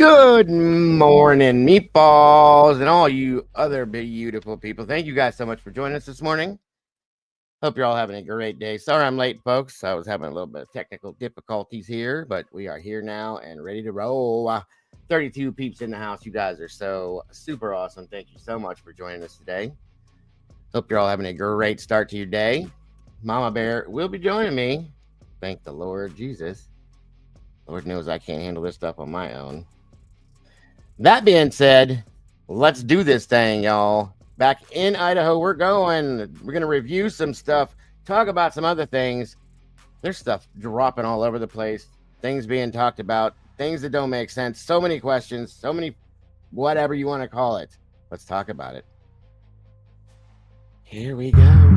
Good morning, meatballs, and all you other beautiful people. Thank you guys so much for joining us this morning. Hope you're all having a great day. Sorry I'm late, folks. I was having a little bit of technical difficulties here, but we are here now and ready to roll. 32 peeps in the house. You guys are so super awesome. Thank you so much for joining us today. Hope you're all having a great start to your day. Mama Bear will be joining me. Thank the Lord Jesus. Lord knows I can't handle this stuff on my own. That being said, let's do this thing, y'all. Back in Idaho, we're going. We're going to review some stuff, talk about some other things. There's stuff dropping all over the place, things being talked about, things that don't make sense, so many questions, so many whatever you want to call it. Let's talk about it. Here we go.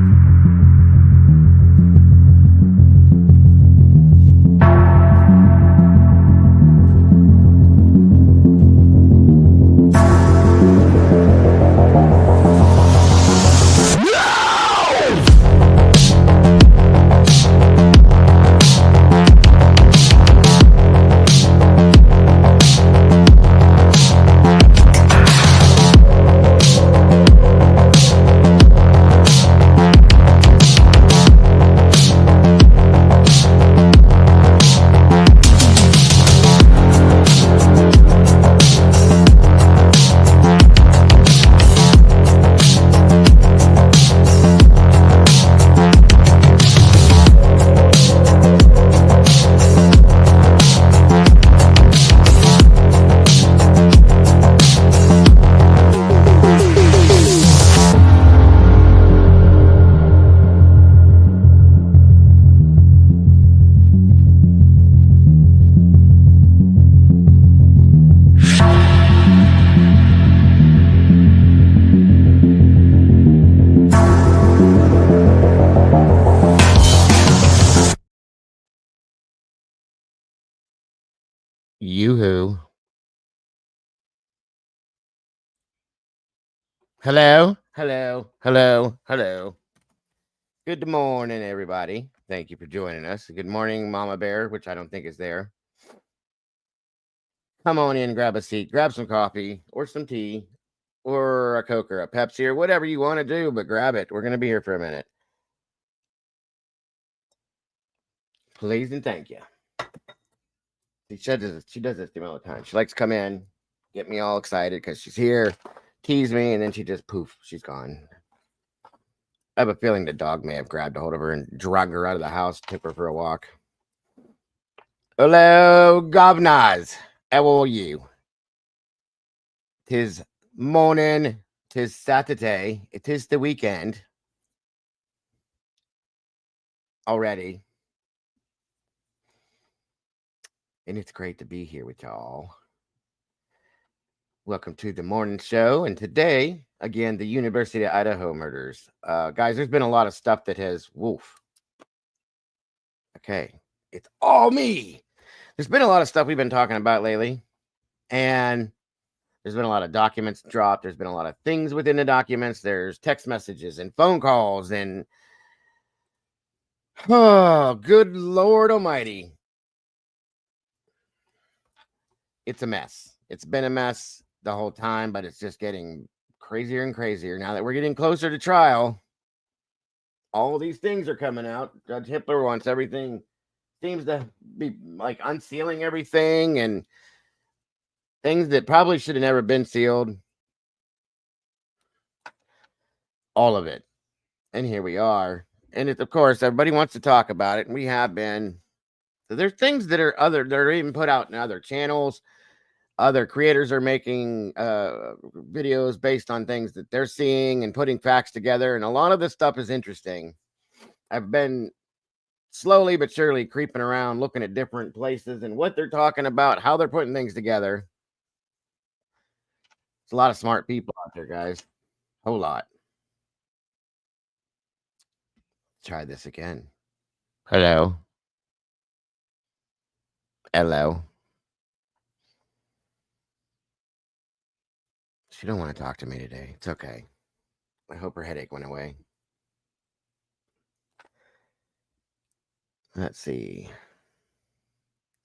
Yoo-hoo. Hello, hello, hello, hello. Good morning, everybody. Thank you for joining us. Good morning, Mama Bear, which I don't think is there. Come on in, grab a seat, grab some coffee or some tea or a Coke or a Pepsi or whatever you want to do, but grab it. We're going to be here for a minute. Please and thank you. She does this to me all the time. She likes to come in, get me all excited because she's here, tease me, and then she just poof, she's gone. I have a feeling the dog may have grabbed a hold of her and dragged her out of the house, took her for a walk. Hello, governors. How are you? 'Tis morning, 'tis Saturday, it is the weekend already. And it's great to be here with y'all. Welcome to the morning show. And today, again, the University of Idaho murders. Guys, there's been a lot of stuff that has woof. Okay. It's all me. There's been a lot of stuff we've been talking about lately. And there's been a lot of documents dropped. There's been a lot of things within the documents. There's text messages and phone calls and oh, good Lord Almighty. It's a mess. It's been a mess the whole time, but it's just getting crazier and crazier. Now that we're getting closer to trial, all these things are coming out. Judge Hitler wants everything, seems to be like unsealing everything and things that probably should have never been sealed. All of it. And here we are. And it, of course, everybody wants to talk about it, and we have been. So there's things that are even put out in other channels. Other creators are making videos based on things that they're seeing and putting facts together. And a lot of this stuff is interesting. I've been slowly but surely creeping around, looking at different places and what they're talking about, how they're putting things together. It's a lot of smart people out there, guys. Whole lot. Try this again. Hello. Hello. She don't want to talk to me today. It's okay. I hope her headache went away. Let's see.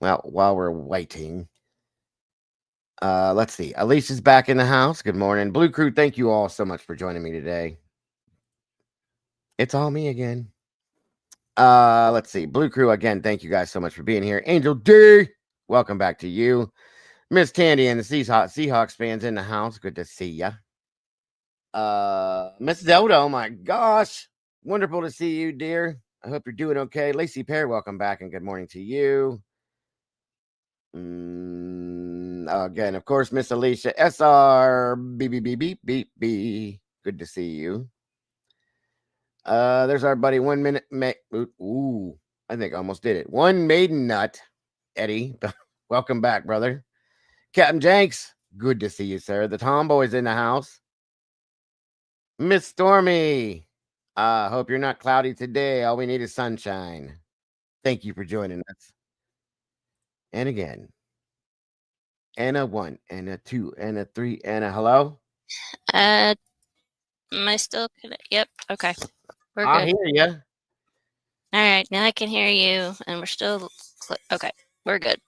Well, while we're waiting, Let's see. Alicia's back in the house. Good morning. Blue Crew, thank you all so much for joining me today. It's all me again. Let's see. Blue Crew, again, thank you guys so much for being here. Angel D, welcome back to you. Miss Tandy and the Seahawks fans in the house. Good to see ya. Miss Zelda, oh my gosh. Wonderful to see you, dear. I hope you're doing okay. Lacey Pear, welcome back and good morning to you. Again, of course, Miss Alicia SR beep beep beep beep beep beep. Good to see you. There's our buddy 1 minute. Ooh, I think I almost did it. One maiden nut, Eddie. Welcome back, brother. Captain Jenks, good to see you, sir. The Tomboy's in the house. Miss Stormy, hope you're not cloudy today. All we need is sunshine. Thank you for joining us. And again, and a 1, and a 2, and a 3, and a hello. Am I still connected? Yep. Okay. We're I good. hear you. All right. Now I can hear you, and we're still okay. We're good.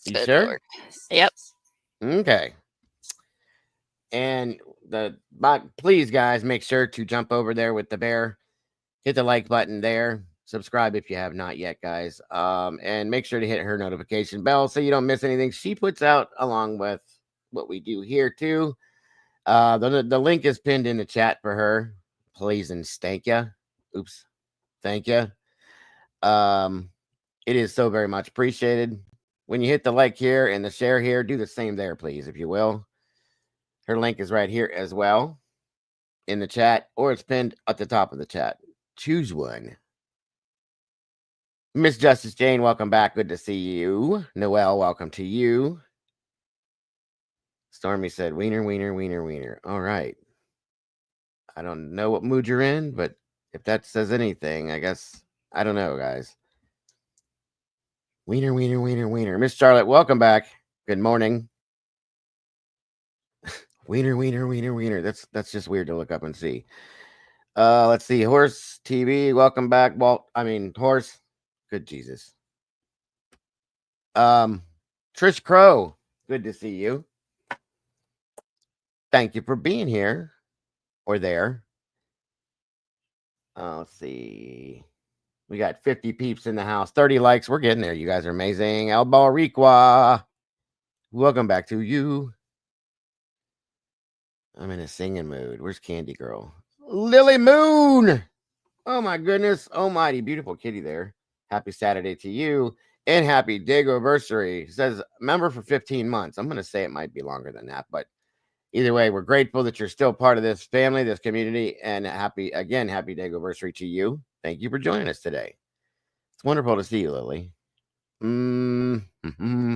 You Good sure? Lord. Yep. Okay. And please, guys, make sure to jump over there with the bear. Hit the like button there. Subscribe if you have not yet, guys. And make sure to hit her notification bell so you don't miss anything she puts out along with what we do here too. The link is pinned in the chat for her. Please and thank you. Oops. Thank you. It is so very much appreciated. When you hit the like here and the share here, do the same there, please, if you will. Her link is right here as well in the chat, or it's pinned at the top of the chat. Choose one. Miss Justice Jane, welcome back. Good to see you. Noelle, welcome to you. Stormy said, wiener, wiener, wiener, wiener. All right. I don't know what mood you're in, but if that says anything, I guess, I don't know, guys. Wiener, wiener, wiener, wiener. Miss Charlotte, welcome back. Good morning. Wiener, wiener, wiener, wiener. That's just weird to look up and see. Let's see. Horse TV, welcome back. Horse. Good Jesus. Trish Crow, good to see you. Thank you for being here or there. Let's see. We got 50 peeps in the house, 30 likes. We're getting there. You guys are amazing. Albariqua, welcome back to you. I'm in a singing mood. Where's Candy Girl? Lily Moon. Oh my goodness. Almighty, beautiful kitty there. Happy Saturday to you. And happy Dagoversary. Says member for 15 months. I'm going to say it might be longer than that, but either way, we're grateful that you're still part of this family, this community, and happy Dagoversary to you. Thank you for joining us today. It's wonderful to see you, Lily. Mm-hmm.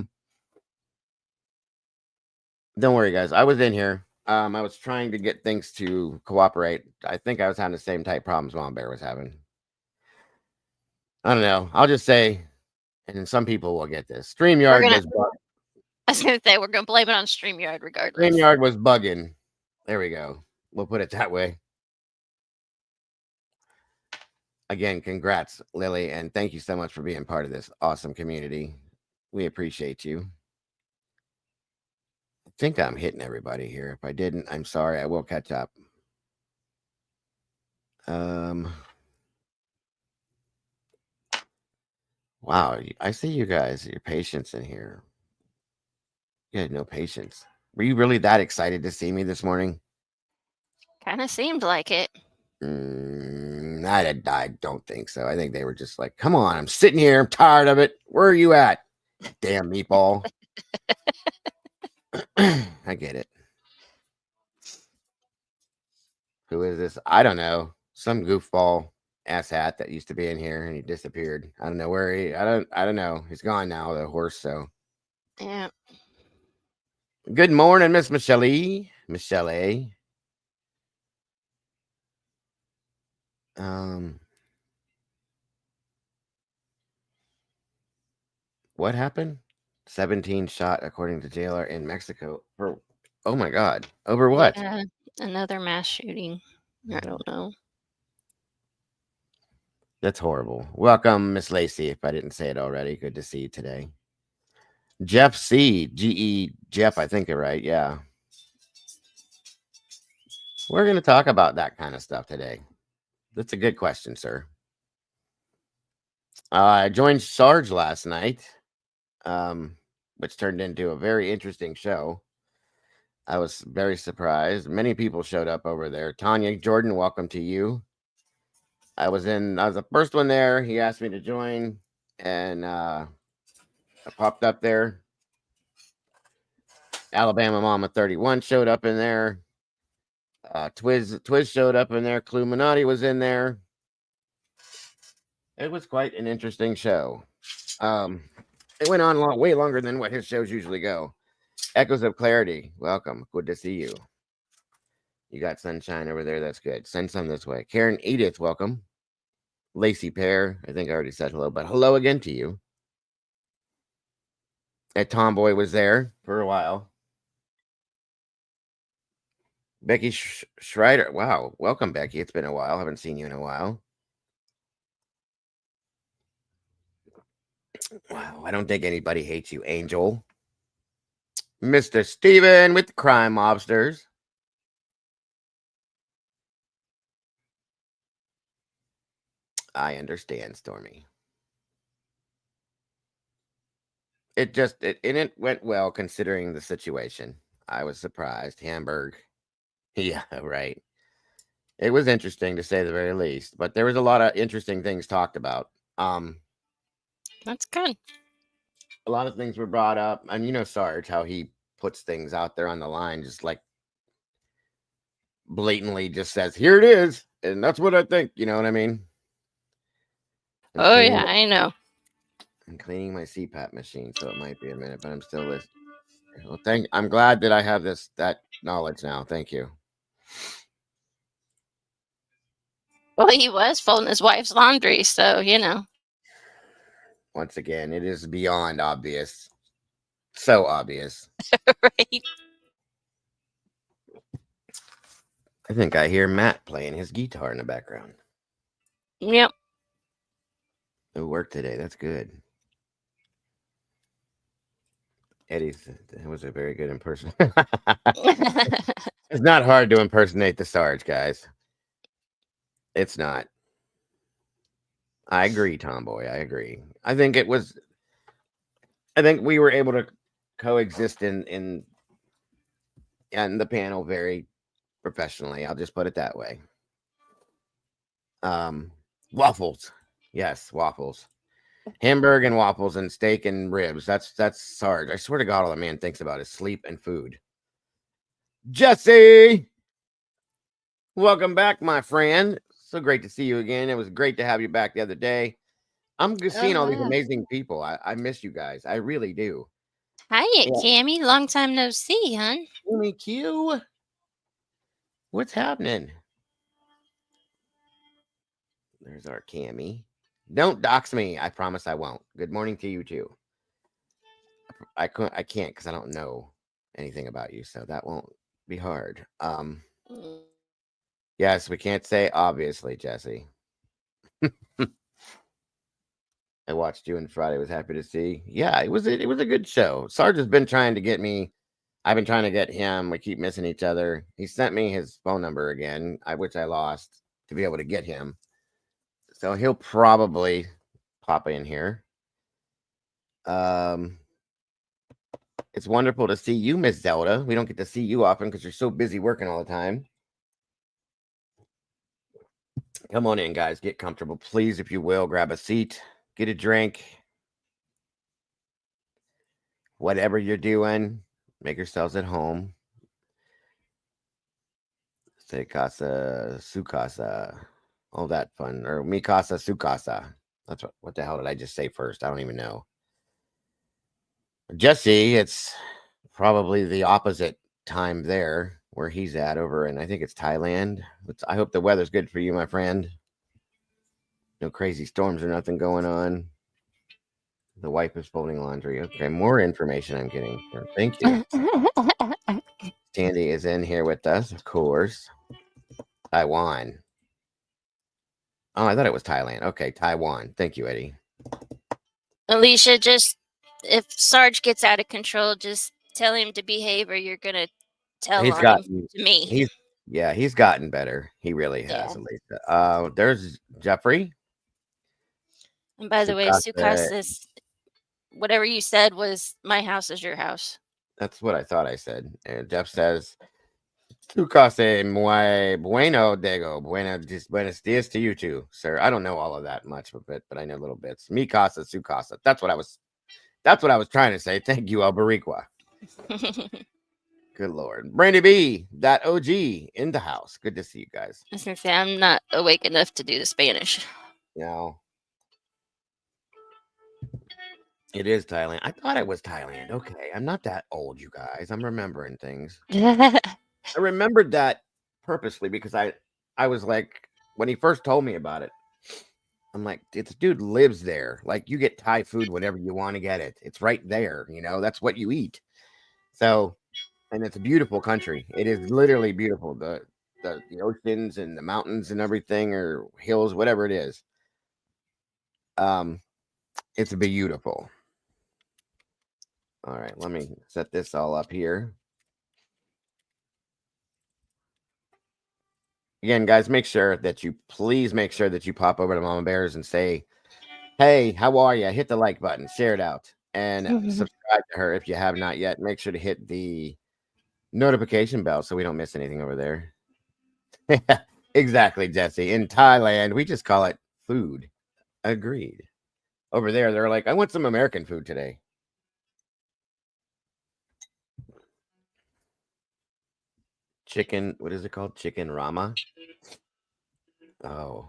Don't worry, guys. I was in here. I was trying to get things to cooperate. I think I was having the same type problems Mom Bear was having. I don't know. I'll just say, and some people will get this. StreamYard was I was going to say, we're going to blame it on StreamYard regardless. StreamYard was bugging. There we go. We'll put it that way. Again, congrats, Lily, and thank you so much for being part of this awesome community. We appreciate you. I think I'm hitting everybody here. If I didn't, I'm sorry. I will catch up. Wow, I see you guys, your patience in here. You had no patience. Were you really that excited to see me this morning? Kind of seemed like it. I don't think so. I think they were just like, come on, I'm sitting here. I'm tired of it. Where are you at? Damn meatball. I get it. Who is this? I don't know. Some goofball asshat that used to be in here and he disappeared. I don't know where I don't know. He's gone now, the horse, so. Yeah. Good morning, Miss Michelle. Michelle. What happened? 17 shot according to jailer in Mexico for, oh my God, over what? Yeah, another mass shooting. I don't know. That's horrible. Welcome, Miss Lacey, if I didn't say it already. Good to see you today. Jeff C. G.E. Jeff, I think you're right. Yeah. We're going to talk about that kind of stuff today. That's a good question, sir. I joined Sarge last night, which turned into a very interesting show. I was very surprised. Many people showed up over there. Tanya, Jordan, welcome to you. I was the first one there. He asked me to join, and I popped up there. Alabama Mama 31 showed up in there. Twiz showed up in there. Cluminati was in there. It was quite an interesting show. It went on way longer than what his shows usually go. Echoes of Clarity, welcome. Good to see you. You got sunshine over there. That's good. Send some this way. Karen Edith, welcome. Lacey Pear, I think I already said hello, but hello again to you. And Tomboy was there for a while. Becky Schreider, wow. Welcome, Becky. It's been a while. Haven't seen you in a while. Wow, I don't think anybody hates you, Angel. Mr. Steven with the Crime Mobsters. I understand, Stormy. It went well considering the situation. I was surprised. Hamburg. Yeah, right. It was interesting to say the very least, but there was a lot of interesting things talked about. That's good. A lot of things were brought up, and you know Sarge, how he puts things out there on the line, just like blatantly just says, "Here it is," and that's what I think. You know what I mean? Oh yeah, I know. I'm cleaning my CPAP machine, so it might be a minute, but I'm still listening. Well, I'm glad that I have that knowledge now. Thank you. Well, he was folding his wife's laundry, so you know. Once again, it is beyond obvious. So obvious. Right. I think I hear Matt playing his guitar in the background. Yep. It worked today. That's good. Eddie was a very good impersonation. It's not hard to impersonate the Sarge, guys. It's not. I agree, Tomboy. I agree. I think we were able to coexist in the panel very professionally. I'll just put it that way. Waffles. Yes, waffles. Hamburger and waffles and steak and ribs. That's Sarge. I swear to God, all the man thinks about is sleep and food. Jesse, welcome back, my friend. So great to see you again. It was great to have you back the other day. I'm just seeing all these amazing people. I miss you guys. I really do. Hiya, Cammy. Long time no see, hon. Cammy Q. What's happening? There's our Cammy. Don't dox me. I promise I won't. Good morning to you too. I can't because I don't know anything about you, so that won't be hard. Yes, we can't say obviously, Jesse. I watched you on Friday. Was happy to see. Yeah, it was a good show. Sarge has been trying to get me. I've been trying to get him. We keep missing each other. He sent me his phone number again, which I lost to be able to get him. So he'll probably pop in here. It's wonderful to see you, Miss Zelda. We don't get to see you often because you're so busy working all the time. Come on in, guys. Get comfortable, please, if you will. Grab a seat, get a drink. Whatever you're doing, make yourselves at home. Say casa, su casa, all that fun. Or mi casa, su casa. That's what the hell did I just say first? I don't even know. Jesse, it's probably the opposite time there where he's at over in, I think it's Thailand. I hope the weather's good for you, my friend. No crazy storms or nothing going on. The wife is folding laundry. Okay, more information I'm getting here. Thank you. Tandy is in here with us, of course. Taiwan. Oh, I thought it was Thailand. Okay, Taiwan. Thank you, Eddie. Alicia, just if Sarge gets out of control, just tell him to behave, or you're gonna tell He's on him gotten to me. he's gotten better. He really Yeah. has, Elisa. There's Jeffrey. And by the way, Sukasa. Sukasis, whatever you said was my house is your house. That's what I thought I said. And Jeff says, Sukase muy bueno, Diego. Buenos dias to you too, sir. I don't know all of that much of it, but I know little bits. Mi casa, su casa. That's what I was trying to say. Thank you, El Barriqua. Good Lord. Brandy B, that OG in the house. Good to see you guys. I was gonna say I'm not awake enough to do the Spanish. Now, it is Thailand. I thought it was Thailand. Okay. I'm not that old, you guys. I'm remembering things. I remembered that purposely because I was like, when he first told me about it, I'm like, this dude lives there. Like, you get Thai food whenever you want to get it. It's right there. That's what you eat. So, and it's a beautiful country. It is literally beautiful. The oceans and the mountains and everything, or hills, whatever it is. It's beautiful. All right, let me set this all up here. Again, guys, please make sure that you pop over to Mama Bears and say, hey, how are you? Hit the like button, share it out, and subscribe to her if you have not yet. Make sure to hit the notification bell so we don't miss anything over there. Exactly, Jesse. In Thailand, we just call it food. Agreed. Over there, they're like, I want some American food today. Chicken, what is it called? Chicken Rama? Oh,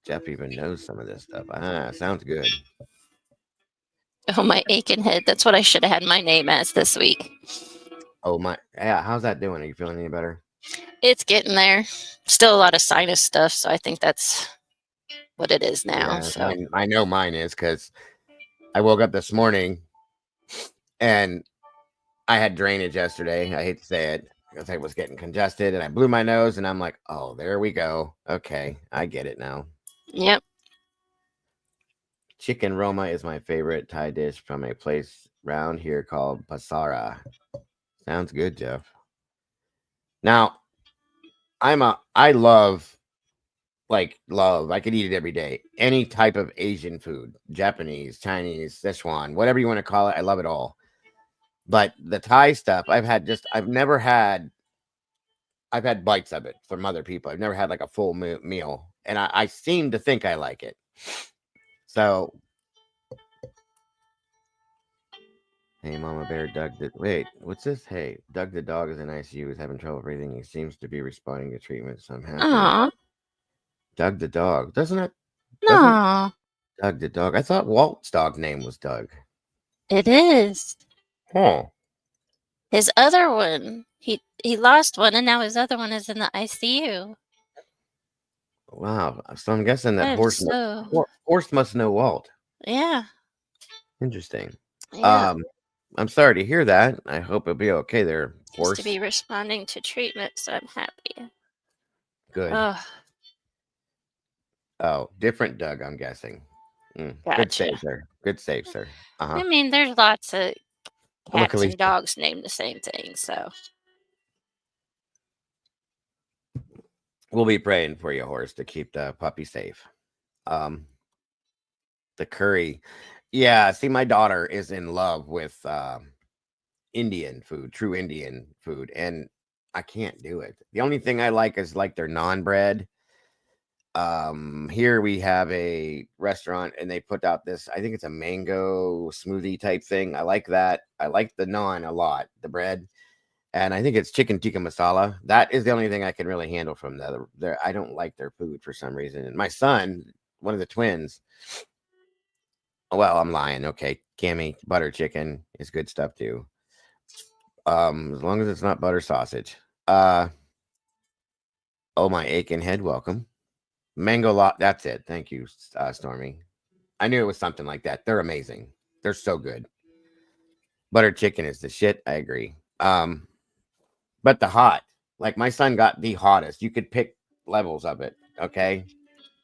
Jeff even knows some of this stuff. Sounds good. Oh, my aching head. That's what I should have had my name as this week. Oh, yeah, how's that doing? Are you feeling any better? It's getting there. Still a lot of sinus stuff, so I think that's what it is now. Yeah, so I know mine is because I woke up this morning and I had drainage yesterday. I hate to say it because I was getting congested and I blew my nose and I'm like, oh, there we go. Okay, I get it now. Yep. Chicken Roma is my favorite Thai dish from a place around here called Pasara. Sounds good, Jeff. Now, I love, I could eat it every day. Any type of Asian food, Japanese, Chinese, Sichuan, whatever you want to call it, I love it all. But the Thai stuff, I've had bites of it from other people. I've never had like a full meal, and I seem to think I like it. So, hey, Mama Bear, wait, what's this? Hey, Doug the dog is in ICU. He's having trouble breathing. He seems to be responding to treatment, so I'm happy. Aw. Doug the dog, doesn't it? No. Doug the dog. I thought Walt's dog name was Doug. It is. Huh. His other one, he lost one, and now his other one is in the ICU. Wow. So I'm guessing that horse must know Walt. Yeah. Interesting. Yeah. I'm sorry to hear that. I hope it'll be okay there, horse. Seems to be responding to treatment, so I'm happy. Good. Oh, different Doug, I'm guessing. Gotcha. Good save, sir. Good save, sir. I mean, there's lots of cats and dogs named the same thing, so we'll be praying for you, horse, to keep the puppy safe. The curry. Yeah, see, my daughter is in love with Indian food, true Indian food, and I can't do it. The only thing I like is like their naan bread. Here we have a restaurant and they put out this, I think it's a mango smoothie type thing. I like that. I like the naan a lot, the bread, and I think it's chicken tikka masala. That is the only thing I can really handle from I don't like their food for some reason. And my son, one of the twins, well, I'm lying. Okay, Cammy, butter chicken is good stuff too. As long as it's not butter sausage. Oh, my aching head, welcome. Mango lot. That's it. Thank you, Stormy. I knew it was something like that. They're amazing. They're so good. Butter chicken is the shit. I agree. But the hot, like my son got the hottest. You could pick levels of it. Okay,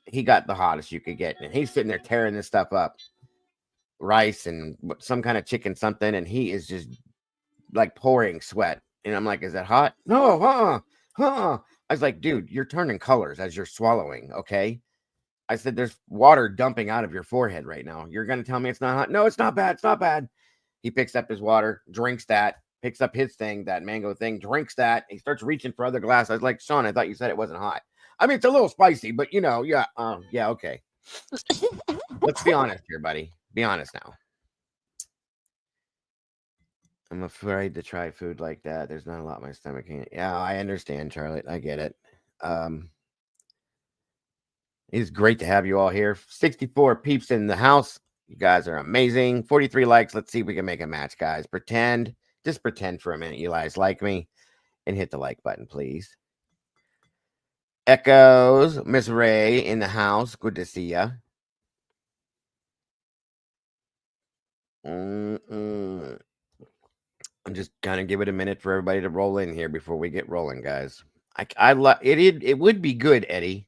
he got the hottest you could get, and he's sitting there tearing this stuff up. rice and some kind of chicken something, and he is just like pouring sweat. And I'm like, is that hot? No, I was like, dude, you're turning colors as you're swallowing, okay? I said, there's water dumping out of your forehead right now. You're going to tell me it's not hot? No, it's not bad. It's not bad. He picks up his water, drinks that, picks up his thing, that mango thing, drinks that. He starts reaching for other glass. I was like, Sean, I thought you said it wasn't hot. I mean, it's a little spicy, but yeah, okay. Let's be honest here, buddy. Be honest now. I'm afraid to try food like that. There's not a lot my stomach can. Yeah, I understand, Charlotte. I get it. It's great to have you all here. 64 peeps in the house. You guys are amazing. 43 likes. Let's see if we can make a match, guys. Just pretend for a minute you guys like me and hit the like button, please. Echoes, Miss Ray in the house. Good to see ya. I'm just kind of give it a minute for everybody to roll in here before we get rolling, guys. It would be good, Eddie,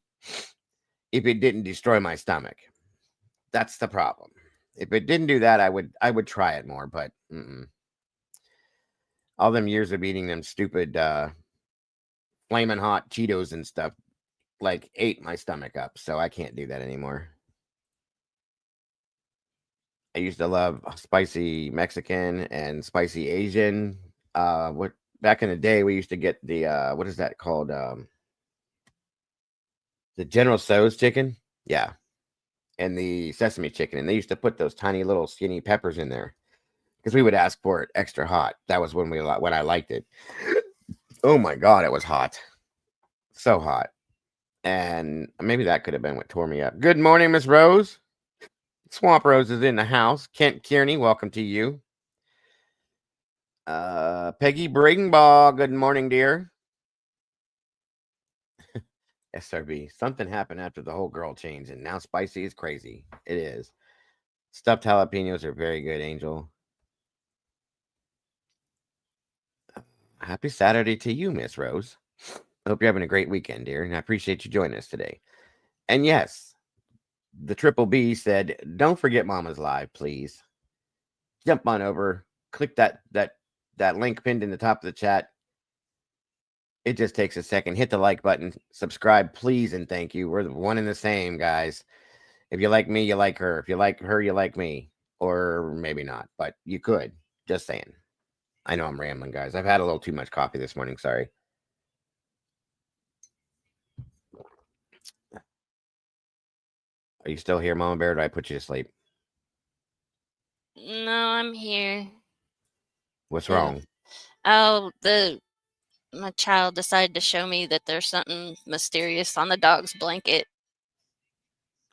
if it didn't destroy my stomach. That's the problem. If it didn't do that, I would try it more, but all them years of eating them stupid flaming hot Cheetos and stuff like ate my stomach up, so I can't do that anymore. I used to love spicy Mexican and spicy Asian. Back in the day we used to get the what is that called? The General Tso's chicken. Yeah. And the sesame chicken. And they used to put those tiny little skinny peppers in there because we would ask for it extra hot. That was when I liked it. Oh my God, it was hot. So hot. And maybe that could have been what tore me up. Good morning, Miss Rose. Swamp Rose is in the house. Kent Kearney, welcome to you. Peggy Bringbaugh, good morning, dear. SRB, something happened after the whole girl changed, and now spicy is crazy. It is. Stuffed jalapenos are very good, Angel. Happy Saturday to you, Miss Rose. I hope you're having a great weekend, dear, and I appreciate you joining us today. And yes, the Triple B said, don't forget Mama's Live, please. Jump on over, click that link pinned in the top of the chat. It just takes a second. Hit the like button, subscribe, please, and thank you. We're one and the same, guys. If you like me, you like her. If you like her, you like me. Or maybe not, but you could. Just saying. I know I'm rambling, guys. I've had a little too much coffee this morning. Sorry. Are you still here, Mama Bear? Or did I put you to sleep? No, I'm here. What's wrong? Oh, my child decided to show me that there's something mysterious on the dog's blanket.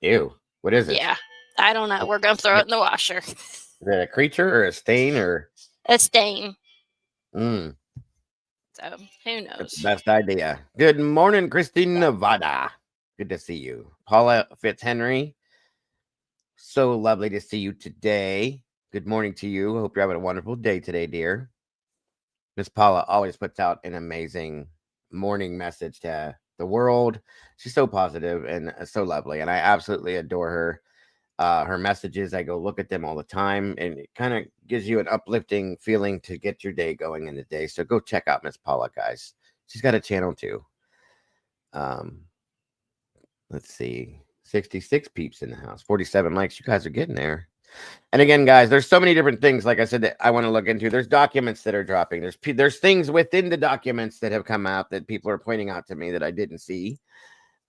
Ew. What is it? Yeah. I don't know. We're going to throw it in the washer. Is it a creature or a stain or a stain? So who knows? That's the best idea. Good morning, Christine Nevada. Good to see you. Paula Fitzhenry. So lovely to see you today. Good morning to you. Hope you're having a wonderful day today, dear. Miss Paula always puts out an amazing morning message to the world. She's so positive and so lovely, and I absolutely adore her. Her messages, I go look at them all the time, and it kind of gives you an uplifting feeling to get your day going in the day. So go check out Miss Paula, guys. She's got a channel too. Let's see, 66 peeps in the house, 47 likes. You guys are getting there. And again, guys, there's so many different things, like I said, that I want to look into. There's documents that are dropping. There's things within the documents that have come out that people are pointing out to me that I didn't see.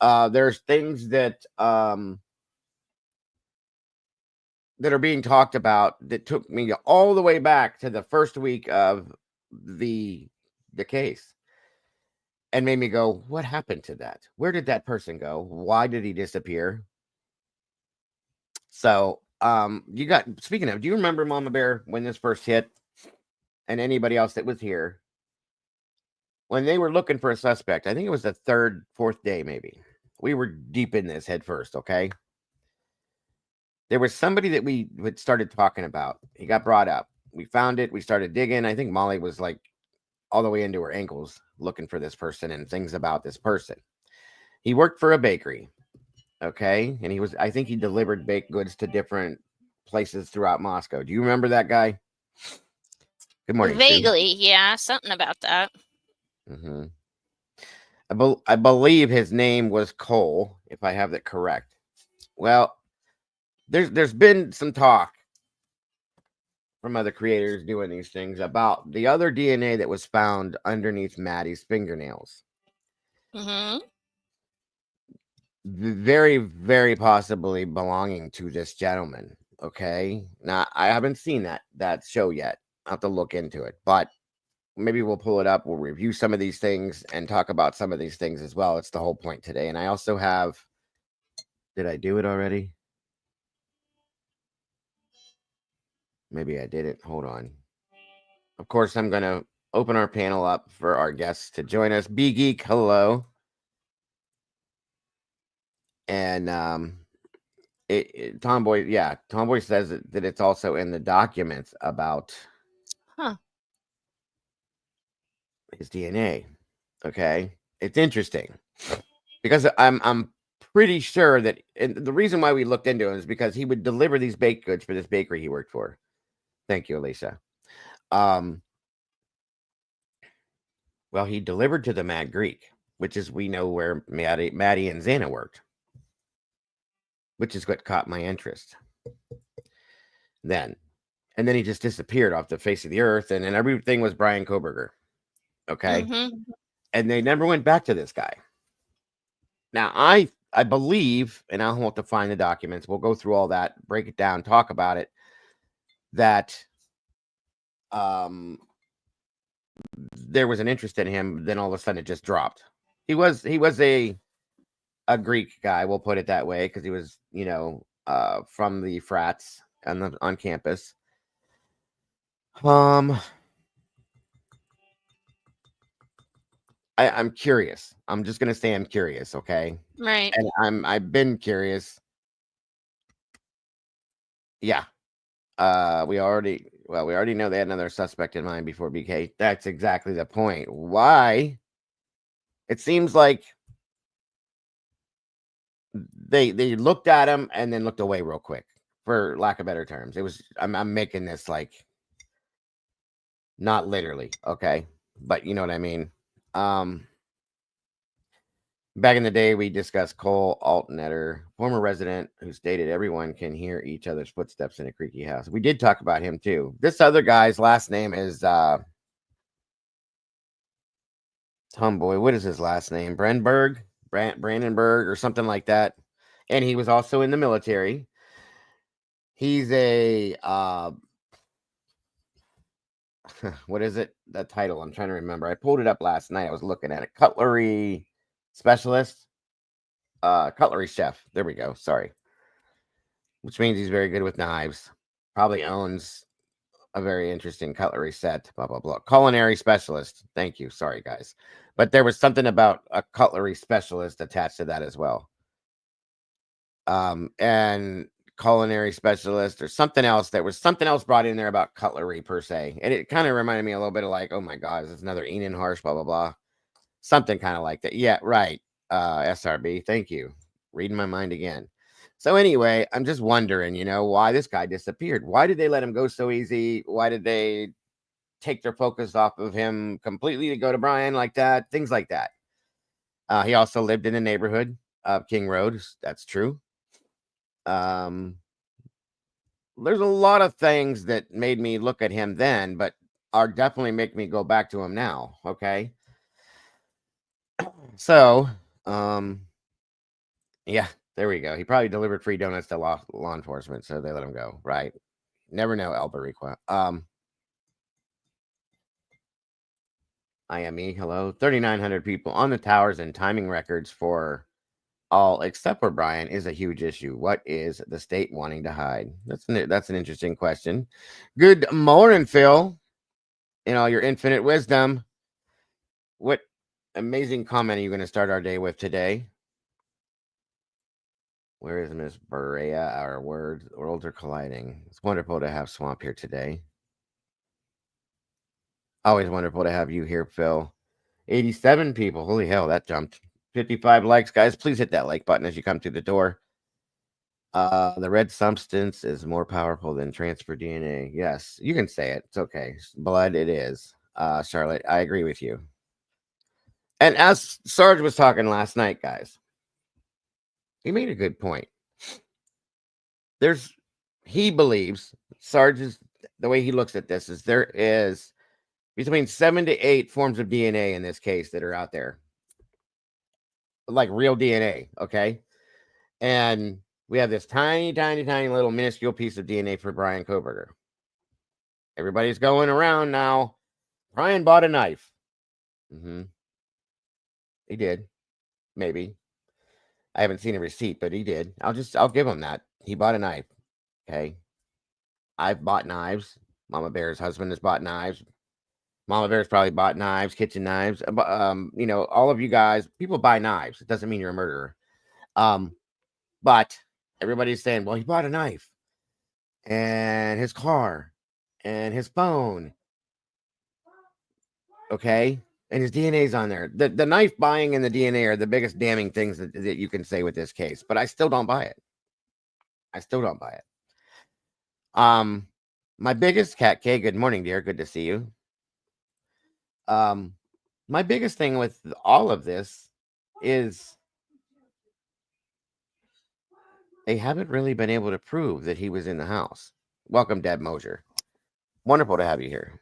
There's things that are being talked about that took me all the way back to the first week of the case and made me go, what happened to that? Where did that person go? Why did he disappear? So speaking of, do you remember, Mama Bear, when this first hit, and anybody else that was here, when they were looking for a suspect? I think it was the third, fourth day, maybe. We were deep in this head first, okay? There was somebody that we had started talking about. He got brought up. We found it. We started digging. I think Molly was like all the way into her ankles looking for this person and things about this person. He worked for a bakery, okay? And I think he delivered baked goods to different places throughout Moscow. Do you remember that guy? Good morning, Sue. Vaguely, yeah, something about that. Mm-hmm. I believe his name was Cole, if I have that correct. Well, there's been some talk from other creators doing these things about the other DNA that was found underneath Maddie's fingernails. Mm-hmm. Very, very possibly belonging to this gentleman. Okay. Now I haven't seen that show yet. I'll have to look into it, but maybe we'll pull it up. We'll review some of these things and talk about some of these things as well. It's the whole point today. And I also have, did I do it already? Maybe I didn't. Hold on. Of course, I'm going to open our panel up for our guests to join us. B Geek, hello. And Tomboy, yeah, Tomboy says that it's also in the documents about his DNA. Okay, it's interesting because I'm pretty sure that, and the reason why we looked into it is because he would deliver these baked goods for this bakery he worked for. Thank you, Alicia. Well, he delivered to the Mad Greek, which is, we know where Maddie and Xana worked, which is what caught my interest then. And then he just disappeared off the face of the earth, and then everything was Brian Koberger. Okay. Mm-hmm. And they never went back to this guy. Now, I believe, and I'll have to find the documents. We'll go through all that, break it down, talk about it, that there was an interest in him, then all of a sudden it just dropped. He was a Greek guy, we'll put it that way, because he was, from the frats on campus. I'm curious. I'm just gonna say I'm curious, okay? Right. And I've been curious. Yeah. We already know they had another suspect in mind before BK. That's exactly the point. Why? It seems like they looked at him and then looked away real quick, for lack of better terms. It was I'm making this like not literally, okay? But you know what I mean. Back in the day, we discussed Cole Altnetter, former resident who stated everyone can hear each other's footsteps in a creaky house. We did talk about him too. This other guy's last name is Tomboy. What is his last name? Brandenburg, or something like that. And he was also in the military. He's a what is it? That title? I'm trying to remember. I pulled it up last night. I was looking at it. Cutlery specialist. Cutlery chef. There we go. Sorry. Which means he's very good with knives. Probably owns a very interesting cutlery set. Blah blah blah. Culinary specialist. Thank you. Sorry, guys. But there was something about a cutlery specialist attached to that as well. And culinary specialist or something else. There was something else brought in there about cutlery per se. And it kind of reminded me a little bit of like, oh my God, it's another Enan Harsh, blah, blah, blah. Something kind of like that. Yeah, right. SRB. Thank you. Reading my mind again. So anyway, I'm just wondering, why this guy disappeared. Why did they let him go so easy? Why did they take their focus off of him completely to go to Brian like that? Things like that. He also lived in the neighborhood of King Road. That's true. There's a lot of things that made me look at him then, but are definitely make me go back to him now. Okay. So, yeah, there we go. He probably delivered free donuts to law enforcement, so they let him go. Right. Never know, Albariqua. IME, hello. 3,900 people on the towers, and timing records for all except for Brian is a huge issue. What is the state wanting to hide? That's an interesting question. Good morning, Phil. In all your infinite wisdom, what amazing comment are you going to start our day with today? Where is Miss Berea? Our worlds are colliding. It's wonderful to have Swamp here today. Always wonderful to have you here, Phil. 87 people. Holy hell, that jumped. 55 likes, guys. Please hit that like button as you come through the door. The red substance is more powerful than transfer DNA. Yes, you can say it. It's okay. Blood, it is. Charlotte, I agree with you. And as Sarge was talking last night, guys, he made a good point. He believes, Sarge is, the way he looks at this is there is between 7 to 8 forms of DNA in this case that are out there, like real DNA. Okay. And we have this tiny, tiny, tiny little minuscule piece of DNA for Brian Koberger. Everybody's going around now. Brian bought a knife. He did. Maybe. I haven't seen a receipt, but he did. I'll give him that. He bought a knife. Okay. I've bought knives. Mama Bear's husband has bought knives. Mama Bear's probably bought knives, kitchen knives. All of you guys, people buy knives. It doesn't mean you're a murderer. But everybody's saying, well, he bought a knife and his car and his phone. Okay. And his DNA's on there. The knife buying and the DNA are the biggest damning things that you can say with this case, but I still don't buy it. My biggest Cat K, good morning, dear. Good to see you. My biggest thing with all of this is they haven't really been able to prove that he was in the house. Welcome, Deb Mosier. Wonderful to have you here.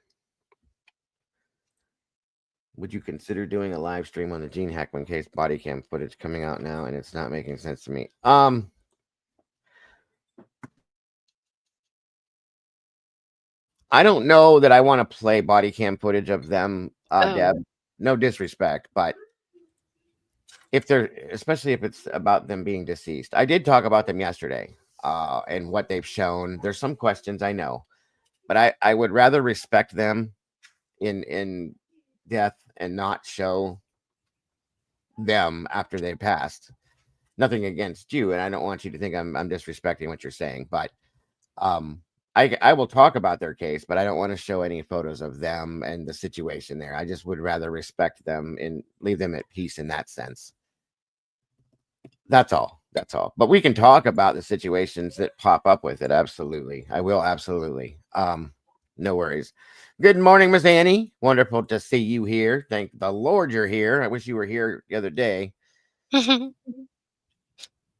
Would you consider doing a live stream on the Gene Hackman case body cam footage coming out now and it's not making sense to me? I don't know that I want to play body cam footage of them, Deb. No disrespect, but especially if it's about them being deceased. I did talk about them yesterday, and what they've shown. There's some questions I know, but I would rather respect them in death and not show them after they passed. Nothing against you, and I don't want you to think I'm disrespecting what you're saying, but I will talk about their case, but I don't want to show any photos of them and the situation there. I just would rather respect them and leave them at peace in that sense. That's all. But we can talk about the situations that pop up with it. Absolutely. I will. Absolutely. No worries. Good morning, Miss Annie. Wonderful to see you here. Thank the Lord you're here. I wish you were here the other day.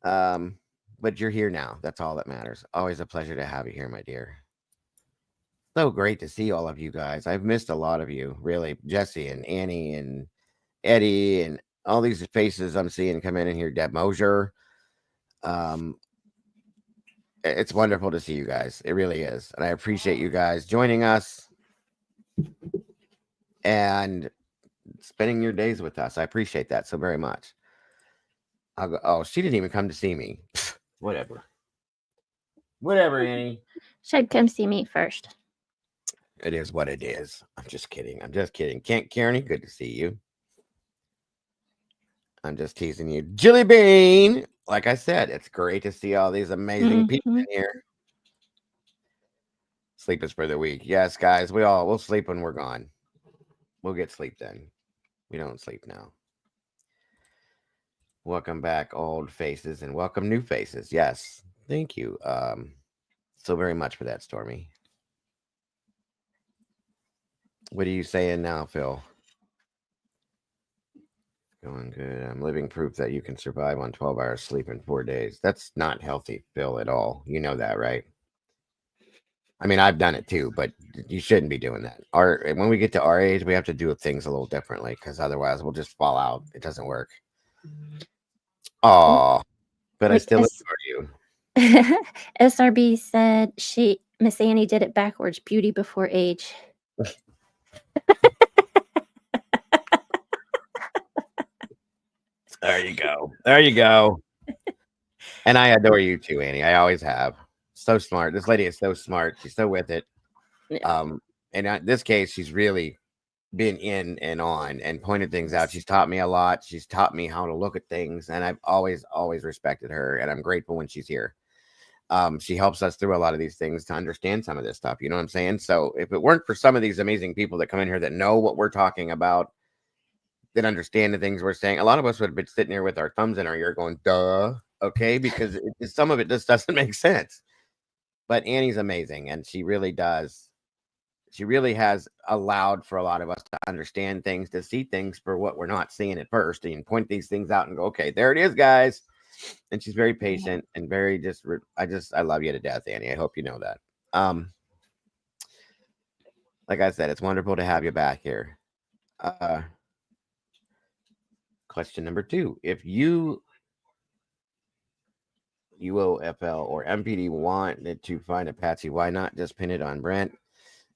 But you're here now. That's all that matters. Always a pleasure to have you here, my dear. So great to see all of you guys. I've missed a lot of you, really. Jesse and Annie and Eddie and all these faces I'm seeing come in here. Deb Mosier. It's wonderful to see you guys. It really is. And I appreciate you guys joining us and spending your days with us. I appreciate that so very much. I'll go, oh, she didn't even come to see me. Whatever, Annie. Should come see me first. It is what it is. I'm just kidding. Can't Kearney, good to see you. I'm just teasing you. Jilly Bean. Like I said, it's great to see all these amazing people in here. Sleep is for the weak. Yes, guys, we'll sleep when we're gone. We'll get sleep then. We don't sleep now. Welcome back, old faces, and welcome new faces. Yes. Thank you so very much for that, Stormy. What are you saying now, Phil? Going good. I'm living proof that you can survive on 12 hours sleep in 4 days. That's not healthy, Phil, at all. You know that, right? I mean, I've done it too, but you shouldn't be doing that. When we get to our age, we have to do things a little differently because otherwise we'll just fall out. It doesn't work. Oh, but I still adore you. SRB said Miss Annie did it backwards. Beauty before age. There you go. And I adore you too, Annie. I always have. So smart. This lady is so smart. She's so with it. Yeah. And in this case, she's really been in and on and pointed things out. She's taught me a lot. She's taught me how to look at things. And I've always respected her. And I'm grateful when she's here. She helps us through a lot of these things to understand some of this stuff. You know what I'm saying? So if it weren't for some of these amazing people that come in here that know what we're talking about, that understand the things we're saying, a lot of us would have been sitting here with our thumbs in our ear going, duh. okay? Because some of it just doesn't make sense. But Annie's amazing, and she really does. She really has allowed for a lot of us to understand things, to see things for what we're not seeing at first, and point these things out and go, okay, there it is, guys. And she's very patient and very I love you to death, Annie. I hope you know that. Like I said, it's wonderful to have you back here. Question number 2. If UOFL or MPD wanted to find a patsy, why not just pin it on Brent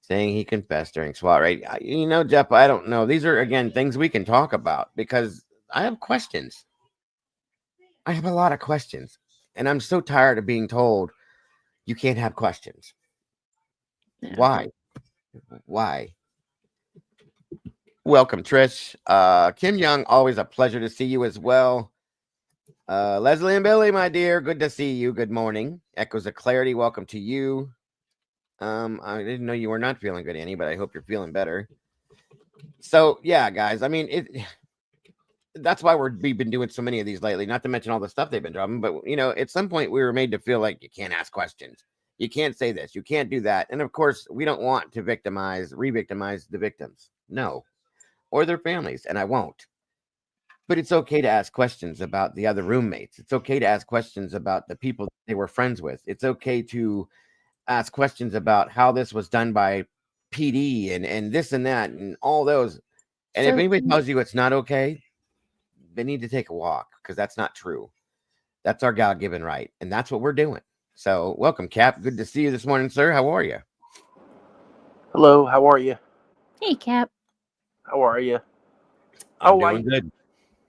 saying he confessed during SWAT raid? You know, Jeff, I don't know. These are, again, things we can talk about because I have questions. I have a lot of questions. And I'm so tired of being told you can't have questions. Yeah. Why? Why? Welcome, Trish. Kim Young, always a pleasure to see you as well. Leslie and Billy, my dear, good to see you. Good morning. Echoes of Clarity, welcome to you. I didn't know you were not feeling good, Annie, but I hope you're feeling better. So, yeah, guys, I mean, that's why we've been doing so many of these lately, not to mention all the stuff they've been dropping. But, you know, at some point we were made to feel like you can't ask questions. You can't say this. You can't do that. And, of course, we don't want to re-victimize the victims. No. Or their families, and I won't. But it's okay to ask questions about the other roommates. It's okay to ask questions about the people they were friends with. It's okay to ask questions about how this was done by PD and this and that and all those. And if anybody tells you it's not okay, they need to take a walk because that's not true. That's our God-given right, and that's what we're doing. So welcome, Cap. Good to see you this morning, sir. How are you? Hello, how are you? Hey, Cap. How are you? I'm doing good.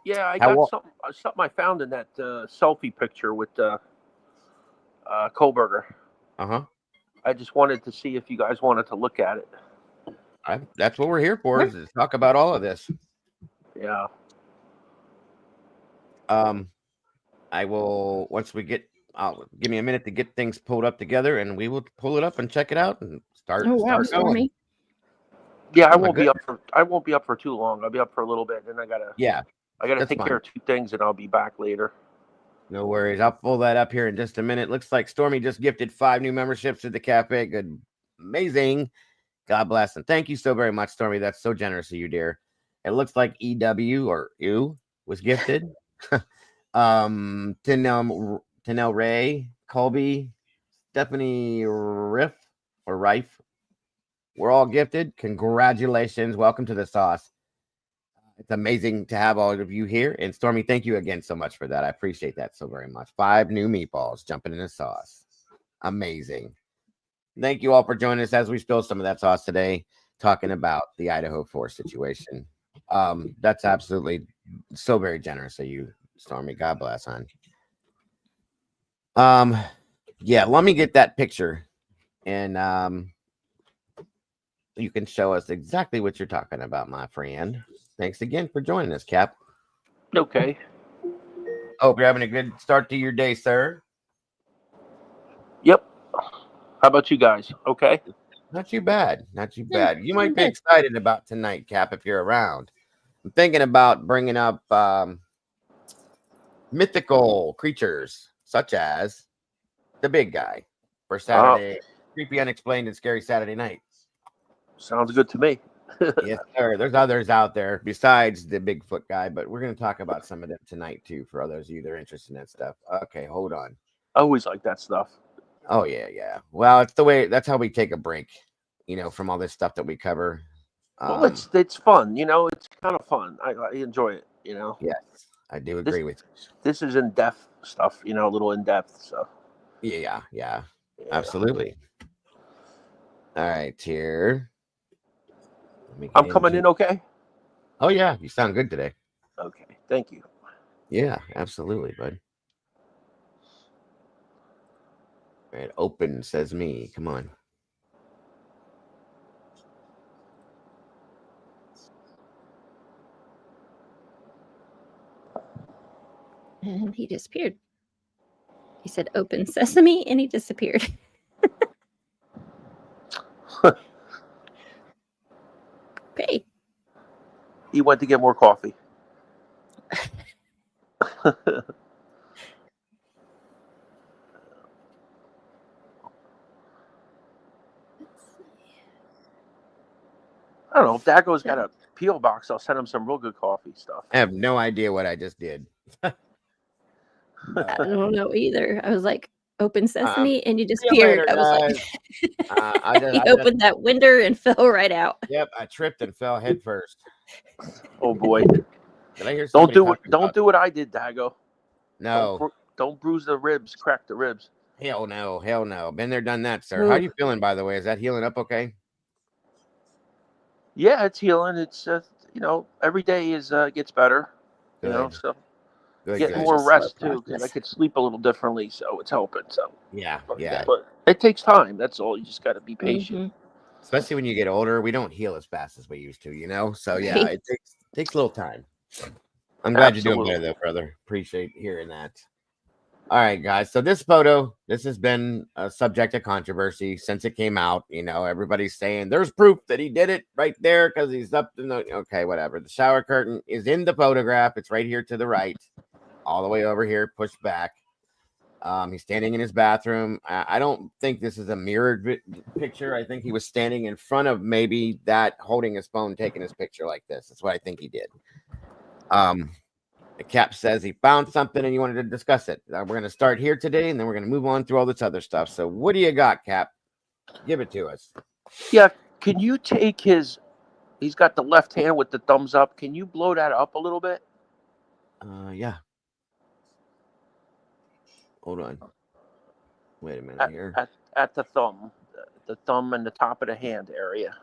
Yeah, I got something I found in that selfie picture with Kohlberger. Uh-huh. I just wanted to see if you guys wanted to look at it. That's what we're here for, is to talk about all of this. Yeah. I will, once we get, give me a minute to get things pulled up together, and we will pull it up and check it out and start going. Yeah, I won't be up for too long. I'll be up for a little bit, and I gotta take care of 2 things, and I'll be back later. No worries. I'll pull that up here in just a minute. Looks like Stormy just gifted 5 new memberships to the cafe. Good, amazing. God bless, and thank you so very much, Stormy. That's so generous of you, dear. It looks like EW or U was gifted. Tanel Ray, Colby, Stephanie Riff or Rife. We're all gifted. Congratulations. Welcome to the sauce. It's amazing to have all of you here. And Stormy, thank you again so much for that. I appreciate that so very much. 5 new meatballs jumping in the sauce. Amazing. Thank you all for joining us as we spill some of that sauce today, talking about the Idaho 4 situation. That's absolutely so very generous of you, Stormy. God bless, hon. Yeah, let me get that picture, and you can show us exactly what you're talking about, my friend. Thanks again for joining us, Cap. Okay. Hope you're having a good start to your day, sir. Yep. How about you guys? Okay. Not too bad. Not too bad. You might be excited about tonight, Cap, if you're around. I'm thinking about bringing up mythical creatures such as the big guy for Saturday. Creepy, unexplained, and scary Saturday night. Sounds good to me. Yes, sir. There's others out there besides the Bigfoot guy, but we're going to talk about some of them tonight too for others of you that are interested in that stuff. Okay, hold on. I always like that stuff. Oh yeah. Well, it's the way. That's how we take a break, from all this stuff that we cover. Well, it's fun. It's kind of fun. I enjoy it. Yes, I do agree with you. This is in depth stuff. A little in depth. So. Yeah. Absolutely. All right, here. I'm coming in okay? Oh, yeah. You sound good today. Okay. Thank you. Yeah, absolutely, bud. All right, open, says me. Come on. And he disappeared. He said open sesame, and he disappeared. Okay. He went to get more coffee. I don't know if Dago's got a P.O. box. I'll send him some real good coffee stuff. I have no idea what I just did. I don't know either. I was like, open sesame, and you disappeared. Later, I was like, he opened that window and fell right out. Yep, I tripped and fell head first. Oh boy! Did I hear don't do what I did, Dago. No. Don't bruise the ribs, crack the ribs. Hell no. Been there, done that, sir. Ooh. How are you feeling, by the way? Is that healing up okay? Yeah, it's healing. It's every day is gets better. Good. So getting more rest too, because I could sleep a little differently, so it's helping. So yeah. But it takes time. That's all. You just got to be patient. Mm-hmm. Especially when you get older, we don't heal as fast as we used to, So yeah, it takes a little time. I'm glad you're doing better though, brother. Appreciate hearing that. All right, guys. So this has been a subject of controversy since it came out. Everybody's saying there's proof that he did it right there because he's up in the. Okay, whatever. The shower curtain is in the photograph. It's right here to the right, all the way over here, pushed back. He's standing in his bathroom. I don't think this is a mirrored picture. I think he was standing in front of maybe that, holding his phone, taking his picture like this. That's what I think he did. Cap says he found something and you wanted to discuss it. We're going to start here today, and then we're going to move on through all this other stuff. So what do you got, Cap? Give it to us. Yeah. Can you take he's got the left hand with the thumbs up. Can you blow that up a little bit? Yeah. Hold on. Wait a minute here. At the thumb and the top of the hand area.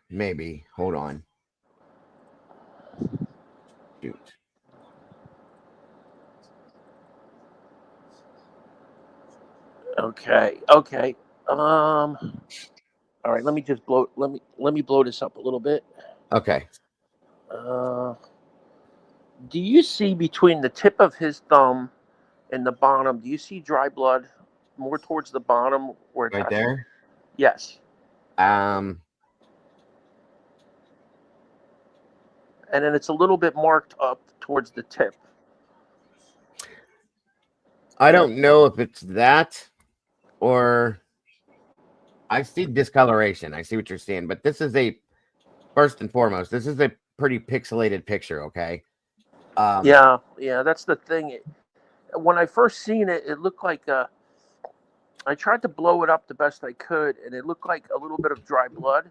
Maybe. Hold on. Shoot. Okay. All right. Let me just blow. Let me blow this up a little bit. Okay. Do you see between the tip of his thumb and the bottom? Do you see dry blood more towards the bottom where it's right there? Yes. And then it's a little bit marked up towards the tip. I don't know if it's that or I see discoloration. I see what you're saying, but this is first and foremost, this is a pretty pixelated picture, okay? Yeah, that's the thing. When I first seen it, it looked like I tried to blow it up the best I could, and it looked like a little bit of dry blood.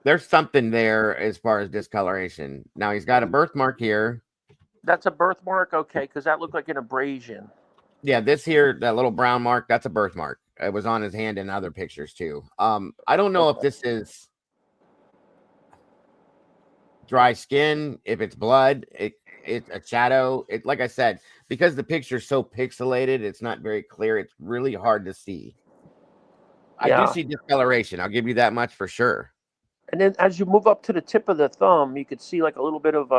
There's something there as far as discoloration. Now he's got a birthmark here. That's a birthmark, okay, because that looked like an abrasion. Yeah, this here, that little brown mark, that's a birthmark. It was on his hand in other pictures too. I don't know if this is dry skin, if it's blood, it's a shadow. It, like I said, because the picture's so pixelated, it's not very clear. It's really hard to see. Yeah. I do see discoloration. I'll give you that much for sure. And then as you move up to the tip of the thumb, you could see like a little bit of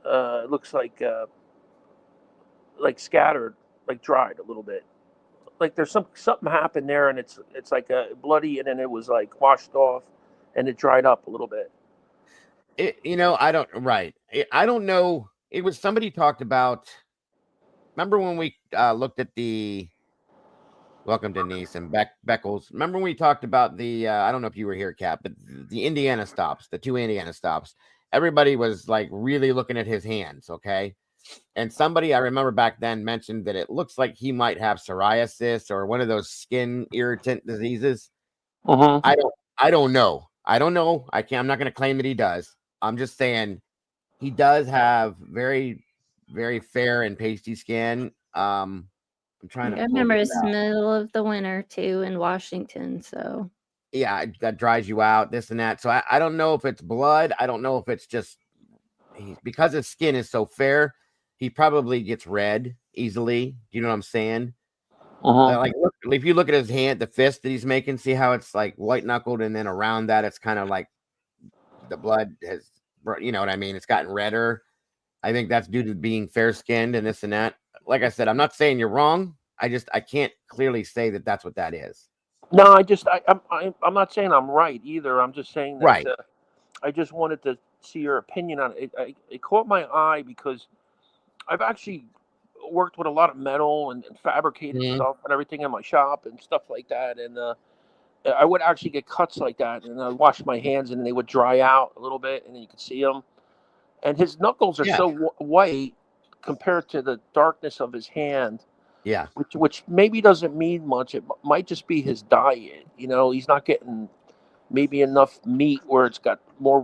it looks like scattered, like dried a little bit. Like there's something happened there, and it's like bloody, and then it was like washed off, and it dried up a little bit. I don't know. It was somebody talked about. Remember when we looked at the welcome Denise and Beckles. Remember when we talked about the I don't know if you were here, Cap, but the Indiana stops, the 2 Indiana stops. Everybody was like really looking at his hands, okay? And somebody I remember back then mentioned that it looks like he might have psoriasis or one of those skin irritant diseases. Uh-huh. I don't know. I'm not going to claim that he does. I'm just saying he does have very, very fair and pasty skin. I'm trying to. I remember it's the middle of the winter too in Washington, so yeah, that dries you out, this and that. So I don't know if it's blood. I don't know if it's just because his skin is so fair. He probably gets red easily. Do you know what I'm saying? Uh-huh. Like, look, if you look at his hand, the fist that he's making, see how it's like white knuckled, and then around that, it's kind of like the blood has, you know what I mean? It's gotten redder. I think that's due to being fair skinned and this and that. Like I said, I'm not saying you're wrong. I can't clearly say that that's what that is. No, I'm not saying I'm right either. I'm just saying that right. I just wanted to see your opinion on it. It caught my eye because I've actually worked with a lot of metal and fabricated Mhm. stuff and everything in my shop and stuff like that. And I would actually get cuts like that, and I'd wash my hands, and they would dry out a little bit, and then you could see them. And his knuckles are Yeah. so white compared to the darkness of his hand, Yeah. which maybe doesn't mean much. It might just be his diet. He's not getting maybe enough meat where it's got more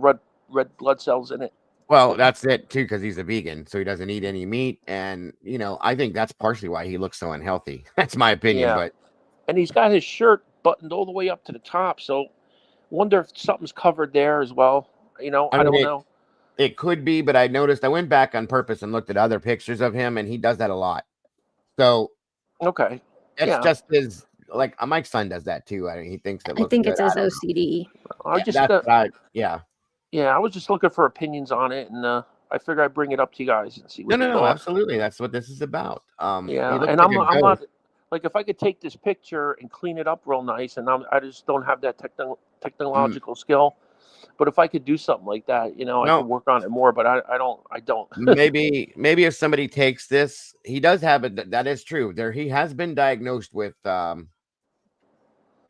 red blood cells in it. Well, that's it too, because he's a vegan, so he doesn't eat any meat, and I think that's partially why he looks so unhealthy. That's my opinion, Yeah. but And he's got his shirt buttoned all the way up to the top, so wonder if something's covered there as well. I I mean don't know. it could be. But I noticed I went back on purpose and looked at other pictures of him, and he does that a lot. So Okay. that's Yeah. just his. Like Mike's son does that too. I mean, he thinks it I looks think good. it's his OCD. I Yeah, just that's what yeah. yeah, I was just looking for opinions on it, and I figure I'd bring it up to you guys and see what you No, thought. absolutely. That's what this is about. He Yeah, looks and like I'm a I'm ghost. not like, if I could take this picture and clean it up real nice, and I just don't have that technological skill. But if I could do something like that, I No, could work on it more. But I don't. maybe if somebody takes this, he does have it. That is true. He has been diagnosed with a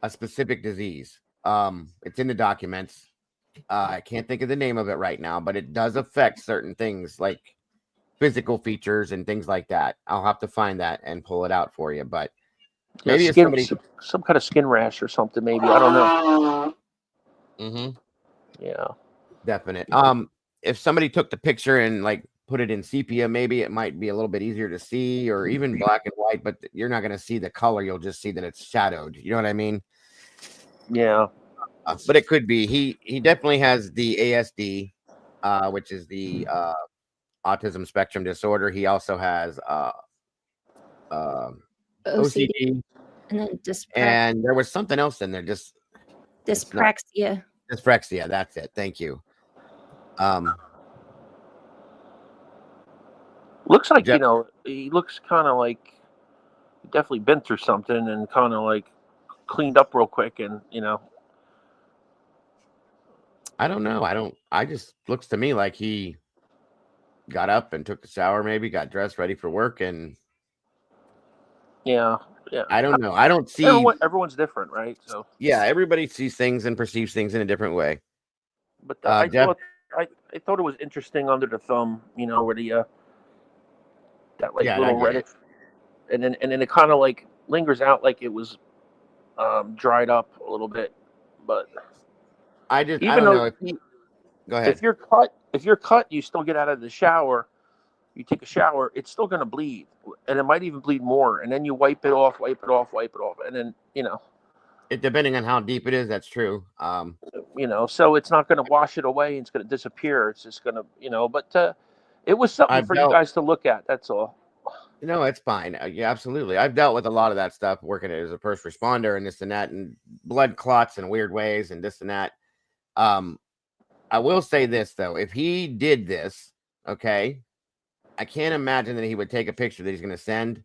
specific disease. It's in the documents. I can't think of the name of it right now, but it does affect certain things like physical features and things like that. I'll have to find that and pull it out for you. But Yeah, maybe if skin, somebody, some kind of skin rash or something. Maybe, I don't know. Yeah. definite. If somebody took the picture and like put it in sepia, maybe it might be a little bit easier to see, or even black and white. But you're not going to see the color. You'll just see that it's shadowed. You know what I mean? Yeah. But it could be. He definitely has the ASD, which is the autism spectrum disorder. He also has OCD OCD, and then and there was something else in there. It's not dyspraxia. dyspraxia. That's it. Thank you. Looks like, Jeff, he looks kind of like definitely been through something and kind of like cleaned up real quick, and I don't know. I just looks to me like he got up and took a shower, maybe got dressed, ready for work, and yeah. I don't know. I don't see. Everyone's different, right? So, Yeah, everybody sees things and perceives things in a different way. but Jeff, I thought it was interesting under the thumb, where the that like yeah, I little get reddish, it. and then it kind of like lingers out like it was dried up a little bit. But I even don't though know if he. Go ahead. if you're cut, you still get out of the shower. You take a shower, it's still going to bleed, and it might even bleed more. And then you wipe it off, and then It depending on how deep it is, that's true. so it's not going to wash it away. It's going to disappear. It's just going to, But it was something I've for you dealt. guys to look at. That's all. No, it's fine. Yeah, absolutely. I've dealt with a lot of that stuff working as a first responder and this and that, and blood clots in weird ways and this and that. I will say this though: if he did this, okay, I can't imagine that he would take a picture that he's going to send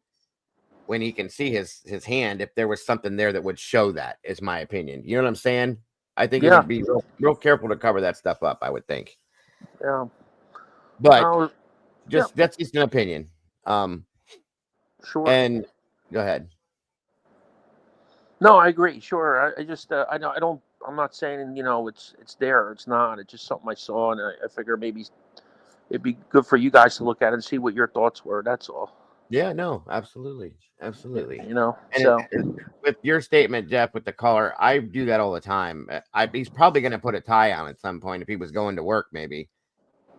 when he can see his hand. If there was something there that would show that, is my opinion. You know what I'm saying? I think he Yeah. would be real careful to cover that stuff up. I would think, Yeah. but that's just an opinion. Sure. And go ahead. No, I agree. Sure. I just I know I don't. I'm not saying it's there. It's not. It's just something I saw, and I figure maybe it'd be good for you guys to look at it and see what your thoughts were. That's all. Yeah, no, absolutely. And So with your statement, Jeff, with the collar, I do that all the time. He's probably going to put a tie on at some point if he was going to work. Maybe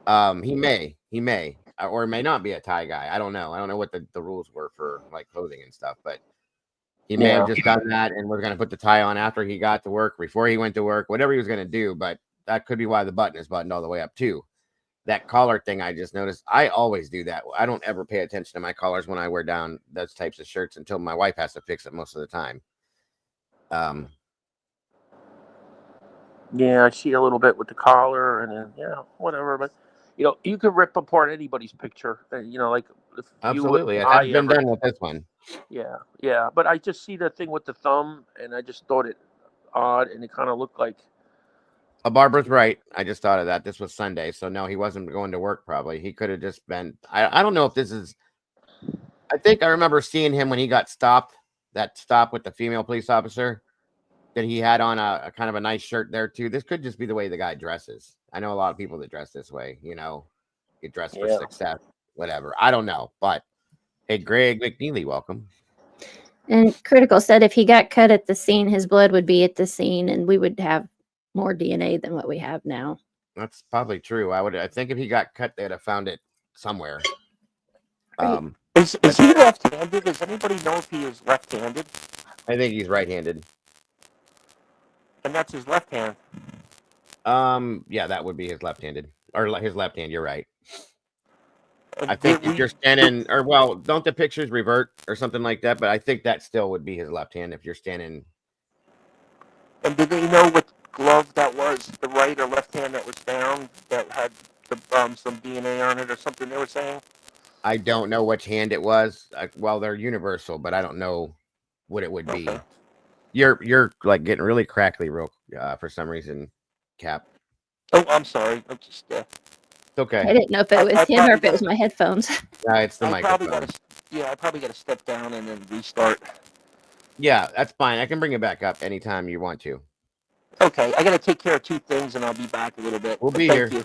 he may, or may not be a tie guy. I don't know. I don't know what the rules were for like clothing and stuff, but he may have just done that and was going to put the tie on after he got to work, before he went to work, whatever he was going to do. But that could be why the button is buttoned all the way up too. That collar thing, I just noticed. I always do that. I don't ever pay attention to my collars when I wear down those types of shirts until my wife has to fix it most of the time. yeah, I see a little bit with the collar, and then whatever. But you could rip apart anybody's picture. Like if Absolutely. you, I've been done with this one. Yeah. But I just see the thing with the thumb, and I just thought it odd, and it kind of looked like. Barbara's right. I just thought of that. This was Sunday, so no, he wasn't going to work. Probably he could have just been. I don't know if this is I think I remember seeing him when he got stopped. That stop with the female police officer, that he had on a kind of a nice shirt there too. This could just be the way the guy dresses. I know a lot of people that dress this way. Get dressed for Yeah. success, whatever. I don't know, but hey, Greg McNeely, welcome. And Critical said if he got cut at the scene, his blood would be at the scene, and we would have more DNA than what we have now. That's probably true. I think if he got cut, they'd have found it somewhere. Right. Is he left-handed? Does anybody know if he is left-handed? I think he's right-handed. And that's his left hand. Yeah, that would be his left-handed or his left hand. You're right. And I think did if you're standing, or well, don't the pictures revert or something like that? But I think that still would be his left hand if you're standing. And did they know what glove that was, the right or left hand that was found that had some DNA on it or something they were saying? I don't know which hand it was. Well, they're universal, but I don't know what it would be. Okay. You're like getting really crackly, for some reason, Cap. Oh, I'm sorry. I'm just. It's I okay. didn't know if it was I him or if probably it was my headphones. It's the I probably microphone. I probably got to step down and then restart. Yeah, that's fine. I can bring it back up anytime you want to. Okay, I got to take care of two things and I'll be back a little bit. We'll But be thank here. you.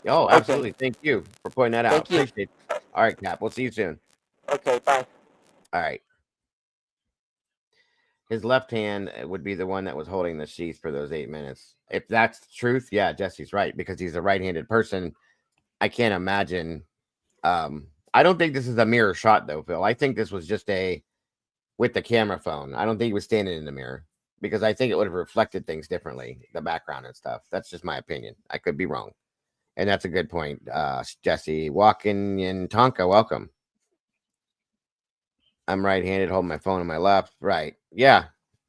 Oh, Okay. absolutely. Thank you for pointing that out. Thank you. Appreciate it. All right, Cap. We'll see you soon. Okay, bye. All right. His left hand would be the one that was holding the sheath for those 8 minutes. If that's the truth, yeah, Jesse's right, because he's a right-handed person. I can't imagine. I don't think this is a mirror shot, though, Phil. I think this was just with the camera phone. I don't think he was standing in the mirror, because I think it would have reflected things differently, the background and stuff. That's just my opinion. I could be wrong. And that's a good point. Jesse, walking in Tonka, welcome. I'm right-handed, holding my phone in my left. Right. Yeah,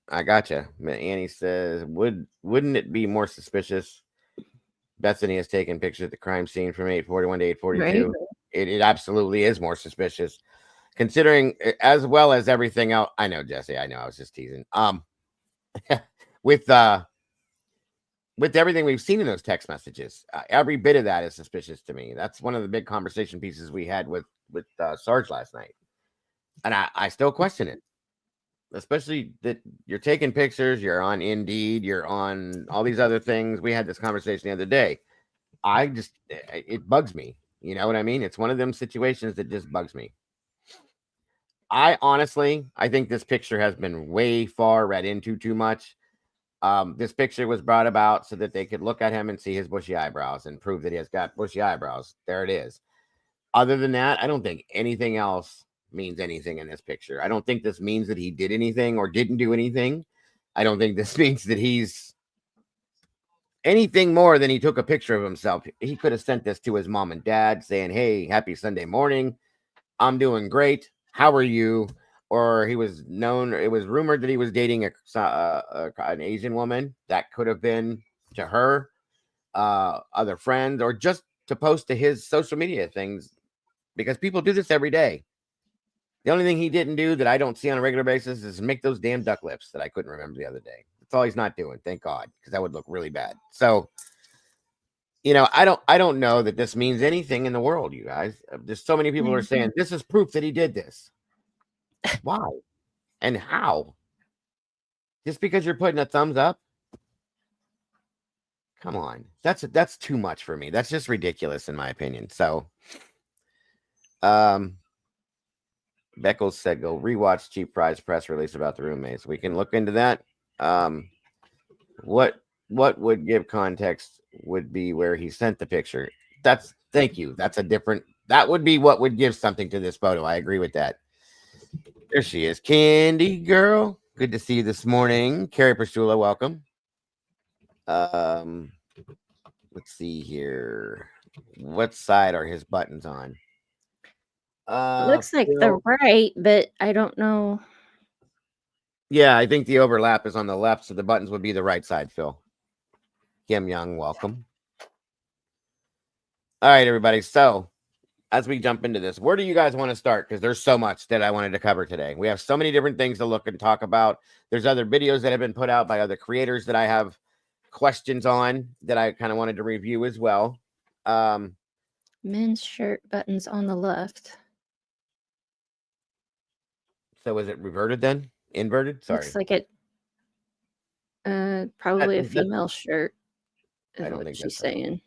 I gotcha. Annie says, wouldn't it be more suspicious? Bethany has taken pictures of the crime scene from 8:41 to 8:42. Right. It absolutely is more suspicious, considering as well as everything else. I know, Jesse. I know. I was just teasing. With everything we've seen in those text messages, every bit of that is suspicious to me. That's one of the big conversation pieces we had with Sarge last night. And I still question it, especially that you're taking pictures, you're on Indeed, you're on all these other things. We had this conversation the other day. It bugs me. You know what I mean? It's one of them situations that just bugs me. I think this picture has been way far read into too much. This picture was brought about so that they could look at him and see his bushy eyebrows and prove that he has got bushy eyebrows. There it is. Other than that, I don't think anything else means anything in this picture. I don't think this means that he did anything or didn't do anything. I don't think this means that he's anything more than he took a picture of himself. He could have sent this to his mom and dad saying, hey, happy Sunday morning. I'm doing great. How are you? Or it was rumored that he was dating an Asian woman. That could have been to her, other friends, or just to post to his social media things, because people do this every day. The only thing he didn't do that I don't see on a regular basis is make those damn duck lips that I couldn't remember the other day. That's all he's not doing. Thank God, because that would look really bad. So, I don't know that this means anything in the world, you guys. There's so many people who are saying this is proof that he did this. Why? And how? Just because you're putting a thumbs up? Come on. That's too much for me. That's just ridiculous in my opinion. So, Beckles said go rewatch Cheap Fry's press release about the roommates. We can look into that. What would give context would be where he sent the picture. Thank you. That would be what would give something to this photo. I agree with that. There she is. Candy girl. Good to see you this morning. Carrie Persula, welcome. Let's see here. What side are his buttons on? It looks like the right, but I don't know. Yeah, I think the overlap is on the left, so the buttons would be the right side, Phil. Kim Young, welcome. All right, everybody. So, as we jump into this, where do you guys want to start? Because there's so much that I wanted to cover today. We have so many different things to look and talk about. There's other videos that have been put out by other creators that I have questions on that I kind of wanted to review as well. Men's shirt buttons on the left. So is it reverted then? Inverted? Sorry. Looks like it. Probably a That- female shirt. Is I don't what think she's that's saying.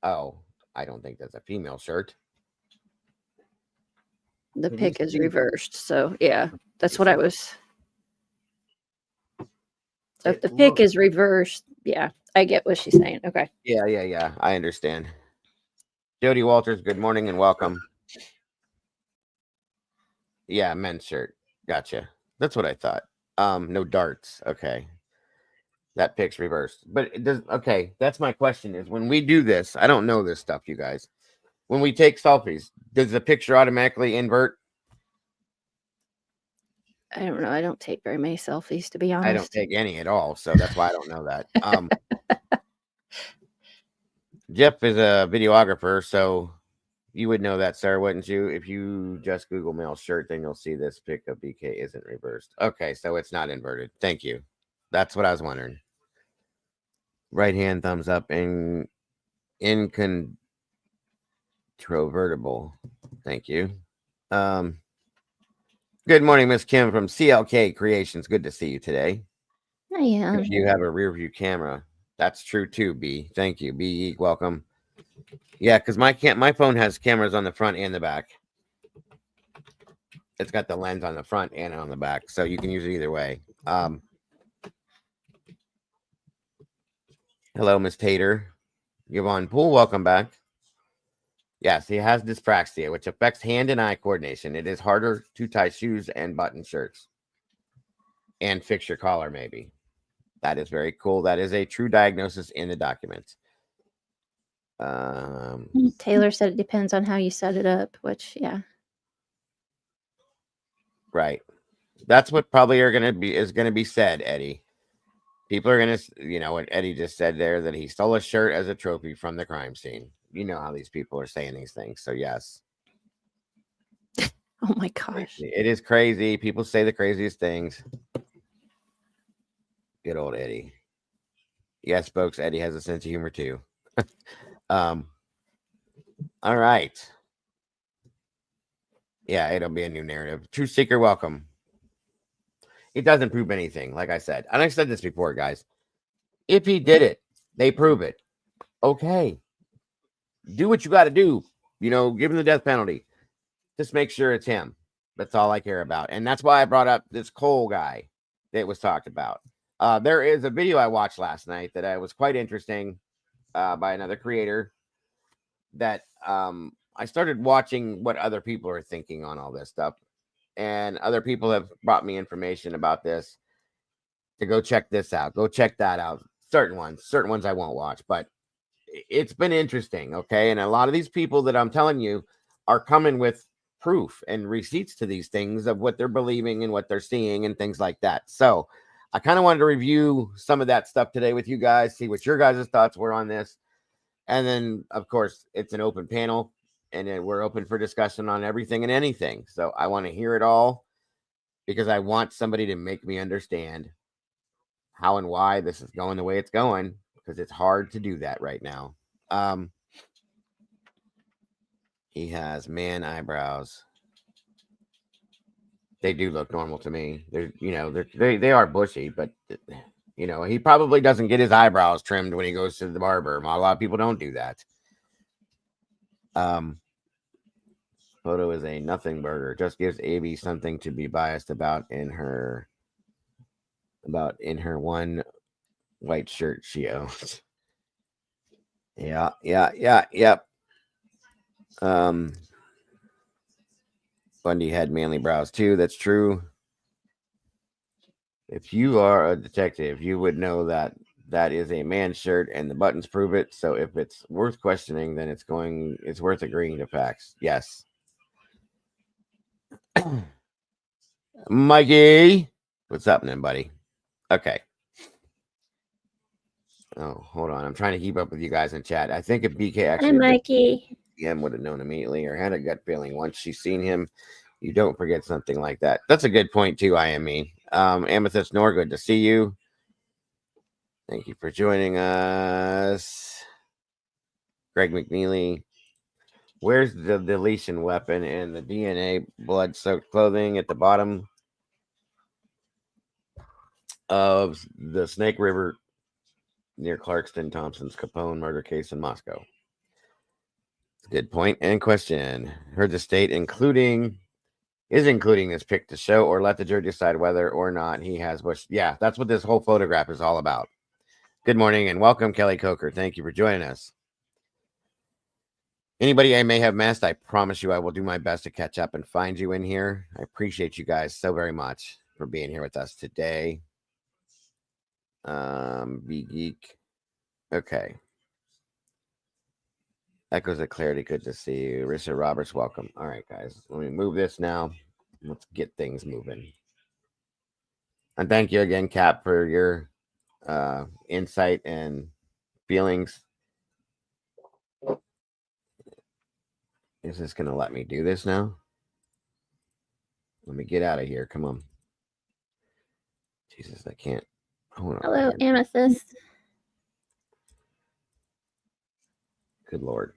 Oh, I don't think that's a female shirt. The Can you pic is see- reversed. So yeah, that's you what I see? was. So if It the pic looks- is reversed, yeah, I get what she's saying. Okay. Yeah. I understand. Jody Walters, good morning and welcome. Yeah, men's shirt. Gotcha. That's what I thought. No darts. Okay. That pic's reversed. But it does okay, that's my question is when we do this, I don't know this stuff, you guys. When we take selfies, does the picture automatically invert? I don't know. I don't take very many selfies, to be I don't honest. take any at all, so that's why I don't know that. Jeff is a videographer, so you would know that, sir, wouldn't you? If you just Google male shirt, then you'll see this pic of BK isn't reversed. Okay, so it's not inverted. Thank you. That's what I was wondering. Right hand thumbs up and incontrovertible. Thank you. Good morning, Miss Kim from CLK Creations. Good to see you today. I am. If you have a rear view camera, that's true too, B. Thank you, B. Welcome. Yeah, because my phone has cameras on the front and the back. It's got the lens on the front and on the back, so you can use it either way. Hello, Miss Tater. Yvonne Poole, welcome back. Yes, he has dyspraxia, which affects hand and eye coordination. It is harder to tie shoes and button shirts and fix your collar, maybe. That is very cool. That is a true diagnosis in the document. Taylor said it depends on how you set it up, which, yeah. Right. That's what probably is going to be said, Eddie. People are going to, you know what Eddie just said there, that he stole a shirt as a trophy from the crime scene. You know how these people are saying these things. So, yes. Oh, my gosh. It is crazy. People say the craziest things. Good old Eddie. Yes, folks, Eddie has a sense of humor, too. All right. Yeah, it'll be a new narrative. True Seeker, welcome. It doesn't prove anything, like I said. And I said this before, guys. If he did it, they prove it. Okay. Do what you got to do. You know, give him the death penalty. Just make sure it's him. That's all I care about. And that's why I brought up this Cole guy that was talked about. There is a video I watched last night that was quite interesting by another creator that I started watching what other people are thinking on all this stuff. And other people have brought me information about this to go check this out. Go check that out. Certain ones I won't watch, but it's been interesting. Okay. And a lot of these people that I'm telling you are coming with proof and receipts to these things of what they're believing and what they're seeing and things like that. So I kind of wanted to review some of that stuff today with you guys, see what your guys' thoughts were on this. And then, of course, it's an open panel and we're open for discussion on everything and anything. So I want to hear it all because I want somebody to make me understand how and why this is going the way it's going, because it's hard to do that right now. He has man eyebrows. They do look normal to me. They are bushy, but he probably doesn't get his eyebrows trimmed when he goes to the barber. A lot of people don't do that. Photo is a nothing burger. Just gives AB something to be biased about in her one white shirt she owns. Yep. Bundy had manly brows too. That's true. If you are a detective, you would know that is a man's shirt and the buttons prove it. So if it's worth questioning, then it's worth agreeing to facts. Yes. Mikey, what's happening, buddy? Okay. Oh, hold on. I'm trying to keep up with you guys in chat. I think if BK Hi, actually Mikey. would have known immediately or had a gut feeling once she's seen him, you don't forget something like that. That's a good point too, IME. Amethyst Nor, good to see you. Thank you for joining us. Greg McNeely. Where's the deletion weapon and the DNA blood-soaked clothing at the bottom? of the Snake River near Clarkston Thompson's Capone murder case in Moscow. Good point and question. Heard the state including this pic to show or let the jury decide whether or not he has Bush. Yeah, that's what this whole photograph is all about. Good morning and welcome, Kelly Coker. Thank you for joining us. Anybody I may have missed, I promise you I will do my best to catch up and find you in here. I appreciate you guys so very much for being here with us today. Be geek. Okay. Echoes of clarity. Good to see you. Richard Roberts, welcome. All right, guys. Let me move this now. Let's get things moving. And thank you again, Cap, for your insight and feelings. Is this going to let me do this now? Let me get out of here. Come on. Jesus, I can't. Hold on. Hello, Amethyst. Good Lord.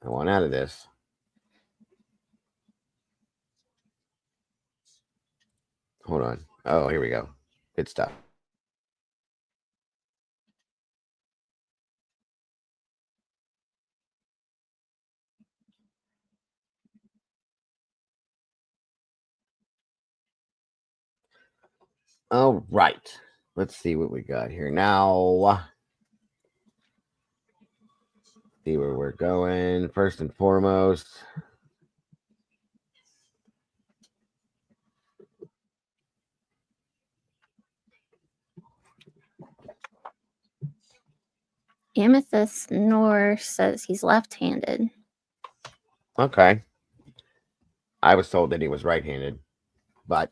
I want out of this. Hold on. Oh, here we go. Good stuff. All right. Let's see what we got here now. See where we're going. First and foremost, Amethyst Noor says he's left-handed. okay. I was told that he was right-handed, but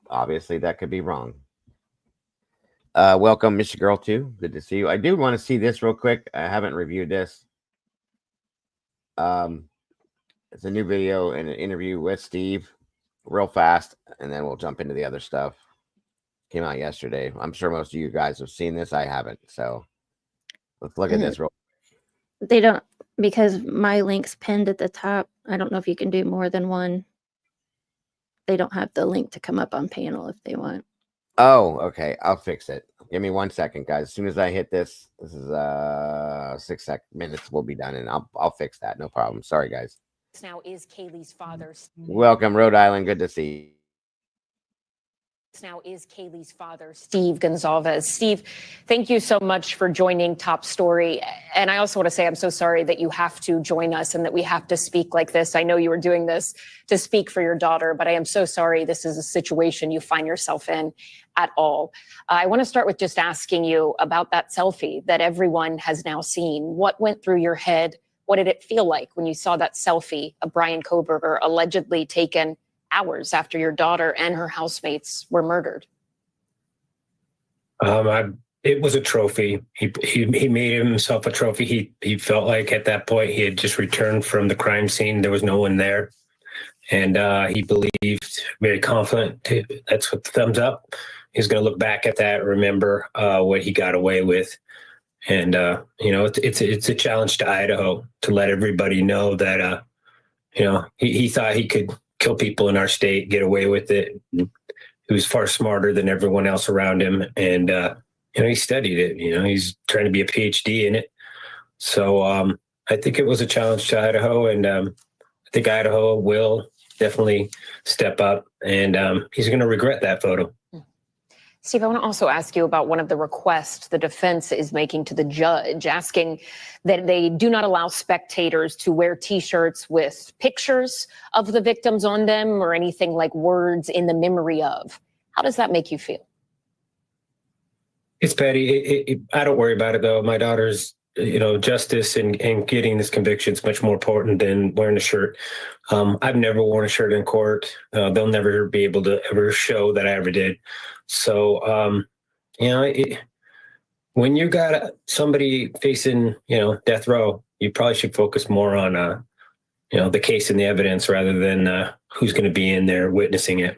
obviously that could be wrong. Welcome, Miss Girl 2. Good to see you. I do want to see this real quick. I haven't reviewed this. It's a new video and an interview with Steve, real fast, and then we'll jump into the other stuff. Came out yesterday. I'm sure most of you guys have seen this. I haven't. So let's look at this real quick. They don't, because my link's pinned at the top. I don't know if you can do more than one. They don't have the link to come up on panel if they want. Oh, okay. I'll fix it. Give me 1 second, guys. As soon as I hit this, this is 6 minutes. We'll be done, and I'll fix that. No problem. Sorry, guys. Now is Kaylee's father. Welcome, Rhode Island. Good to see you. Now is Kaylee's father, Steve Gonzalez. Steve, thank you so much for joining Top Story. And I also want to say I'm so sorry that you have to join us and that we have to speak like this. I know you were doing this to speak for your daughter, but I am so sorry this is a situation you find yourself in at all. I want to start with just asking you about that selfie that everyone has now seen. What went through your head? What did it feel like when you saw that selfie of Brian Koberger allegedly taken hours after your daughter and her housemates were murdered? It was a trophy. He made himself a trophy. He felt like at that point he had just returned from the crime scene. There was no one there, and he believed, very confident. That's what the thumbs up. He's going to look back at that, remember what he got away with, and it's a challenge to Idaho to let everybody know that he thought he could kill people in our state, get away with it. He was far smarter than everyone else around him. And, he studied it, he's trying to be a PhD in it. So I think it was a challenge to Idaho, and I think Idaho will definitely step up, and he's going to regret that photo. Steve, I want to also ask you about one of the requests the defense is making to the judge, asking that they do not allow spectators to wear T-shirts with pictures of the victims on them or anything like words in the memory of. How does that make you feel? It's petty. I don't worry about it, though. My daughter's, justice and getting this conviction is much more important than wearing a shirt. I've never worn a shirt in court. They'll never be able to ever show that I ever did. So, when you got somebody facing, death row, you probably should focus more on, the case and the evidence rather than who's going to be in there witnessing it.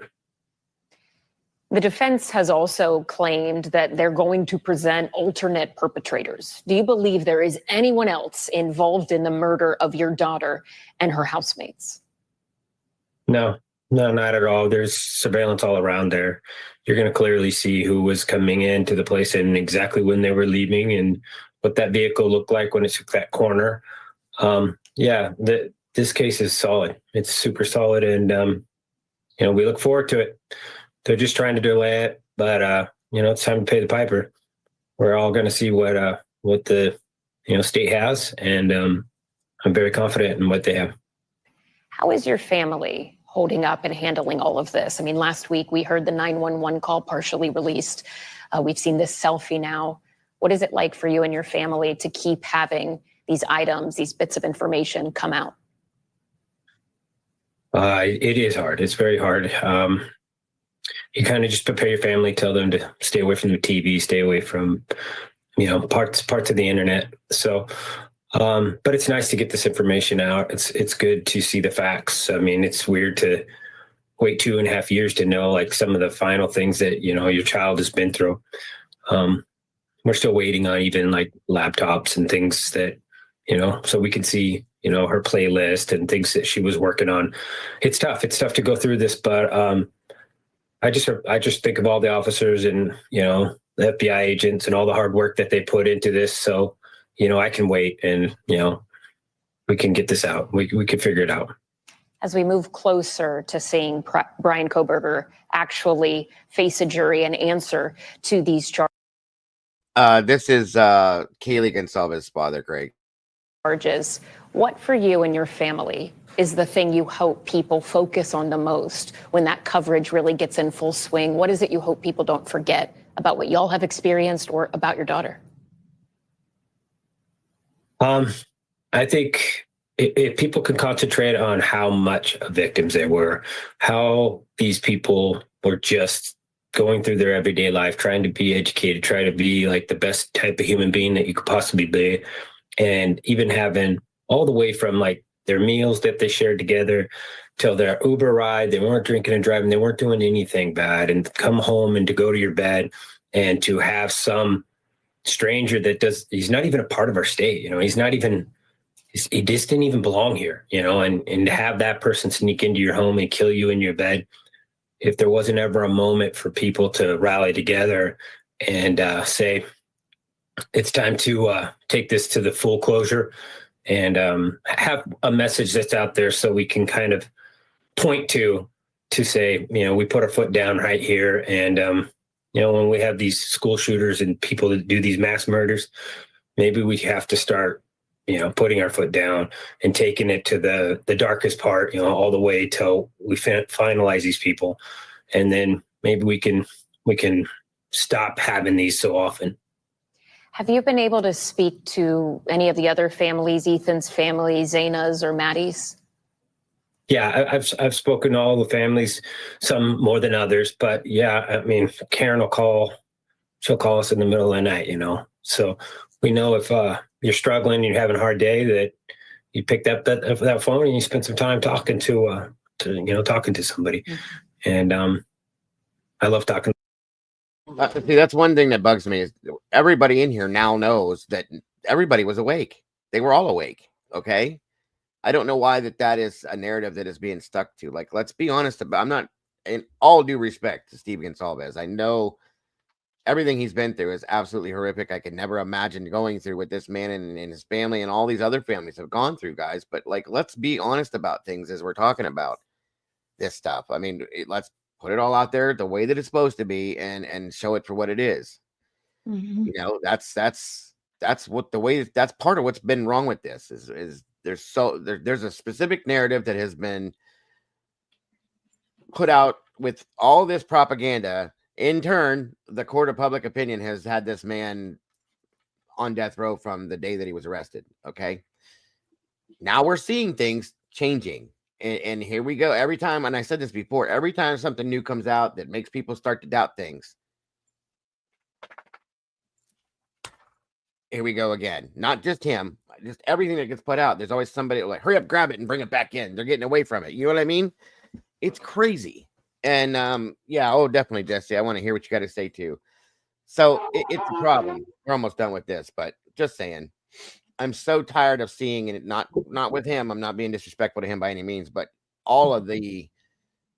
The defense has also claimed that they're going to present alternate perpetrators. Do you believe there is anyone else involved in the murder of your daughter and her housemates? No, No, not at all. There's surveillance all around there. You're going to clearly see who was coming into the place and exactly when they were leaving and what that vehicle looked like when it took that corner. Yeah, this case is solid. It's super solid, and we look forward to it. They're just trying to delay it, but it's time to pay the piper. We're all going to see what the state has, and I'm very confident in what they have. How is your family holding up and handling all of this? I mean, last week we heard the 911 call partially released. We've seen this selfie now. What is it like for you and your family to keep having these items, these bits of information come out? It is hard. It's very hard. You kind of just prepare your family, tell them to stay away from the TV, stay away from, parts of the internet. So, but it's nice to get this information out. It's good to see the facts. I mean, it's weird to wait 2.5 years to know like some of the final things that, your child has been through. We're still waiting on even like laptops and things that, so we can see, her playlist and things that she was working on. It's tough. It's tough to go through this, but I just think of all the officers and, the FBI agents and all the hard work that they put into this. So, I can wait and, we can get this out. We can figure it out. As we move closer to seeing Brian Kohberger actually face a jury and answer to these This is Kaylee Gonsalves' father, Greg. charges, what for you and your family is the thing you hope people focus on the most when that coverage really gets in full swing? What is it you hope people don't forget about what y'all have experienced or about your daughter? I think if people can concentrate on how much victims they were, how these people were just going through their everyday life, trying to be educated, try to be like the best type of human being that you could possibly be. And even having all the way from like their meals that they shared together till their Uber ride, they weren't drinking and driving, they weren't doing anything bad, and come home and to go to your bed and to have some stranger he's not even a part of our state, he's not even, he just didn't even belong here, and to have that person sneak into your home and kill you in your bed. If there wasn't ever a moment for people to rally together and say, it's time to take this to the full closure and have a message that's out there so we can kind of point to say, we put our foot down right here. And, when we have these school shooters and people that do these mass murders, maybe we have to start, putting our foot down and taking it to the darkest part, all the way till we finalize these people. And then maybe we can stop having these so often. Have you been able to speak to any of the other families, Ethan's family, Zaina's or Maddie's? Yeah, I've spoken to all the families, some more than others, but yeah, I mean, Karen she'll call us in the middle of the night, so we know if you're struggling, you're having a hard day, that you picked up that phone and you spend some time talking to somebody. Mm-hmm. And I love talking. See, that's one thing that bugs me is everybody in here now knows that everybody was awake. They were all awake. Okay. I don't know why that is a narrative that is being stuck to. Like, let's be honest about, I'm not, in all due respect to Steve Gonsalves, I know everything he's been through is absolutely horrific. I could never imagine going through what this man and his family and all these other families have gone through, guys. But like, let's be honest about things as we're talking about this stuff. I mean, let's put it all out there the way that it's supposed to be and show it for what it is. Mhm. That's what the way, that's part of what's been wrong with this is there's a specific narrative that has been put out with all this propaganda. In turn, the court of public opinion has had this man on death row from the day that he was arrested. Okay. Now we're seeing things changing. And here we go. Every time, and I said this before, every time something new comes out that makes people start to doubt things, here we go again. Not just him, just everything that gets put out. There's always somebody like, hurry up, grab it and bring it back in. They're getting away from it. You know what I mean? It's crazy. And yeah, oh, definitely, Jesse. I want to hear what you got to say too. So it's a problem. We're almost done with this, but just saying, I'm so tired of seeing it. Not with him. I'm not being disrespectful to him by any means, but all of the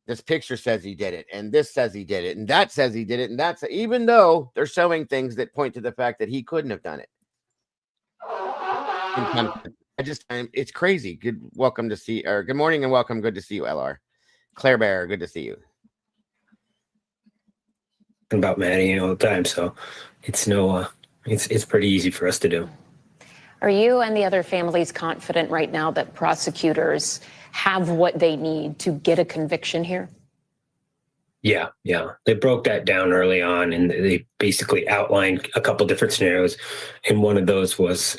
this picture says he did it, and this says he did it, and that says he did it, and that's even though they're showing things that point to the fact that he couldn't have done it. It's crazy. Good morning and welcome. Good to see you, LR. Claire Bear, good to see you. About Maddie all the time, so it's it's pretty easy for us to do. Are you and the other families confident right now that prosecutors have what they need to get a conviction here? Yeah. They broke that down early on, and they basically outlined a couple different scenarios. And one of those was,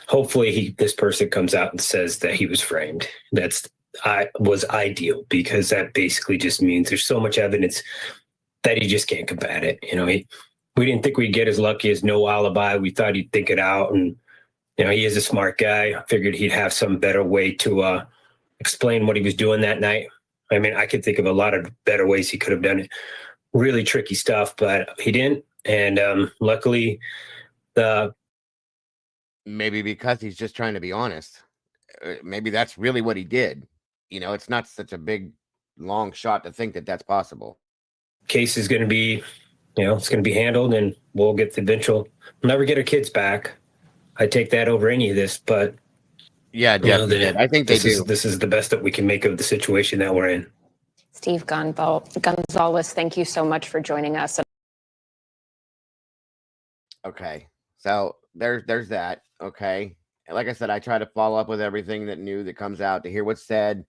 hopefully this person comes out and says that he was framed. Was ideal, because that basically just means there's so much evidence that he just can't combat it. We didn't think we'd get as lucky as no alibi. We thought he'd think it out, and he is a smart guy. I figured he'd have some better way to explain what he was doing that night. I mean, I could think of a lot of better ways he could have done it. Really tricky stuff, but he didn't. And luckily, maybe because he's just trying to be honest. Maybe that's really what he did. It's not such a big, long shot to think that that's possible. Case is going to be, it's going to be handled, and we'll get the eventual. We'll never get our kids back. I take that over any of this, but yeah, definitely. I think this is the best that we can make of the situation that we're in. Steve Gonzalez, thank you so much for joining us. Okay, so there's that. Okay, like I said, I try to follow up with everything that comes out to hear what's said,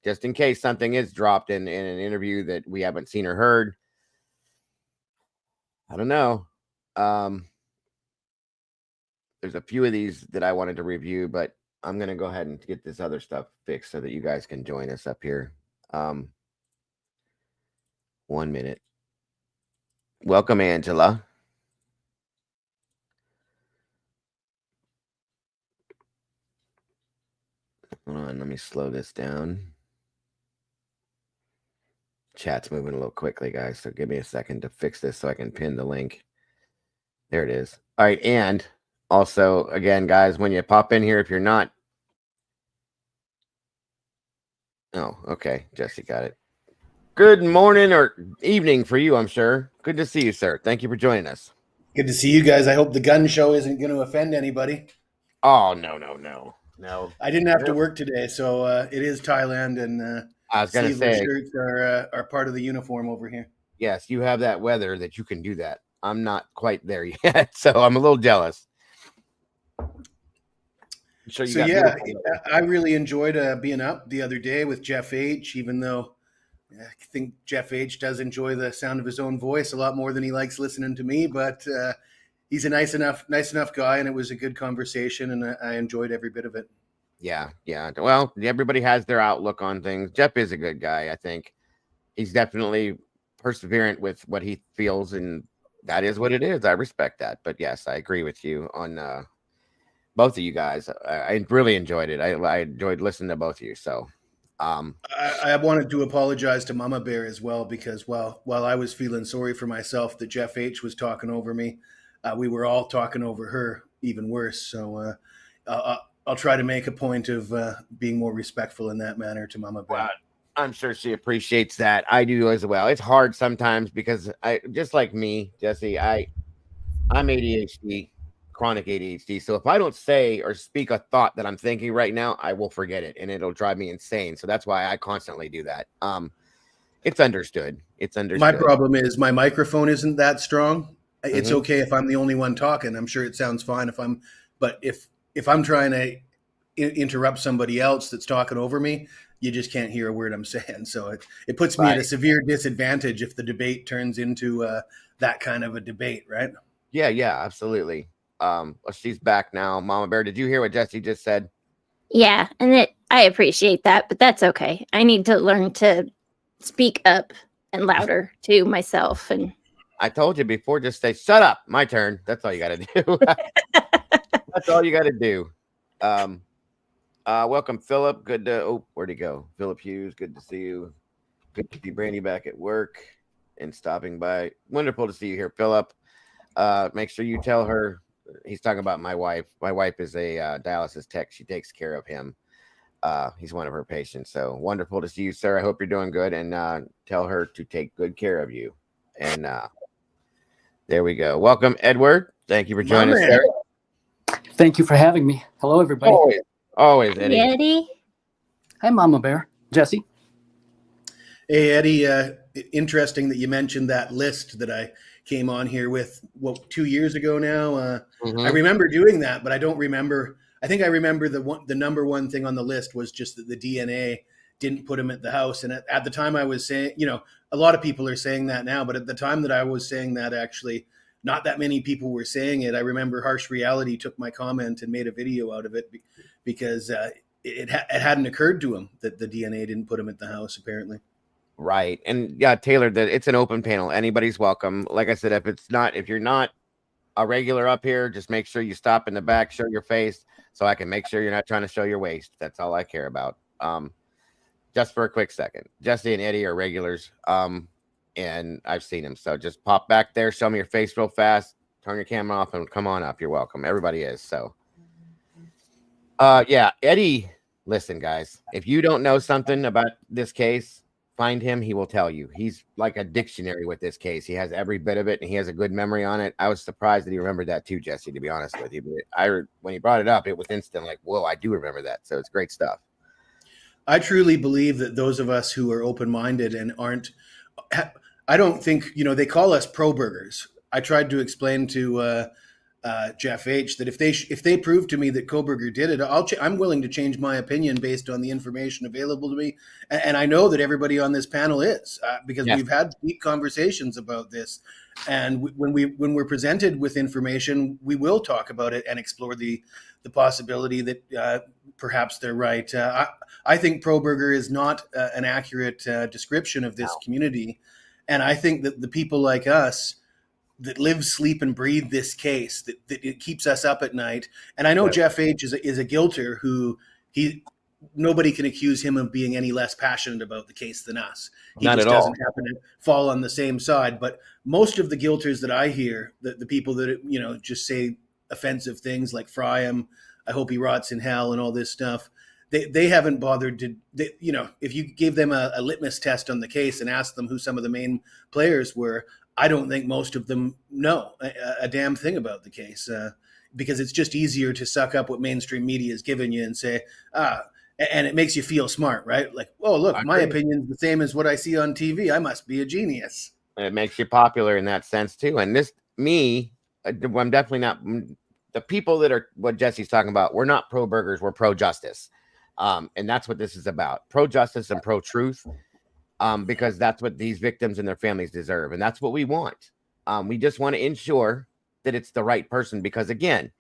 just in case something is dropped in an interview that we haven't seen or heard. I don't know. There's a few of these that I wanted to review, but I'm going to go ahead and get this other stuff fixed so that you guys can join us up here. 1 minute. Welcome, Angela. Hold on, let me slow this down. Chat's moving a little quickly, guys, so give me a second to fix this so I can pin the link. There it is. All right, and also, again, guys, when you pop in here, if you're not... Oh, okay. Jesse got it. Good morning or evening for you, I'm sure. Good to see you, sir. Thank you for joining us. Good to see you guys. I hope the gun show isn't going to offend anybody. Oh, no. I didn't have to work today, so it is Thailand, and I was going to say, shirts are part of the uniform over here. Yes, you have that weather that you can do that. I'm not quite there yet, so I'm a little jealous. So yeah, I really enjoyed being up the other day with Jeff H., even though I think Jeff H. does enjoy the sound of his own voice a lot more than he likes listening to me, but he's a nice enough guy, and it was a good conversation, and I enjoyed every bit of it. Yeah. Well, everybody has their outlook on things. Jeff is a good guy, I think. He's definitely perseverant with what he feels, and that is what it is. I respect that. But yes, I agree with you on both of you guys. I really enjoyed it. I enjoyed listening to both of you. So I wanted to apologize to Mama Bear as well, because while I was feeling sorry for myself that Jeff H. was talking over me, we were all talking over her even worse. So I'll try to make a point of being more respectful in that manner to Mama Bear. Wow. I'm sure she appreciates that. I do as well. It's hard sometimes because just like me, Jesse, I'm ADHD, chronic ADHD. So if I don't say or speak a thought that I'm thinking right now, I will forget it and it'll drive me insane. So that's why I constantly do that. It's understood. My problem is my microphone isn't that strong. It's okay if I'm the only one talking. I'm sure it sounds fine but if I'm trying to interrupt somebody else that's talking over me, you just can't hear a word I'm saying. So it puts me at a severe disadvantage if the debate turns into that kind of a debate, right? Yeah, absolutely. She's back now. Mama Bear, did you hear what Jesse just said? Yeah, and I appreciate that, but that's okay. I need to learn to speak up and louder to myself. And I told you before, just say, shut up, my turn. That's all you got to do. That's all you got to do. Welcome, Philip. Good to, where'd he go? Philip Hughes, good to see you. Good to see Brandy back at work and stopping by. Wonderful to see you here, Philip. Make sure you tell her, he's talking about my wife. My wife is a dialysis tech. She takes care of him. He's one of her patients. So wonderful to see you, sir. I hope you're doing good, and tell her to take good care of you. And there we go. Welcome, Edward. Thank you for joining us, sir. Thank you for having me. Hello, everybody. Always, Eddie. Eddie. Hi, Mama Bear. Jesse. Hey, Eddie, interesting that you mentioned that list that I came on here with, 2 years ago now. I remember doing that, but I don't remember. I think I remember the number one thing on the list was just that the DNA didn't put him at the house. And at the time I was saying, a lot of people are saying that now, but at the time that I was saying that, actually, not that many people were saying it. I remember Harsh Reality took my comment and made a video out of it because it hadn't occurred to him that the DNA didn't put him at the house, apparently. Right. And yeah, Taylor, it's an open panel. Anybody's welcome. Like I said, if you're not a regular up here, just make sure you stop in the back, show your face, so I can make sure you're not trying to show your waist. That's all I care about. Just for a quick second. Jesse and Eddie are regulars. And I've seen them. So just pop back there, show me your face real fast, turn your camera off, and come on up. You're welcome. Everybody is. So yeah, Eddie, listen, guys, if you don't know something about this case, find him. He will tell you. He's like a dictionary with this case. He has every bit of it, and he has a good memory on it. I was surprised that he remembered that too, Jesse, to be honest with you. But when he brought it up, it was instant like, whoa, I do remember that. So it's great stuff. I truly believe that those of us who are open-minded and I don't think, they call us pro-burgers. I tried to explain to Jeff H. that if they prove to me that Koberger did it, I'm willing to change my opinion based on the information available to me. And I know that everybody on this panel is, because we've had deep conversations about this. And when we're presented with information, we will talk about it and explore the possibility that perhaps they're right. I think Koberger is not an accurate description of this community. And I think that the people like us that live, sleep, and breathe this case, that it keeps us up at night. And I know Jeff H. is a guilter who nobody can accuse him of being any less passionate about the case than us. He Not just at all. doesn't happen to fall on the same side. But most of the guilters that I hear, the people that, just say offensive things like fry him, I hope he rots in hell, and all this stuff, they haven't bothered to, if you gave them a litmus test on the case and asked them who some of the main players were, I don't think most of them know a damn thing about the case, because it's just easier to suck up what mainstream media is giving you and say, and it makes you feel smart, right? Like, oh, look, my opinion's the same as what I see on TV. I must be a genius. It makes you popular in that sense too. And I'm definitely not the people that are what Jesse's talking about. We're not pro-burgers. We're pro-justice. And that's what this is about. Pro-justice and pro-truth. Because that's what these victims and their families deserve. And that's what we want. We just want to ensure that it's the right person. Because again,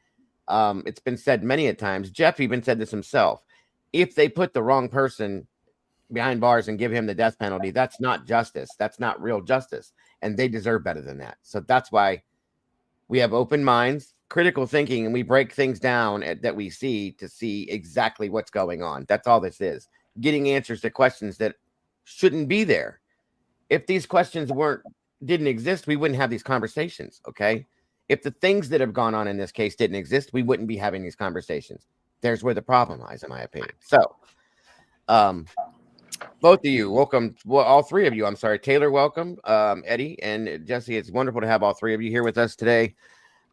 it's been said many a times, Jeff even said this himself, if they put the wrong person behind bars and give him the death penalty, that's not justice. That's not real justice. And they deserve better than that. So that's why we have open minds, critical thinking, and we break things down that we see to see exactly what's going on. That's all this is. Getting answers to questions that shouldn't be there. If these questions didn't exist, we wouldn't have these conversations. Okay. If the things that have gone on in this case didn't exist, we wouldn't be having these conversations. There's where the problem lies, in my opinion. So, both of you, welcome. Well, all three of you. I'm sorry, Taylor, welcome. Eddie and Jesse, it's wonderful to have all three of you here with us today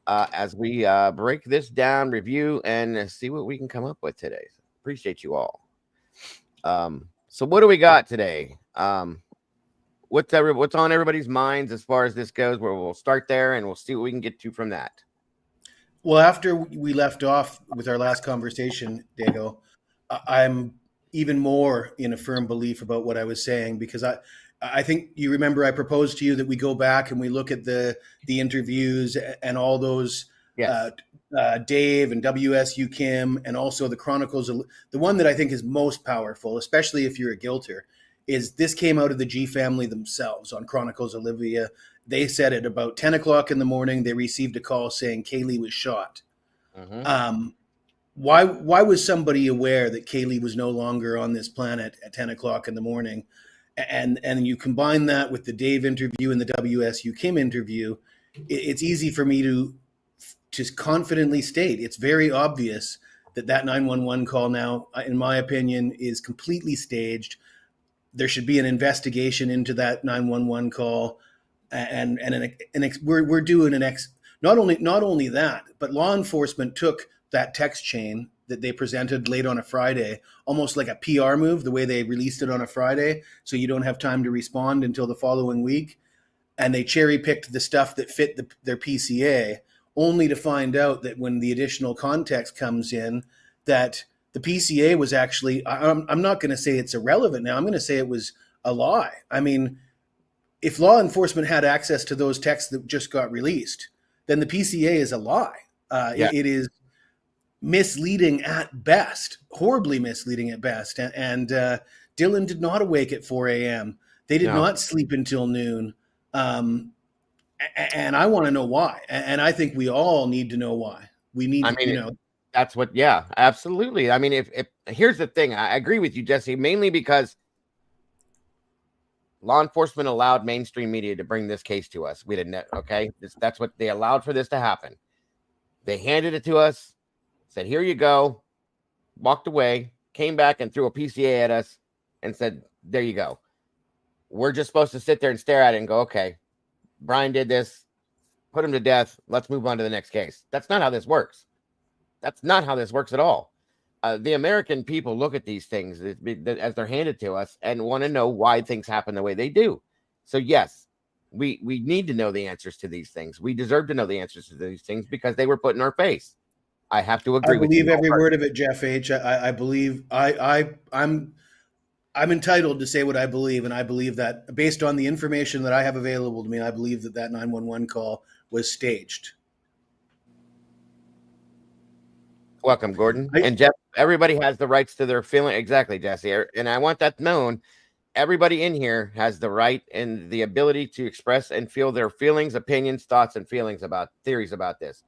as we break this down, review, and see what we can come up with today. Appreciate you all. So what do we got today? What's on everybody's minds as far as this goes? Where we'll start there and we'll see what we can get to from that. Well, after we left off with our last conversation, Dago, I'm even more in a firm belief about what I was saying, because I think you remember I proposed to you that we go back and we look at the interviews and all those. Yes. Dave and WSU Kim, and also the Chronicles. The one that I think is most powerful, especially if you're a guilter, is this came out of the G family themselves on Chronicles Olivia. They said at about 10 o'clock in the morning, they received a call saying Kaylee was shot. Mm-hmm. Why was somebody aware that Kaylee was no longer on this planet at 10 o'clock in the morning? And you combine that with the Dave interview and the WSU Kim interview, it's easy for me to confidently state it's very obvious that 911 call now, in my opinion, is completely staged. There should be an investigation into that 911 call, and we're doing not only that, but law enforcement took that text chain that they presented late on a Friday, almost like a PR move, the way they released it on a Friday, so you don't have time to respond until the following week. And they cherry picked the stuff that fit their PCA, only to find out that when the additional context comes in, that the PCA was actually, I'm not going to say it's irrelevant now, I'm going to say it was a lie. I mean, if law enforcement had access to those texts that just got released, then the PCA is a lie. It is misleading at best, horribly misleading at best. And Dylan did not awake at 4 a.m. They did not sleep until noon. And I want to know why. And I think we all need to know why. We need to, That's what, absolutely. I mean, if here's the thing, I agree with you, Jesse, mainly because law enforcement allowed mainstream media to bring this case to us. We didn't, okay? That's what they allowed for this to happen. They handed it to us, said, here you go, walked away, came back and threw a PCA at us and said, there you go. We're just supposed to sit there and stare at it and go, okay, Brian did this, put him to death. Let's move on to the next case. That's not how this works. That's not how this works at all. The American people look at these things as they're handed to us and want to know why things happen the way they do. So yes, we need to know the answers to these things. We deserve to know the answers to these things because they were put in our face. I have to agree with you. I believe every word of it, Jeff H. I believe I'm entitled to say what I believe, and I believe that based on the information that I have available to me, I believe that 911 call was staged. Welcome, Gordon. And Jeff, everybody has the rights to their feeling. Exactly, Jesse. And I want that known. Everybody in here has the right and the ability to express and feel their feelings, opinions, thoughts, and feelings about theories about this.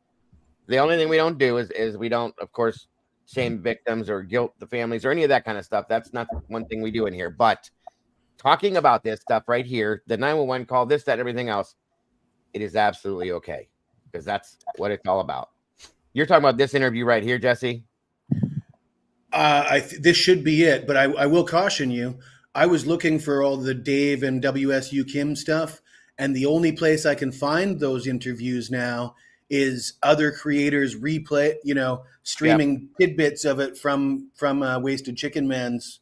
The only thing we don't do is we don't, of course, shame victims or guilt the families or any of that kind of stuff. That's not one thing we do in here. But talking about this stuff right here, the 911 call, this, that, everything else, it is absolutely okay because that's what it's all about. You're talking about this interview right here, Jesse? This should be it, but I will caution you. I was looking for all the Dave and WSU Kim stuff, and the only place I can find those interviews now is other creators replay, streaming tidbits of it from Wasted Chicken Man's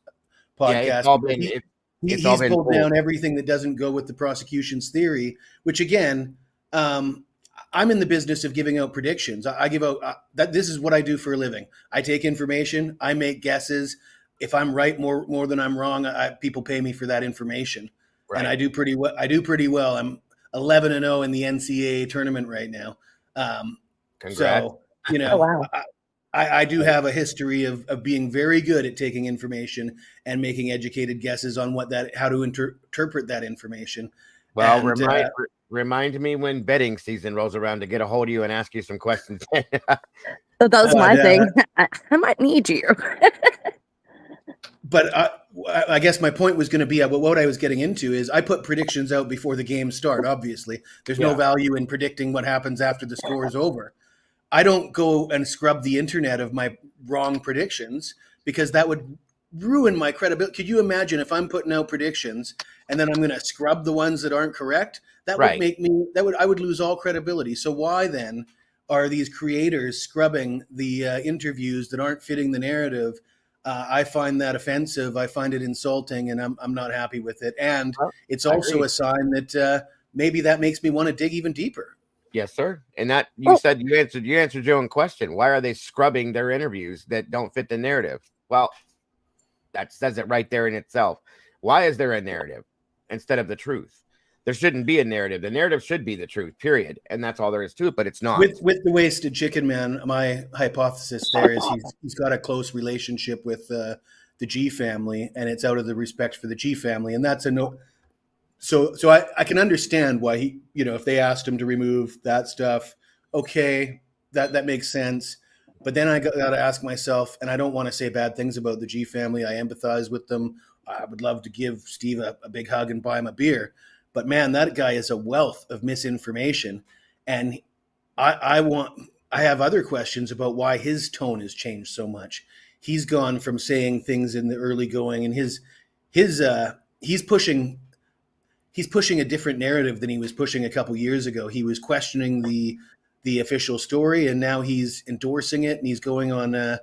podcast. He's pulled down everything that doesn't go with the prosecution's theory, which again, I'm in the business of giving out predictions. I give out that this is what I do for a living. I take information, I make guesses. If I'm right more than I'm wrong, people pay me for that information, and I do pretty well. I'm 11-0 in the NCAA tournament right now. Congrats. So wow. I do have a history of being very good at taking information and making educated guesses on how to interpret that information. Well, and, remind me when betting season rolls around to get a hold of you and ask you some questions. So that was my thing. I might need you. But I guess my point was going to be what I was getting into is I put predictions out before the games start. Obviously, there's no value in predicting what happens after the score is over. I don't go and scrub the internet of my wrong predictions because that would ruin my credibility. Could you imagine if I'm putting out predictions and then I'm going to scrub the ones that aren't correct? That would make me, I would lose all credibility. So why then are these creators scrubbing the interviews that aren't fitting the narrative? I find that offensive. I find it insulting, and I'm not happy with it. And it's also a sign that maybe that makes me want to dig even deeper. Yes, sir. And that you answered your own question. Why are they scrubbing their interviews that don't fit the narrative? Well, that says it right there in itself. Why is there a narrative instead of the truth? There shouldn't be a narrative. The narrative should be the truth, period. And that's all there is to it, but it's not. With the Wasted Chicken Man, my hypothesis there is he's got a close relationship with the G family, and it's out of the respect for the G family. And that's a no. So I can understand why he, if they asked him to remove that stuff, okay, that makes sense. But then I got to ask myself, and I don't want to say bad things about the G family. I empathize with them. I would love to give Steve a big hug and buy him a beer. But man, that guy is a wealth of misinformation. And I want I have other questions about why his tone has changed so much. He's gone from saying things in the early going, and he's pushing a different narrative than he was pushing a couple years ago. He was questioning the official story, and now he's endorsing it, and he's going on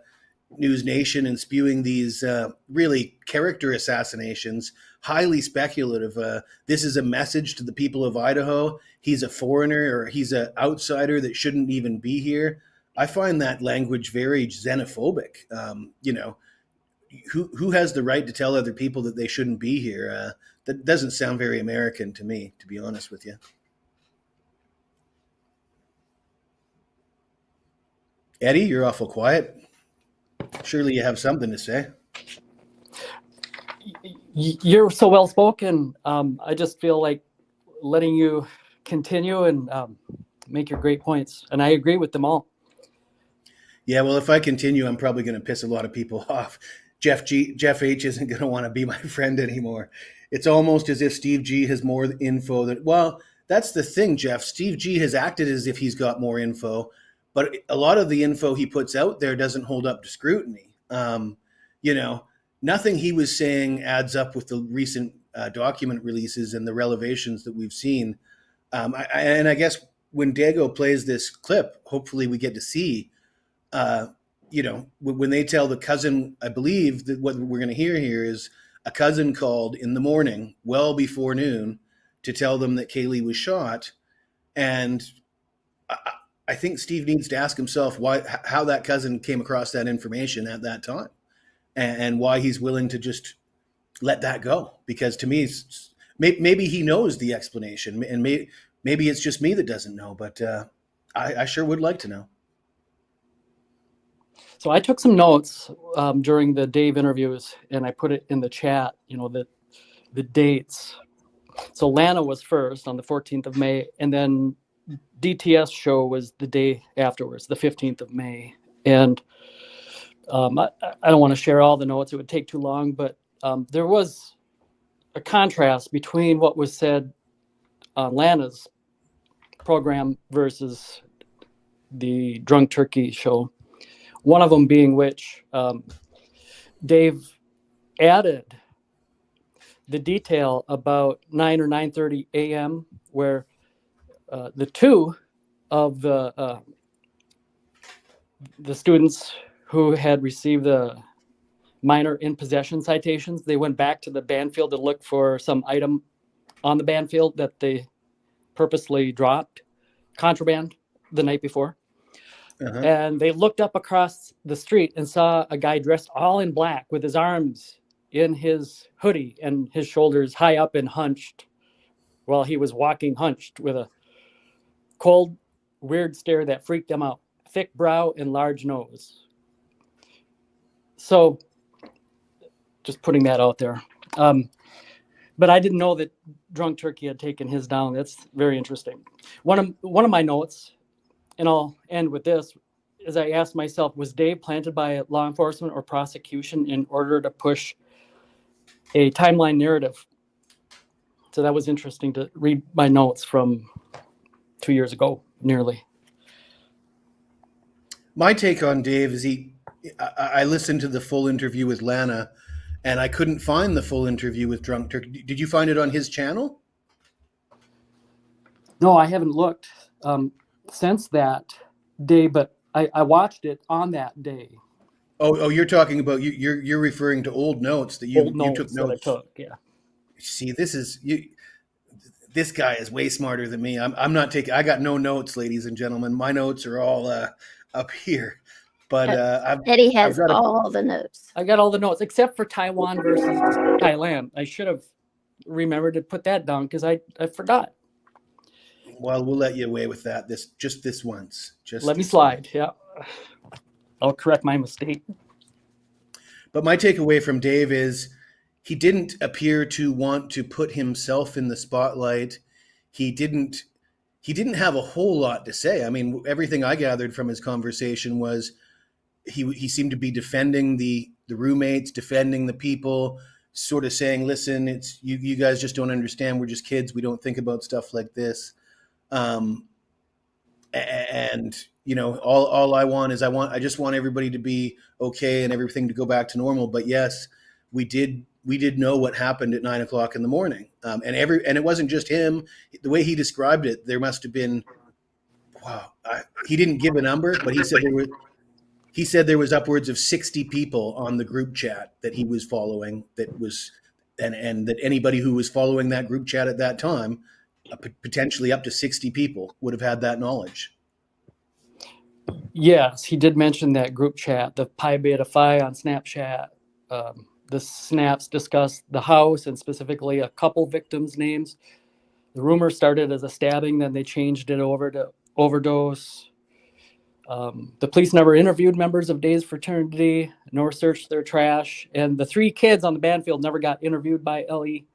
News Nation and spewing these really character assassinations, highly speculative. This is a message to the people of Idaho. He's a foreigner, or he's an outsider that shouldn't even be here. I find that language very xenophobic. Who has the right to tell other people that they shouldn't be here? That doesn't sound very American to me, to be honest with you. Eddie, you're awful quiet. Surely you have something to say. You're so well spoken. I just feel like letting you continue and make your great points. And I agree with them all. Yeah, well, if I continue, I'm probably going to piss a lot of people off. Jeff H isn't going to want to be my friend anymore. It's almost as if Steve G has more info than, well, that's the thing, Jeff. Steve G has acted as if he's got more info, but a lot of the info he puts out there doesn't hold up to scrutiny. Nothing he was saying adds up with the recent document releases and the revelations that we've seen. And I guess when Dago plays this clip, hopefully we get to see, when they tell the cousin, I believe that what we're going to hear here is a cousin called in the morning, well before noon, to tell them that Kaylee was shot. And I think Steve needs to ask himself how that cousin came across that information at that time, and why he's willing to just let that go. Because to me, maybe he knows the explanation, and maybe it's just me that doesn't know, but I sure would like to know. So I took some notes during the Dave interviews, and I put it in the chat, the dates. So Lana was first on the 14th of May, and then DTS show was the day afterwards, the 15th of May. And I don't want to share all the notes. It would take too long, but there was a contrast between what was said on Lana's program versus the Drunk Turkey show. One of them being which Dave added the detail about 9 or 9:30 a.m. where the two of the students who had received the minor in possession citations, they went back to the band field to look for some item on the band field that they purposely dropped, contraband, the night before. Uh-huh. And they looked up across the street and saw a guy dressed all in black with his arms in his hoodie and his shoulders high up and hunched while he was walking hunched with a cold, weird stare that freaked them out. Thick brow and large nose. So just putting that out there. But I didn't know that Drunk Turkey had taken his down. That's very interesting. One of my notes, and I'll end with this, is I asked myself, was Dave planted by law enforcement or prosecution in order to push a timeline narrative? So that was interesting to read my notes from 2 years ago, nearly. My take on Dave is I listened to the full interview with Lana, and I couldn't find the full interview with Drunk Turkey. Did you find it on his channel? No, I haven't looked since that day, but I watched it on that day. Oh, you're talking about you're referring to old notes that you took notes. That I took, yeah. See, this guy is way smarter than me. I'm not taking. I got no notes, ladies and gentlemen. My notes are all up here. But Eddie has all the notes. I got all the notes except for Taiwan versus Thailand. I should have remembered to put that down because I forgot. Well, we'll let you away with that this once. Let me slide. Yeah, I'll correct my mistake. But my takeaway from Dave is he didn't appear to want to put himself in the spotlight. He didn't have a whole lot to say. I mean, everything I gathered from his conversation was he seemed to be defending the roommates, defending the people, sort of saying, listen, it's you guys just don't understand. We're just kids. We don't think about stuff like this. And And all I want is I just want everybody to be okay and everything to go back to normal. But yes, we did know what happened at 9 o'clock in the morning, and it wasn't just him. The way he described it, there must have been, wow. He didn't give a number, but he said there was upwards of 60 people on the group chat that he was following. And that anybody who was following that group chat at that time, potentially up to 60 people, would have had that knowledge. Yes, he did mention that group chat, the Pi Beta Phi on Snapchat. The snaps discussed the house and specifically a couple victims' names. The rumor started as a stabbing, then they changed it over to overdose. The police never interviewed members of Dave's fraternity, nor searched their trash. And the 3 kids on the Banfield never got interviewed by LE.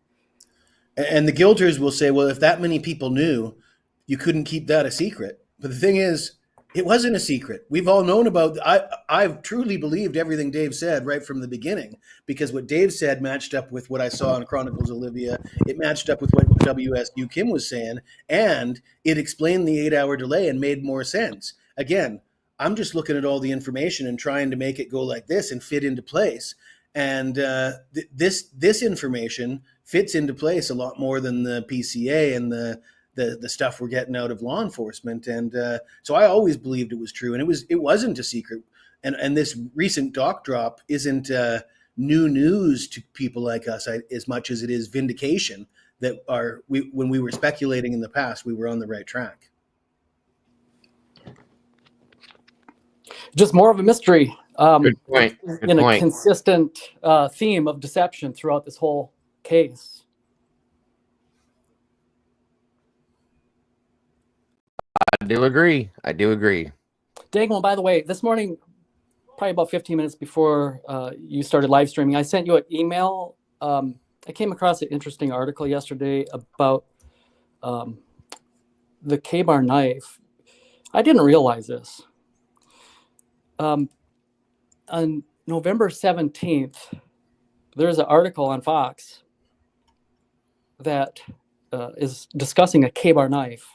And the guilters will say, well, if that many people knew, you couldn't keep that a secret. But the thing is, it wasn't a secret. We've all known about. I've truly believed everything Dave said right from the beginning, because what Dave said matched up with what I saw in Chronicles Olivia. It matched up with what WSU Kim was saying, and it explained the 8-hour delay and made more sense. Again, I'm just looking at all the information and trying to make it go like this and fit into place. And this information fits into place a lot more than the PCA and the stuff we're getting out of law enforcement. And so I always believed it was true, and it wasn't a secret. And this recent doc drop isn't new news to people like us as much as it is vindication that when we were speculating in the past, we were on the right track. Just more of a mystery. Good point. In a consistent theme of deception throughout this whole case. I do agree. Dagmar, by the way, this morning, probably about 15 minutes before you started live streaming, I sent you an email. I came across an interesting article yesterday about the K-bar knife. I didn't realize this. On November 17th, there's an article on Fox that is discussing a K-bar knife.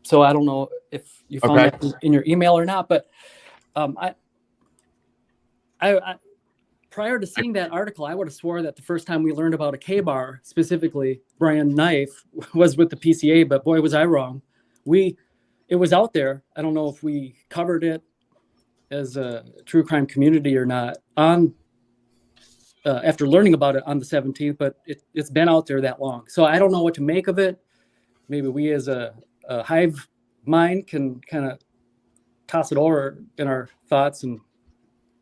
So I don't know if you found that in your email or not, but I prior to seeing that article, I would have swore that the first time we learned about a K-bar, specifically brand knife, was with the PCA, but boy, was I wrong. It was out there. I don't know if we covered it as a true crime community or not on after learning about it on the 17th, but it's been out there that long. So I don't know what to make of it. Maybe we as a hive mind can kind of toss it over in our thoughts and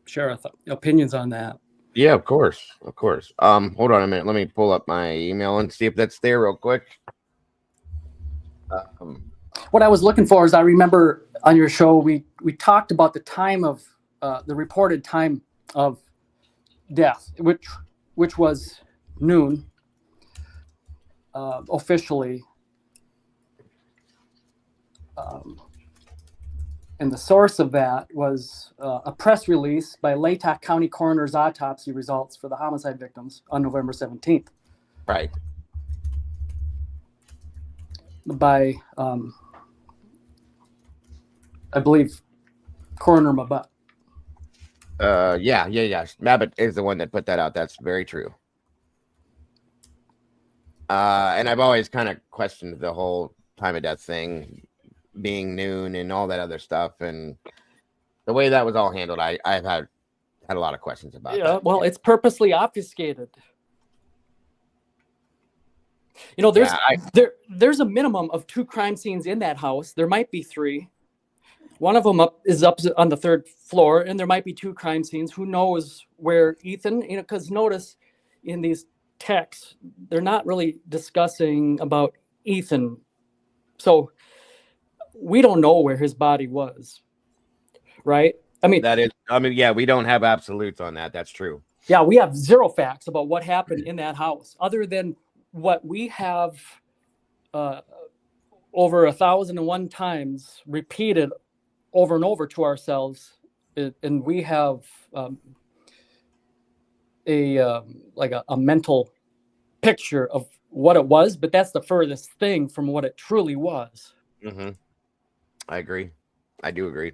share our opinions on that. Yeah, of course. Hold on a minute. Let me pull up my email and see if that's there real quick. What I was looking for is, I remember on your show, we talked about the time of the reported time of death, which was noon officially. And the source of that was a press release by Latah County Coroner's autopsy results for the homicide victims on November 17th. Right. By, I believe, Coroner Mabut. Yeah. Mabut is the one that put that out. That's very true. And I've always kind of questioned the whole time of death thing being noon and all that other stuff, and the way that was all handled, I've had a lot of questions about that. Yeah, well, it's purposely obfuscated. You know, there's a minimum of 2 crime scenes in that house. There might be 3. One of them is up on the 3rd floor, and there might be 2 crime scenes. Who knows where Ethan? You know, because notice in these texts, they're not really discussing about Ethan, so we don't know where his body was, right? Yeah, we don't have absolutes on that. That's true. Yeah, we have 0 facts about what happened in that house, other than what we have over 1,001 times repeated over and over to ourselves, and we have a mental picture of what it was, but that's the furthest thing from what it truly was. Mm-hmm. I agree. I do agree.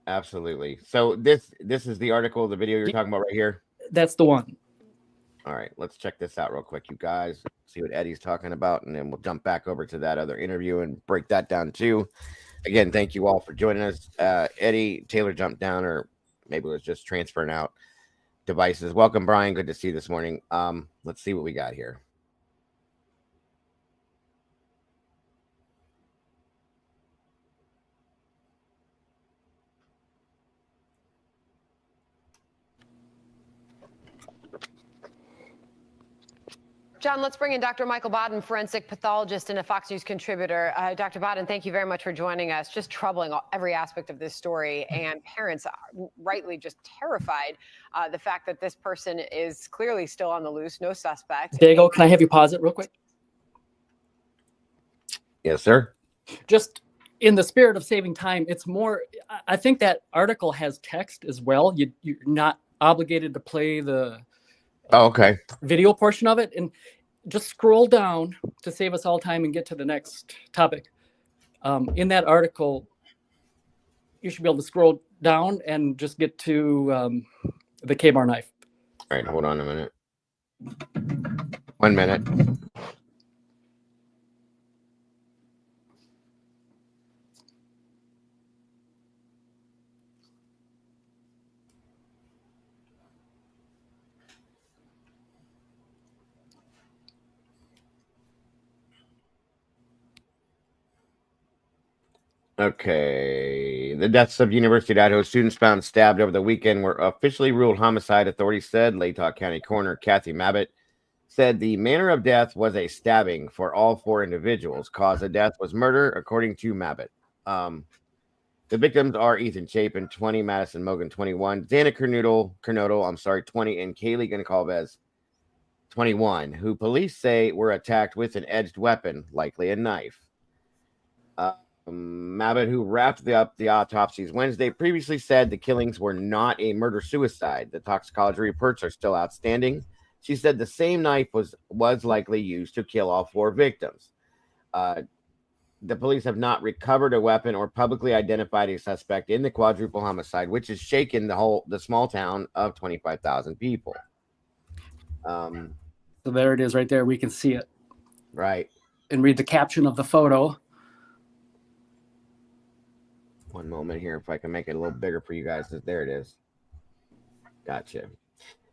Absolutely. So this is the article, the video you're talking about right here. That's the one. All right, let's check this out real quick, you guys. See what Eddie's talking about, and then we'll jump back over to that other interview and break that down too. Again, thank you all for joining us. Eddie, Taylor jumped down, or maybe it was just transferring out devices. Welcome, Brian. Good to see you this morning. Let's see what we got here. John, let's bring in Dr. Michael Bodden, forensic pathologist and a Fox News contributor. Dr. Bodden, thank you very much for joining us. Just troubling every aspect of this story, and parents are rightly just terrified. The fact that this person is clearly still on the loose, no suspect. Diego, can I have you pause it real quick? Yes, sir. Just in the spirit of saving time, it's more, I think that article has text as well. You're not obligated to play the okay, video portion of it, and just scroll down to save us all time and get to the next topic. In that article, you should be able to scroll down and just get to the K-bar knife. All right, hold on a minute. 1 minute. Okay. The deaths of University of Idaho students found stabbed over the weekend were officially ruled homicide, authorities said. Latah County Coroner Kathy Mabbitt said the manner of death was a stabbing for all four individuals. Cause of death was murder, according to Mabbitt. The victims are Ethan Chapin, 20, Madison Mogan, 21, Dana Kernodle, 20, and Kaylee Goncalves, 21, who police say were attacked with an edged weapon, likely a knife. Mabbitt, who wrapped up the autopsies Wednesday, previously said the killings were not a murder-suicide. The toxicology reports are still outstanding. She said the same knife was likely used to kill all four victims. The police have not recovered a weapon or publicly identified a suspect in the quadruple homicide, which has shaken the small town of 25,000 people. So there it is right there. We can see it. Right. And read the caption of the photo. One moment here, if I can make it a little bigger for you guys. There it is. Gotcha.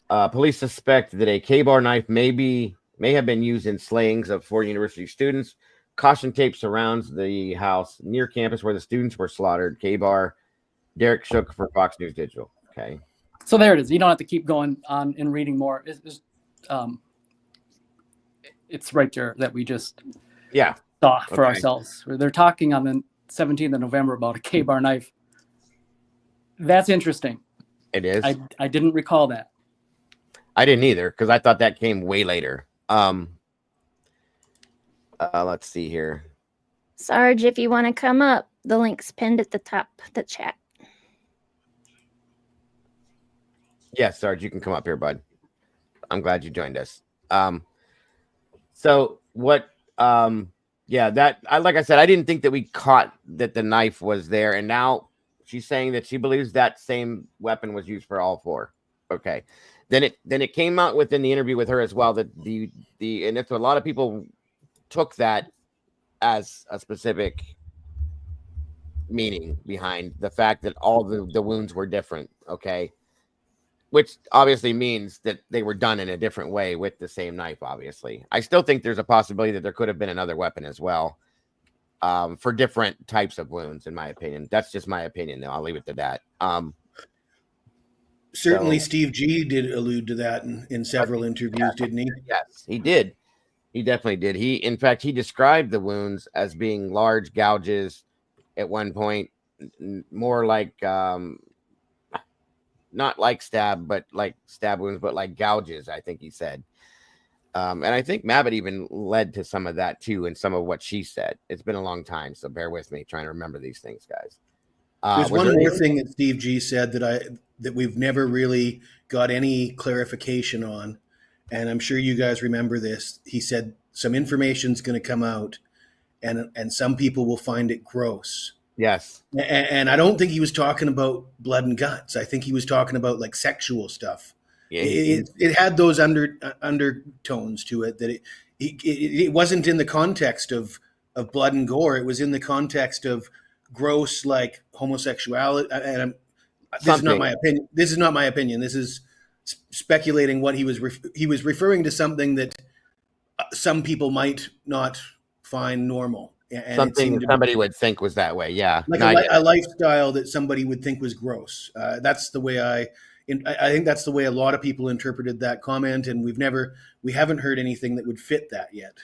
Police suspect that a K-bar knife may have been used in slayings of 4 university students. Caution tape surrounds the house near campus where the students were slaughtered. K-bar. Derek Shook for Fox News Digital. Okay. So there it is. You don't have to keep going on and reading more. It's right there that we just saw for ourselves. They're talking on the 17th of November about a K-bar knife. That's interesting. It is. I didn't recall that. I didn't either, because I thought that came way later. Let's see here. Sarge, if you want to come up, the link's pinned at the top of the chat. Yes, Sarge, you can come up here, bud. I'm glad you joined us. So what? Like I said, I didn't think that we caught that the knife was there, and now she's saying that she believes that same weapon was used for all four. Okay, then it came out within the interview with her as well that and it's a lot of people took that as a specific meaning behind the fact that all the wounds were different. Okay, which obviously means that they were done in a different way with the same knife. Obviously, I still think there's a possibility that there could have been another weapon as well. For different types of wounds, in my opinion. That's just my opinion, though. I'll leave it to that. Certainly, Steve G did allude to that in several interviews, didn't he? Yes, he did. He definitely did. In fact, he described the wounds as being large gouges at one point, more like, not like stab wounds, but like gouges, I think he said. And I think Mabbitt even led to some of that too, in some of what she said. It's been a long time, so bear with me trying to remember these things, guys. There's one more thing that Steve G said that we've never really got any clarification on, and I'm sure you guys remember this. He said some information's going to come out, and some people will find it gross. Yes. And I don't think he was talking about blood and guts. I think he was talking about like sexual stuff. Yeah, it had those undertones to it, that it wasn't in the context of blood and gore. It was in the context of gross, like homosexuality. And this is not my opinion. This is not my opinion. This is speculating what he was referring to, something that some people might not find normal. And something somebody would think was that way. Yeah. Like a lifestyle that somebody would think was gross. That's the way I think that's the way a lot of people interpreted that comment. And we haven't heard anything that would fit that yet.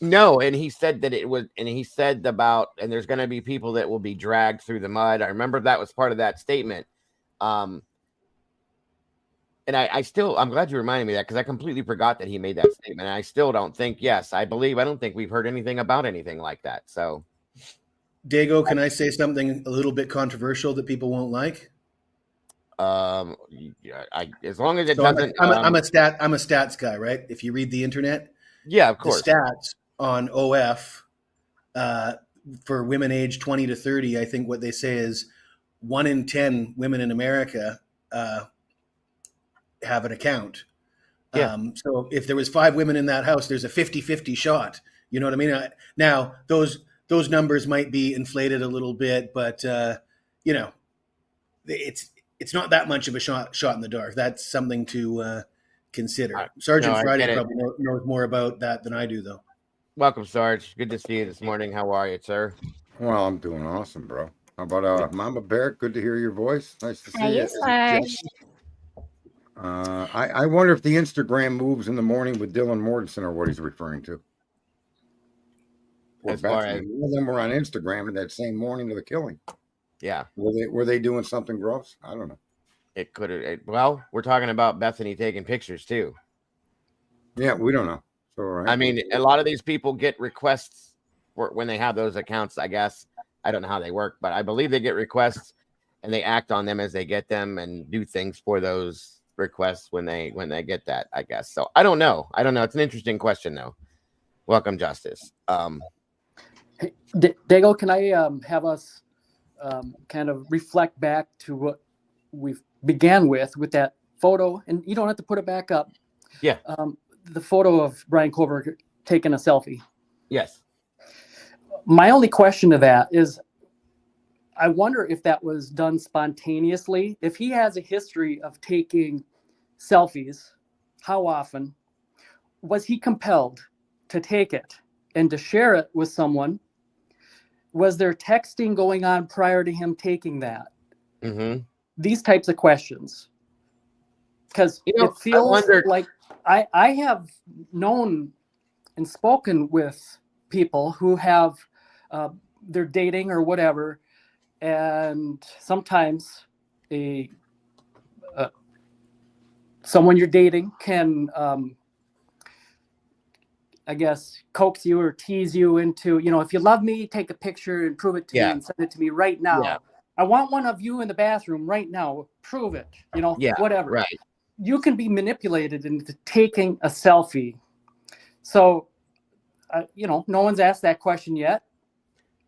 No. And he said that it was, and he said about, and there's going to be people that will be dragged through the mud. I remember that was part of that statement. And I'm glad you reminded me of that, because I completely forgot that he made that statement. And I still don't think, I don't think we've heard anything about anything like that. So, Dago, can I say something a little bit controversial that people won't like? As long as it doesn't. I'm a stats guy, right? If you read the internet, yeah, of course. The stats on OF for women aged 20 to 30, I think what they say is 1 in 10 women in America have an account. Yeah. So if there was 5 women in that house, there's a 50-50 shot. You know what I mean? Now those numbers might be inflated a little bit, but it's not that much of a shot in the dark. That's something to consider. Sergeant Friday probably knows more about that than I do, though. Welcome, Sarge. Good to see you this morning. How are you, sir? Well, I'm doing awesome, bro. How about Mama Bear? Good to hear your voice. Nice to see you. Sarge. I wonder if the Instagram moves in the morning with Dylan Mortensen are what he's referring to. As far as one of them were on Instagram that same morning of the killing. Yeah. Were they doing something gross? I don't know. It could have. Well, we're talking about Bethany taking pictures too. Yeah, we don't know. So, right. I mean, a lot of these people get requests when they have those accounts. I guess I don't know how they work, but I believe they get requests and they act on them as they get them and do things for those requests when they get that. I guess so. I don't know. It's an interesting question, though. Welcome, Justice. Hey, Dago, can I have us kind of reflect back to what we began with that photo, and you don't have to put it back up. Yeah. The photo of Brian Koberg taking a selfie. Yes. My only question to that is, I wonder if that was done spontaneously. If he has a history of taking selfies, how often was he compelled to take it and to share it with someone? Was there texting going on prior to him taking that? Mm-hmm. These types of questions. Because it feels like I have known and spoken with people who have they're dating or whatever, and sometimes someone you're dating can I guess coax you or tease you into, if you love me, take a picture and prove it to me and send it to me right now. Yeah. I want one of you in the bathroom right now. Prove it, whatever. Right. You can be manipulated into taking a selfie. So, no one's asked that question yet.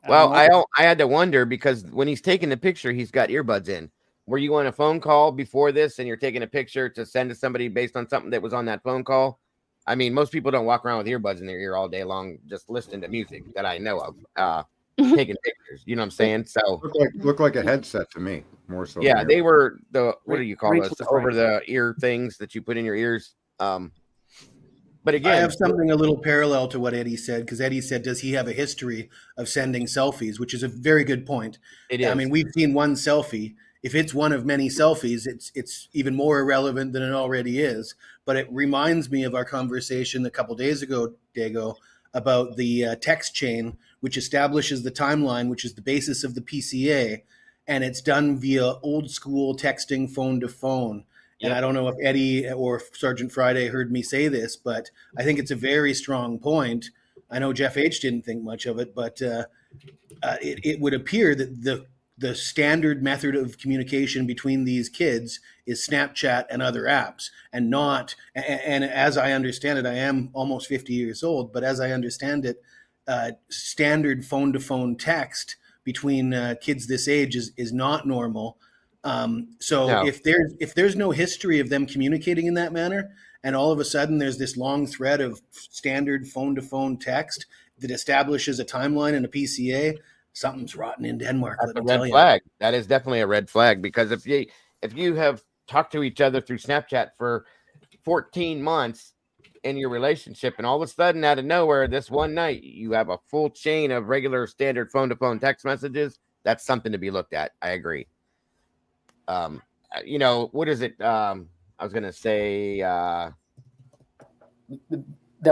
Well, I had to wonder, because when he's taking the picture, he's got earbuds in. Were you on a phone call before this and you're taking a picture to send to somebody based on something that was on that phone call? I mean, most people don't walk around with earbuds in their ear all day long, just listening to music that I know of, taking pictures. You know what I'm saying? So look like a headset to me, more so. Yeah, they were what do you call those? Over the ear things that you put in your ears. But again, I have something a little parallel to what Eddie said, because Eddie said, does he have a history of sending selfies, which is a very good point. It is. I mean, we've seen one selfie. If it's one of many selfies, it's even more irrelevant than it already is. But it reminds me of our conversation a couple days ago, Dago, about the text chain, which establishes the timeline, which is the basis of the PCA, and it's done via old school texting, phone to phone. And I don't know if Eddie or Sergeant Friday heard me say this, but I think it's a very strong point. I know Jeff H. didn't think much of it, but it would appear that the standard method of communication between these kids is Snapchat and other apps, and not, and as I understand it, I am almost 50 years old, but as I understand it, standard phone to phone text between kids this age is not normal. So No. if there's no history of them communicating in that manner, and all of a sudden there's this long thread of standard phone to phone text that establishes a timeline and a PCA, something's rotten in Denmark. That's Let a me tell red you. flag. That is definitely a red flag, because if you have talked to each other through Snapchat for 14 months in your relationship, and all of a sudden out of nowhere this one night you have a full chain of regular standard phone to phone text messages, that's something to be looked at. I agree. What is it? I was gonna say That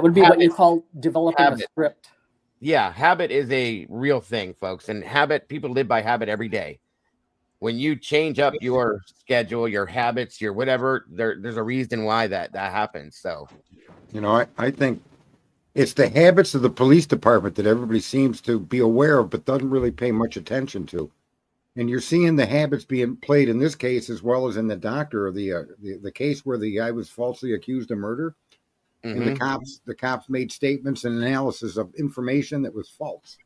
would be what you call developing a script. Yeah, habit is a real thing, folks, and people live by habit every day. When you change up your schedule, your habits, your whatever, there's a reason why that happens. So, I think it's the habits of the police department that everybody seems to be aware of, but doesn't really pay much attention to. And you're seeing the habits being played in this case, as well as in the doctor, or the case where the guy was falsely accused of murder. mm-hmm. And the cops made statements and analysis of information that was false.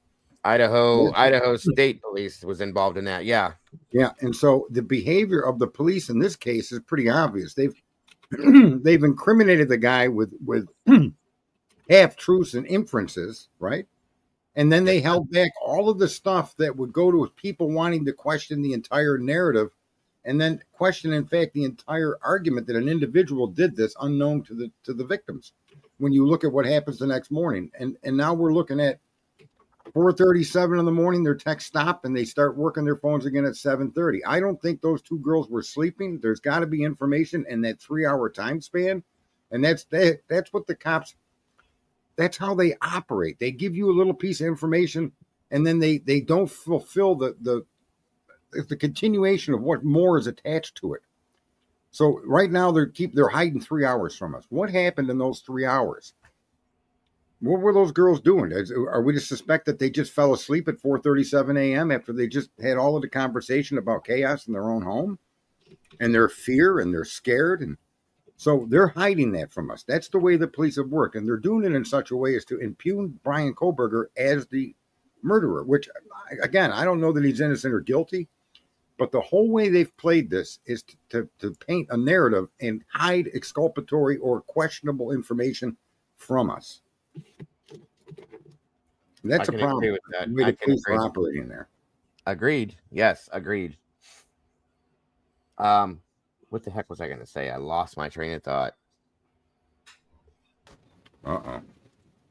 Idaho State Police was involved in that. Yeah. Yeah. And so the behavior of the police in this case is pretty obvious. They've incriminated the guy with half truths and inferences, right? And then they held back all of the stuff that would go to people wanting to question the entire narrative, and then question, in fact, the entire argument that an individual did this unknown to the victims. When you look at what happens the next morning, and now we're looking at 4:37 in the morning, their text stopped and they start working their phones again at 7:30. I don't think those two girls were sleeping. There's got to be information in that 3-hour time span, and that's what the cops. That's how they operate. They give you a little piece of information, and then they don't fulfill the continuation of what more is attached to it. So right now they're hiding 3 hours from us. What happened in those 3 hours? What were those girls doing? Are we to suspect that they just fell asleep at 4:37 a.m. after they just had all of the conversation about chaos in their own home, and their fear, and they're scared, and so they're hiding that from us. That's the way the police have worked, and they're doing it in such a way as to impugn Brian Koberger as the murderer, which, again, I don't know that he's innocent or guilty, but the whole way they've played this is to paint a narrative and hide exculpatory or questionable information from us. And that's a problem. Agree with that. The way the police are operating there. Agreed. Yes, agreed. What the heck was I going to say? I lost my train of thought.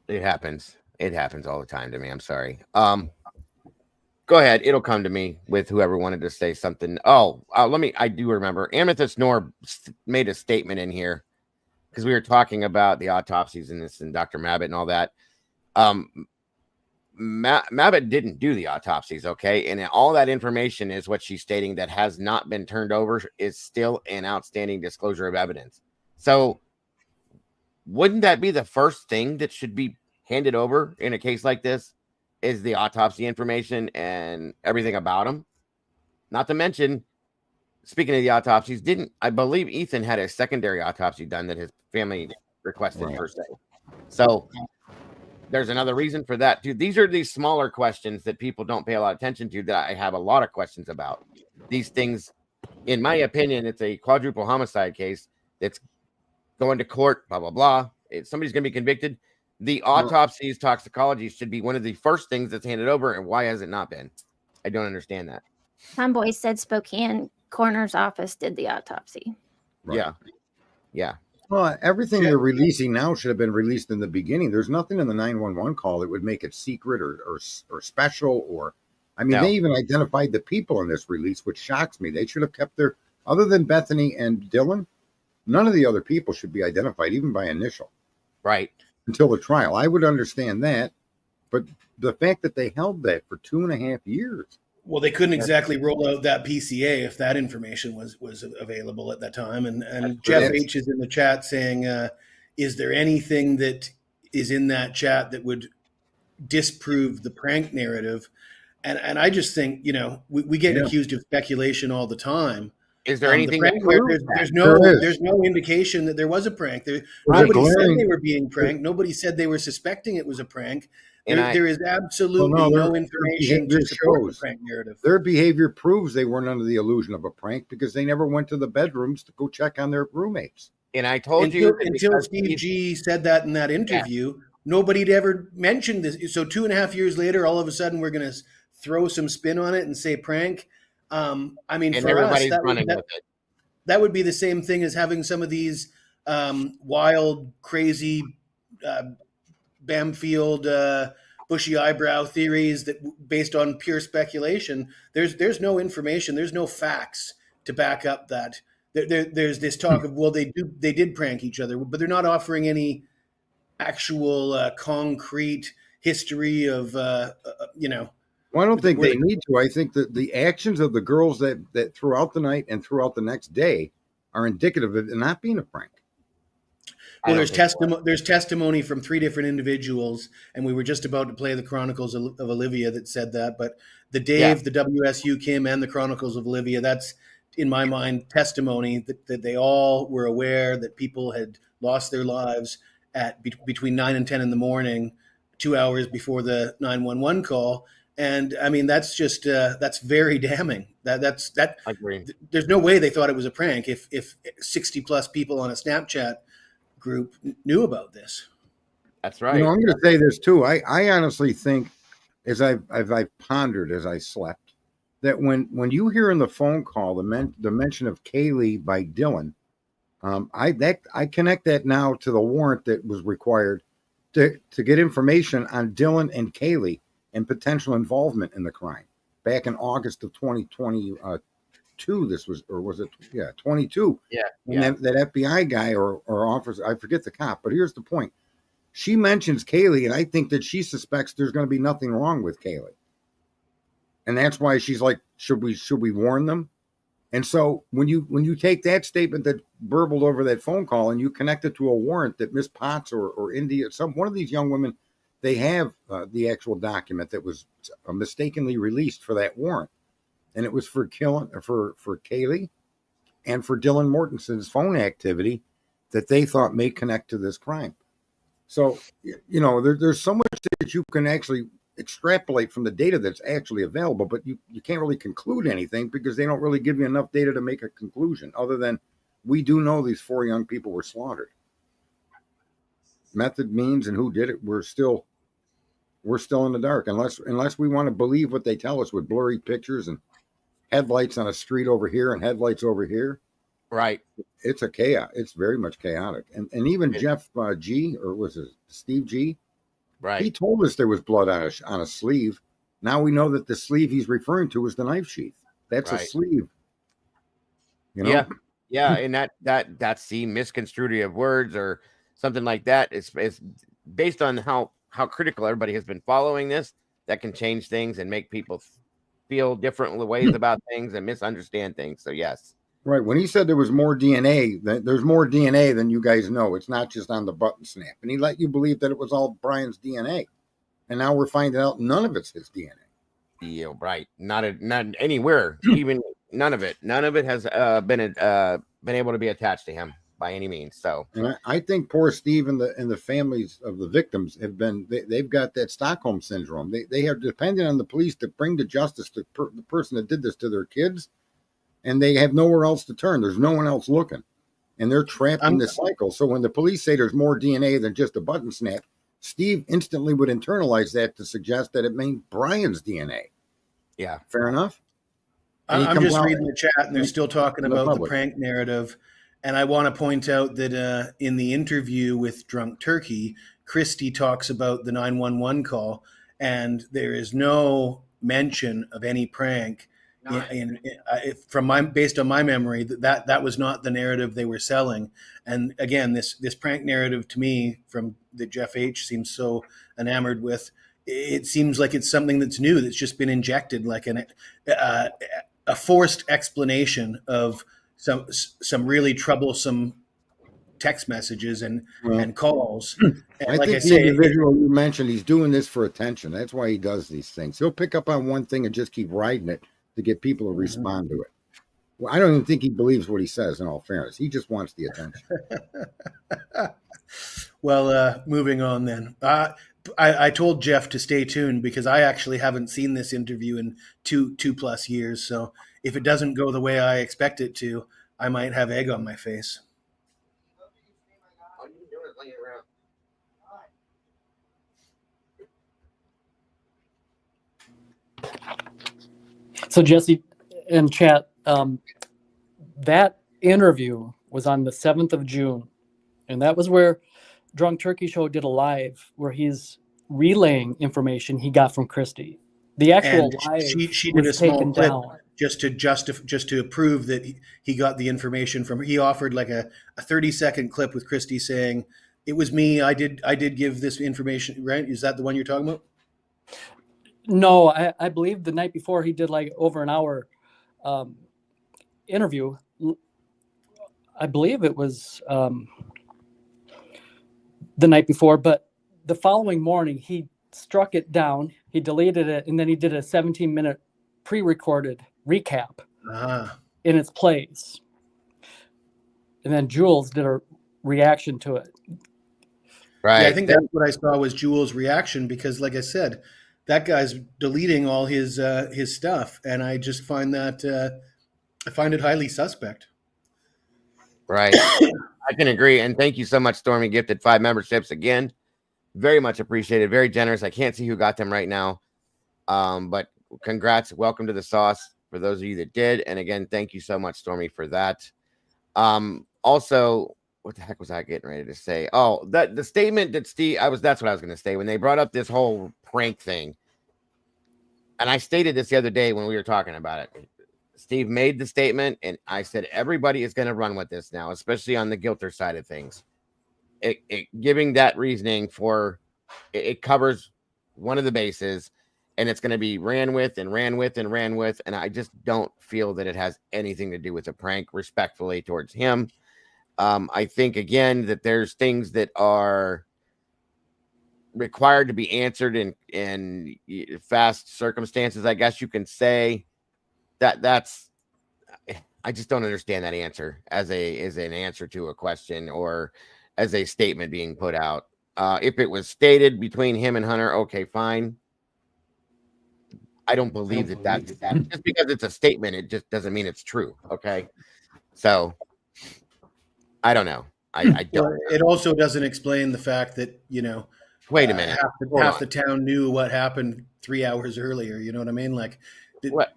It happens. It happens all the time to me. I'm sorry. Go ahead. It'll come to me with whoever wanted to say something. I do remember. Amethyst Nor made a statement in here because we were talking about the autopsies and this and Dr. Mabbitt and all that. Mabbitt didn't do the autopsies, okay? And all that information is what she's stating that has not been turned over is still an outstanding disclosure of evidence. So wouldn't that be the first thing that should be handed over in a case like this, is the autopsy information and everything about him? Not to mention, speaking of the autopsies, I believe Ethan had a secondary autopsy done that his family requested per se. So there's another reason for that, too. These are these smaller questions that people don't pay a lot of attention to that I have a lot of questions about. These things, in my opinion, it's a quadruple homicide case that's going to court, blah, blah, blah. Somebody's going to be convicted. The autopsies, toxicology should be one of the first things that's handed over. And why has it not been? I don't understand that. Tomboy said Spokane coroner's office did the autopsy. Right. Yeah. Well, everything they're releasing now should have been released in the beginning. There's nothing in the 911 call that would make it secret or special. They even identified the people in this release, which shocks me. They should have kept other than Bethany and Dylan, none of the other people should be identified, even by initial. Right. Until the trial. I would understand that. But the fact that they held that for 2.5 years. Well, they couldn't exactly roll out that PCA if that information was available at that time. And Jeff H is in the chat saying, is there anything that is in that chat that would disprove the prank narrative? And I just think, we get Yeah. accused of speculation all the time. Is there The anything prank, that proves there's that? there's no indication that there was a prank. There's Nobody a said glaring- they were being pranked. Nobody said they were suspecting it was a prank. And There is absolutely no information to support the prank narrative. Their behavior proves they weren't under the illusion of a prank because they never went to the bedrooms to go check on their roommates. And I told you that Until because Steve G said that in that interview, nobody'd ever mentioned this. So 2.5 years later, all of a sudden, we're going to throw some spin on it and say prank. I mean, and for us, everybody's running with it. that would be the same thing as having some of these wild, crazy Bamfield bushy eyebrow theories that based on pure speculation. There's no information. There's no facts to back up that. There's this talk of, well, they did prank each other, but they're not offering any actual concrete history of Well, I don't think they need to. I think that the actions of the girls that throughout the night and throughout the next day are indicative of it not being a prank. Well, there's testimony from 3 different individuals, and we were just about to play the Chronicles of Olivia that said that. But the Dave, the WSU Kim, and the Chronicles of Olivia, that's, in my mind, testimony that they all were aware that people had lost their lives at between 9 and 10 in the morning, 2 hours before the 911 call. And I mean, that's just that's very damning. That's I agree. There's no way they thought it was a prank if 60 plus people on a Snapchat group knew about this. That's right. I'm going to say this too. I honestly think, as I've pondered as I slept, that when you hear in the phone call the mention of Kaylee by Dylan, I connect that now to the warrant that was required to get information on Dylan and Kaylee and potential involvement in the crime back in August of 2022. This was, or was it? Yeah, 22. Yeah. And that FBI guy or officer, I forget the cop, but here's the point. She mentions Kaylee, and I think that she suspects there's going to be nothing wrong with Kaylee. And that's why she's like, should we warn them? And so when you take that statement that burbled over that phone call and you connect it to a warrant that Miss Potts or India, one of these young women, they have the actual document that was mistakenly released for that warrant, and it was for Kaylee and for Dylan Mortensen's phone activity that they thought may connect to this crime. So there's so much that you can actually extrapolate from the data that's actually available, but you can't really conclude anything because they don't really give you enough data to make a conclusion other than we do know these 4 young people were slaughtered. Method, means, and who did it, we're still in the dark unless we want to believe what they tell us with blurry pictures and headlights on a street over here and headlights over here. Right. It's a chaos. It's very much chaotic. And even Jeff G, or was it Steve G? Right. He told us there was blood on a sleeve. Now we know that the sleeve he's referring to is the knife sheath. That's a sleeve. Yeah. And that's the misconstruity of words or something like that. It's based on how critical everybody has been following this. That can change things and make people feel different ways about things and misunderstand things. So yes. Right. When he said there was more DNA, there's more DNA than you guys know. It's not just on the button snap. And he let you believe that it was all Brian's DNA. And now we're finding out none of it's his DNA. Yeah, right. Not anywhere. Even none of it. None of it has been able to be attached to him by any means. So, and I think poor Steve and the families of the victims they've got that Stockholm syndrome. They are dependent on the police to bring to justice the person that did this to their kids, and they have nowhere else to turn. There's no one else looking, and they're trapped in this cycle. So when the police say there's more DNA than just a button snap, Steve instantly would internalize that to suggest that it means Brian's DNA. Yeah, fair enough. I'm just reading the chat, and they're still talking about the prank narrative. And I want to point out that in the interview with Drunk Turkey, Christie talks about the 911 call, and there is no mention of any prank. Based on my memory, that was not the narrative they were selling. And again, this prank narrative to me from that Jeff H seems so enamored with, it seems like it's something that's new, that's just been injected, like a forced explanation of some really troublesome text messages and Well, and calls. I And like think I the say, individual you mentioned, he's doing this for attention. That's why he does these things. He'll pick up on one thing and just keep riding it to get people to respond to it. Well, I don't even think he believes what he says, in all fairness. He just wants the attention. well, moving on then. I told Jeff to stay tuned because I actually haven't seen this interview in two plus years. So if it doesn't go the way I expect it to, I might have egg on my face. So Jesse and chat, that interview was on the 7th of June. And that was where Drunk Turkey Show did a live where he's relaying information he got from Christy. The actual And live she did a was small taken clip down. just to prove that he got the information from. He offered like a 30-second clip with Christy saying, "It was me. I did give this information." Right? Is that the one you're talking about? No, I believe the night before he did like over an hour interview. I believe it was the night before, but the following morning he struck it down, he deleted it, and then he did a 17-minute pre-recorded recap in its place. And then Jules did a reaction to it. Right. Yeah, I think that's what I saw was Jules' reaction because, like I said, that guy's deleting all his stuff, and I just find that I find it highly suspect. Right. I can agree. And thank you so much, Stormy. Gifted 5 memberships again. Very much appreciated. Very generous. I can't see who got them right now. But congrats. Welcome to the sauce for those of you that did. And again, thank you so much, Stormy, for that. Also, what the heck was I getting ready to say? Oh, the statement that Steve, that's what I was going to say when they brought up this whole prank thing. And I stated this the other day when we were talking about it. Steve made the statement, and I said, everybody is going to run with this now, especially on the guilter side of things. Giving that reasoning for it covers one of the bases, and it's going to be ran with. And I just don't feel that it has anything to do with a prank, respectfully towards him. I think, again, that there's things that are required to be answered in fast circumstances, I guess you can say. That's I just don't understand that answer as an answer to a question or as a statement being put out. If it was stated between him and Hunter, okay, fine. I don't believe that just because it's a statement, it just doesn't mean it's true. Okay. So I don't know. I don't. Well, it also doesn't explain the fact that, wait a minute. Half the town knew what happened 3 hours earlier. You know what I mean? Like, what?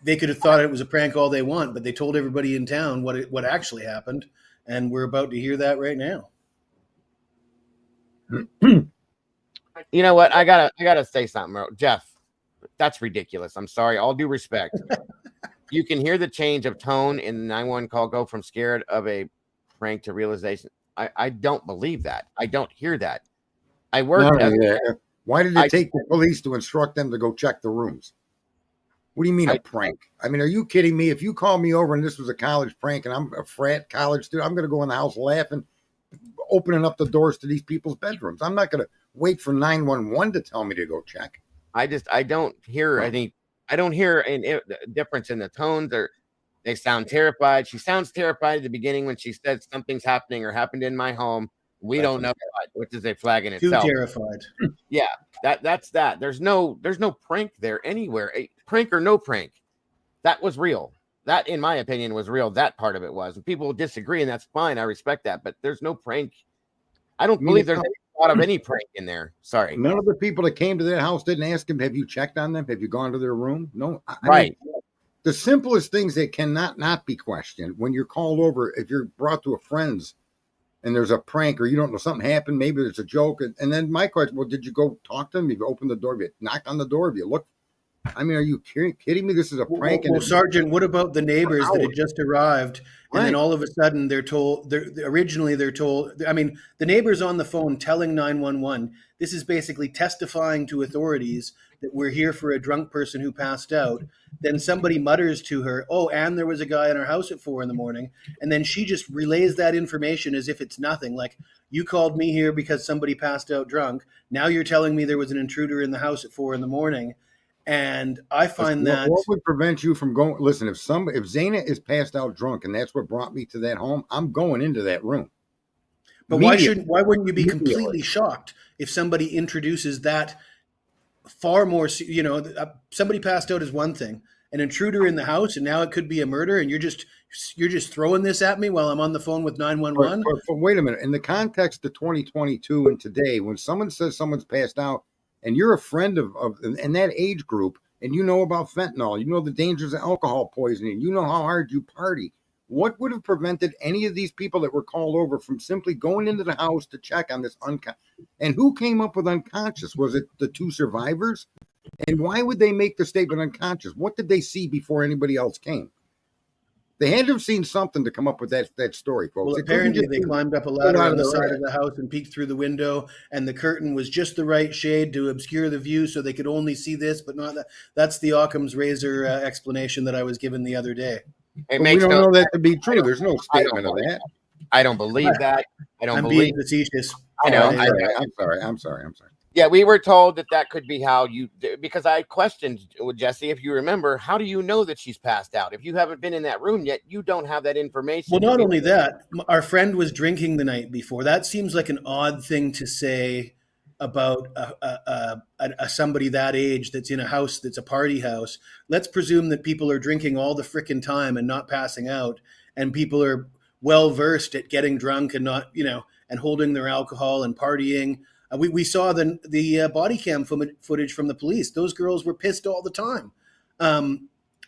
They could have thought it was a prank all they want, but they told everybody in town what actually happened, and we're about to hear that right now. You know what? I gotta say something, bro. Jeff. That's ridiculous. I'm sorry. All due respect. You can hear the change of tone in the 911 call go from scared of a prank to realization. I don't believe that. I don't hear that. I worked. Why did it take the police to instruct them to go check the rooms? What do you mean a prank? I mean, are you kidding me? If you call me over and this was a college prank and I'm a frat college student, I'm going to go in the house laughing, opening up the doors to these people's bedrooms. I'm not going to wait for 911 to tell me to go check. I don't hear I don't hear a difference in the tones, or they sound terrified. She sounds terrified at the beginning when she said something's happening or happened in my home. We don't know what, which is a flag in itself. Too terrified. Yeah, that's that. There's no prank there anywhere. A prank or no prank, that was real. That, in my opinion, was real. That part of it was. And people disagree, and that's fine. I respect that. But there's no prank. I don't believe there's any thought of any prank in there. Sorry. None of the people that came to their house didn't ask him, have you checked on them? Have you gone to their room? No. Right. I mean, the simplest things that cannot not be questioned when you're called over, if you're brought to a friend's and there's a prank or you don't know something happened, maybe there's a joke. And then my question, well, did you go talk to them? Have you opened the door? Have you knocked on the door? Have you looked? I mean, are you kidding me? This is a prank. Well, Sergeant, what about the neighbors that had just arrived? And then all of a sudden they're told, I mean, the neighbors on the phone telling 911, this is basically testifying to authorities that we're here for a drunk person who passed out. Then somebody mutters to her, oh, and there was a guy in our house at 4 a.m. And then she just relays that information as if it's nothing. Like, you called me here because somebody passed out drunk. Now you're telling me there was an intruder in the house at 4 a.m. And I find that what would prevent you from going? Listen, if Zaina is passed out drunk and that's what brought me to that home, I'm going into that room. But why wouldn't you be completely shocked if somebody introduces that far more, somebody passed out is one thing, an intruder in the house, and now it could be a murder, and you're just throwing this at me while I'm on the phone with 911? But wait a minute. In the context of 2022 and today, when someone says someone's passed out and you're a friend of in that age group and you know about fentanyl, you know the dangers of alcohol poisoning, you know how hard you party, what would have prevented any of these people that were called over from simply going into the house to check on this and who came up with unconscious? Was it the 2 survivors? And why would they make the statement unconscious? What did they see before anybody else came? They had to have seen something to come up with that story, folks. Well, apparently they climbed up a ladder on the side of the house and peeked through the window, and the curtain was just the right shade to obscure the view so they could only see this, but not that. That's the Occam's razor explanation that I was given the other day. We don't know that to be true. There's no statement of that. I don't believe that. I'm being facetious. I know. I'm sorry. Yeah, we were told that could be how because I questioned with Jesse, if you remember, how do you know that she's passed out? If you haven't been in that room yet, you don't have that information. Well, not only that, our friend was drinking the night before. That seems like an odd thing to say about somebody that age that's in a house that's a party house. Let's presume that people are drinking all the frickin' time and not passing out, and people are well versed at getting drunk and not, and holding their alcohol and partying. We saw the body cam footage from the police. Those girls were pissed all the time.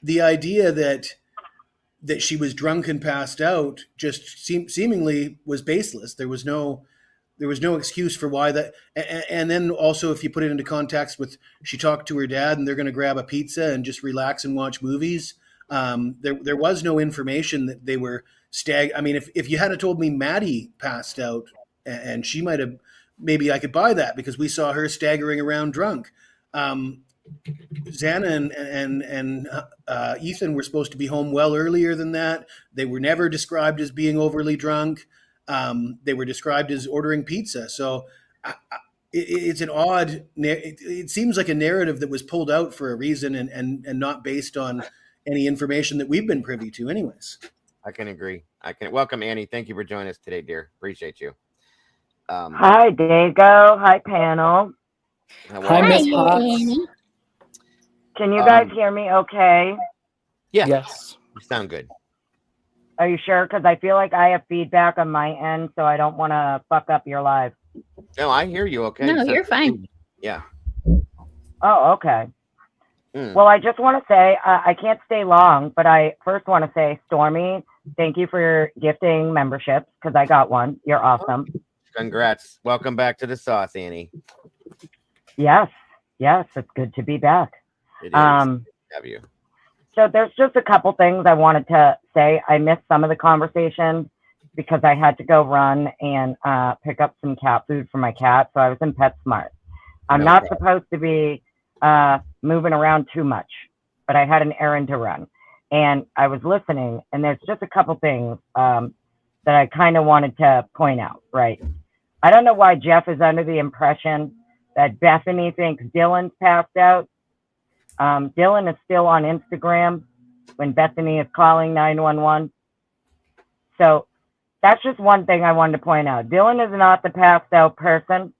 The idea that she was drunk and passed out just seemingly was baseless. There was no excuse for why that. And then also, if you put it into context with, she talked to her dad and they're going to grab a pizza and just relax and watch movies. There was no information that they were I mean, if you had told me Maddie passed out and she might have, maybe I could buy that because we saw her staggering around drunk. Xana and Ethan were supposed to be home well earlier than that. They were never described as being overly drunk. They were described as ordering pizza. So it's an odd, it seems like a narrative that was pulled out for a reason and not based on any information that we've been privy to anyways. I can agree. Welcome, Annie. Thank you for joining us today, dear. Appreciate you. Hi, Dago. Hi, panel. Hi, Miss Potts. Can you guys hear me okay? Yeah. Yes. You sound good. Are you sure? Because I feel like I have feedback on my end, so I don't want to fuck up your live. No, I hear you okay. No, you're fine. Yeah. Oh, okay. Well, I just want to say, I can't stay long, but I first want to say, Stormy, thank you for your gifting memberships, because I got one. You're awesome. Congrats. Welcome back to the sauce, Annie. Yes, it's good to be back. It is. Have you? So there's just a couple things I wanted to say. I missed some of the conversation because I had to go run and pick up some cat food for my cat. So I was in PetSmart. I'm not supposed to be moving around too much, but I had an errand to run. And I was listening, and there's just a couple things that I kind of wanted to point out, right? I don't know why Jeff is under the impression that Bethany thinks Dylan's passed out. Dylan is still on Instagram when Bethany is calling 911. So that's just one thing I wanted to point out. Dylan is not the passed out person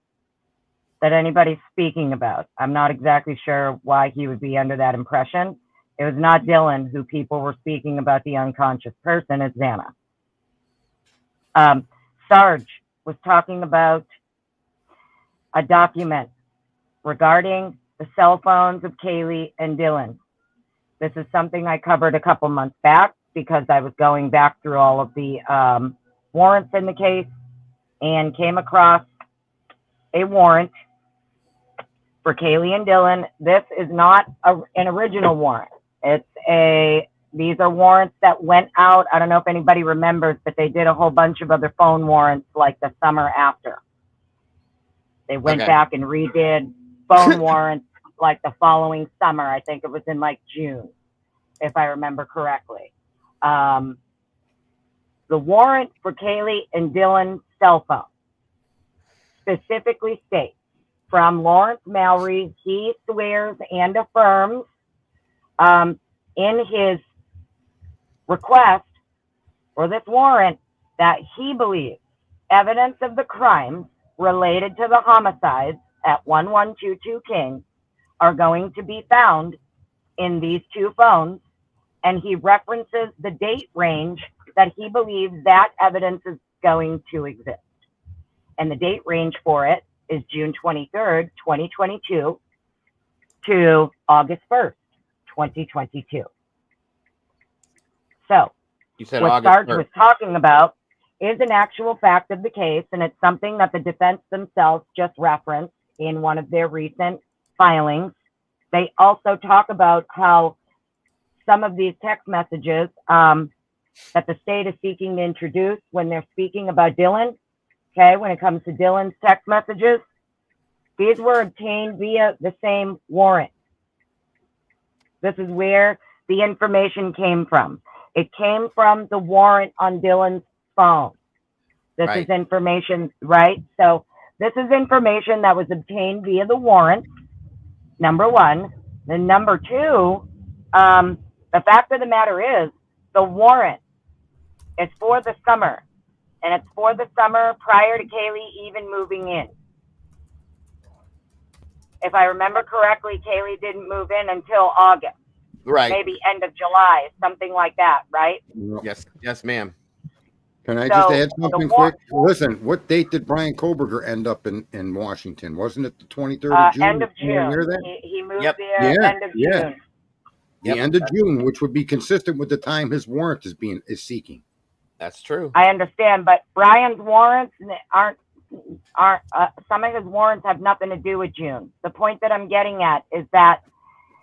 that anybody's speaking about. I'm not exactly sure why he would be under that impression. It was not Dylan who people were speaking about, the unconscious person. It's Xana. Sarge was talking about a document regarding the cell phones of Kaylee and Dylan. This is something I covered a couple months back because I was going back through all of the warrants in the case and came across a warrant for Kaylee and Dylan. This is not an original warrant. These are warrants that went out. I don't know if anybody remembers, but they did a whole bunch of other phone warrants like the summer after. They went back and redid phone warrants like the following summer. I think it was in like June, if I remember correctly. The warrant for Kaylee and Dylan's cell phone specifically states, from Lawrence Mallory, he swears and affirms in his request for this warrant that he believes evidence of the crimes related to the homicides at 1122 King are going to be found in these two phones, and he references the date range that he believes that evidence is going to exist. And the date range for it is June 23rd, 2022 to August 1st, 2022. So You said what August Sarge 1st. was talking about is an actual fact of the case, and it's something that the defense themselves just referenced in one of their recent filings. They also talk about how some of these text messages that the state is seeking to introduce when they're speaking about Dylan, okay, when it comes to Dylan's text messages, these were obtained via the same warrant. This is where the information came from. It came from the warrant on Dylan's phone. This is information, right? So this is information that was obtained via the warrant, number one. Then number two, the fact of the matter is the warrant is for the summer, and it's for the summer prior to Kaylee even moving in. If I remember correctly, Kaylee didn't move in until August. Right. Maybe end of July, something like that, right? Yes, ma'am. Can I So, just add the something quick? Listen, what date did Brian Koberger end up in Washington? Wasn't it the 23rd of June? End of Did you hear June. that? He moved Yep. there end of June. The end of June, which would be consistent with the time his warrant is seeking. That's true. I understand, but Brian's warrants aren't some of his warrants have nothing to do with June. The point that I'm getting at is that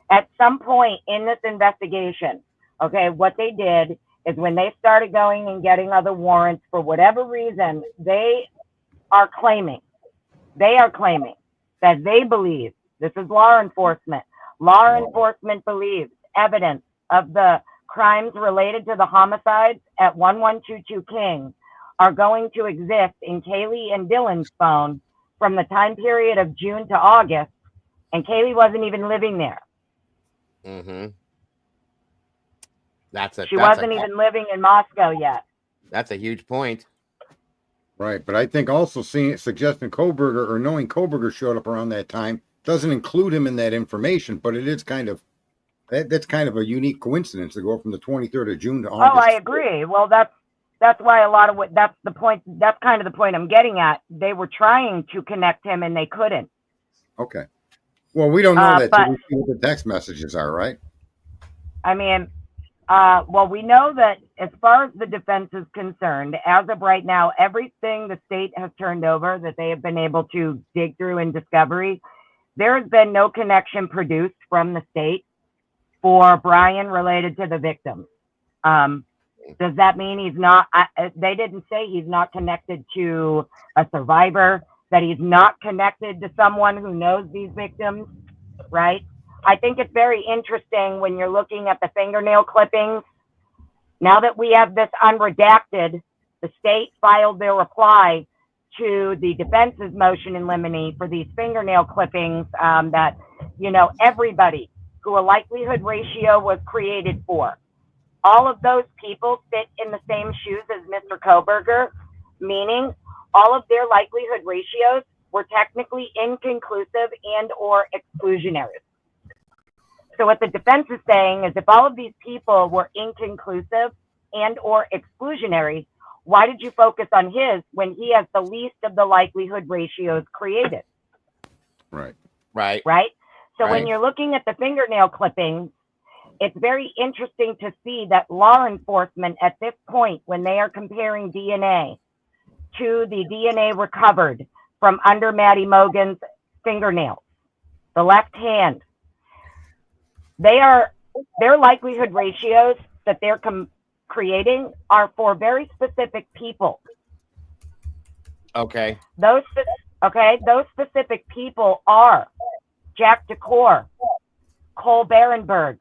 at some point in this investigation, okay, what they did is when they started going and getting other warrants, for whatever reason, they are claiming that they believe, this is law enforcement believes evidence of the crimes related to the homicides at 1122 King are going to exist in Kaylee and Dylan's phone from the time period of June to August, and Kaylee wasn't even living there. Mm-hmm. She wasn't even living in Moscow yet. That's a huge point. Right, but I think also suggesting Koberger or knowing Koberger showed up around that time doesn't include him in that information, but it is kind of that's kind of a unique coincidence to go from the 23rd of June to August. Oh, I agree. Well, that's why a lot of what that's the point. That's kind of the point I'm getting at. They were trying to connect him and they couldn't. Okay. Well, we don't know that but, till we see what the text messages are, right? I mean, well, we know that as far as the defense is concerned, as of right now, everything the state has turned over that they have been able to dig through in discovery, there has been no connection produced from the state for Brian related to the victims. Does that mean he's not, they didn't say he's not connected to a survivor, that he's not connected to someone who knows these victims, right? I think it's very interesting when you're looking at the fingernail clippings. Now that we have this unredacted, the state filed their reply to the defense's motion in limine for these fingernail clippings that, you know, everybody who a likelihood ratio was created for. All of those people fit in the same shoes as Mr. Koberger, meaning all of their likelihood ratios were technically inconclusive and or exclusionary. So what the defense is saying is if all of these people were inconclusive and or exclusionary, why did you focus on his when he has the least of the likelihood ratios created? Right. So when you're looking at the fingernail clippings, it's very interesting to see that law enforcement at this point, when they are comparing DNA to the DNA recovered from under Maddie Mogan's fingernails, the left hand, their likelihood ratios that they're creating are for very specific people. Okay. Those specific people are Jack DeCore, Cole Barenberg,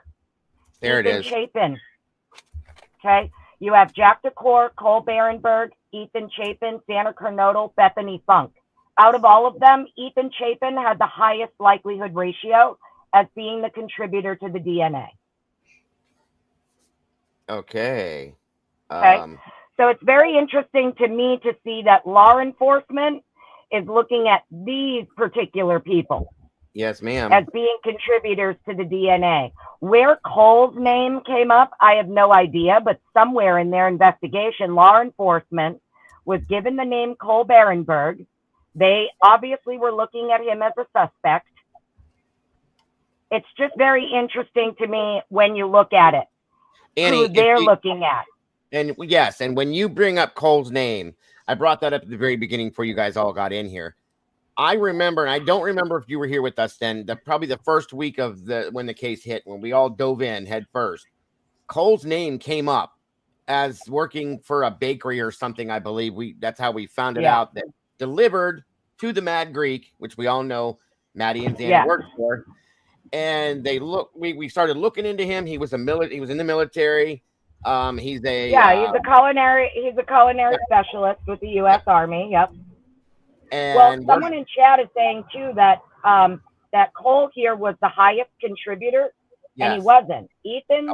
There it Ethan is. Chapin. Okay, you have Jack DeCore, Cole Barenberg, Ethan Chapin, Sandra Carnodal, Bethany Funk. Out of all of them, Ethan Chapin had the highest likelihood ratio as being the contributor to the DNA. Okay. Okay. So it's very interesting to me to see that law enforcement is looking at these particular people Yes, ma'am. as being contributors to the DNA. Where Cole's name came up, I have no idea, but somewhere in their investigation, law enforcement was given the name Cole Barenberg. They obviously were looking at him as a suspect. It's just very interesting to me when you look at it, Annie, who they're looking at. And yes, and when you bring up Cole's name, I brought that up at the very beginning before you guys all got in here. I remember, and I don't remember if you were here with us then, probably the first week of when the case hit, when we all dove in head first. Cole's name came up as working for a bakery or something, I believe. That's how we found it out, that delivered to the Mad Greek, which we all know Maddie and Xana worked for. And we started looking into him. He was he was in the military. He's a culinary specialist with the U.S. Army. Yep. And well, someone in chat is saying too that that Cole here was the highest contributor, and he wasn't. Ethan's,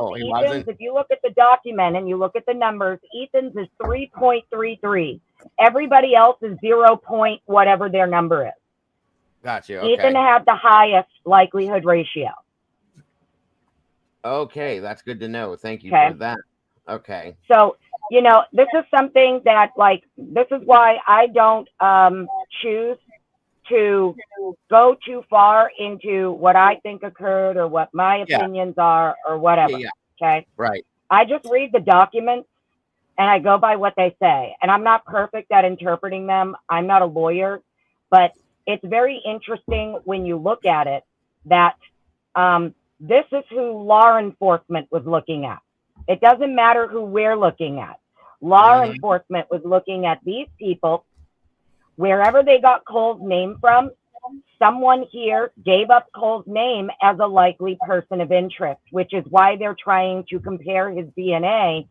if you look at the document and you look at the numbers, Ethan's is 3.33. Everybody else is 0. Whatever their number is. Gotcha. Okay. Ethan had the highest likelihood ratio. Okay, that's good to know. Thank you for that. Okay. So, you know, this is something that, like, this is why I don't choose to go too far into what I think occurred or what my opinions are or whatever. Okay. Right. I just read the documents and I go by what they say. And I'm not perfect at interpreting them. I'm not a lawyer, but it's very interesting when you look at it that this is who law enforcement was looking at. It doesn't matter who we're looking at. Law enforcement was looking at these people. Wherever they got Cole's name from, someone here gave up Cole's name as a likely person of interest, which is why they're trying to compare his DNA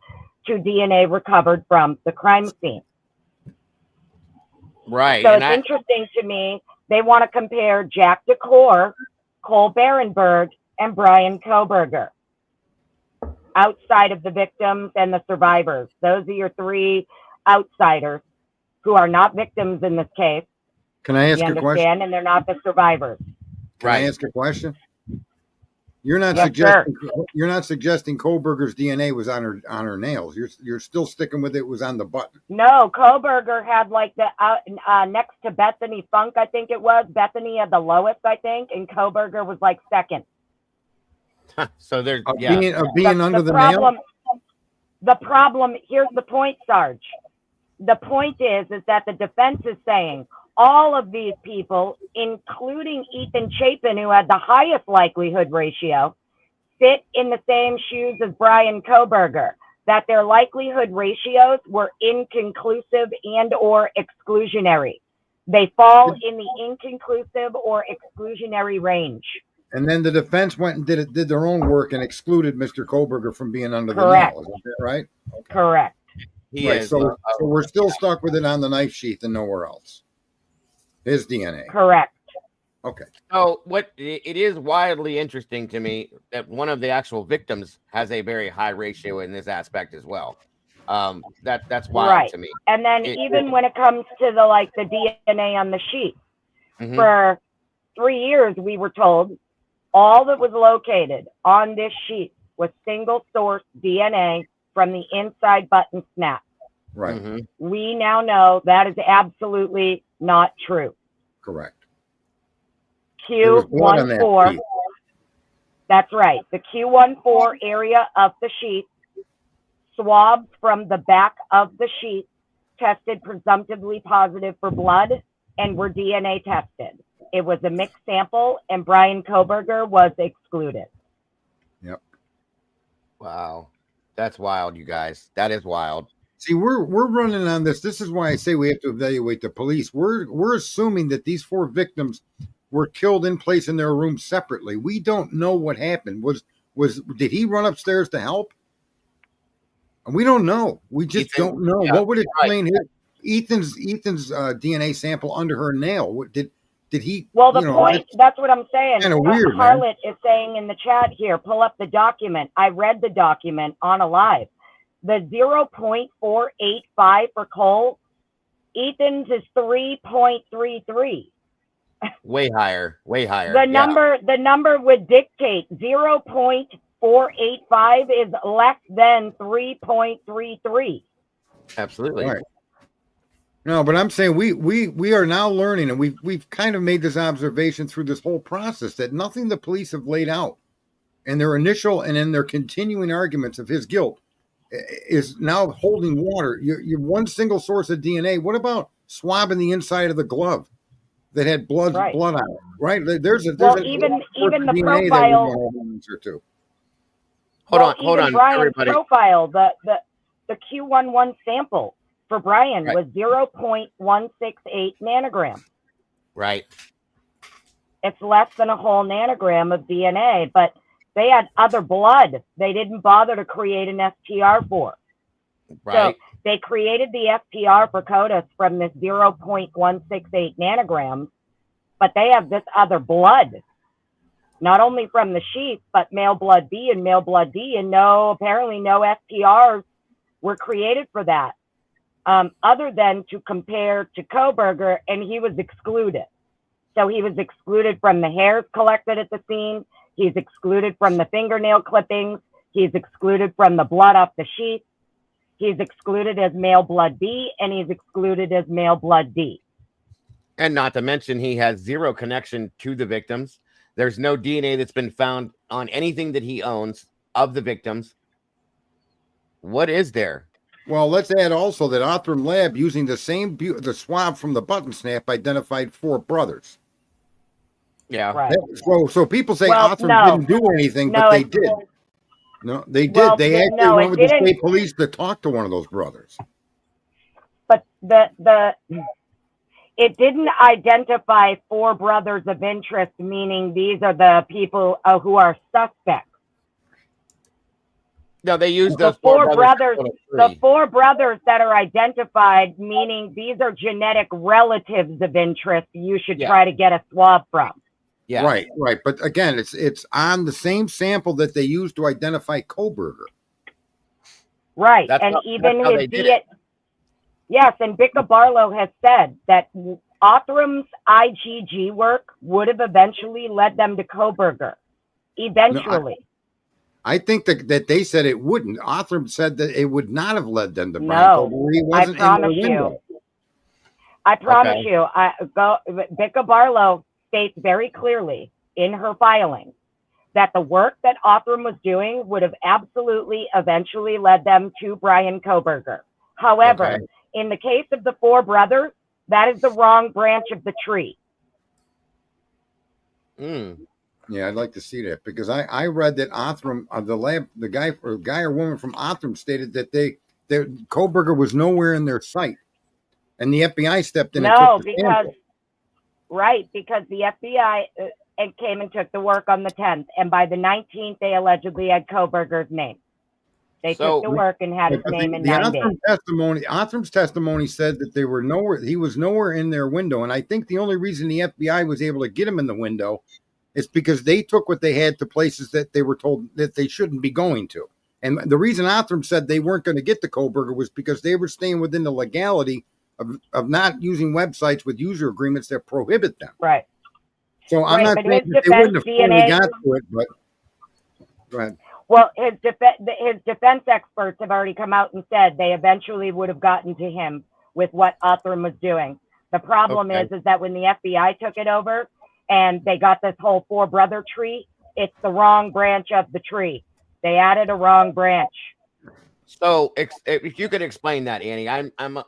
to DNA recovered from the crime scene. Right. So it's interesting to me. They want to compare Jack DeCore, Cole Barenberg, and Brian Koberger outside of the victims and the survivors. Those are your three outsiders who are not victims in this case. Can I ask a question? And they're not the survivors. Can I ask a question? You're not suggesting you're not suggesting Koberger's DNA was on her nails. You're still sticking with it was on the button. No, Koberger had like the next to Bethany Funk, I think it was. Bethany had the lowest, I think, and Koberger was like second. So there's being under the nail. The problem here's the point, Sarge. The point is that the defense is saying all of these people, including Ethan Chapin, who had the highest likelihood ratio, sit in the same shoes as Brian Koberger, that their likelihood ratios were inconclusive and or exclusionary. They fall in the inconclusive or exclusionary range. And then the defense went and did their own work and excluded Mr. Koberger from being under the nail. Is that right? Okay. Correct. So we're still stuck with it on the knife sheath and nowhere else. His DNA. Correct. Okay. So it is wildly interesting to me that one of the actual victims has a very high ratio in this aspect as well. That's wild to me. And then even when it comes to the DNA on the sheet, for 3 years we were told all that was located on this sheet was single source DNA from the inside button snap. Right. We now know that is absolutely not true. Correct. Q14. That's right. The Q14 area of the sheet, swabs from the back of the sheet tested presumptively positive for blood and were DNA tested. It was a mixed sample and Brian Koberger was excluded. Yep. Wow. That's wild, you guys. That is wild. See, we're running on this. This is why I say we have to evaluate the police. We're assuming that these 4 victims were killed in place in their room separately. We don't know what happened. Did he run upstairs to help? We don't know. We just don't know. Yeah, What would explain Ethan's DNA sample under her nail? What did he? Well, the point, that's what I'm saying. Kind of weird, Harlot is saying in the chat here, pull up the document. I read the document on a live. The 0.485 for Cole, Ethan's is 3.33. Way higher, way higher. The number would dictate 0.485 is less than 3.33. Absolutely. Right. No, but I'm saying we are now learning, and we've kind of made this observation through this whole process that nothing the police have laid out in their initial and in their continuing arguments of his guilt is now holding water. You're one single source of DNA. What about swabbing the inside of the glove that had blood on it? Right? There's even the DNA profile. Hold on, Brian's everybody. profile, the Q11 sample for Brian was 0.168 nanogram. Right. It's less than a whole nanogram of DNA, but they had other blood they didn't bother to create an STR for. Right. So they created the STR for CODIS from this 0.168 nanograms, but they have this other blood, not only from the sheep, but male blood B and male blood D, and apparently no STRs were created for that, other than to compare to Koberger, and he was excluded. So he was excluded from the hairs collected at the scene. He's excluded from the fingernail clippings. He's excluded from the blood off the sheep. He's excluded as male blood B, and he's excluded as male blood D. And not to mention, he has zero connection to the victims. There's no DNA that's been found on anything that he owns of the victims. What is there? Well, let's add also that Othram Lab, using the swab from the button snap, identified 4 brothers. Yeah. Right. So people say Othram didn't do anything, but they did. No, they did. Well, they actually went with the state police to talk to one of those brothers. But it didn't identify 4 brothers of interest, meaning these are the people who are suspects. No, they used the those 4 brothers. The 4 brothers that are identified, meaning these are genetic relatives of interest. You should try to get a swab from. Yeah. Right. But again, it's on the same sample that they used to identify Koberger. Right, and even his DNA. Yes, and Bicca Barlow has said that Othram's IgG work would have eventually led them to Koberger. Eventually. No, I think that they said it wouldn't. Othram said that it would not have led them to Brian Koberger. He wasn't I promise in the window. I promise you. Bicca Barlow states very clearly in her filing that the work that Othram was doing would have absolutely eventually led them to Brian Koberger. However, in the case of the 4 brothers, that is the wrong branch of the tree. Yeah, I'd like to see that, because I read that Othram, the guy or woman from Othram stated that Koberger was nowhere in their sight, and the FBI stepped in. Because the FBI came and took the work on the 10th, and by the 19th they allegedly had Koberger's name. They took the work and had his name in 9 days. Othram's testimony said that they were nowhere. He was nowhere in their window, and I think the only reason the FBI was able to get him in the window is because they took what they had to places that they were told that they shouldn't be going to. And the reason Othram said they weren't going to get to Koberger was because they were staying within the legality of not using websites with user agreements that prohibit them. Right. So I'm not saying that they wouldn't have fully got to it, but go ahead. Well, his defense experts have already come out and said they eventually would have gotten to him with what Othram was doing. The problem is that when the FBI took it over and they got this whole 4-brother tree, it's the wrong branch of the tree. They added a wrong branch. So if you could explain that, Annie, I'm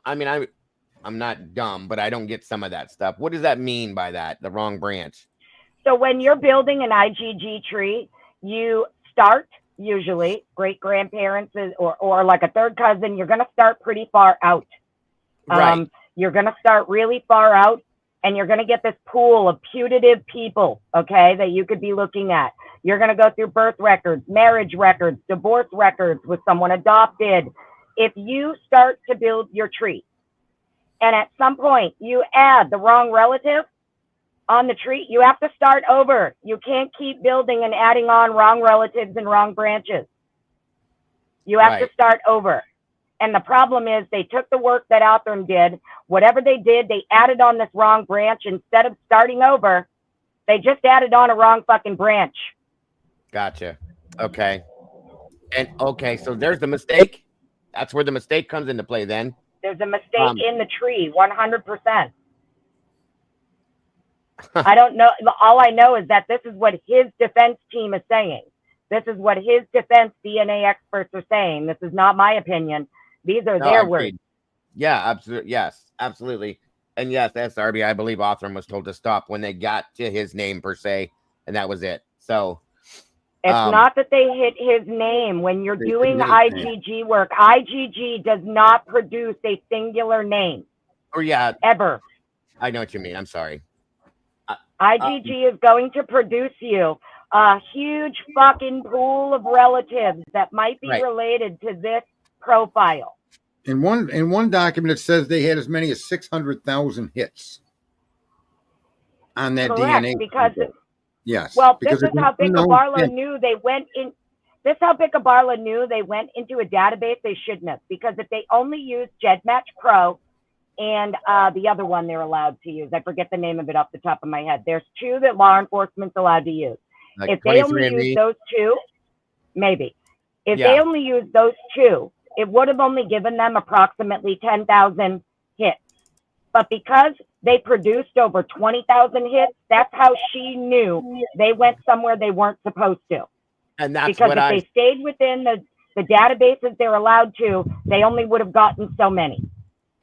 not dumb, but I don't get some of that stuff. What does that mean by that? The wrong branch? So when you're building an IgG tree, you start usually great-grandparents or like a third cousin. You're going to start pretty far out. Right. You're going to start really far out, and you're going to get this pool of putative people, okay, that you could be looking at. You're going to go through birth records, marriage records, divorce records with someone adopted. If you start to build your tree, and at some point you add the wrong relative on the tree, you have to start over. You can't keep building and adding on wrong relatives and wrong branches. You have to start over. And the problem is they took the work that Othram did. Whatever they did, they added on this wrong branch. Instead of starting over, they just added on a wrong fucking branch. Gotcha. Okay. And okay, so there's the mistake. That's where the mistake comes into play then. There's a mistake in the tree, 100%. I don't know. All I know is that this is what his defense team is saying. This is what his defense DNA experts are saying. This is not my opinion. These are their words. Yeah, absolutely. Yes, absolutely. And yes, SRB, I believe Othram was told to stop when they got to his name per se, and that was it. So it's not that they hit his name. When you're doing IgG work, IgG does not produce a singular name. Oh yeah, ever. I know what you mean. I'm sorry. IgG is going to produce you a huge fucking pool of relatives that might be related to this profile. In one document, it says they had as many as 600,000 hits on that DNA. Because yes. Well, this is how Picabarla knew they went in. This is how Picabarla knew they went into a database they shouldn't have. Because if they only used GEDmatch Pro and the other one they're allowed to use, I forget the name of it off the top of my head. There's two that law enforcement's allowed to use. Like if they only use those two, maybe. If they only use those two, it would have only given them approximately 10,000 hits. But because they produced over 20,000 hits, that's how she knew they went somewhere they weren't supposed to. And that's because if they stayed within the databases they're allowed to, they only would have gotten so many.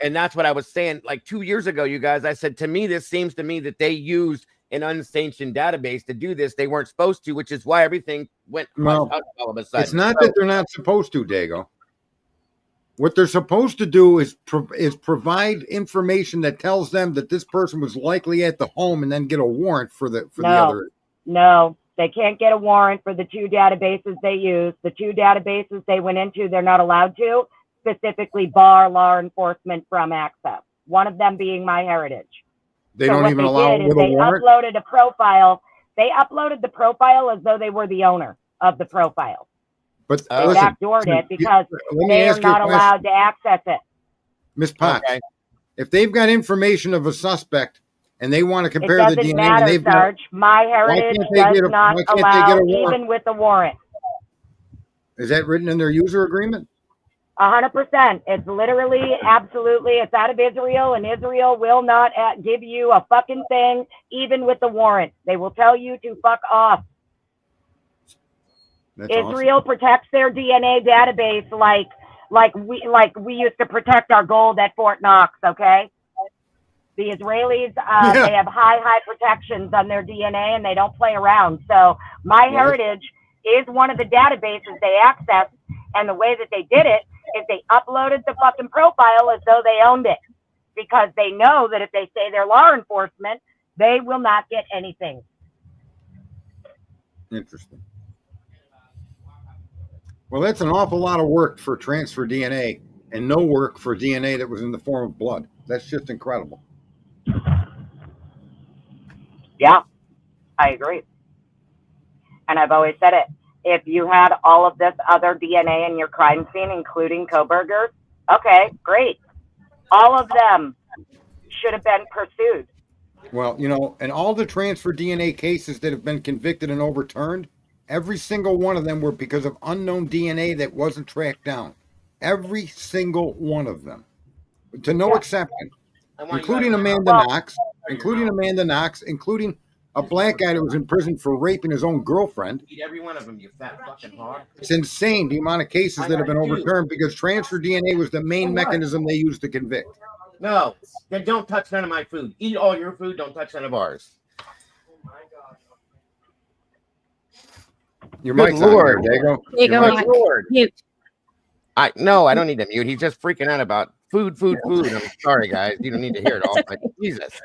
And that's what I was saying like 2 years ago, you guys. I said, to me, this seems to me that they used an unsanctioned database to do this. They weren't supposed to, which is why everything went all of a sudden. It's not that they're not supposed to, Dago. What they're supposed to do is provide information that tells them that this person was likely at the home, and then get a warrant for the other. No, they can't get a warrant for the two databases they use. The two databases they went into, they're not allowed to specifically bar law enforcement from access. One of them being MyHeritage. They don't even allow it with a warrant? They uploaded a profile. They uploaded the profile as though they were the owner of the profile. But they backdoored it because they are not allowed to access it. Ms. Potts, if they've got information of a suspect and they want to compare the DNA, matter, and they've Sarge. MyHeritage does not allow even with a warrant. Is that written in their user agreement? 100%. It's literally, absolutely. It's out of Israel, and Israel will not give you a fucking thing, even with the warrant. They will tell you to fuck off. That's Israel protects their DNA database like we used to protect our gold at Fort Knox. Okay, the Israelis they have high protections on their DNA, and they don't play around. So MyHeritage is one of the databases they access, and the way that they did it is they uploaded the fucking profile as though they owned it, because they know that if they say they're law enforcement, they will not get anything. Interesting. Well, that's an awful lot of work for transfer DNA, and no work for DNA that was in the form of blood. That's just incredible. Yeah, I agree. And I've always said it. If you had all of this other DNA in your crime scene, including Koberger's, okay, great. All of them should have been pursued. Well, and all the transfer DNA cases that have been convicted and overturned, every single one of them were because of unknown DNA that wasn't tracked down. Every single one of them, to no exception, including Amanda Knox, including a black guy that was in prison for raping his own girlfriend. Eat every one of them, you fat fucking hog. It's insane the amount of cases that have been overturned because transfer DNA was the main mechanism they used to convict. No, then don't touch none of my food. Eat all your food. Don't touch none of ours. Your mic's on there, Dago. Dago, Lord. mute. I don't need to mute. He's just freaking out about food. I'm sorry, guys. You don't need to hear it all, but Jesus.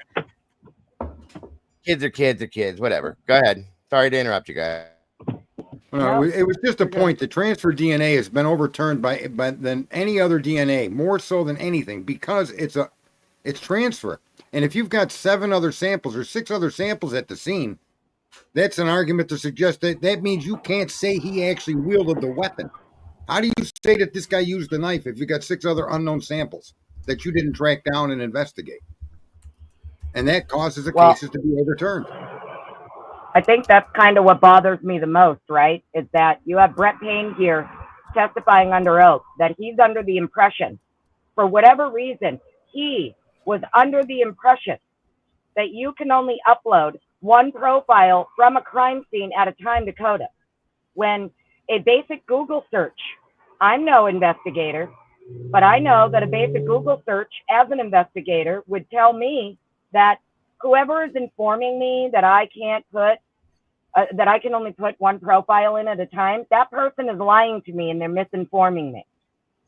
Kids are kids. Whatever. Go ahead. Sorry to interrupt you guys. No, it was just a point. The transfer DNA has been overturned by than any other DNA, more so than anything, because it's transfer. And if you've got 7 other samples or 6 other samples at the scene, that's an argument to suggest that means you can't say he actually wielded the weapon. How do you say that this guy used the knife if you got 6 other unknown samples that you didn't track down and investigate? And that causes the cases to be overturned. I think that's kind of what bothers me the most, right? Is that you have Brett Payne here testifying under oath that he's under the impression, for whatever reason, he was under the impression that you can only upload 1 profile from a crime scene at a time to CODIS. When a basic Google search, I'm no investigator, but I know that a basic Google search as an investigator would tell me that whoever is informing me that I can't put, that I can only put 1 profile in at a time, that person is lying to me and they're misinforming me.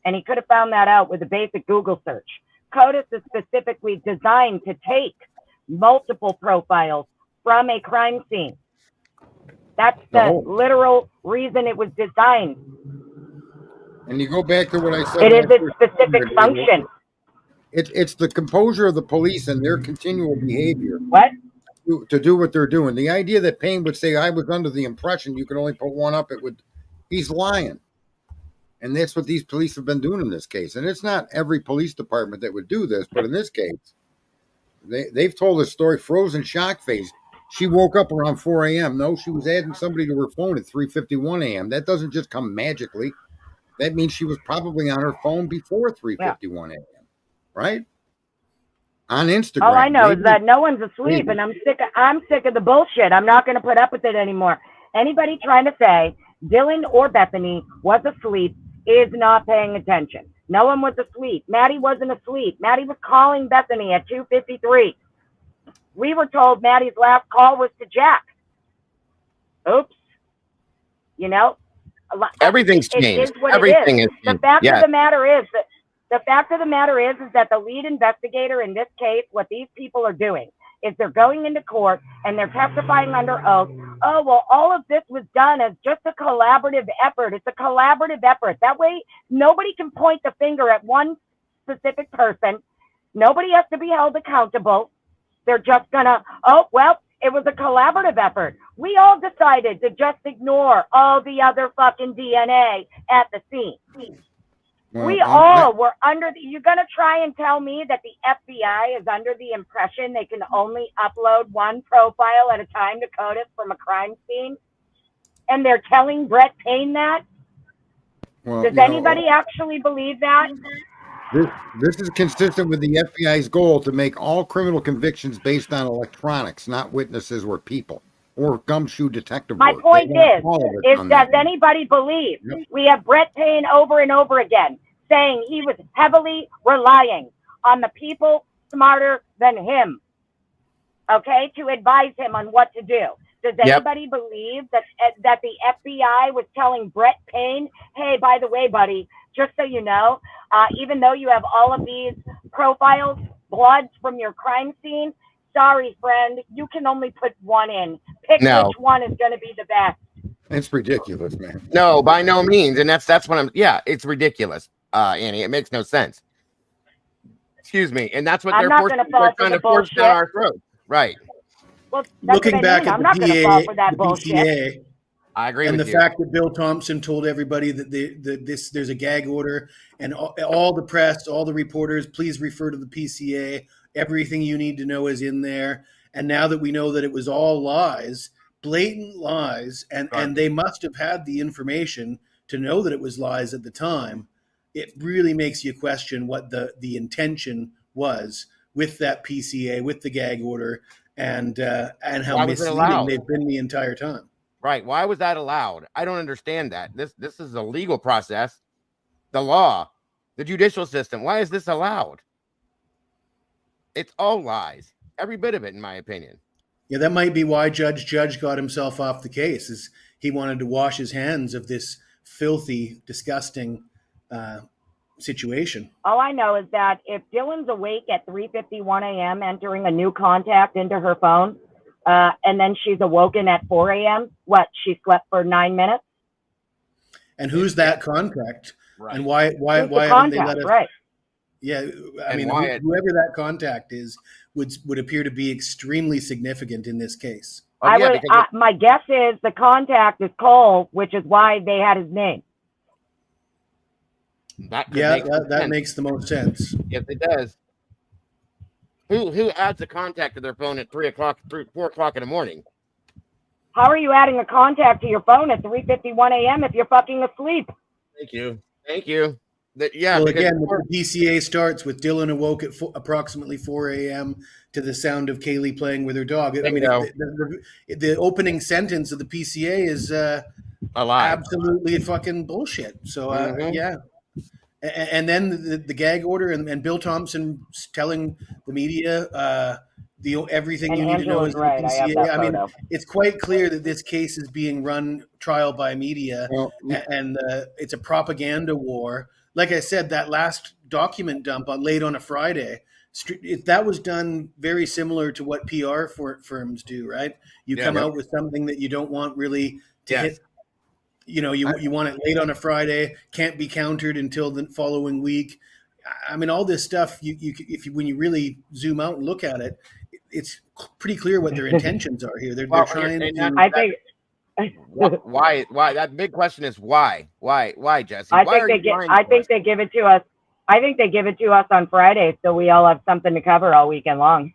And he could have found that out with a basic Google search. CODIS is specifically designed to take multiple profiles from a crime scene. That's the literal reason it was designed. And you go back to what I said. It is its specific function. It's the composure of the police and their continual behavior. What? To do what they're doing. The idea that Payne would say, I was under the impression you could only put 1 up, he's lying. And that's what these police have been doing in this case. And it's not every police department that would do this, but in this case, they've told a story, frozen shock face. She woke up around 4 a.m. No, she was adding somebody to her phone at 3:51 a.m. That doesn't just come magically. That means she was probably on her phone before 3:51 a.m. Right? On Instagram. All I know is that no one's asleep, and I'm sick of the bullshit. I'm not going to put up with it anymore. Anybody trying to say Dylan or Bethany was asleep is not paying attention. No one was asleep. Maddie wasn't asleep. Maddie was calling Bethany at 2:53. We were told Maddie's last call was to Jack. Oops. You know, Everything's changed. Everything is. The fact of the matter is that the lead investigator in this case, what these people are doing is they're going into court and they're testifying under oath. Oh, well, all of this was done as just a collaborative effort. It's a collaborative effort. That way, nobody can point the finger at one specific person. Nobody has to be held accountable. They're just gonna, oh, well, it was a collaborative effort. We all decided to just ignore all the other fucking DNA at the scene. Well, we all were under you're going to try and tell me that the FBI is under the impression they can only upload 1 profile at a time to CODIS from a crime scene? And they're telling Brett Payne that? Well, does anybody actually believe that? This is consistent with the FBI's goal to make all criminal convictions based on electronics, not witnesses or people or gumshoe detective work. My point is does anybody believe? Yep. We have Brett Payne over and over again saying he was heavily relying on the people smarter than him, okay, to advise him on what to do. Does anybody believe that the FBI was telling Brett Payne, hey, by the way, buddy, just so you know, even though you have all of these profiles, bloods from your crime scene, sorry, friend, you can only put 1 in. Pick which one is going to be the best. It's ridiculous, man. No, by no means. And that's what it's ridiculous, Annie. It makes no sense. Excuse me. And that's what they're trying to force down our throats. Right. Well, looking back at the PCA, I agree and with the you. fact that Bill Thompson told everybody that there's a gag order, and all the press, all the reporters, please refer to the PCA. Everything you need to know is in there. And now that we know that it was all lies, blatant lies, and they must have had the information to know that it was lies at the time, it really makes you question what the intention was with that PCA, with the gag order, and how misleading they've been the entire time. Right. Why was that allowed? I don't understand that. This is a legal process. The law, the judicial system. Why is this allowed? It's all lies. Every bit of it, in my opinion. Yeah, that might be why Judge got himself off the case, is he wanted to wash his hands of this filthy, disgusting situation. All I know is that if Dylan's awake at 3:51 a.m. entering a new contact into her phone, and then she's awoken at 4 a.m. What? She slept for 9 minutes. And who's that contact? Right. And why Who's the haven't they contact? let us? Right. Yeah, I And mean, why it- whoever that contact is would appear to be extremely significant in this case. Oh, I yeah, would. because My guess is the contact is Cole, which is why they had his name. that could Yeah, make some that sense. makes the most sense. Yes, it does. Who adds a contact to their phone at 4 o'clock in the morning? How are you adding a contact to your phone at 3:51 a.m. if you're fucking asleep? Thank you. Thank you. Yeah. Well, because- again, the PCA starts with Dylan awoke at approximately 4 a.m. to the sound of Kaylee playing with her dog. I mean, Bingo. the opening sentence of the PCA is a lie. absolutely fucking bullshit. So, Mhm. yeah. And then the gag order and Bill Thompson telling the media everything And you need to know Angela's is in right. the I have PCA. that I mean, photo. it's quite clear that this case is being run trial by media, Well, and it's a propaganda war. Like I said, that last document dump late on a Friday, that was done very similar to what PR firms do, right? You Yeah. come Yep. out with something that you don't want really to Yes. hit. You know, you want it late on a Friday, can't be countered until the following week. I mean, all this stuff. When you really zoom out and look at it, it's pretty clear what their intentions are here. They're Well, trying and to. I think. Why? That big question is why? Why, Jesse? I Why think are they you get. lying I to think us? they give it to us. I think they give it to us on Friday, so we all have something to cover all weekend long.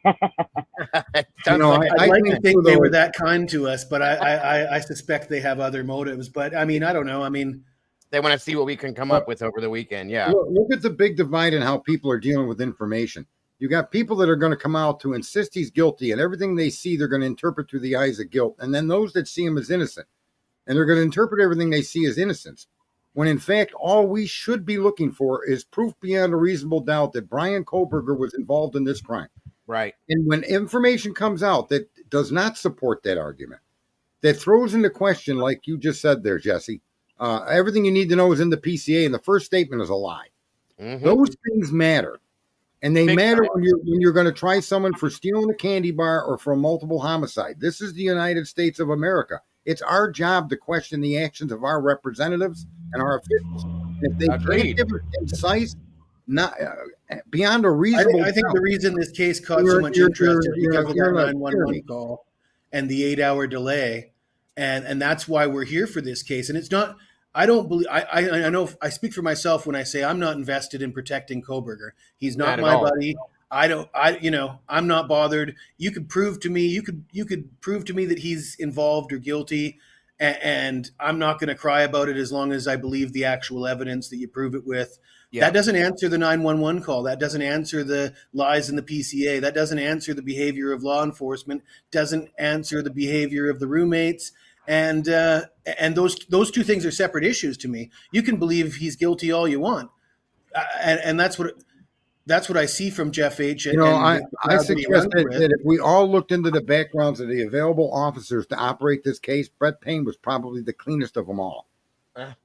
Sounds know, like I'd like to think they though- were that kind to us, but I suspect they have other motives. But I mean, I don't know. I mean, they want to see what we can come up with over the weekend. Yeah. Look at the big divide in how people are dealing with information. You got people that are going to come out to insist he's guilty, and everything they see, they're going to interpret through the eyes of guilt. And then those that see him as innocent, and they're going to interpret everything they see as innocence. When in fact, all we should be looking for is proof beyond a reasonable doubt that Brian Kohlberger was involved in this crime. Right. And when information comes out that does not support that argument, that throws into question, like you just said there, Jesse, everything you need to know is in the PCA, and the first statement is a lie. Mhm. Those things matter. And they Big matter time. when you're going to try someone for stealing a candy bar or for a multiple homicide. This is the United States of America. It's our job to question the actions of our representatives and our officials. And if they Agreed. can't give it concise, not beyond a reasonable I think doubt, the reason this case caught so You're- much you're- interest is you're- because of you're that not 911 tyranny. call and the 8-hour delay, and that's why we're here for this case. And it's not. I don't believe. I know. I speak for myself when I say I'm not invested in protecting Koberger. He's Not not at my all. buddy. I'm not bothered. You could prove to me. You could prove to me that he's involved or guilty, and I'm not going to cry about it as long as I believe the actual evidence that you prove it with. Yeah. That doesn't answer the 911 call. That doesn't answer the lies in the PCA. That doesn't answer the behavior of law enforcement. Doesn't answer the behavior of the roommates. And those two things are separate issues to me. You can believe he's guilty all you want, and that's what I see from Jeff H. You know, and the I crowd that he suggest runs that, with. that if we all looked into the backgrounds of the available officers to operate this case, Brett Payne was probably the cleanest of them all.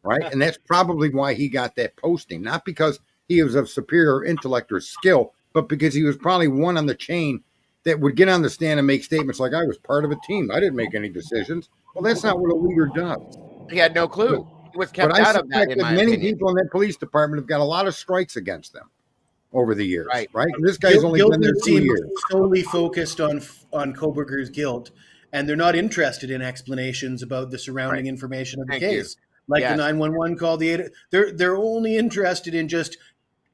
Right? And that's probably why he got that posting, not because he was of superior intellect or skill, but because he was probably one on the chain that would get on the stand and make statements like, I was part of a team. I didn't make any decisions. Well, that's not what a leader does. He had no clue. He was kept But I out of that, suspect in that my many opinion. people in that police department have got a lot of strikes against them over the years. Right. Right? And this guy's only been there 2 seems years. solely focused on Koberger's guilt, and they're not interested in explanations about the surrounding information of the Thank you. case, like Yes. the 911 call. They're only interested in just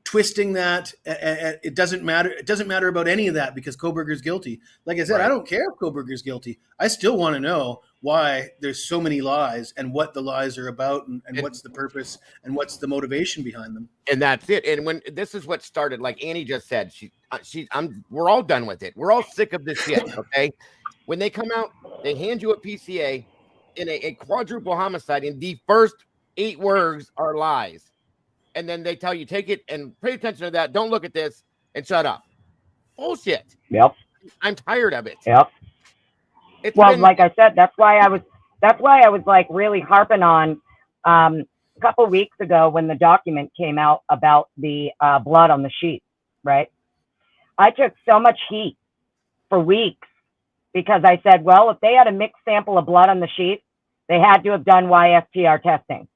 twisting that. It doesn't matter. It doesn't matter about any of that because Koberger's guilty. Like I said, Right. I don't care if Koberger's guilty. I still want to know why there's so many lies and what the lies are about and what's the purpose and what's the motivation behind them. And that's it. And when this is what started, like Annie just said, we're all done with it. We're all sick of this shit. Okay. When they come out, they hand you a PCA in a quadruple homicide, and the first 8 words are lies. And then they tell you, take it and pay attention to that. Don't look at this and shut up. Bullshit. Yep. I'm tired of it. Yep. It's Well, been- like I said, that's why I was like really harping on a couple weeks ago when the document came out about the blood on the sheet, right? I took so much heat for weeks because I said, well, if they had a mixed sample of blood on the sheet, they had to have done YSTR testing.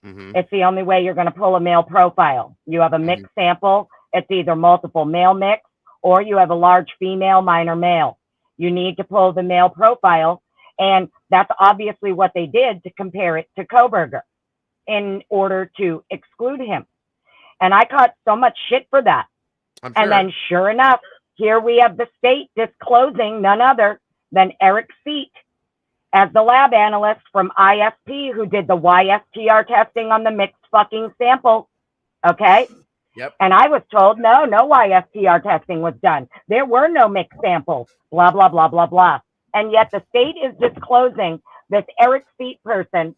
It's the only way you're going to pull a male profile. You have a mixed sample. It's either multiple male mix or you have a large female, minor male. You need to pull the male profile. And that's obviously what they did to compare it to Koberger in order to exclude him. And I caught so much shit for that. And then sure enough, here we have the state disclosing none other than Eric Seat as the lab analyst from ISP who did the YSTR testing on the mixed fucking sample. Okay? Yep. And I was told, no YSTR testing was done. There were no mixed samples, blah, blah, blah, blah, blah. And yet the state is disclosing this Eric Seat person.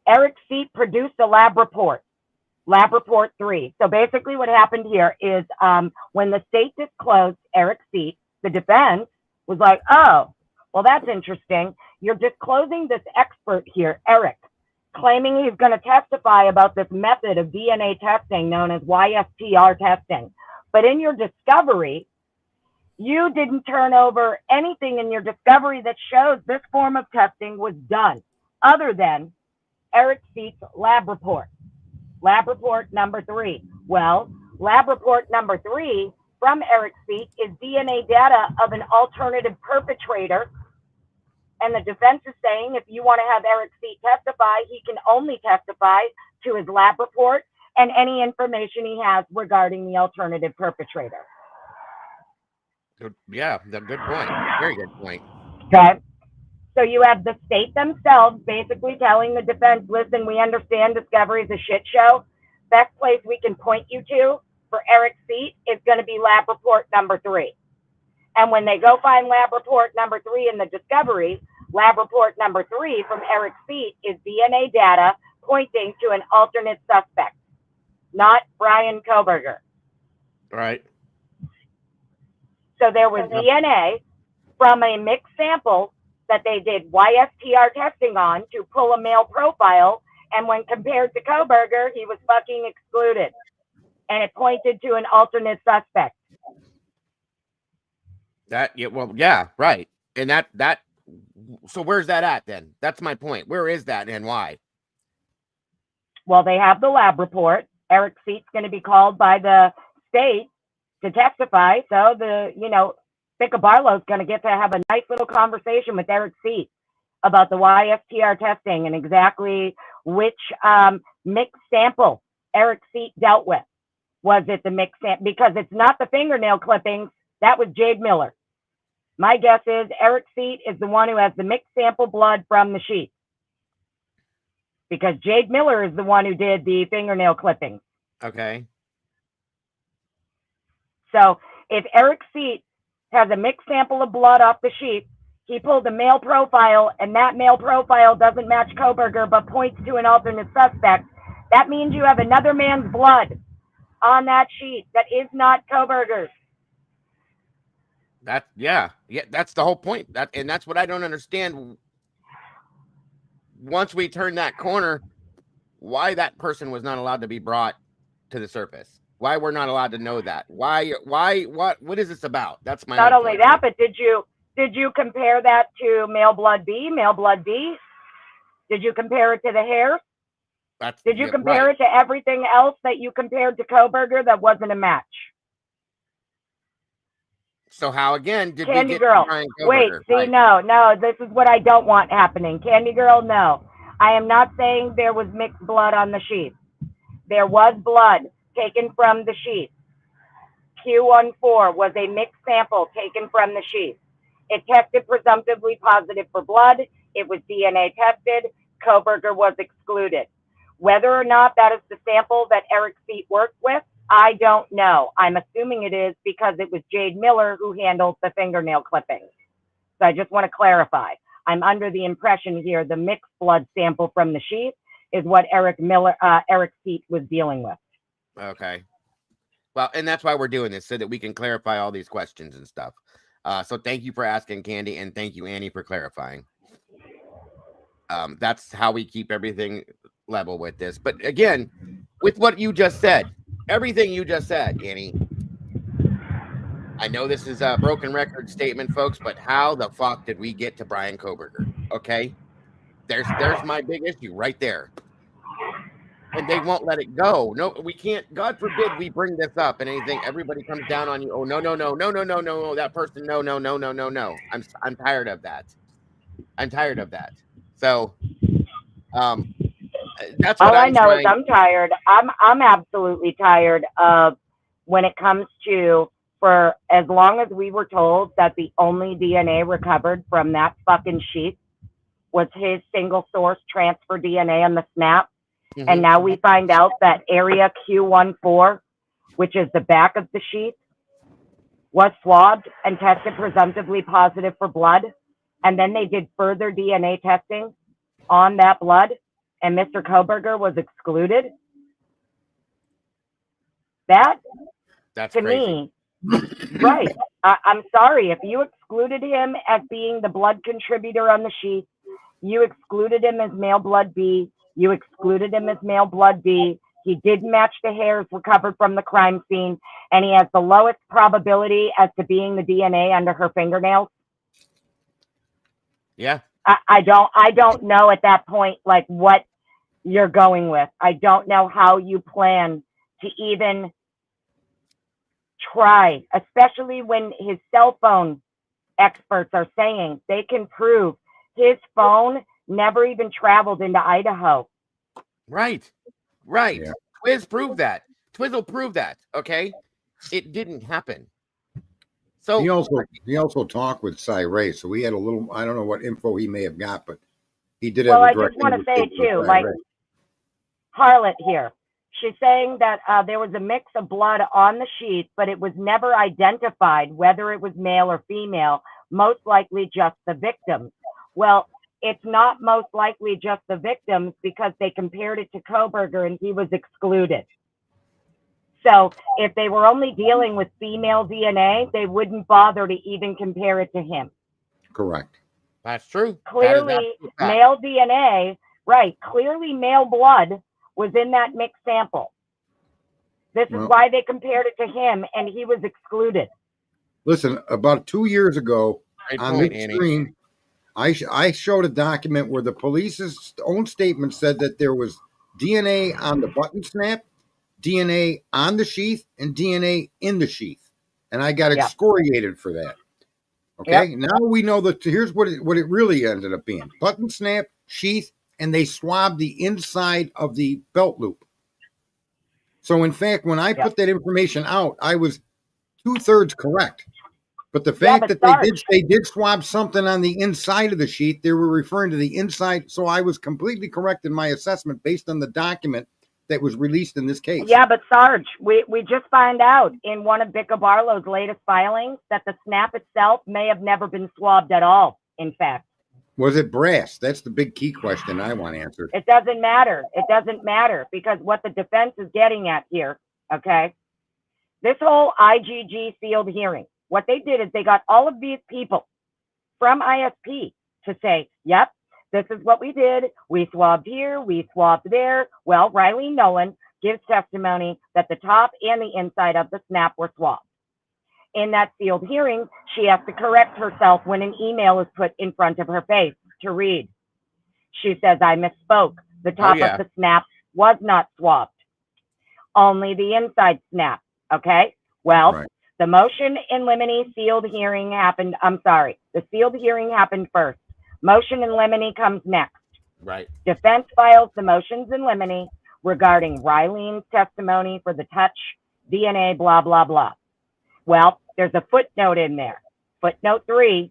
Eric Seat produced a lab report 3. So basically what happened here is when the state disclosed Eric Seat, the defense was like, oh, well, that's interesting. You're disclosing this expert here, Eric, claiming he's going to testify about this method of DNA testing known as YSTR testing. But in your discovery, you didn't turn over anything in your discovery that shows this form of testing was done other than Eric Seat's lab report number 3. Well, lab report number 3 from Eric Seat is DNA data of an alternative perpetrator. And the defense is saying if you want to have Eric Seat testify, he can only testify to his lab report and any information he has regarding the alternative perpetrator. Yeah, good point. Very good point. Okay. So you have the state themselves basically telling the defense, listen, we understand discovery is a shit show. Best place we can point you to for Eric Seat is going to be lab report number 3. And when they go find lab report number 3 in the discovery, lab report number 3 from Eric Seat is DNA data pointing to an alternate suspect, not Brian Koberger. Right. So there was DNA from a mixed sample that they did YSTR testing on to pull a male profile. And when compared to Koberger, he was fucking excluded. And it pointed to an alternate suspect. Right. And that so where's that at then? That's my point. Where is that and why? Well, they have the lab report. Eric Seat's going to be called by the state to testify. So Thicka Barlow's going to get to have a nice little conversation with Eric Seat about the YSTR testing and exactly which mixed sample Eric Seat dealt with. Was it the mixed sample? Because it's not the fingernail clippings. That was Jade Miller. My guess is Eric Seat is the one who has the mixed sample blood from the sheet. Because Jade Miller is the one who did the fingernail clippings. Okay. So if Eric Seat has a mixed sample of blood off the sheet, he pulled a male profile, and that male profile doesn't match Koberger but points to an alternate suspect, that means you have another man's blood on that sheet that is not Koberger's. That's the whole point. That's what I don't understand. Once we turn that corner, why that person was not allowed to be brought to the surface? Why we're not allowed to know that? What is this about? That's my not only point. that, but did you compare that to male blood B? Did you compare it to the hair? Did you compare it to everything else that you compared to Koberger that wasn't a match? So how again did Candy we get Girl? Brian Wait, Koberger? see, no, this is what I don't want happening. Candy Girl, no. I am not saying there was mixed blood on the sheet. There was blood taken from the sheet. Q14 was a mixed sample taken from the sheet. It tested presumptively positive for blood. It was DNA tested. Koberger was excluded. Whether or not that is the sample that Eric Seat worked with, I don't know. I'm assuming it is because it was Jade Miller who handled the fingernail clippings. So I just want to clarify. I'm under the impression here the mixed blood sample from the sheet is what Eric Seat was dealing with. Okay. Well, and that's why we're doing this, so that we can clarify all these questions and stuff. So thank you for asking, Candy, and thank you, Annie, for clarifying. That's how we keep everything level with this. But again, with what you just said, everything you just said, Annie, I know this is a broken record statement, folks, but how the fuck did we get to Brian Koberger? Okay, there's my big issue right there, and they won't let it go. No, we can't. God forbid we bring this up and anything. Everybody comes down on you. Oh no, that person. No. I'm tired of that. I'm tired of that. So, that's what All I know is trying. I'm tired. I'm absolutely tired of when it comes to, for as long as we were told that the only DNA recovered from that fucking sheet was his single source transfer DNA on the snap. Mhm. And now we find out that area Q14, which is the back of the sheet, was swabbed and tested presumptively positive for blood. And then they did further DNA testing on that blood, and Mr. Koberger was excluded. That's to crazy. me, right. I'm sorry. If you excluded him as being the blood contributor on the sheet, you excluded him as male blood B, you excluded him as male blood B, he did match the hairs recovered from the crime scene, and he has the lowest probability as to being the DNA under her fingernails. Yeah. I don't know at that point, like, what you're going with. I don't know how you plan to even try, especially when his cell phone experts are saying they can prove his phone never even traveled into Idaho. Right. Yeah. Twiz proved that. Twiz will prove that. Okay. It didn't happen. So he also talked with Cy Ray, so we had a little. I don't know what info he may have got, but he did have. Well, a I direct just want to say conversation with too, Cy like Ray. Harlot here. She's saying that there was a mix of blood on the sheet, but it was never identified whether it was male or female, most likely just the victims. Well, it's not most likely just the victims because they compared it to Koberger and he was excluded. So if they were only dealing with female DNA, they wouldn't bother to even compare it to him. Correct. That's true. Clearly, male DNA, right, clearly male blood was in that mixed sample. This is why they compared it to him, and he was excluded. Listen, about 2 years ago, Great on point, the Annie. screen, I showed a document where the police's own statement said that there was DNA on the button snap, DNA on the sheath, and DNA in the sheath. And I got excoriated for that. Okay, now we know that here's what it really ended up being. Button snap, sheath, and they swabbed the inside of the belt loop. So in fact, when I put that information out, I was 2/3 correct. But the fact that they did swab something on the inside of the sheet, they were referring to the inside. So I was completely correct in my assessment based on the document that was released in this case. Yeah, but Sarge, we just find out in one of Bicca Barlow's latest filings that the snap itself may have never been swabbed at all, in fact. Was it brass? That's the big key question I want answered. It doesn't matter. It doesn't matter because what the defense is getting at here, okay, this whole IGG sealed hearing, what they did is they got all of these people from ISP to say, yep, this is what we did. We swabbed here. We swabbed there. Well, Riley Nolan gives testimony that the top and the inside of the snap were swabbed. In that sealed hearing, she has to correct herself when an email is put in front of her face to read. She says, I misspoke. The top of the snap was not swabbed. Only the inside snap. Okay? Well, the motion in limine sealed hearing happened. I'm sorry. The sealed hearing happened first. Motion in limine comes next. Right. Defense files the motions in limine regarding Rylene's testimony for the touch, DNA, blah, blah, blah. Well, there's a footnote in there. Footnote 3,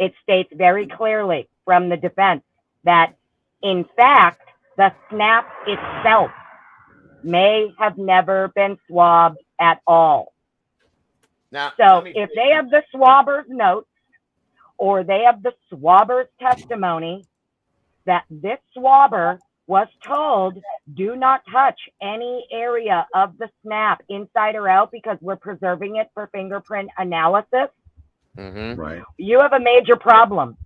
it states very clearly from the defense that, in fact, the snap itself may have never been swabbed at all. Now, so if they have the swabber's notes or they have the swabber's testimony that this swabber was told, do not touch any area of the snap inside or out because we're preserving it for fingerprint analysis. Right. You have a major problem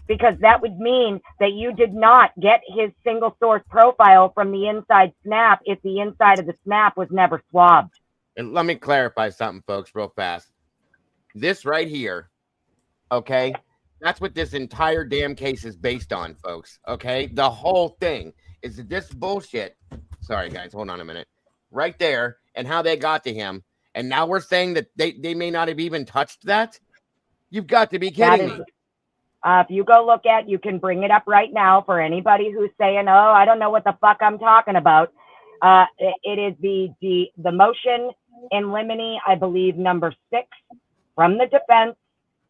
because that would mean that you did not get his single source profile from the inside snap if the inside of the snap was never swabbed. And let me clarify something, folks, real fast. this right here, okay, that's what this entire damn case is based on, folks. Okay, the whole thing is this bullshit. Sorry, guys, hold on a minute. Right there, and how they got to him, and now we're saying that they may not have even touched that. You've got to be kidding me. If you go look at, you can bring it up right now for anybody who's saying, "Oh, I don't know what the fuck I'm talking about." It is the motion in limine, I believe, number 6 from the defense,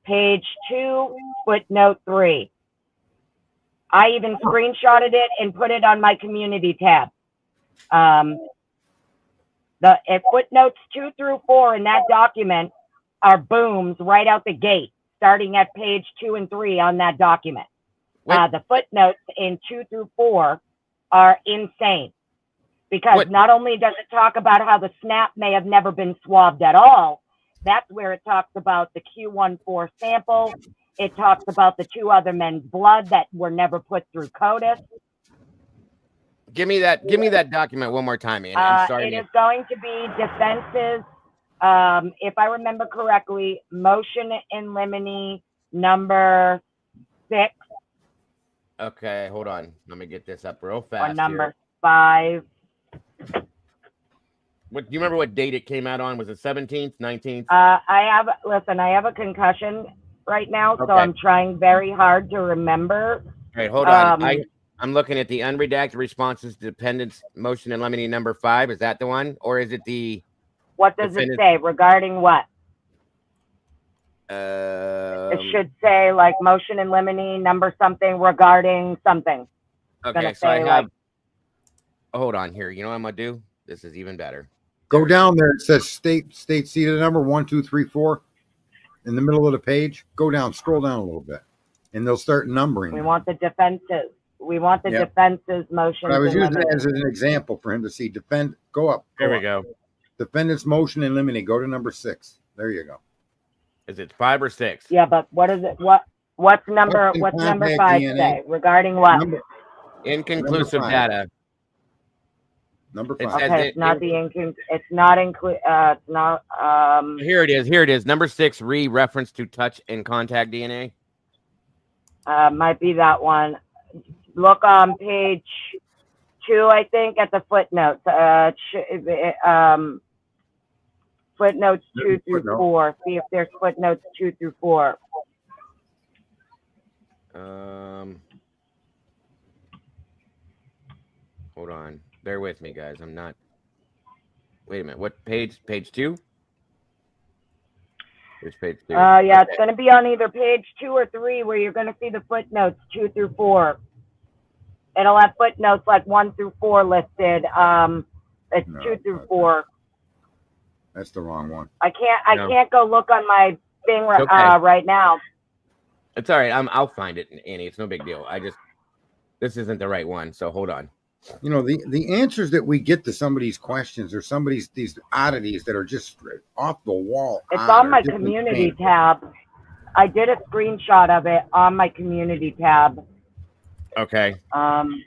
page 2, footnote 3. I even screenshotted it and put it on my community tab. The footnotes 2 through 4 in that document are booms right out the gate, starting at page 2 and 3 on that document. The footnotes in 2 through 4 are insane, because not only does it talk about how the snap may have never been swabbed at all, that's where it talks about the Q14 sample. It talks about the 2 other men's blood that were never put through CODIS. Give me that document one more time, Andy. I'm sorry. It is going to be defenses, if I remember correctly, motion in limine number 6. Okay, hold on. Let me get this up real fast. Or number 5. What do you remember? What date it came out on? Was it 17th, 19th? I have a concussion right now, so I'm trying very hard to remember. All right, hold on. I'm looking at the unredacted responses to dependents motion in limine number 5. Is that the one, or is it the? What does it say regarding what? It should say like motion in limine number something regarding something. Okay, so I have. Hold on here. You know what I'm gonna do? This is even better. Go down there. It says state seated number 1, 2, 3, 4 in the middle of the page. Go down, scroll down a little bit, and they'll start numbering. We want the defenses. We want the defenses motion. I was using it as an example for him to see. Go up. There we go. Defendant's motion in limine. Go to number 6. There you go. Is it 5 or 6? Yeah, but what is it? What's number 5 say regarding what? Inconclusive data. Number 5. Okay, it's not it's not include. It's not. Here it is. Here it is. Number 6. Reference to touch and contact DNA. Might be that one. Look on page 2, I think, at the footnotes. Footnotes 2 through 4. See if there's footnotes 2 through 4. Hold on. Bear with me, guys. I'm not. Wait a minute. What page? Page 2? There's page 2. Yeah, it's going to be on either page 2 or 3 where you're going to see the footnotes 2 through 4. It'll have footnotes like 1 through 4 listed. It's 2 through 4. That's the wrong one. I can't go look on my thing right now. It's all right. I'll find it, Annie. It's no big deal. This isn't the right one, so hold on. You know, the answers that we get to some of these questions or these oddities that are just off the wall. It's on my community tab. I did a screenshot of it on my community tab. Okay. And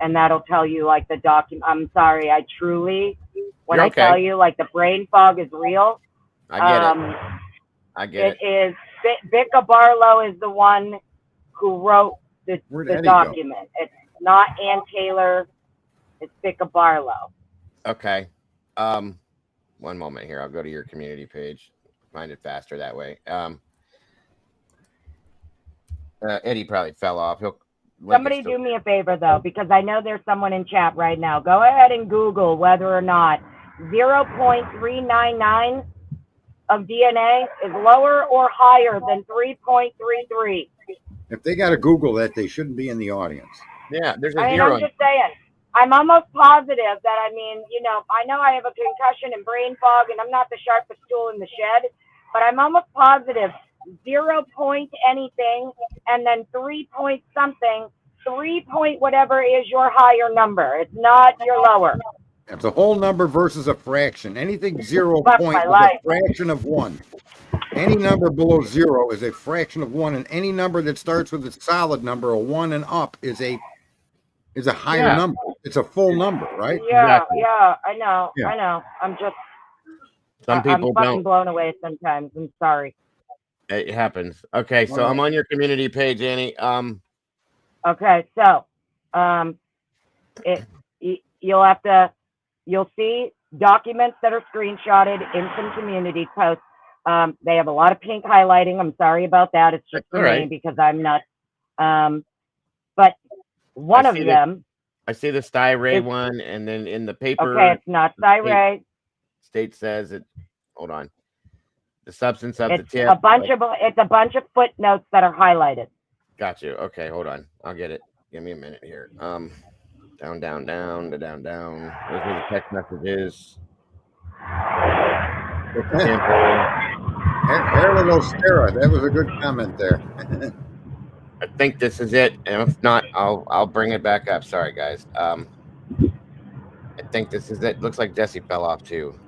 that'll tell you like the document. I'm sorry. I truly, when I tell you like the brain fog is real. I get it. It is Vicka Barlow is the one who wrote the document. It's not Ann Taylor. It's Vicka Barlow. Okay. One moment here. I'll go to your community page. Find it faster that way. Eddie probably fell off. Somebody do me a favor though, because I know there's someone in chat right now. Go ahead and Google whether or not 0.399 of DNA is lower or higher than 3.33. If they got to Google that, they shouldn't be in the audience. Yeah, there's a zero. I'm just saying. I'm almost positive that, I mean, you know, I know I have a concussion and brain fog, and I'm not the sharpest tool in the shed, but I'm almost positive 0 point anything, and then 3 point something, 3 point whatever is your higher number. It's not your lower. It's a whole number versus a fraction. Anything 0 point is a fraction of 1. Any number below 0 is a fraction of 1, and any number that starts with a solid number, a 1 and up, is a higher number. It's a full number, right? Yeah, exactly. Yeah, I know. I'm just. Some people I'm fucking don't. blown away sometimes. I'm sorry. It happens. Okay, so I'm on your community page, Annie. Okay, so you'll see documents that are screenshotted in some community posts. They have a lot of pink highlighting. I'm sorry about that. It's just for me because I'm nuts. But one of them. I see the Styray one, and then in the paper. Okay, it's not Styray. State says it. Hold on. The substance of It's the tip. It's a bunch of footnotes that are highlighted. Got you. Okay, hold on. I'll get it. Give me a minute here. Down. There's where the text message is. Harold Ostera, that was a good comment there. I think this is it, and if not, I'll bring it back up. Sorry, guys. I think this is it. Looks like Jesse fell off too.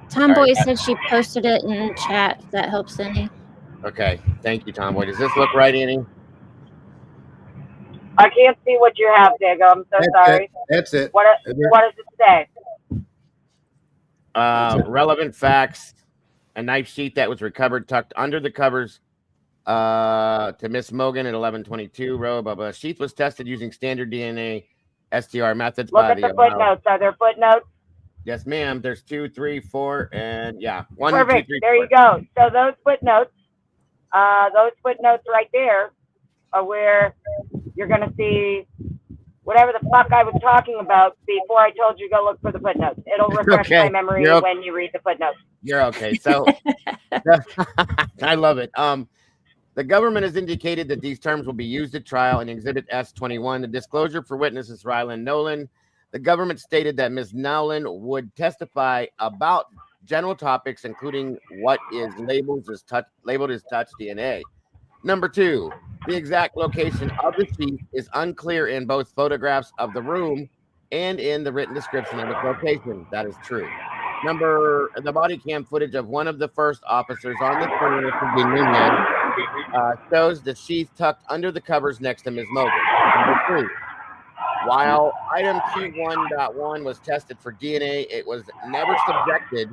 Tomboy said she posted it in chat. If that helps any. Okay, thank you, Tomboy. Does this look right, Annie? I can't see what you have, Diego. I'm so sorry. That's it. What does it say? Relevant facts. A knife sheath that was recovered tucked under the covers to Miss Mogan at 1122 row. Blah, blah. Sheath was tested using standard DNA STR methods. Look at the footnotes. Are there footnotes? Yes, ma'am. There's 2, 3, 4, and yeah. 1, Perfect. 2, 3, there 4. You go. So those footnotes right there are where you're going to see whatever the fuck I was talking about before I told you to go look for the footnotes. It'll refresh my memory when you read the footnotes. You're okay. So I love it. The government has indicated that these terms will be used at trial in Exhibit S21. The disclosure for witnesses Rylan Nolan. The government stated that Ms. Nolan would testify about general topics, including what is labeled as touch DNA. Number 2, the exact location of the sheath is unclear in both photographs of the room and in the written description of its location. That is true. The body cam footage of one of the first officers on the scene of Virginia shows the sheath tucked under the covers next to Ms. Mogan. Number 3, while item Q1.1 was tested for DNA, it was never subjected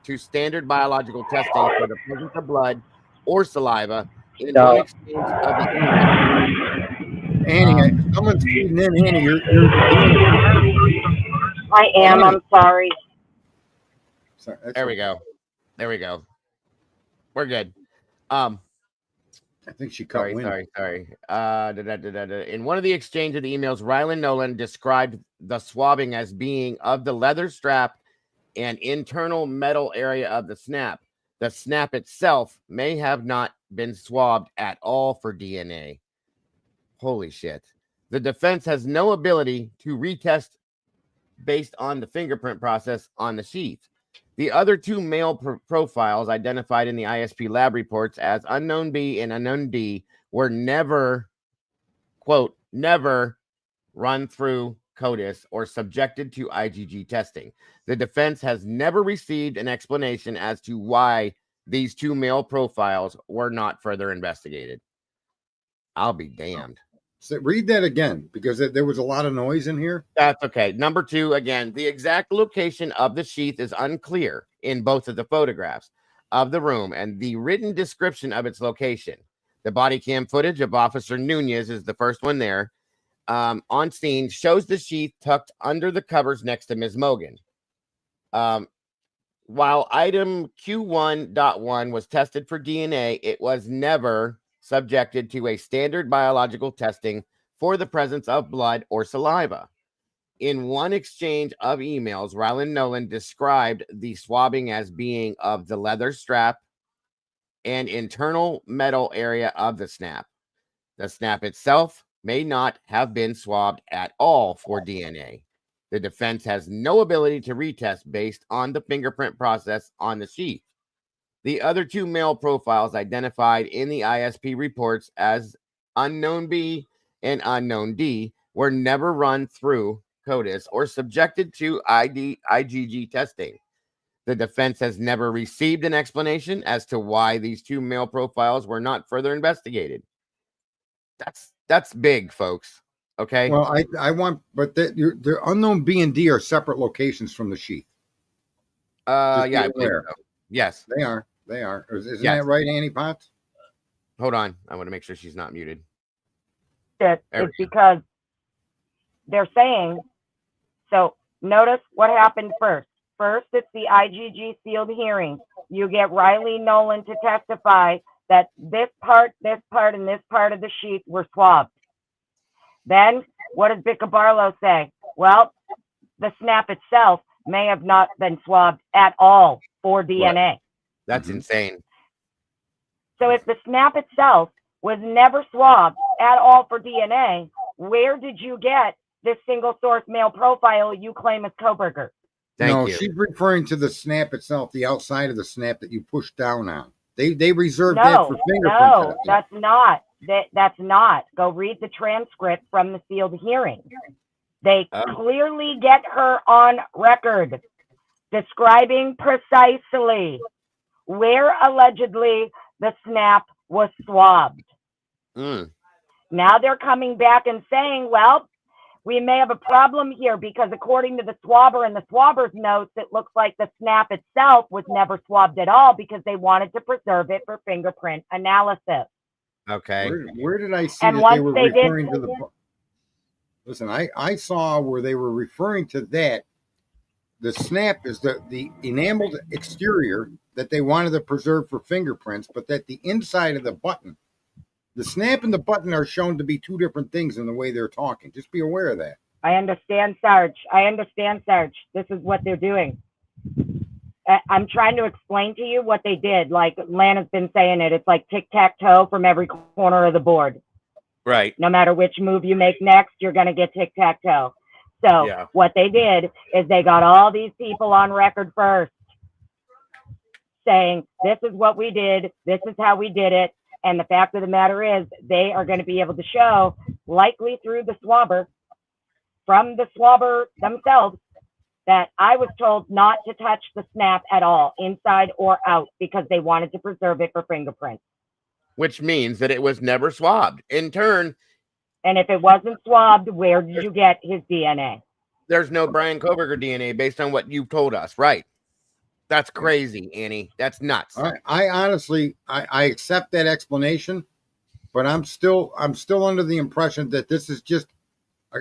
to standard biological testing for the presence of blood or saliva in one exchange of the email. Annie, someone's feeding in. Annie, you're I am. I'm sorry. There we go. We're good. I think she cut Sorry. In one of the exchange of the emails, Rylan Nolan described the swabbing as being of the leather strap and internal metal area of the snap. The snap itself may have not been swabbed at all for DNA. Holy shit. The defense has no ability to retest based on the fingerprint process on the sheath. The other 2 male profiles identified in the ISP lab reports as unknown B and unknown D were never, quote, never run through CODIS or subjected to IgG testing. The defense has never received an explanation as to why these 2 male profiles were not further investigated. I'll be damned. So read that again, because there was a lot of noise in here. That's okay. Number 2, again, the exact location of the sheath is unclear in both of the photographs of the room and the written description of its location. The body cam footage of Officer Nunez is the first one there. On scene shows the sheath tucked under the covers next to Ms. Mogan. While item Q1.1 was tested for DNA, it was never subjected to a standard biological testing for the presence of blood or saliva. In one exchange of emails, Rylan Nolan described the swabbing as being of the leather strap and internal metal area of the snap. The snap itself may not have been swabbed at all for DNA. The defense has no ability to retest based on the fingerprint process on the sheath. The other 2 male profiles identified in the ISP reports as unknown B and unknown D were never run through CODIS or subjected to IgG testing. The defense has never received an explanation as to why these 2 male profiles were not further investigated. That's big, folks. Okay. Well, I want, but the unknown B and D are separate locations from the sheath. Just be Yeah, I believe aware. so. Yes. They are. They are. Isn't Yes. that right, Annie Potts? Hold on. I want to make sure she's not muted. It's There we go. because they're saying, so notice what happened first. First, it's the IGG sealed hearing. You get Riley Nolan to testify that this part, and this part of the sheet were swabbed. Then, what does Bicca Barlow say? Well, the snap itself may have not been swabbed at all for DNA. That's insane. So if the snap itself was never swabbed at all for DNA, where did you get this single source male profile you claim is Koberger? No, she's referring to the snap itself, the outside of the snap that you push down on. They reserved that for fingerprint testing. That's not. That's not. Go read the transcript from the sealed hearing. They clearly get her on record describing precisely where allegedly the snap was swabbed. Now they're coming back and saying, well, we may have a problem here because according to the swabber and the swabber's notes, it looks like the snap itself was never swabbed at all because they wanted to preserve it for fingerprint analysis. Okay. Where did I see And that they once were they did- referring to the... Listen, I saw where they were referring to that. The snap is the enameled exterior that they wanted to preserve for fingerprints, but that the inside of the button, the snap and the button are shown to be two different things in the way they're talking. Just be aware of that. I understand, Sarge. This is what they're doing. I'm trying to explain to you what they did. Like Lana's been saying it. It's like tic-tac-toe from every corner of the board. Right. No matter which move you make next, you're going to get tic-tac-toe. So what they did is they got all these people on record first saying, this is what we did. This is how we did it. And the fact of the matter is they are going to be able to show, likely through the swabber, from the swabber themselves, that I was told not to touch the snap at all, inside or out, because they wanted to preserve it for fingerprints. Which means that it was never swabbed. In turn, and if it wasn't swabbed, where did you get his DNA? There's no Brian Koberger DNA based on what you've told us, right? That's crazy, Annie. That's nuts. I honestly, I accept that explanation, but I'm still under the impression that this is just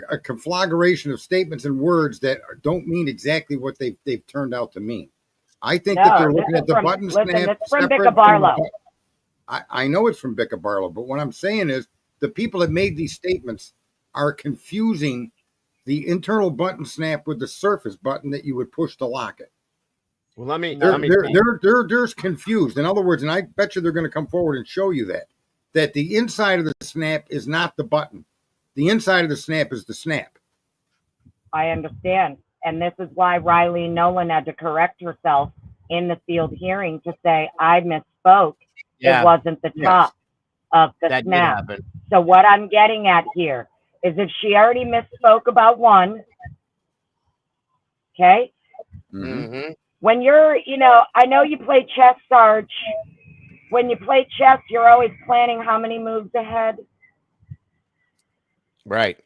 a conflagration of statements and words that don't mean exactly what they've turned out to mean. I think that they're looking at the button snap. Listen, it's from Bicca Barlow. I know it's from Bicca Barlow, but what I'm saying is the people that made these statements are confusing the internal button snap with the surface button that you would push to lock it. Well, they're confused. In other words, and I bet you they're going to come forward and show you that the inside of the snap is not the button. The inside of the snap is the snap. I understand. And this is why Riley Nolan had to correct herself in the sealed hearing to say, I misspoke. Yeah. It wasn't the top of the that snap. did happen. So what I'm getting at here is if she already misspoke about one, okay? Mm-hmm. When you're, I know you play chess, Sarge. When you play chess, you're always planning how many moves ahead. Right.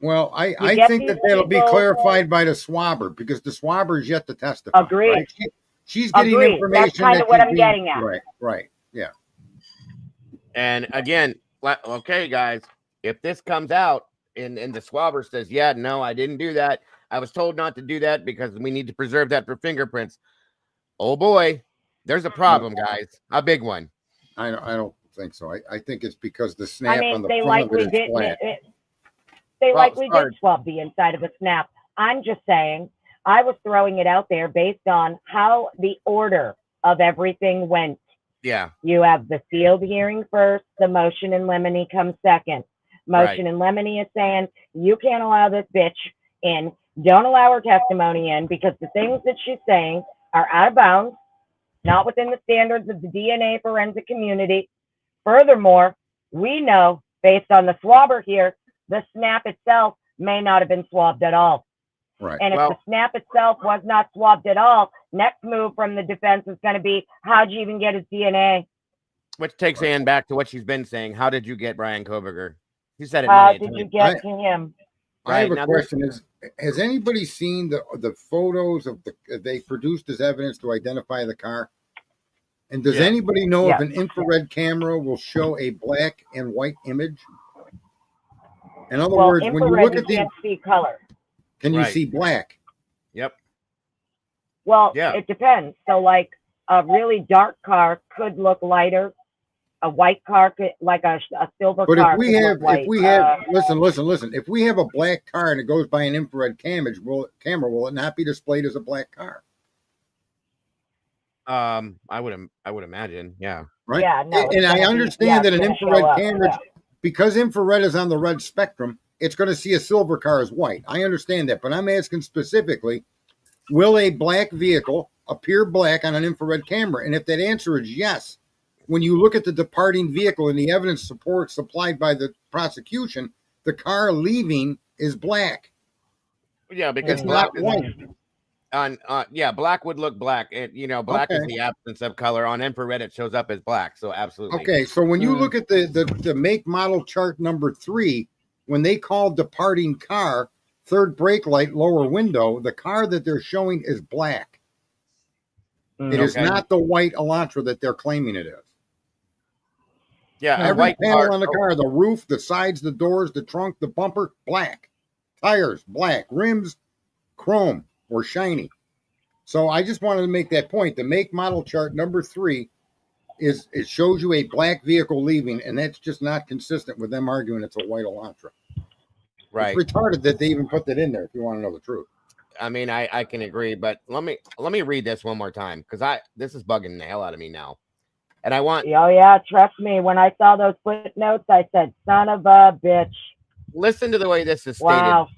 Well, I think that that'll be clarified by the swabber because the swabber is yet to testify. Agreed. Right? She's getting information. That's kind of what I'm getting at. Right. Yeah. And again, okay, guys, if this comes out and the swabber says, yeah, no, I didn't do that. I was told not to do that because we need to preserve that for fingerprints. Oh boy, there's a problem, guys. A big one. I don't think so. I think it's because the snap on the they front likely of it is flat. They likely did swab the inside of a snap. I'm just saying, I was throwing it out there based on how the order of everything went. Yeah. You have the sealed hearing first, the motion in limine comes second. Motion in limine is saying, you can't allow this bitch in. Don't allow her testimony in because the things that she's saying are out of bounds, not within the standards of the DNA forensic community. Furthermore, we know, based on the swabber here, the snap itself may not have been swabbed at all. Right. And if the snap itself was not swabbed at all, next move from the defense is going to be, how'd you even get his DNA? Which takes Ann back to what she's been saying. How did you get Brian Koberger? He said it. How did you get to him? I have Right, a now question: has anybody seen the photos of they produced as evidence to identify the car? And does Yeah. anybody know if Yeah. an infrared camera will show a black and white image? In other Well, words, when you infrared, look you at the, can't see color. can you Right. see black? Yep. Well, Yeah. it depends. So, like a really dark car could look lighter. A white car could, like a silver But car, could look white. listen. If we have a black car and it goes by an infrared camera, will it not be displayed as a black car? I would imagine. Yeah. Right. Yeah, no, it's And I gonna be- understand yeah, that it's an gonna show infrared up, camera, yeah. because infrared is on the red spectrum, it's going to see a silver car as white. I understand that, but I'm asking specifically, will a black vehicle appear black on an infrared camera? And if that answer is yes, when you look at the departing vehicle and the evidence support supplied by the prosecution, the car leaving is black. Yeah, because It's black not white. yeah, black would look black. Black is Okay. the absence of color. On infrared, it shows up as black. So absolutely. Okay, so when you look at the make model chart number 3, when they call departing car, third brake light, lower window, the car that they're showing is black. It is Okay. not the white Elantra that they're claiming it is. Yeah, a Every white panel car. on the car, the roof, the sides, the doors, the trunk, the bumper, black. Tires, black. Rims, chrome or shiny. So I just wanted to make that point. The make model chart number 3 it shows you a black vehicle leaving, and that's just not consistent with them arguing it's a white Elantra. Right. It's retarded that they even put that in there, if you want to know the truth. I mean, I can agree, but let me read this one more time because this is bugging the hell out of me now, and I want. Oh yeah, trust me. When I saw those footnotes, I said, "Son of a bitch." Listen to the way this is stated, Wow.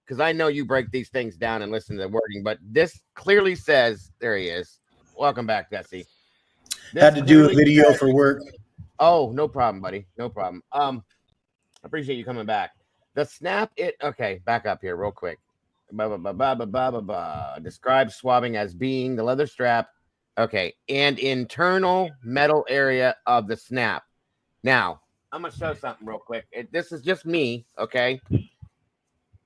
because I know you break these things down and listen to the wording, but this clearly says, there he is. Welcome back, Jesse. This Had to do a clearly video says- for work. Oh, no problem, buddy. No problem. I appreciate you coming back. The snap okay, back up here real quick. Describe swabbing as being the leather strap. Okay, and internal metal area of the snap. Now, I'm gonna show something real quick. This is just me, okay?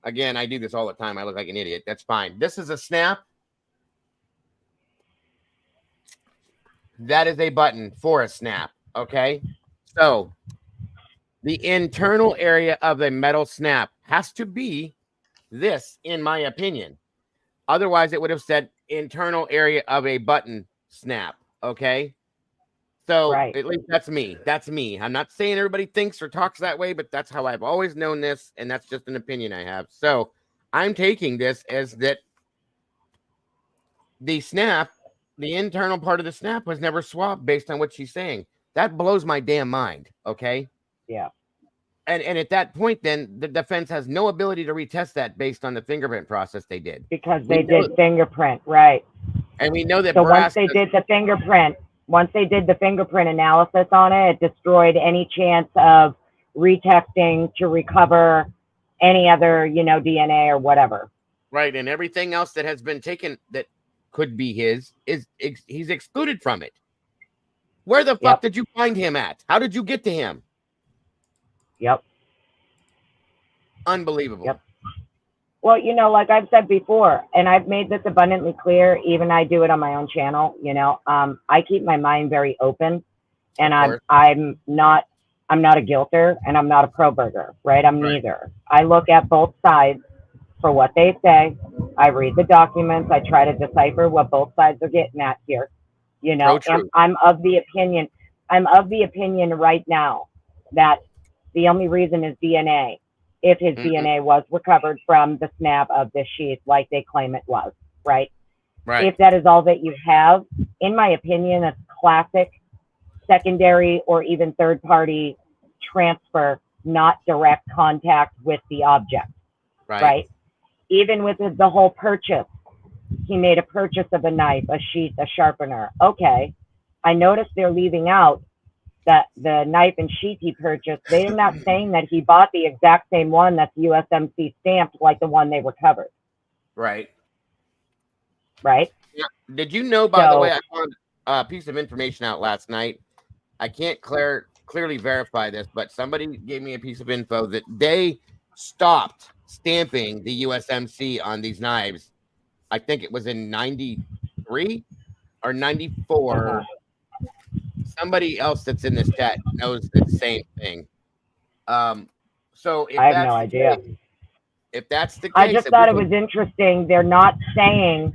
Again, I do this all the time. I look like an idiot. That's fine. This is a snap. That is a button for a snap, okay? So, the internal area of a metal snap has to be this, in my opinion. Otherwise, it would have said internal area of a button snap, okay? So, Right. at least that's me. That's me. I'm not saying everybody thinks or talks that way, but that's how I've always known this, and that's just an opinion I have. So, I'm taking this as that the snap, the internal part of the snap was never swapped based on what she's saying. That blows my damn mind, okay? Yeah. And at that point, then the defense has no ability to retest that based on the fingerprint process they did. Because We they know- did fingerprint, right? And we know that So once Nebraska, they did the fingerprint analysis on it, it destroyed any chance of retesting to recover any other, DNA or whatever. right, and everything else that has been taken that could be his he's excluded from it. Where the fuck did you find him at? How did you get to him? Yep. Unbelievable. Yep. Well, like I've said before, and I've made this abundantly clear, even I do it on my own channel, I keep my mind very open, and I'm not a guilter and I'm not a pro burger, right? I'm neither. I look at both sides for what they say. I read the documents. I try to decipher what both sides are getting at here, and I'm of the opinion right now that the only reason is DNA. If his DNA was recovered from the snap of this sheath, like they claim it was, right? Right. If that is all that you have, in my opinion, it's classic secondary or even third party transfer, not direct contact with the object, right? Even with the whole purchase, he made a purchase of a knife, a sheath, a sharpener. Okay, I noticed they're leaving out that the knife and sheath he purchased, they're not saying that he bought the exact same one that's USMC stamped like the one they recovered. Right. Right? Yeah. Did you know, by the way, I found a piece of information out last night. I can't clearly verify this, but somebody gave me a piece of info that they stopped stamping the USMC on these knives. I think it was in 93 or 94. Somebody else that's in this chat knows the same thing. So if I have that's no the idea. case, if that's the case, I just thought it was interesting. They're not saying.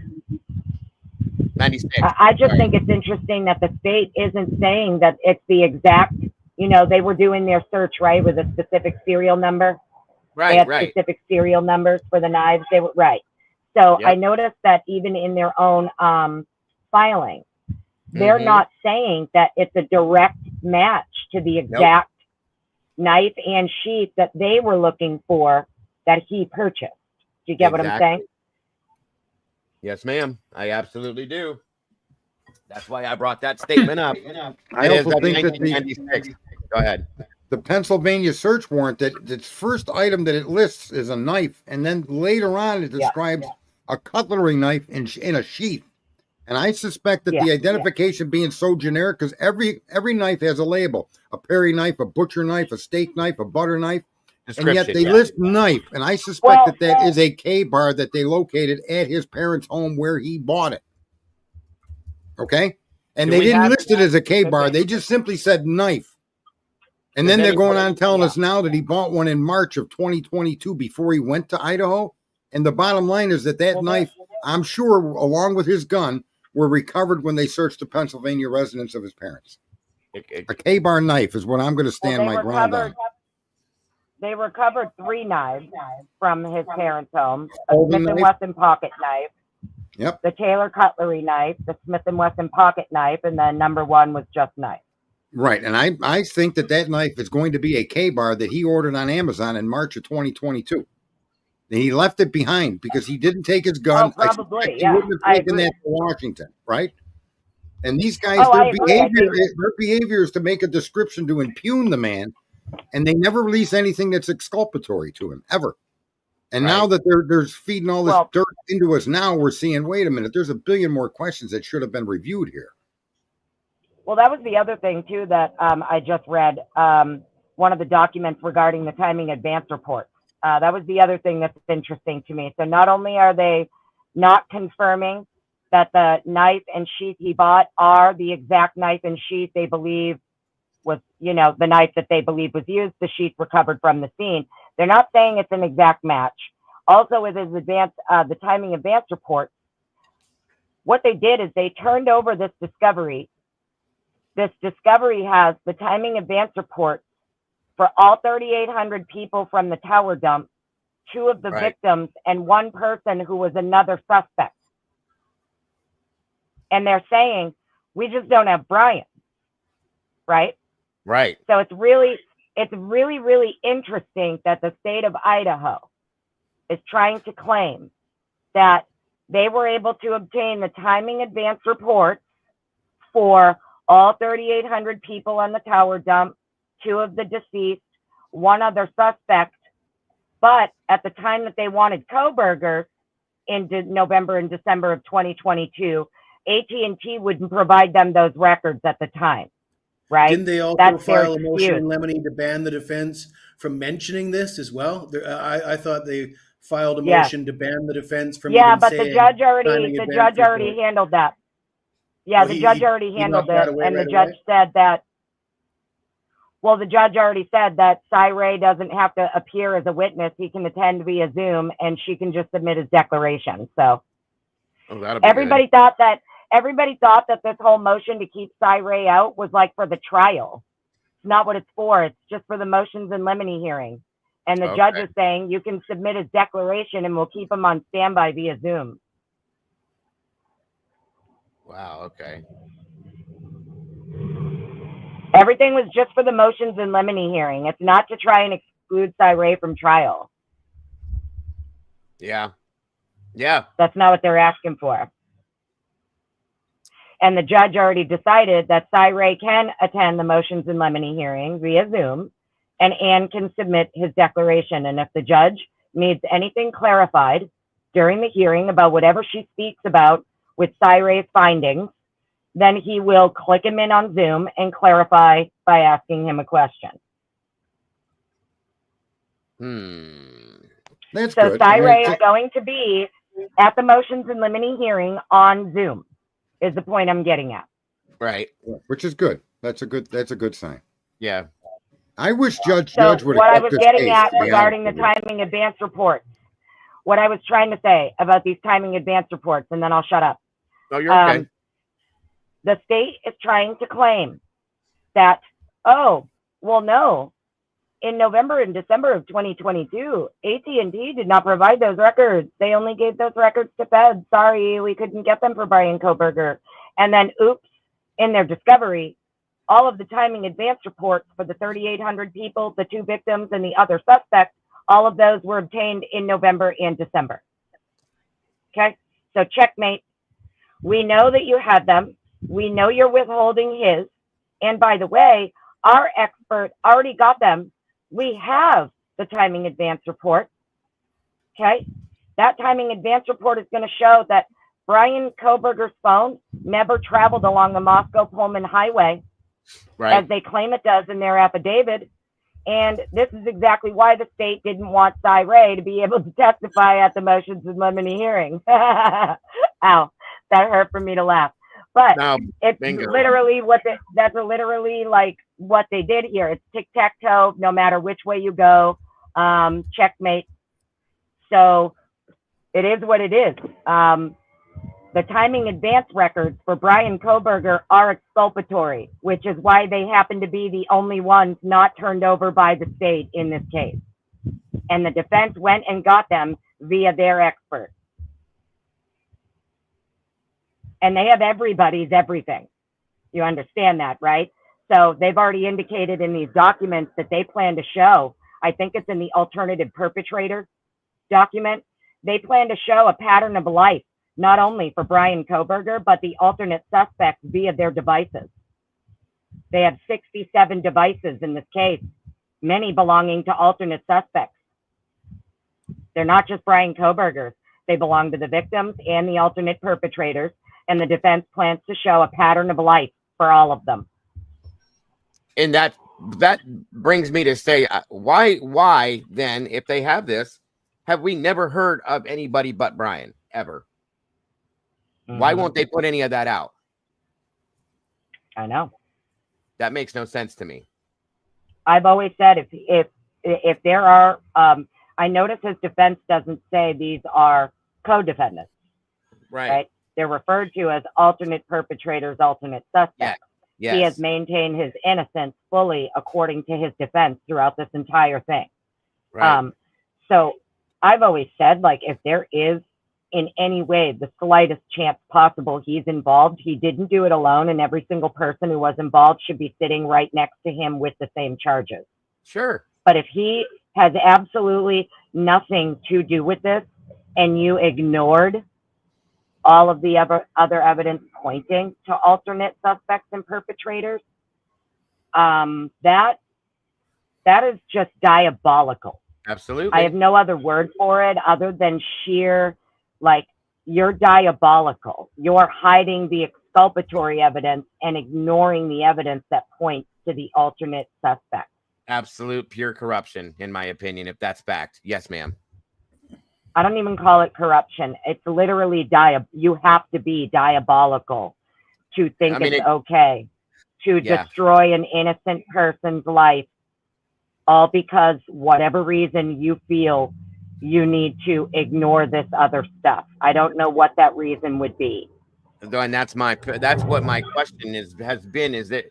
96. I just think it's interesting that the state isn't saying that it's the exact. You know, they were doing their search right with a specific serial number. They had specific serial numbers for the knives. They were right. So I noticed that even in their own filing, they're not saying that it's a direct match to the exact knife and sheath that they were looking for that he purchased. Do you get what I'm saying? Yes, ma'am. I absolutely do. That's why I brought that statement up. I also think that Go ahead. The Pennsylvania search warrant, that its first item that it lists is a knife, and then later on it describes a cutlery knife in a sheath. And I suspect that the identification being so generic, because every knife has a label: a Perry knife, a butcher knife, a steak knife, a butter knife, and yet they list knife. And I suspect that is a K-bar that they located at his parents' home where he bought it. Okay, and they didn't list it as a K-bar; they just simply said knife. And then they're going on telling us now that he bought one in March of 2022 before he went to Idaho. And the bottom line is that knife, I'm sure, along with his gun, were recovered when they searched the Pennsylvania residence of his parents. A K-bar knife is what I'm going to stand my ground on. They recovered 3 knives from his parents' home: a Smith & Wesson pocket knife, the Taylor cutlery knife, the Smith & Wesson pocket knife, and then number 1 was just knife. Right, and I think that knife is going to be a K-bar that he ordered on Amazon in March of 2022. And he left it behind because he didn't take his gun. Oh, probably, he wouldn't have taken that to Washington, right? And these guys, their behavior is to make a description to impugn the man, and they never release anything that's exculpatory to him, ever. And now that they're feeding all this dirt into us, now we're seeing, wait a minute, there's a billion more questions that should have been reviewed here. Well, that was the other thing, too, that I just read, one of the documents regarding the timing advance reports. That was the other thing that's interesting to me. So not only are they not confirming that the knife and sheath he bought are the exact knife and sheath they believe was, you know, the knife that they believe was used, the sheath recovered from the scene. They're not saying it's an exact match. Also, with his the timing advance report, what they did is they turned over this discovery. This discovery has the timing advance report for all 3,800 people from the tower dump, 2 of the victims, and 1 person who was another suspect. And they're saying, we just don't have Brian, right? Right. So it's really, really interesting that the state of Idaho is trying to claim that they were able to obtain the timing advance reports for all 3,800 people on the tower dump, 2 of the deceased, 1 other suspect. But at the time that they wanted Koberger in November and December of 2022, AT&T wouldn't provide them those records at the time, right? Didn't they also file a motion in limine to ban the defense from mentioning this as well? I thought they filed a motion to ban the defense from even but saying the judge already handled that. Yeah, the judge already handled it, and the judge said that. Well, the judge already said that Cy Ray doesn't have to appear as a witness; he can attend via Zoom, and she can just submit his declaration. So, everybody thought that this whole motion to keep Cy Ray out was like for the trial. It's not what it's for. It's just for the motions and limine hearing. And the judge is saying you can submit his declaration, and we'll keep him on standby via Zoom. Wow. Okay. Everything was just for the motions and limine hearing. It's not to try and exclude Cy Ray from trial. Yeah. Yeah. That's not what they're asking for. And the judge already decided that Cy Ray can attend the motions and limine hearing via Zoom, and Ann can submit his declaration. And if the judge needs anything clarified during the hearing about whatever she speaks about with Cy Ray's findings, then he will click him in on Zoom and clarify by asking him a question. That's So good. I mean, Cy-Ray is going to be at the motions and limine hearing on Zoom, is the point I'm getting at. Right. which is good. That's a good sign. Yeah. I wish Judge So would what have I kept was this getting case, at to be regarding the honest with you. timing advance reports, what I was trying to say about these timing advance reports, and then I'll shut up. Oh, you're okay. The state is trying to claim that, oh, well, no, in November and December of 2022, AT&T did not provide those records. They only gave those records to Fed. Sorry, we couldn't get them for Brian Koberger. And then, oops, in their discovery, all of the timing advance reports for the 3,800 people, the 2 victims, and the other suspects, all of those were obtained in November and December. Okay, so checkmate. We know that you had them. We know you're withholding his. And by the way, our expert already got them. We have the timing advance report. Okay, that timing advance report is going to show that Brian Koberger's phone never traveled along the Moscow-Pullman Highway, as they claim it does in their affidavit. And this is exactly why the state didn't want Cy-Ray to be able to testify at the motions and limine hearing. Ow, that hurt for me to laugh. But it's literally that's literally like what they did here. It's tic-tac-toe, no matter which way you go, checkmate. So it is what it is. The timing advance records for Brian Koberger are exculpatory, which is why they happen to be the only ones not turned over by the state in this case. And the defense went and got them via their expert. And they have everybody's everything. You understand that, right? So they've already indicated in these documents that they plan to show, I think it's in the alternative perpetrator document, they plan to show a pattern of life, not only for Brian Koberger, but the alternate suspects via their devices. They have 67 devices in this case, many belonging to alternate suspects. They're not just Brian Koberger's. They belong to the victims and the alternate perpetrators, and the defense plans to show a pattern of life for all of them. And that brings me to say, why then, if they have this, have we never heard of anybody but Brian ever? Why won't they put any of that out? I know. That makes no sense to me. I've always said if there are, I notice his defense doesn't say these are co-defendants. Right? They're referred to as alternate perpetrators, alternate suspects. Yes. He has maintained his innocence fully according to his defense throughout this entire thing. Right. So I've always said, like, if there is in any way the slightest chance possible he's involved, he didn't do it alone, and every single person who was involved should be sitting right next to him with the same charges. Sure. But if he has absolutely nothing to do with this, and you ignored all of the other evidence pointing to alternate suspects and perpetrators, that is just diabolical. Absolutely. I have no other word for it other than sheer, like, you're diabolical. You're hiding the exculpatory evidence and ignoring the evidence that points to the alternate suspect. Absolute pure corruption, in my opinion, if that's fact. Yes, ma'am. I don't even call it corruption. It's literally you have to be diabolical to think it's okay to destroy an innocent person's life, all because whatever reason you feel you need to ignore this other stuff. I don't know what that reason would be. And that's what my question has been, is that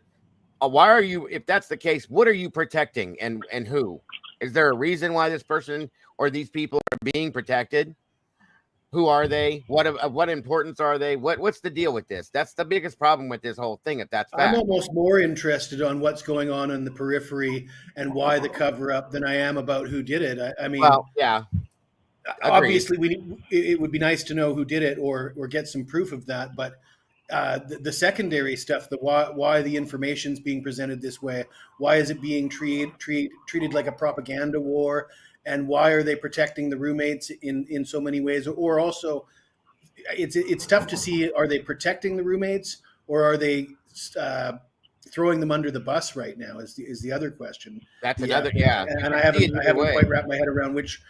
why are you, if that's the case, what are you protecting, and who? Is there a reason why this person or these people are being protected? Who are they? What importance are they? What's the deal with this? That's the biggest problem with this whole thing, if that's fact. I'm almost more interested on what's going on in the periphery and why the cover up than I am about who did it. I mean, well, yeah. Obviously, it would be nice to know who did it or get some proof of that. But the secondary stuff, why the information's being presented this way, why is it being treated like a propaganda war, and why are they protecting the roommates in so many ways? Or also, it's tough to see, are they protecting the roommates, or are they throwing them under the bus right now is the other question. That's another, yeah. And I See it haven't either way. quite wrapped my head around which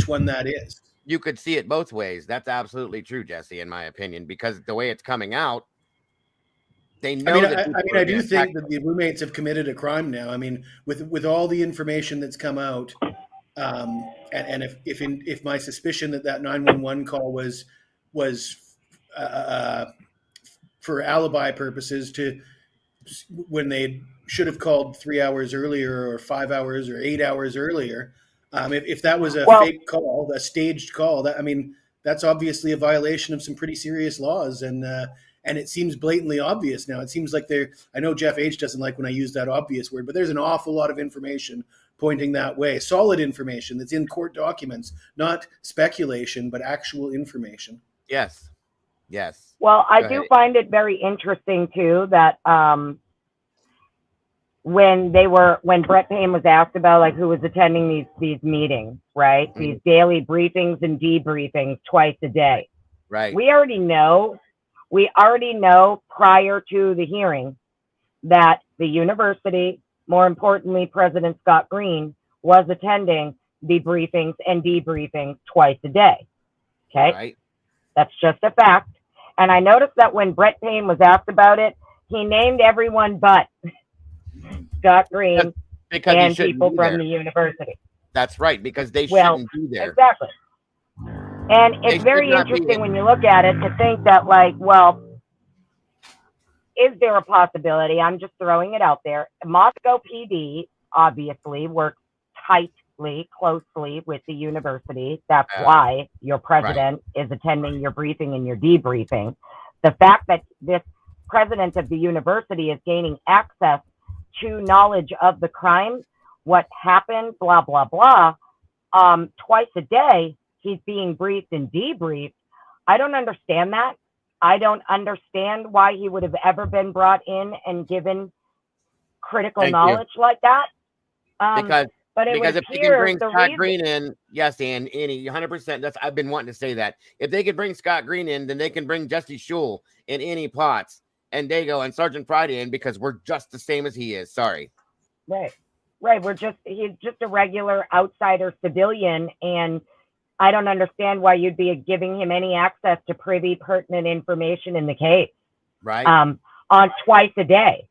one that is. You could see it both ways. That's absolutely true, Jesse, in my opinion, because the way it's coming out, they know. I do think that the roommates have committed a crime now. I mean, with all the information that's come out, and if my suspicion that 911 call was for alibi purposes, to when they should have called 3 hours earlier or 5 hours or 8 hours earlier, if that was a fake call, a staged call, that's obviously a violation of some pretty serious laws, and it seems blatantly obvious now. It seems like I know Jeff H. doesn't like when I use that obvious word, but there's an awful lot of information pointing that way. Solid information that's in court documents, not speculation, but actual information. Yes. Well, I do find it very interesting too that when Brett Payne was asked about like who was attending these meetings, right? Mm-hmm. These daily briefings and debriefings twice a day. Right. We already know prior to the hearing that the university, more importantly, President Scott Green, was attending the briefings and debriefings twice a day. Okay. Right. That's just a fact. And I noticed that when Brett Payne was asked about it, he named everyone but Scott Green and people from the university. That's right, because they shouldn't be there. Exactly. And it's very interesting when you look at it to think that, like, well, is there a possibility? I'm just throwing it out there. Moscow PD obviously works closely with the university. That's why your president is attending your briefing and your debriefing. The fact that this president of the university is gaining access to knowledge of the crime, what happened, blah, blah, blah, twice a day, he's being briefed and debriefed. I don't understand that. I don't understand why he would have ever been brought in and given critical knowledge like that. Because if they can bring Scott Green in, yes, and Annie, 100%. I've been wanting to say that. If they could bring Scott Green in, then they can bring Jesse Schul and Annie Potts and Dago and Sergeant Friday in, because we're just the same as he is. Sorry. Right. He's just a regular outsider civilian, and I don't understand why you'd be giving him any access to privy pertinent information in the case. Right. On twice a day.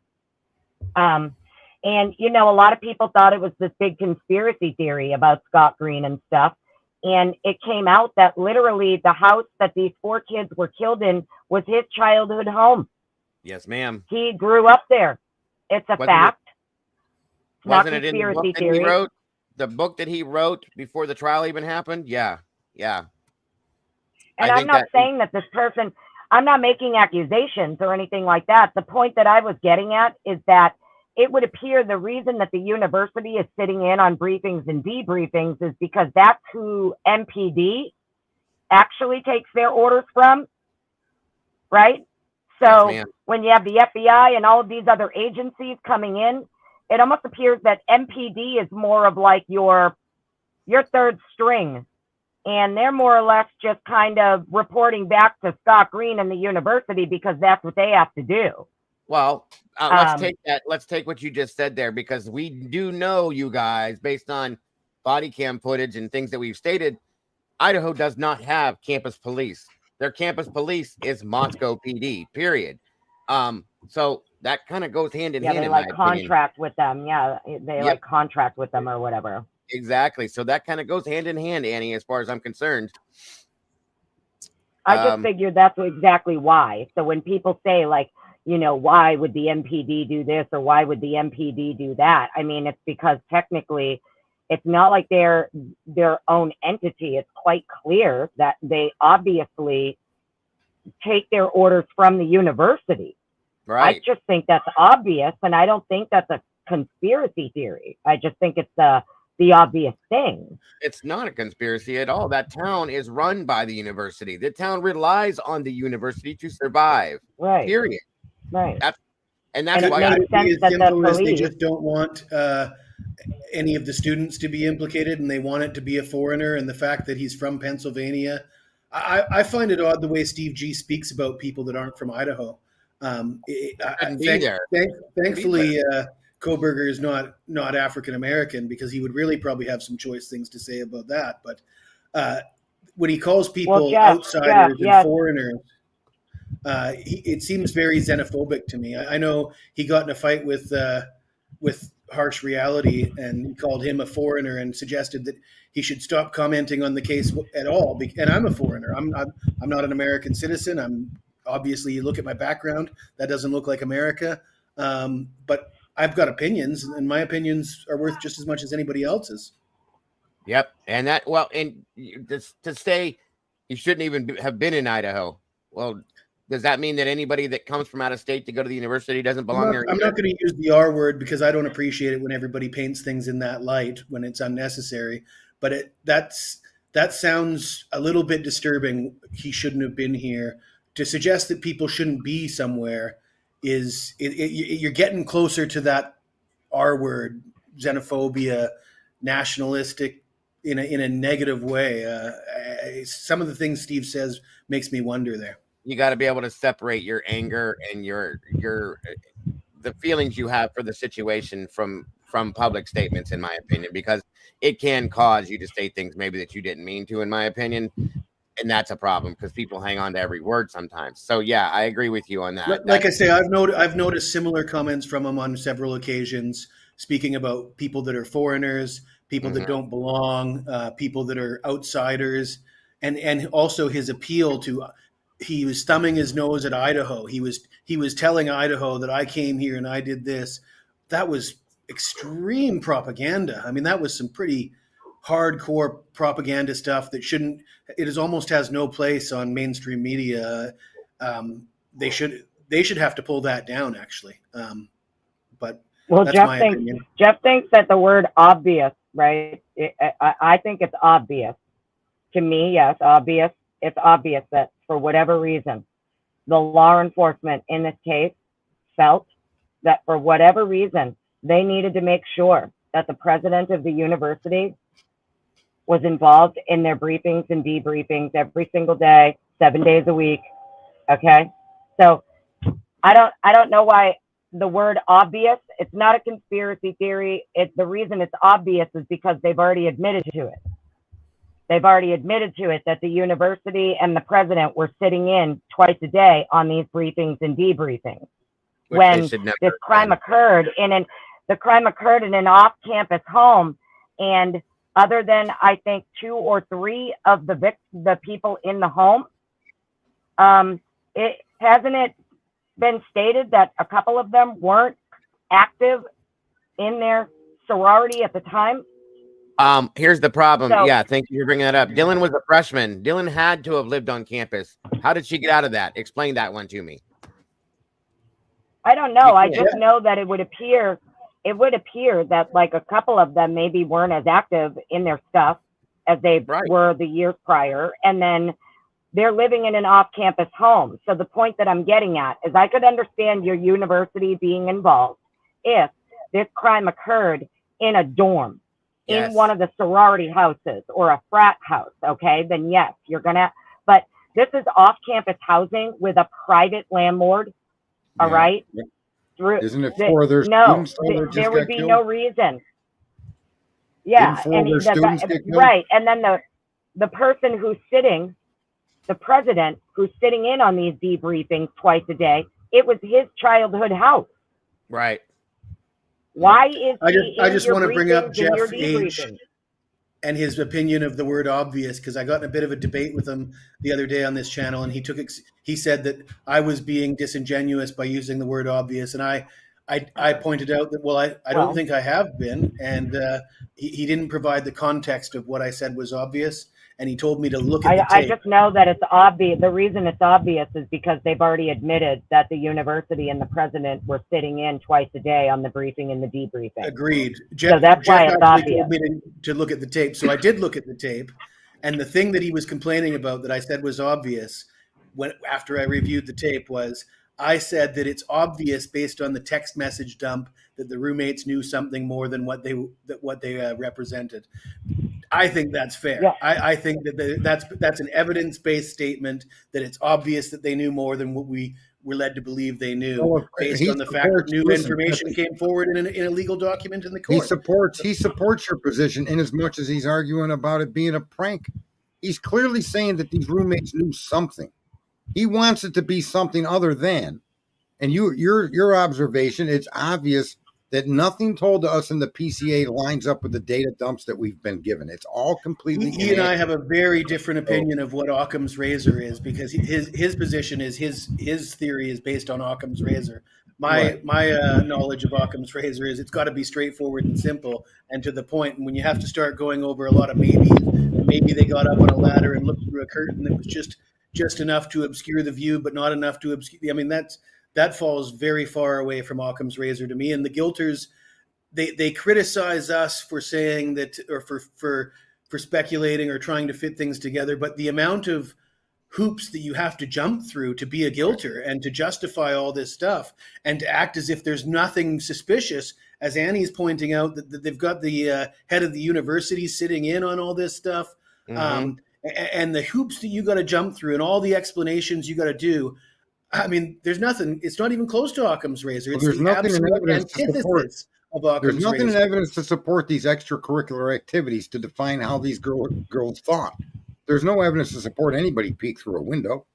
And, a lot of people thought it was this big conspiracy theory about Scott Green and stuff. And it came out that literally the house that these 4 kids were killed in was his childhood home. Yes, ma'am. He grew up there. It's a fact. Wasn't it in the book that he wrote? The book that he wrote before the trial even happened? Yeah. And I'm not saying that this person, I'm not making accusations or anything like that. The point that I was getting at is that it would appear the reason that the university is sitting in on briefings and debriefings is because that's who MPD actually takes their orders from, right? So when you have the FBI and all of these other agencies coming in, it almost appears that MPD is more of like your third string, and they're more or less just kind of reporting back to Scott Green and the university because that's what they have to do. Well, let's take that. Let's take what you just said there, because we do know, you guys, based on body cam footage and things that we've stated, Idaho does not have campus police. Their campus police is Moscow PD, period. So that kind of goes hand in hand. They like contract with them. Yeah, they like contract with them or whatever. Exactly. So that kind of goes hand in hand, Annie, as far as I'm concerned. I just figured that's exactly why. So when people say like, why would the MPD do this or why would the MPD do that? I mean, it's because technically it's not like they're their own entity. It's quite clear that they obviously take their orders from the university. Right. I just think that's obvious, and I don't think that's a conspiracy theory. I just think it's the obvious thing. It's not a conspiracy at all. That town is run by the university. The town relies on the university to survive. Right. Period. Right. That's why they just don't want any of the students to be implicated, and they want it to be a foreigner. And the fact that he's from Pennsylvania, I find it odd the way Steve G speaks about people that aren't from Idaho. Shouldn't be there. Thankfully, Koberger is not African American, because he would really probably have some choice things to say about that. But when he calls people outsiders and foreigners, it seems very xenophobic to me. I know he got in a fight with Harsh Reality, and he called him a foreigner and suggested that he should stop commenting on the case at all. And I'm a foreigner. I'm not an American citizen. I'm obviously, you look at my background, that doesn't look like America. But I've got opinions, and my opinions are worth just as much as anybody else's. Yep. And to say you shouldn't even have been in Idaho. Well, does that mean that anybody that comes from out of state to go to the university doesn't belong there? I'm not going to use the R word, because I don't appreciate it when everybody paints things in that light when it's unnecessary. But that sounds a little bit disturbing. He shouldn't have been here. To suggest that people shouldn't be somewhere you're getting closer to that R word, xenophobia, nationalistic, in a negative way. Some of the things Steve says makes me wonder there. You got to be able to separate your anger and the feelings you have for the situation from public statements, in my opinion, because it can cause you to say things maybe that you didn't mean to, in my opinion. And that's a problem, because people hang on to every word sometimes. So yeah, I agree with you on that. Like I say, I've noticed similar comments from him on several occasions, speaking about people that are foreigners, people that don't belong, people that are outsiders, and also his appeal to. He was thumbing his nose at Idaho. He was telling Idaho that I came here and I did this. That was extreme propaganda. I mean, that was some pretty hardcore propaganda stuff that almost has no place on mainstream media. They should have to pull that down, actually. But that's my opinion. Jeff thinks that the word obvious, right? I think it's obvious. To me, yes, obvious. It's obvious that for whatever reason, the law enforcement in this case felt that for whatever reason, they needed to make sure that the president of the university was involved in their briefings and debriefings every single day, 7 days a week. Okay. So I don't know why the word obvious, it's not a conspiracy theory. The reason it's obvious is because they've already admitted to it. They've already admitted to it that the university and the president were sitting in twice a day on these briefings and debriefings. When this crime occurred in an off-campus home, and other than I think 2 or 3 of the people in the home, hasn't it been stated that a couple of them weren't active in their sorority at the time? Here's the problem. Yeah, thank you for bringing that up. Dylan was a freshman. Dylan had to have lived on campus. How did she get out of that? Explain that one to me. I don't know. I just know that it would appear that like a couple of them maybe weren't as active in their stuff as they were the years prior. And then they're living in an off-campus home. So the point that I'm getting at is I could understand your university being involved if this crime occurred in a dorm. Yes. In one of the sorority houses or a frat house, okay, then yes, you're gonna, but this is off-campus housing with a private landlord, all right? Yeah. Isn't it for their students? There would be no reason. Yeah, and right, and then the person who's sitting, the president who's sitting in on these debriefings twice a day, it was his childhood house. Right. Why is I just want to bring up Jeff H. and his opinion of the word obvious, because I got in a bit of a debate with him the other day on this channel, and he said that I was being disingenuous by using the word obvious, and I pointed out that I don't think I have been, and he didn't provide the context of what I said was obvious. And he told me to look at the tape. I just know that it's obvious. The reason it's obvious is because they've already admitted that the university and the president were sitting in twice a day on the briefing and the debriefing. Agreed. So that's why it's obvious. Told me to look at the tape. So I did look at the tape. And the thing that he was complaining about that I said was obvious after I reviewed the tape was I said that it's obvious based on the text message dump that the roommates knew something more than what they represented. I think that's fair. Yeah. I think that that's an evidence-based statement that it's obvious that they knew more than what we're led to believe they knew, Well, based he on the fact that supports- new listen, information came forward in a legal document in the court. He supports your position in as much as he's arguing about it being a prank. He's clearly saying that these roommates knew something. He wants it to be something other than. And your observation, it's obvious that nothing told to us in the PCA lines up with the data dumps that we've been given. It's all completely. He and I have a very different opinion of what Occam's razor is, because his position is his theory is based on Occam's razor. My knowledge of Occam's razor is it's got to be straightforward and simple and to the point. And when you have to start going over a lot of maybe they got up on a ladder and looked through a curtain that was just enough to obscure the view, but not enough to obscure. I mean, that falls very far away from Occam's razor to me. And the guilters, they criticize us for saying that, or for speculating or trying to fit things together. But the amount of hoops that you have to jump through to be a guilter and to justify all this stuff and to act as if there's nothing suspicious, as Annie's pointing out, that they've got the head of the university sitting in on all this stuff. And the hoops that you got to jump through and all the explanations you got to do. I mean, there's nothing. It's not even close to Occam's razor. It's there's the nothing in absolute evidence to support. antithesis of Occam's There's nothing razor. in evidence to support these extracurricular activities to define how these girls thought. There's no evidence to support anybody peek through a window.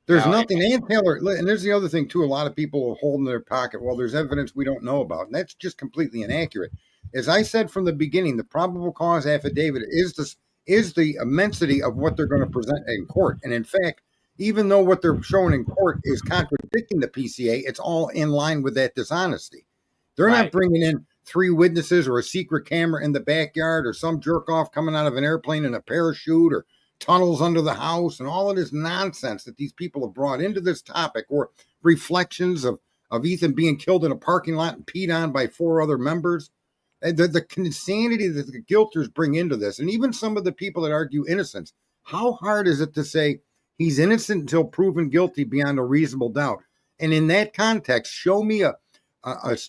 There's nothing. And Taylor, and there's the other thing too. A lot of people will hold in their pocket, well, there's evidence we don't know about, and that's just completely inaccurate. As I said from the beginning, the probable cause affidavit is the immensity of what they're going to present in court. And in fact, even though what they're showing in court is contradicting the PCA, it's all in line with that dishonesty. They're not bringing in 3 witnesses or a secret camera in the backyard or some jerk off coming out of an airplane in a parachute or tunnels under the house and all of this nonsense that these people have brought into this topic, or reflections of Ethan being killed in a parking lot and peed on by 4 other members. The insanity that the guilters bring into this, and even some of the people that argue innocence, how hard is it to say he's innocent until proven guilty beyond a reasonable doubt? And in that context, show me a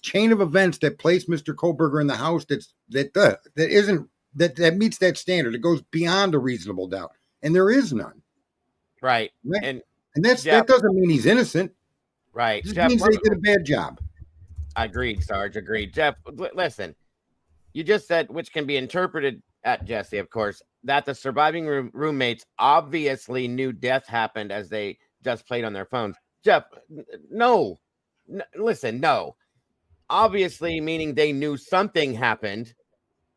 chain of events that place Mr. Koberger in the house that meets that standard. It goes beyond a reasonable doubt, and there is none. Right, and that doesn't mean he's innocent. Right, it just Jeff, means they did a bad job. Agreed, Sarge. Agreed, Jeff. Listen, you just said, which can be interpreted at Jesse, of course, that the surviving roommates obviously knew death happened as they just played on their phones. Jeff, no. Listen, no. Obviously, meaning they knew something happened,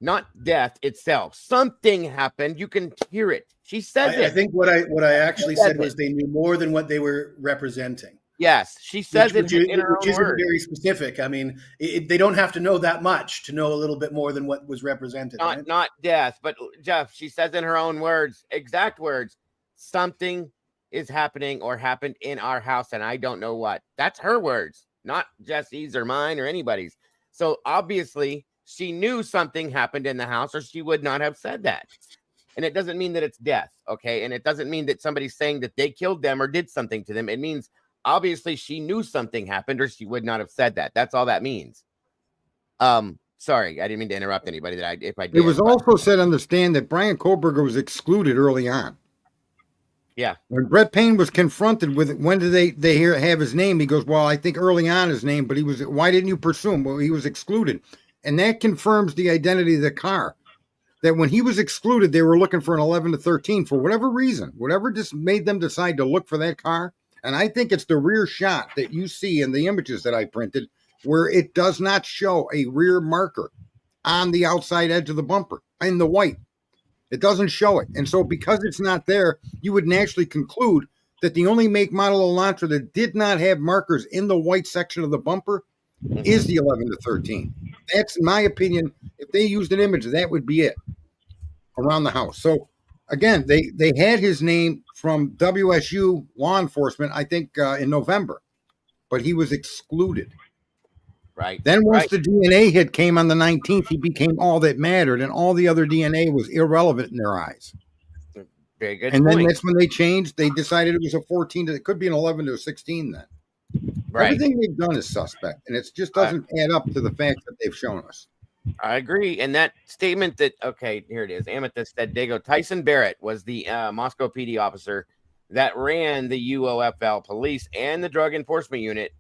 not death itself. Something happened. You can hear it. She says it. I think what I actually said was they knew more than what they were representing. Yes, she says which in her own isn't words. very specific. I mean, they don't have to know that much to know a little bit more than what was represented. Not death, but Jeff, she says in her own words, exact words, something is happening or happened in our house, and I don't know what. That's her words, not Jesse's or mine or anybody's. So obviously, she knew something happened in the house, or she would not have said that. And it doesn't mean that it's death, okay? And it doesn't mean that somebody's saying that they killed them or did something to them. It means obviously she knew something happened, or she would not have said that. That's all that means. Sorry, I didn't mean to interrupt anybody. If I did, it was also said on the stand that Brian Koberger was excluded early on. Yeah. When Brett Payne was confronted with it, when did they have his name? He goes, well, I think early on his name, but why didn't you pursue him? Well, he was excluded. And that confirms the identity of the car. That when he was excluded, they were looking for an 11 to 13 for whatever reason, whatever just made them decide to look for that car. And I think it's the rear shot that you see in the images that I printed, where it does not show a rear marker on the outside edge of the bumper in the white. It doesn't show it. And so because it's not there, you would naturally conclude that the only make, model, Elantra that did not have markers in the white section of the bumper is the 11 to 13. That's, in my opinion, if they used an image, that would be it around the house. So again, they had his name from WSU law enforcement, I think in November, but he was excluded. Right. Then once the DNA hit came on the 19th, he became all that mattered, and all the other DNA was irrelevant in their eyes. Very good. And then that's when they changed. They decided it was a 14 it could be an 11 to a 16 then. Right. Everything they've done is suspect, and it just doesn't add up to the fact that they've shown us. I agree. And that statement that, okay, here it is. Amethyst said, Dago, Tyson Barrett was the Moscow PD officer that ran the UOFL police and the drug enforcement unit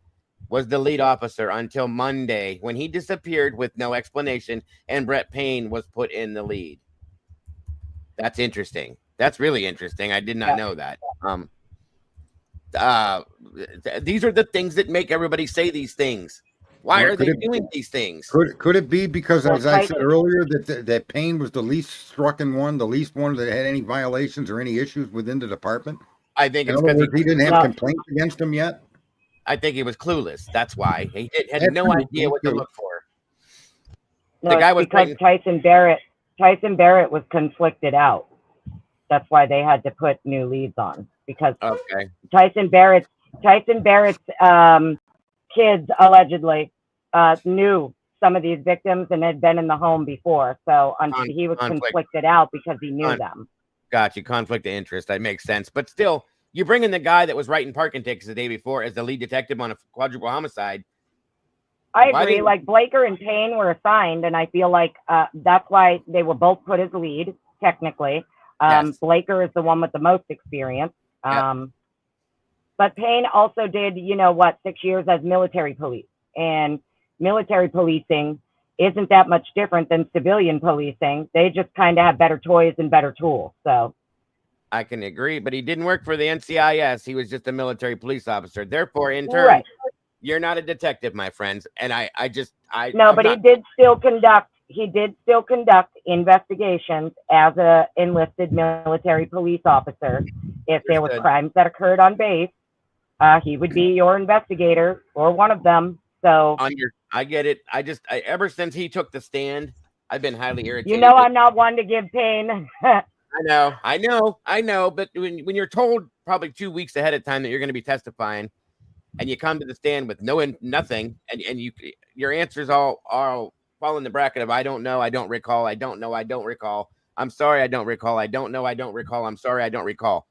was the lead officer until Monday, when he disappeared with no explanation and Brett Payne was put in the lead. That's interesting. That's really interesting. I did not know that. These are the things that make everybody say these things. Why are they doing these things? Could it be because, as I said earlier, that Payne was the least stricken one, the least one that had any violations or any issues within the department? I think it's because because he didn't have complaints against him yet. I think he was clueless. That's why he had no idea what to look for. No, The guy was because Tyson Barrett was conflicted out. That's why they had to put new leads on, because Tyson Barrett's kids allegedly knew some of these victims and had been in the home before. So he was conflicted out because he knew them. Gotcha. Conflict of interest. That makes sense. But still, you bring in the guy that was writing parking tickets the day before as the lead detective on a quadruple homicide. I agree. Like Blaker and Payne were assigned, and I feel like that's why they were both put as lead, technically. Blaker is the one with the most experience. But Payne also did, 6 years as military police. And military policing isn't that much different than civilian policing. They just kind of have better toys and better tools. So I can agree, but he didn't work for the NCIS. He was just a military police officer. Therefore, in turn, you're not a detective, my friends. And he did still conduct investigations as a enlisted military police officer. If there was crimes that occurred on base, he would be your investigator or one of them. So I get it. Ever since he took the stand, I've been highly irritated. I'm not one to give Payne. I know. But when you're told probably 2 weeks ahead of time that you're going to be testifying, and you come to the stand with nothing, and your answers all fall in the bracket of I don't know, I don't recall, I don't know, I don't recall, I'm sorry, I don't recall, I don't know, I don't recall, I'm sorry, I don't recall.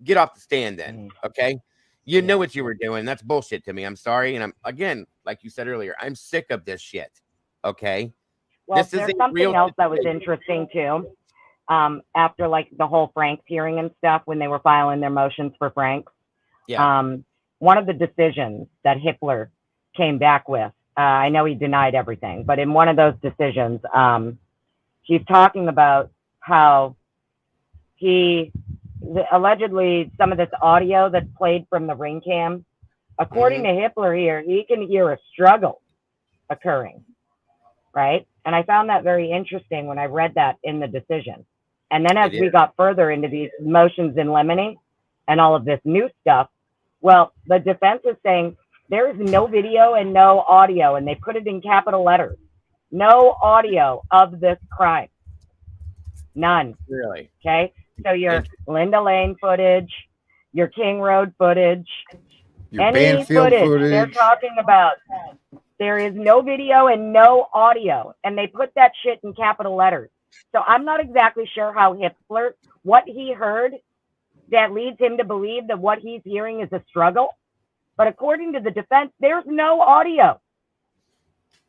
Get off the stand then, okay? You know what you were doing. That's bullshit to me. I'm sorry, and I'm again, like you said earlier, I'm sick of this shit. Okay. Well, there's something else that was interesting too. After like the whole Franks hearing and stuff, when they were filing their motions for Franks, one of the decisions that Hitler came back with, I know he denied everything, but in one of those decisions, he's talking about how allegedly some of this audio that's played from the ring cam, according to Hitler here, he can hear a struggle occurring, right? And I found that very interesting when I read that in the decision. And then as we got further into these motions in limine and all of this new stuff, well, the defense is saying there is no video and no audio, and they put it in capital letters. No audio of this crime. None. Really? Okay? So your Linda Lane footage, your King Road footage, your any footage they're talking about, there is no video and no audio, and they put that shit in capital letters. So I'm not exactly sure how Hitler, what he heard that leads him to believe that what he's hearing is a struggle. But according to the defense, there's no audio.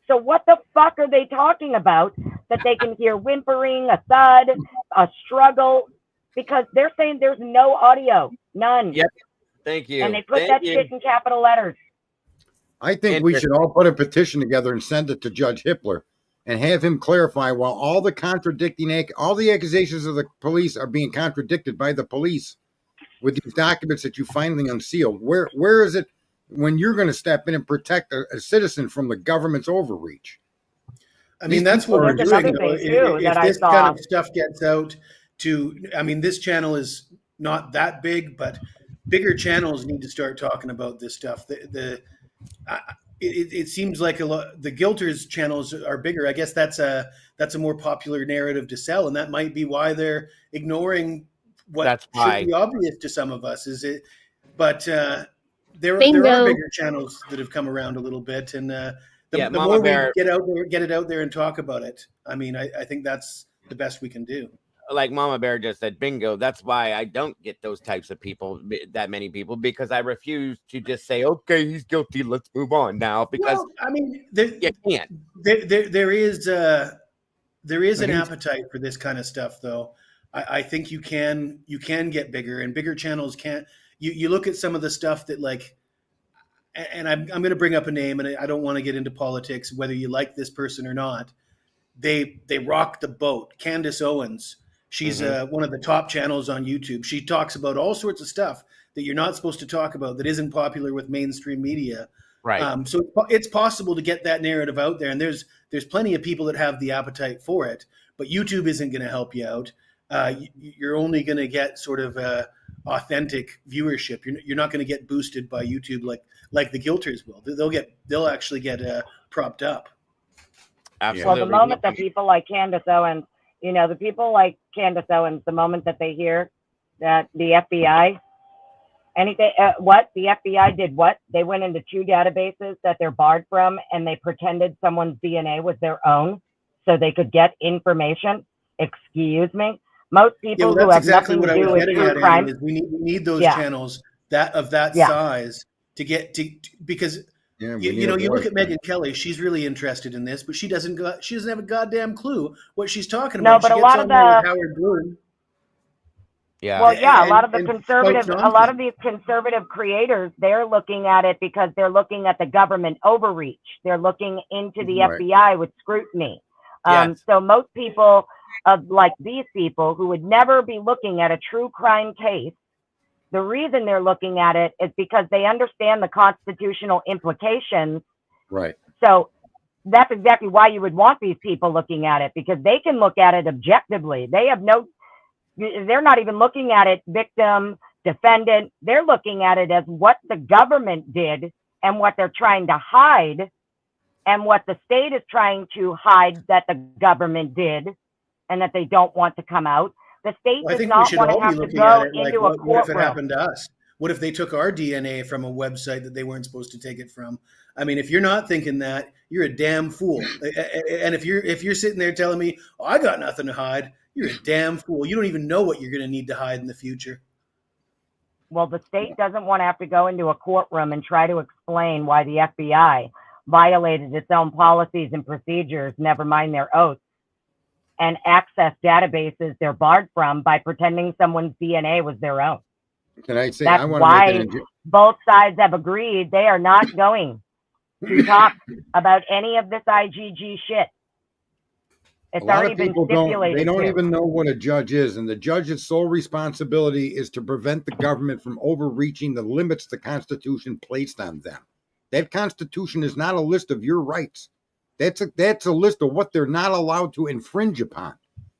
So what the fuck are they talking about that they can hear whimpering, a thud, a struggle? Because they're saying there's no audio, none. Yep. Thank you. And they put that shit in capital letters. I think we should all put a petition together and send it to Judge Hitler and have him clarify, while all the accusations of the police are being contradicted by the police with these documents that you finally unsealed. Where is it when you're going to step in and protect a citizen from the government's overreach? I mean, that's what we're doing. If this kind of stuff gets out this channel is not that big, but bigger channels need to start talking about this stuff. It seems like the Gilters channels are bigger. I guess that's a more popular narrative to sell, and that might be why they're ignoring what should be obvious to some of us. But there are bigger channels that have come around a little bit, and the more we get it out there and talk about it. I mean, I think that's the best we can do. Like Mama Bear just said, bingo. That's why I don't get those types of people, that many people, because I refuse to just say, okay, he's guilty, let's move on now. Because you can't. There is an appetite for this kind of stuff, though. I think you can get bigger, and bigger channels can't. You look at some of the stuff that, like, and I'm going to bring up a name, and I don't want to get into politics, whether you like this person or not. They rock the boat. Candace Owens, she's one of the top channels on YouTube. She talks about all sorts of stuff that you're not supposed to talk about, that isn't popular with mainstream media. Right. So it's possible to get that narrative out there, and there's plenty of people that have the appetite for it. But YouTube isn't going to help you out. You're only going to get sort of authentic viewership. You're not going to get boosted by YouTube like the Guilters will. They'll actually get propped up. Absolutely. Well, the moment that people like Candace Owens, the moment that they hear that the FBI, the FBI did what? They went into 2 databases that they're barred from, and they pretended someone's DNA was their own so they could get information. Excuse me. Most people who have nothing to do with true crime. We need those channels of that size to get to, because you look at Megyn Kelly. She's really interested in this, but she doesn't have a goddamn clue what she's talking about. No, but she a lot of the Howard Bloom. Yeah. Well, yeah, a lot of these conservative creators, they're looking at it because they're looking at the government overreach. They're looking into the FBI with scrutiny. So most people like these people who would never be looking at a true crime case, the reason they're looking at it is because they understand the constitutional implications. Right. So that's exactly why you would want these people looking at it, because they can look at it objectively. They're not even looking at it victim, defendant. They're looking at it as what the government did and what they're trying to hide and what the state is trying to hide that the government did and that they don't want to come out. The state does not want to have to go into a courtroom. What if it happened to us? What if they took our DNA from a website that they weren't supposed to take it from? I mean, if you're not thinking that, you're a damn fool. And if you're sitting there telling me, oh, I got nothing to hide, you're a damn fool. You don't even know what you're going to need to hide in the future. Well, the state doesn't want to have to go into a courtroom and try to explain why the FBI violated its own policies and procedures, never mind their oaths, and access databases they're barred from by pretending someone's DNA was their own. Can I say, that's why both sides have agreed they are not going to talk about any of this IGG shit. It's already been stipulated. They don't even know what a judge is, and the judge's sole responsibility is to prevent the government from overreaching the limits the Constitution placed on them. That Constitution is not a list of your rights. That's a list of what they're not allowed to infringe upon.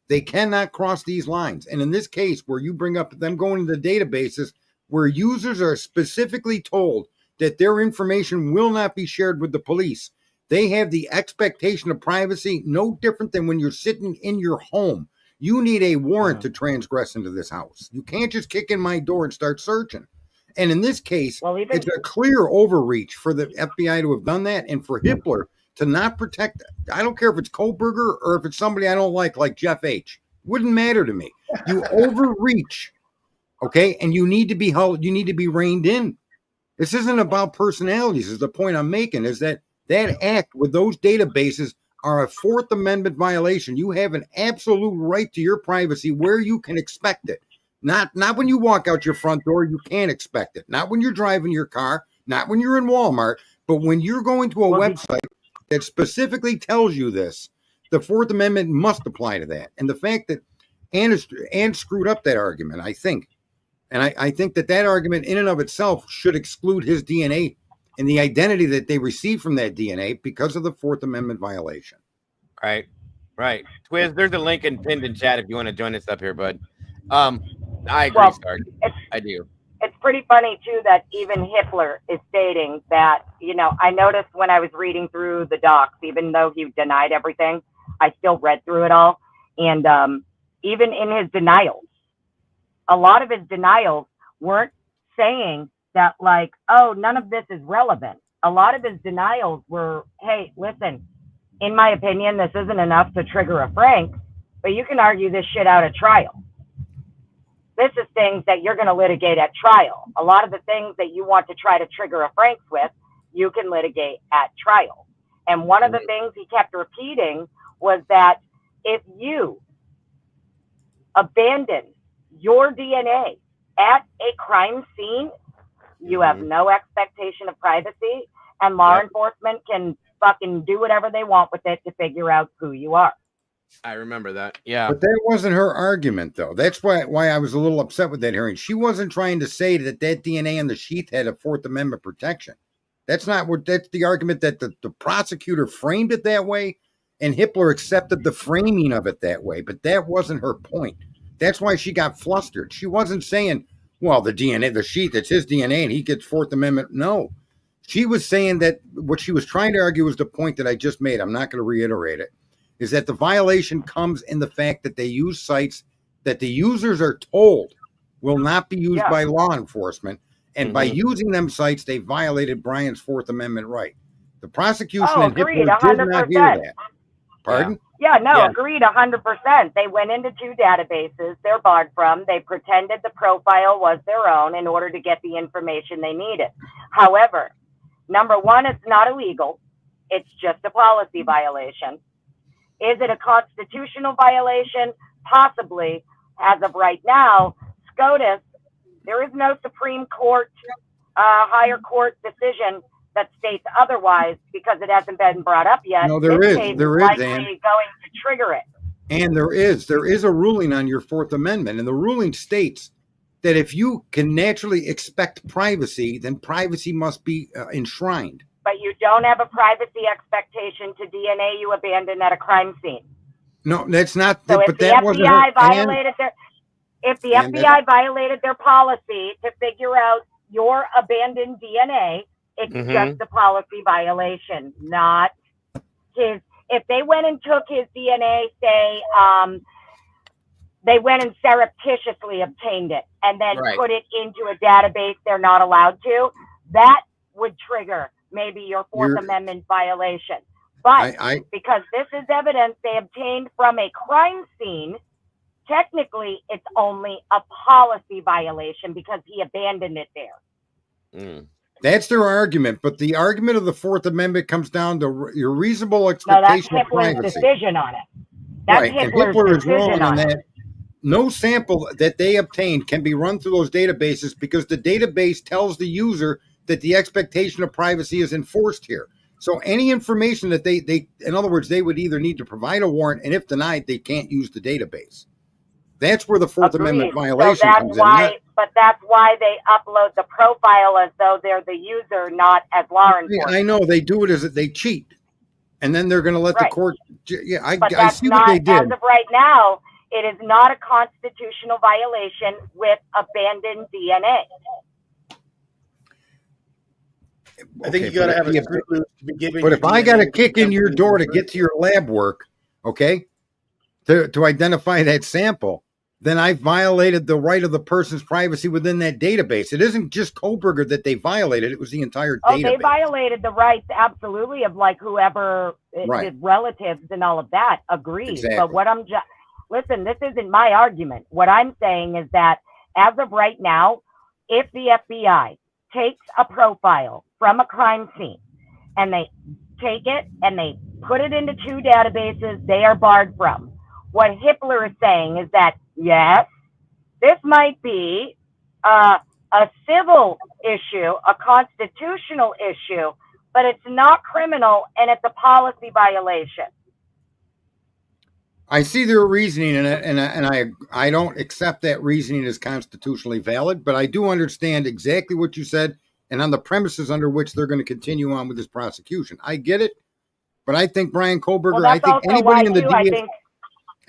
They cannot cross these lines. And in this case, where you bring up them going to the databases, where users are specifically told that their information will not be shared with the police, they have the expectation of privacy no different than when you're sitting in your home. You need a warrant to transgress into this house. You can't just kick in my door and start searching. And in this case, it's a clear overreach for the FBI to have done that, and for Hitler to not protect. I don't care if it's Kohlberger or if it's somebody I don't like Jeff H. Wouldn't matter to me. You overreach, okay? And you need to be held. You need to be reined in. This isn't about personalities. Is the point I'm making? Is that act with those databases are a Fourth Amendment violation. You have an absolute right to your privacy where you can expect it. Not when you walk out your front door, you can't expect it. Not when you're driving your car. Not when you're in Walmart. But when you're going to a website that specifically tells you this, the Fourth Amendment must apply to that. And the fact that Ann screwed up that argument, I think. And I think that argument in and of itself should exclude his DNA and the identity that they received from that DNA because of the Fourth Amendment violation. Right. Twiz, there's a link pinned in chat if you want to join us up here, bud. I agree, Stark. I do. It's pretty funny, too, that even Hitler is stating that, I noticed when I was reading through the docs, even though he denied everything, I still read through it all. And even in his denials, a lot of his denials weren't saying that, like, oh, none of this is relevant. A lot of his denials were, hey, listen, in my opinion, this isn't enough to trigger a Frank, but you can argue this shit out at trial. This is things that you're going to litigate at trial. A lot of the things that you want to try to trigger a Franks with, you can litigate at trial. And one of the things he kept repeating was that if you abandon your DNA at a crime scene, you have no expectation of privacy, and law enforcement can fucking do whatever they want with it to figure out who you are. I remember that. Yeah. But that wasn't her argument, though. That's why I was a little upset with that hearing. She wasn't trying to say that DNA in the sheath had a Fourth Amendment protection. That's not what. That's the argument that the prosecutor framed it that way, and Hippler accepted the framing of it that way. But that wasn't her point. That's why she got flustered. She wasn't saying, well, the DNA, the sheath, it's his DNA, and he gets Fourth Amendment. No. She was saying that what she was trying to argue was the point that I just made. I'm not going to reiterate it. Is that the violation comes in the fact that they use sites that the users are told will not be used by law enforcement. And by using them sites, they violated Brian's Fourth Amendment right. The prosecution and Hippler did not hear that. Pardon? Yeah, no, agreed 100%. They went into two databases they're barred from. They pretended the profile was their own in order to get the information they needed. However, number one, it's not illegal. It's just a policy violation. Is it a constitutional violation? Possibly. As of right now, SCOTUS, there is no Supreme Court, higher court decision that states otherwise because it hasn't been brought up yet. No, there is. There is, likely going to trigger it. And there is a ruling on your Fourth Amendment, and the ruling states that if you can naturally expect privacy, then privacy must be enshrined. But you don't have a privacy expectation to DNA you abandoned at a crime scene. No, that's not. So but that wasn't her, if the FBI violated their policy to figure out your abandoned DNA, it's just a policy violation, not his. If they went and took his DNA, say, they went and surreptitiously obtained it and then put it into a database they're not allowed to, that would trigger maybe your Fourth Amendment violation. But because this is evidence they obtained from a crime scene, technically it's only a policy violation because he abandoned it there. That's their argument, but the argument of the Fourth Amendment comes down to your reasonable expectation of privacy. That's Hitler's decision on it. That's Hitler is wrong on that. No sample that they obtained can be run through those databases because the database tells the user that the expectation of privacy is enforced here. So any information that they in other words, they would either need to provide a warrant, and if denied, they can't use the database. That's where the Fourth Amendment violation comes in. But that's why they upload the profile as though they're the user, not as law enforcement. I know they do it as they cheat, and then they're going to let the court. Yeah, I see not, what they did. As of right now, it is not a constitutional violation with abandoned DNA. I think you got to have a privilege to be giving. But if I got to kick in your door to get to your lab work, okay, to identify that sample, then I violated the right of the person's privacy within that database. It isn't just Koberger that they violated; it was the entire database. They violated the rights, absolutely, of like whoever his relatives and all of that. Agreed. Exactly. But what listen, this isn't my argument. What I'm saying is that as of right now, if the FBI takes a profile from a crime scene and they take it and they put it into two databases they are barred from. What Hippler is saying is that, yes, this might be a civil issue, a constitutional issue, but it's not criminal and it's a policy violation. I see their reasoning in it, and I don't accept that reasoning as constitutionally valid, but I do understand exactly what you said and on the premises under which they're going to continue on with this prosecution. I get it, but I think Brian Koberger, I think anybody in the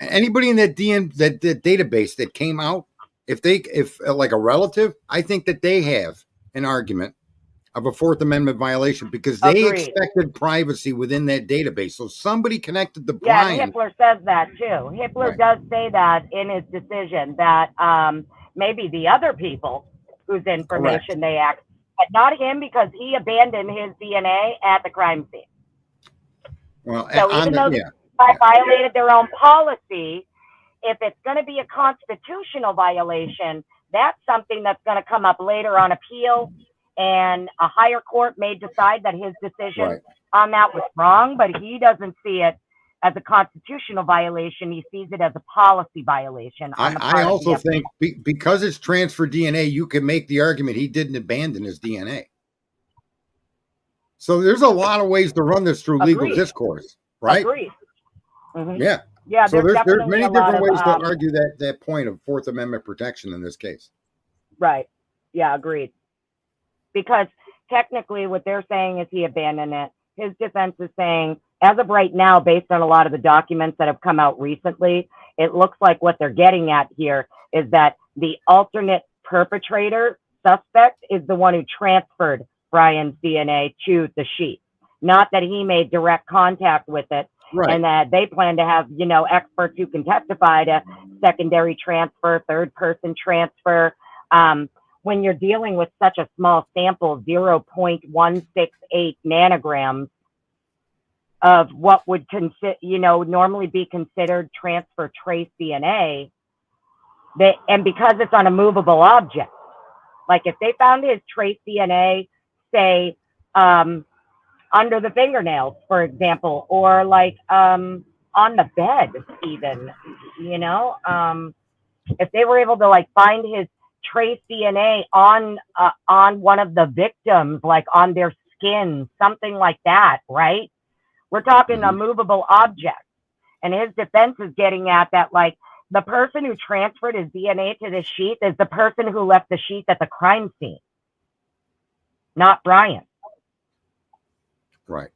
anybody in that database that came out, if like a relative, I think that they have an argument of a Fourth Amendment violation because they expected privacy within that database. So somebody connected the Brian. Yeah, Hippler says that too. Hippler does say that in his decision that maybe the other people whose information they accessed, but not him because he abandoned his DNA at the crime scene. Well, so even though they violated their own policy, if it's going to be a constitutional violation, that's something that's going to come up later on appeal. And a higher court may decide that his decision on that was wrong, but he doesn't see it as a constitutional violation. He sees it as a policy violation. I also think because it's transfer DNA, you can make the argument he didn't abandon his DNA. So there's a lot of ways to run this through legal discourse, right? Agreed. Mm-hmm. Yeah. Yeah. So there's many different ways to of, argue that point of Fourth Amendment protection in this case. Right. Yeah. Agreed. Because technically, what they're saying is he abandoned it. His defense is saying, as of right now, based on a lot of the documents that have come out recently, it looks like what they're getting at here is that the alternate perpetrator suspect is the one who transferred Brian's DNA to the sheet, not that he made direct contact with it. Right. And that they plan to have, experts who can testify to secondary transfer, third person transfer. When you're dealing with such a small sample, 0.168 nanograms of what would normally be considered transfer trace DNA, and because it's on a movable object, like if they found his trace DNA, say, under the fingernails, for example, or like on the bed, even, if they were able to like find his trace DNA on one of the victims, like on their skin, something like that, right? We're talking a movable object. And his defense is getting at that, like, the person who transferred his DNA to the sheet is the person who left the sheet at the crime scene, not Brian. Right.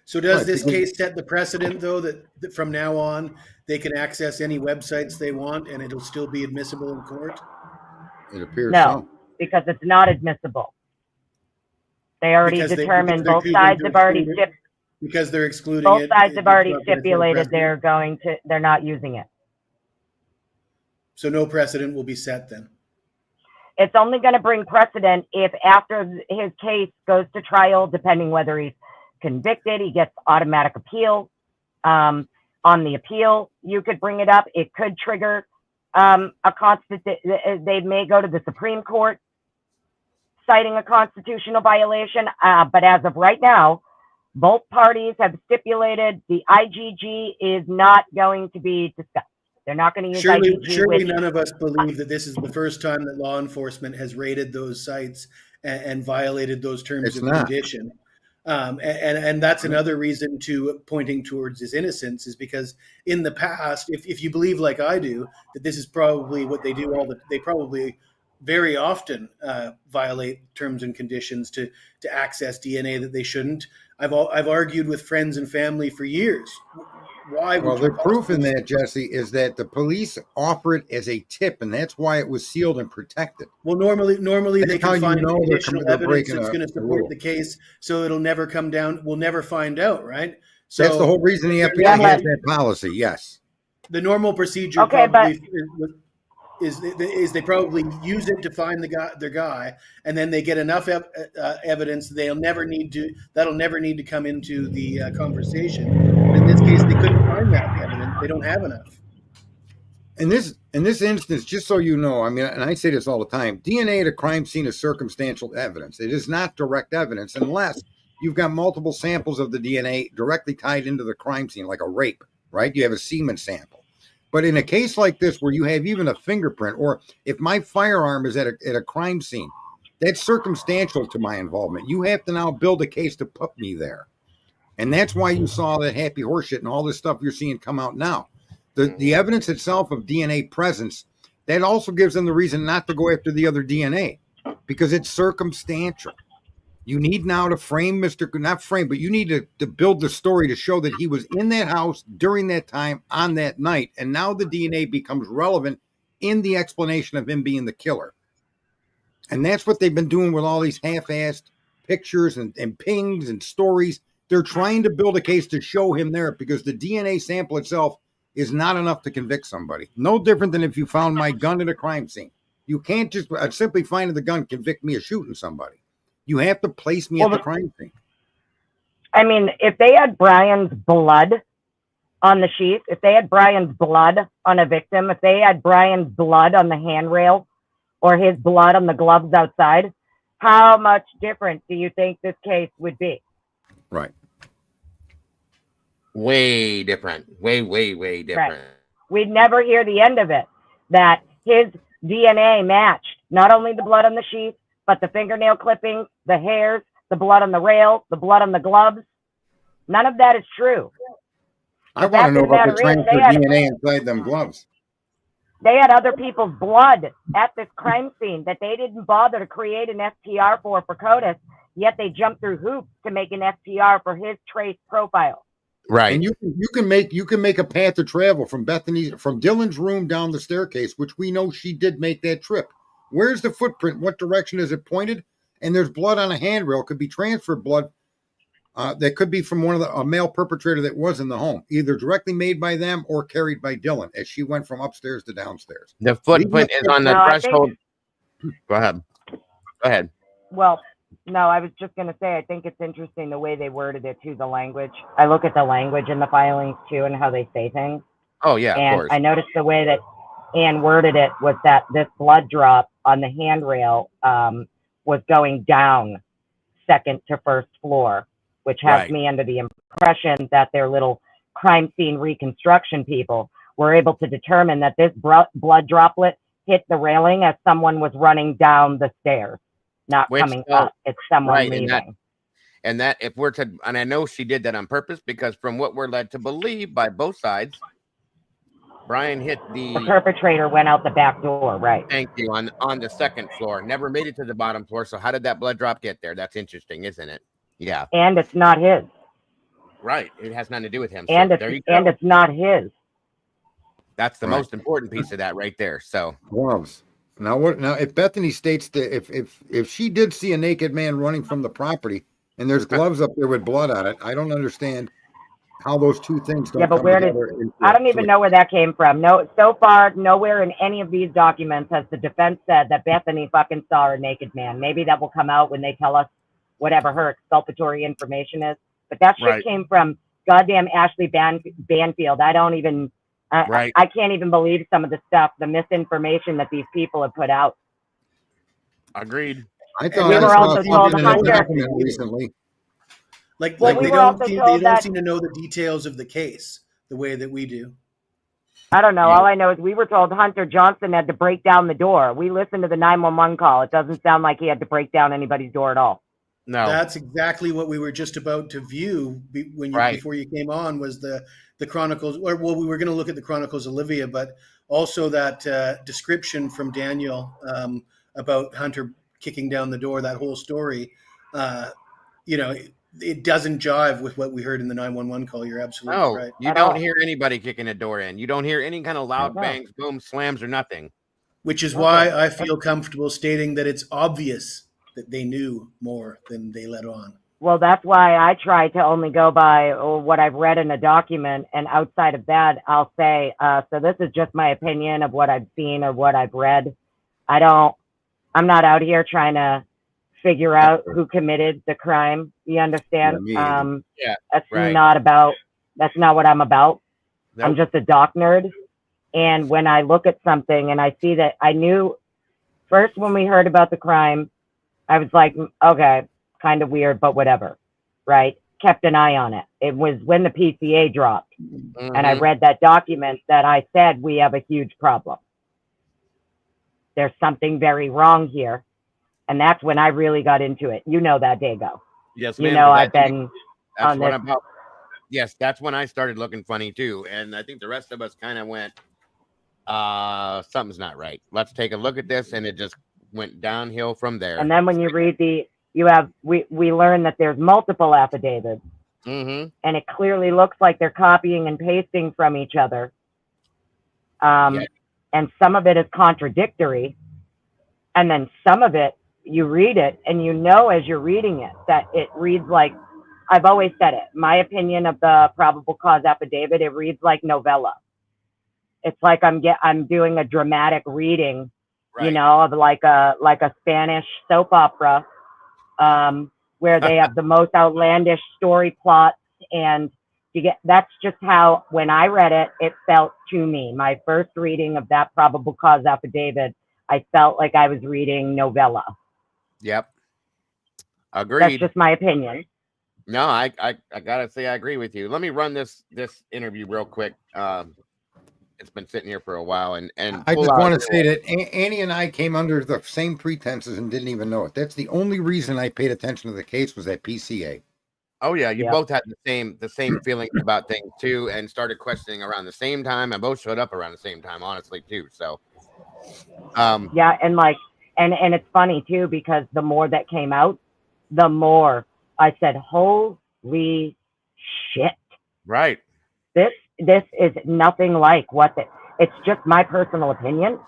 So does this case set the precedent, though, that from now on they can access any websites they want and it'll still be admissible in court? It appears no, because it's not admissible. They already determined, both sides have already because they're excluding both it. Both sides have already stipulated they're not using it. So no precedent will be set then. It's only going to bring precedent if after his case goes to trial, depending whether he's convicted, he gets automatic appeal. On the appeal, you could bring it up. It could trigger they may go to the Supreme Court citing a constitutional violation. But as of right now, both parties have stipulated the IGG is not going to be discussed. They're not going to use IGG. Surely none of us believe that this is the first time that law enforcement has raided those sites and violated those terms of condition. And that's another reason to pointing towards his innocence, is because in the past, if you believe like I do, that this is probably what they do they probably very often violate terms and conditions to access DNA that they shouldn't. I've argued with friends and family for years. Why? Well, the proof in that, Jesse, is that the police offer it as a tip, and that's why it was sealed and protected. Well, normally they can find additional evidence that's going to support the case, so it'll never come down. We'll never find out, right? So that's the whole reason the FBI has that policy. Yes. The normal procedure probably is they probably use it to find their guy, and then they get enough evidence that'll never need to come into the conversation. In this case, they couldn't find that evidence. They don't have enough. In this instance, just so you know, I mean, and I say this all the time, DNA at a crime scene is circumstantial evidence. It is not direct evidence unless you've got multiple samples of the DNA directly tied into the crime scene, like a rape, right? You have a semen sample. But in a case like this, where you have even a fingerprint, or if my firearm is at a crime scene, that's circumstantial to my involvement. You have to now build a case to put me there. And that's why you saw that happy horseshit and all this stuff you're seeing come out now. The evidence itself of DNA presence, that also gives them the reason not to go after the other DNA, because it's circumstantial. You need now to frame but you need to build the story to show that he was in that house during that time on that night. And now the DNA becomes relevant in the explanation of him being the killer. And that's what they've been doing with all these half-assed pictures and pings and stories. They're trying to build a case to show him there, because the DNA sample itself is not enough to convict somebody. No different than if you found my gun at a crime scene. You can't just simply finding the gun convict me of shooting somebody. You have to place me at the crime scene. I mean, if they had Brian's blood on the sheet, if they had Brian's blood on a victim, if they had Brian's blood on the handrail or his blood on the gloves outside, how much different do you think this case would be? Right. Way different. Way different. We'd never hear the end of it. That his DNA matched not only the blood on the sheet, but the fingernail clippings, the hairs, the blood on the rail, the blood on the gloves. None of that is true. I want to know about the transfer DNA inside them gloves. They had other people's blood at this crime scene that they didn't bother to create an STR for CODIS, yet they jumped through hoops to make an STR for his trace profile. Right. And you can make a path to travel from Dylan's room down the staircase, which we know she did make that trip. Where's the footprint? What direction is it pointed? And there's blood on a handrail. Could be transferred blood. That could be from a male perpetrator that was in the home, either directly made by them or carried by Dylan as she went from upstairs to downstairs. The footprint is on the threshold. Go ahead. Well, no, I was just going to say, I think it's interesting the way they worded it too, the language. I look at the language in the filings too and how they say things. Oh, yeah, and of course. I noticed the way that Ann worded it was that this blood drop on the handrail was going down second to first floor, which has me under the impression that their little crime scene reconstruction people were able to determine that this blood droplet hit the railing as someone was running down the stairs, not coming up. It's someone leaving. And that if we're to, and I know she did that on purpose, because from what we're led to believe by both sides, Brian hit the perpetrator went out the back door, right? Thank you. On the second floor, never made it to the bottom floor. So how did that blood drop get there? That's interesting, isn't it? Yeah. And it's not his. Right. It has nothing to do with him. And so it's there you go. And it's not his. That's the most important piece of that right there. So gloves. Now what? Now, if Bethany states that if she did see a naked man running from the property and there's gloves up there with blood on it, I don't understand how those two things don't. Yeah, but where did I don't even know where that came from. No, so far nowhere in any of these documents has the defense said that Bethany fucking saw a naked man. Maybe that will come out when they tell us whatever her exculpatory information is. But that shit came from goddamn Ashley Banfield. I don't even. I can't even believe some of the stuff, the misinformation that these people have put out. Agreed. I thought we were also told Hunter recently. Like we they don't seem to know the details of the case the way that we do. I don't know. Yeah. All I know is we were told Hunter Johnson had to break down the door. We listened to the 911 call. It doesn't sound like he had to break down anybody's door at all. No, that's exactly what we were just about to view when before you came on was the Chronicles. Or well, we were going to look at the Chronicles of Olivia, but also that description from Daniel about Hunter kicking down the door. That whole story, it doesn't jive with what we heard in the 911 call. You're absolutely right. You don't hear anybody kicking a door in. You don't hear any kind of loud bangs, boom, slams, or nothing. Which is why I feel comfortable stating that it's obvious that they knew more than they let on. Well, that's why I try to only go by what I've read in a document. And outside of that, I'll say, so this is just my opinion of what I've seen or what I've read. I'm not out here trying to figure out who committed the crime. You understand? That's not what I'm about. Nope. I'm just a doc nerd. And when I look at something and I see that, I knew first when we heard about the crime, I was like, okay, kind of weird, but whatever, right? Kept an eye on it. It was when the PCA dropped. Mm-hmm. And I read that document that I said, we have a huge problem. There's something very wrong here. And that's when I really got into it. You know that, Dago. Yes, ma'am. You know, I've been on this. Yes, that's when I started looking funny too. And I think the rest of us kind of went, something's not right. Let's take a look at this. And it just went downhill from there. And then when you read we learn that there's multiple affidavits. Mm-hmm. And it clearly looks like they're copying and pasting from each other. And some of it is contradictory. And then some of it, you read it and you know as you're reading it that it reads like, I've always said it, my opinion of the probable cause affidavit, it reads like novella. It's like I'm doing a dramatic reading, of like a Spanish soap opera, where they have the most outlandish story plots. And that's just how, when I read it, it felt to me. My first reading of that probable cause affidavit, I felt like I was reading novella. Yep. Agreed. That's just my opinion. No, I gotta say I agree with you. Let me run this interview real quick. It's been sitting here for a while, and I pull just out want to here say that Annie and I came under the same pretenses and didn't even know it. That's the only reason I paid attention to the case was that PCA. Oh yeah, you Yeah. both had the same feelings about things too, and started questioning around the same time, and both showed up around the same time, honestly too. So, Yeah, and like, and it's funny too because the more that came out, the more I said, "Holy shit! right, This is nothing like what the." It's just my personal opinion.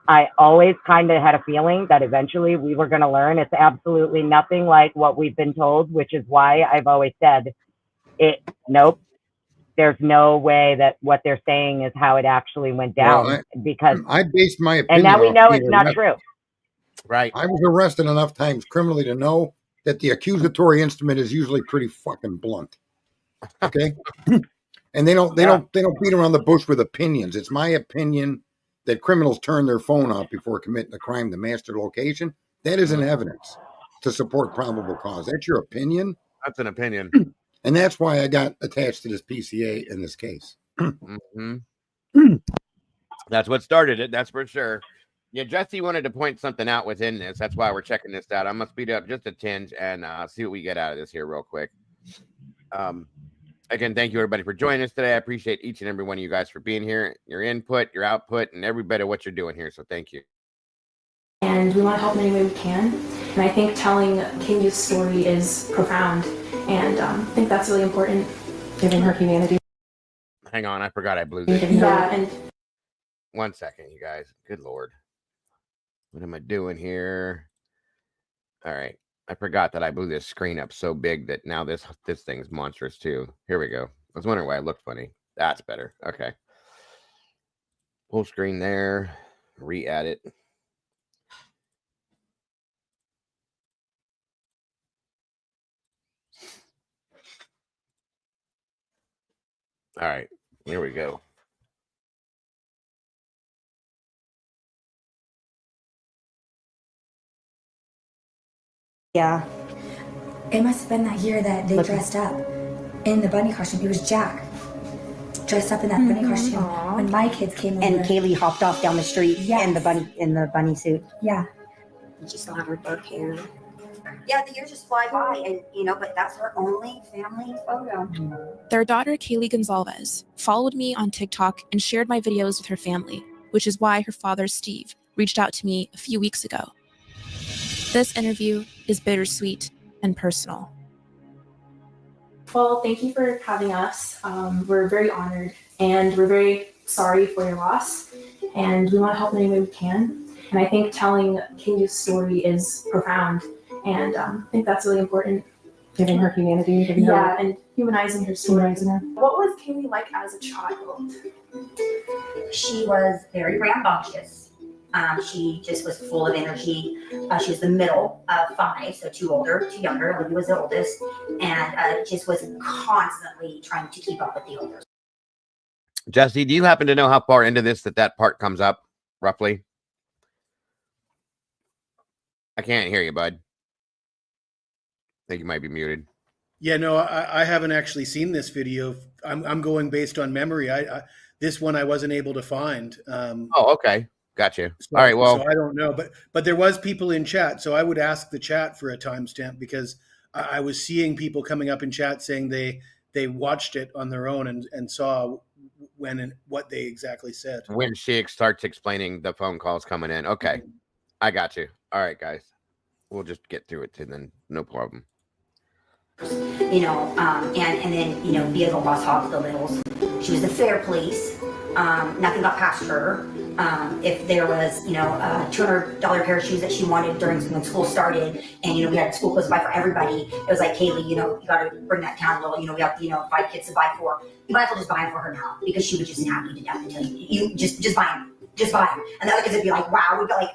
I always kind of had a feeling that eventually we were going to learn. It's absolutely nothing like what we've been told, which is why I've always said it. Nope. There's no way that what they're saying is how it actually went down Well, because, I based my and opinion now we off know being it's not arrested. true. right. I was arrested enough times criminally to know that the accusatory instrument is usually pretty fucking blunt. Okay, and they don't beat around the bush with opinions. It's my opinion that criminals turn their phone off before committing a crime to master location. That isn't evidence to support probable cause. That's your opinion, That's an opinion. and that's why I got attached to this PCA in this case. Hmm. That's what started it. That's for sure. Yeah, Jesse wanted to point something out within this. That's why we're checking this out. I'm gonna speed up just a tinge and see what we get out of this here real quick. Again, thank you everybody for joining us today. I appreciate each and every one of you guys for being here, your input, your output, and every bit of what you're doing here. So thank you. And we want to help in any way we can. And I think telling Kaylee's story is profound, and I think that's really important, given her humanity. Hang on, I forgot I blew this. Yeah, and 1 second, you guys. Good Lord. What am I doing here? All right. I forgot that I blew this screen up so big that now this thing's monstrous too. Here we go. I was wondering why it looked funny. That's better. Okay. Full screen there. Re-add it. All right. Here we go. Yeah. It must have been that year that they dressed up in the bunny costume. It was Jack dressed up in that bunny costume when my kids came over. And Kaylee hopped off down the street in the bunny suit. Yeah. She still had her dark hair. Yeah, the years just fly by, and but that's her only family photo. Their daughter, Kaylee Gonzalez, followed me on TikTok and shared my videos with her family, which is why her father, Steve, reached out to me a few weeks ago. This interview is bittersweet and personal. well, thank you for having us. We're very honored, and we're very sorry for your loss, and we want to help in any way we can. And I think telling Kaylee's story is profound, and I think that's really important. Giving her humanity, and humanizing her story. What was Kaylee like as a child? She was very rambunctious. She just was full of energy. She was the middle of 5, so 2 older, 2 younger. Olivia was the oldest, and just was constantly trying to keep up with the elders. Jesse, do you happen to know how far into this that part comes up, roughly? I can't hear you, bud. I think you might be muted. Yeah, no, I haven't actually seen this video. I'm going based on memory. This one I wasn't able to find. Oh, okay. Got you. So, all right. Well, so I don't know, but there was people in chat, so I would ask the chat for a timestamp because I was seeing people coming up in chat saying they watched it on their own and saw when and what they exactly said. When she starts explaining the phone calls coming in. Okay, I got you. All right, guys, we'll just get through it and then no problem. And then be able to boss off the littles. She was the fair police. Nothing got past her. If there was, a $200 pair of shoes that she wanted when school started, and we had school close by for everybody, it was like, Kaylee, you got to bring that down a little. We have 5 kids to buy for. You might as well just buy them for her now because she would just happy to death and tell you just buy them, just buy them. And the other kids would be like, wow, we'd be like.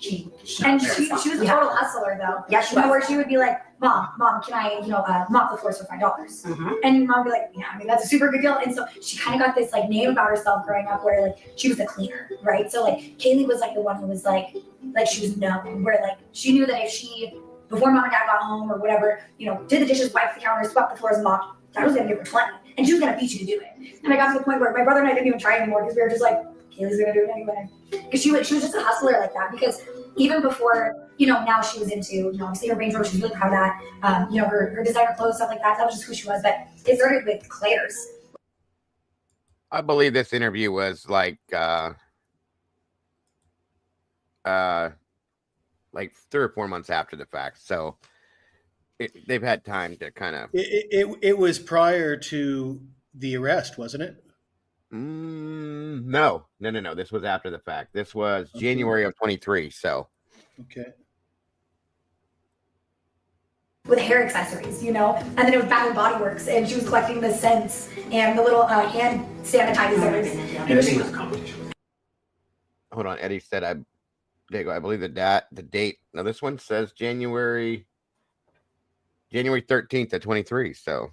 She was a total hustler though. Yeah, she was. Where she would be like, Mom, can I, mop the floors for $5? Mm-hmm. And Mom would be like, yeah, that's a super good deal. And so she kind of got this name about herself growing up where she was a cleaner, right? So Kaylee was the one who was like she was known, where she knew that if she before mom and dad got home or whatever, did the dishes, wiped the counter, swept the floors, and mopped, Dad was gonna give her 20, and she was gonna beat you to do it. And I got to the point where my brother and I didn't even try anymore because we were just like, Kaylee's gonna do it anyway. Because she was just a hustler like that. Because even before, now she was into, obviously her Range Rover, she's really proud of that. Her designer clothes, stuff like that. That was just who she was. But it started with Claire's. I believe this interview was like 3 or 4 months after the fact. So they've had time to kind of. It was prior to the arrest, wasn't it? No. This was after the fact. This was January of 23. So. Okay. With hair accessories, and then it was Bath and Body Works, and she was collecting the scents and the little hand sanitizers. Everything was a competition. Hold on, Eddie said I believe the date. Now this one says January 13th of 23. So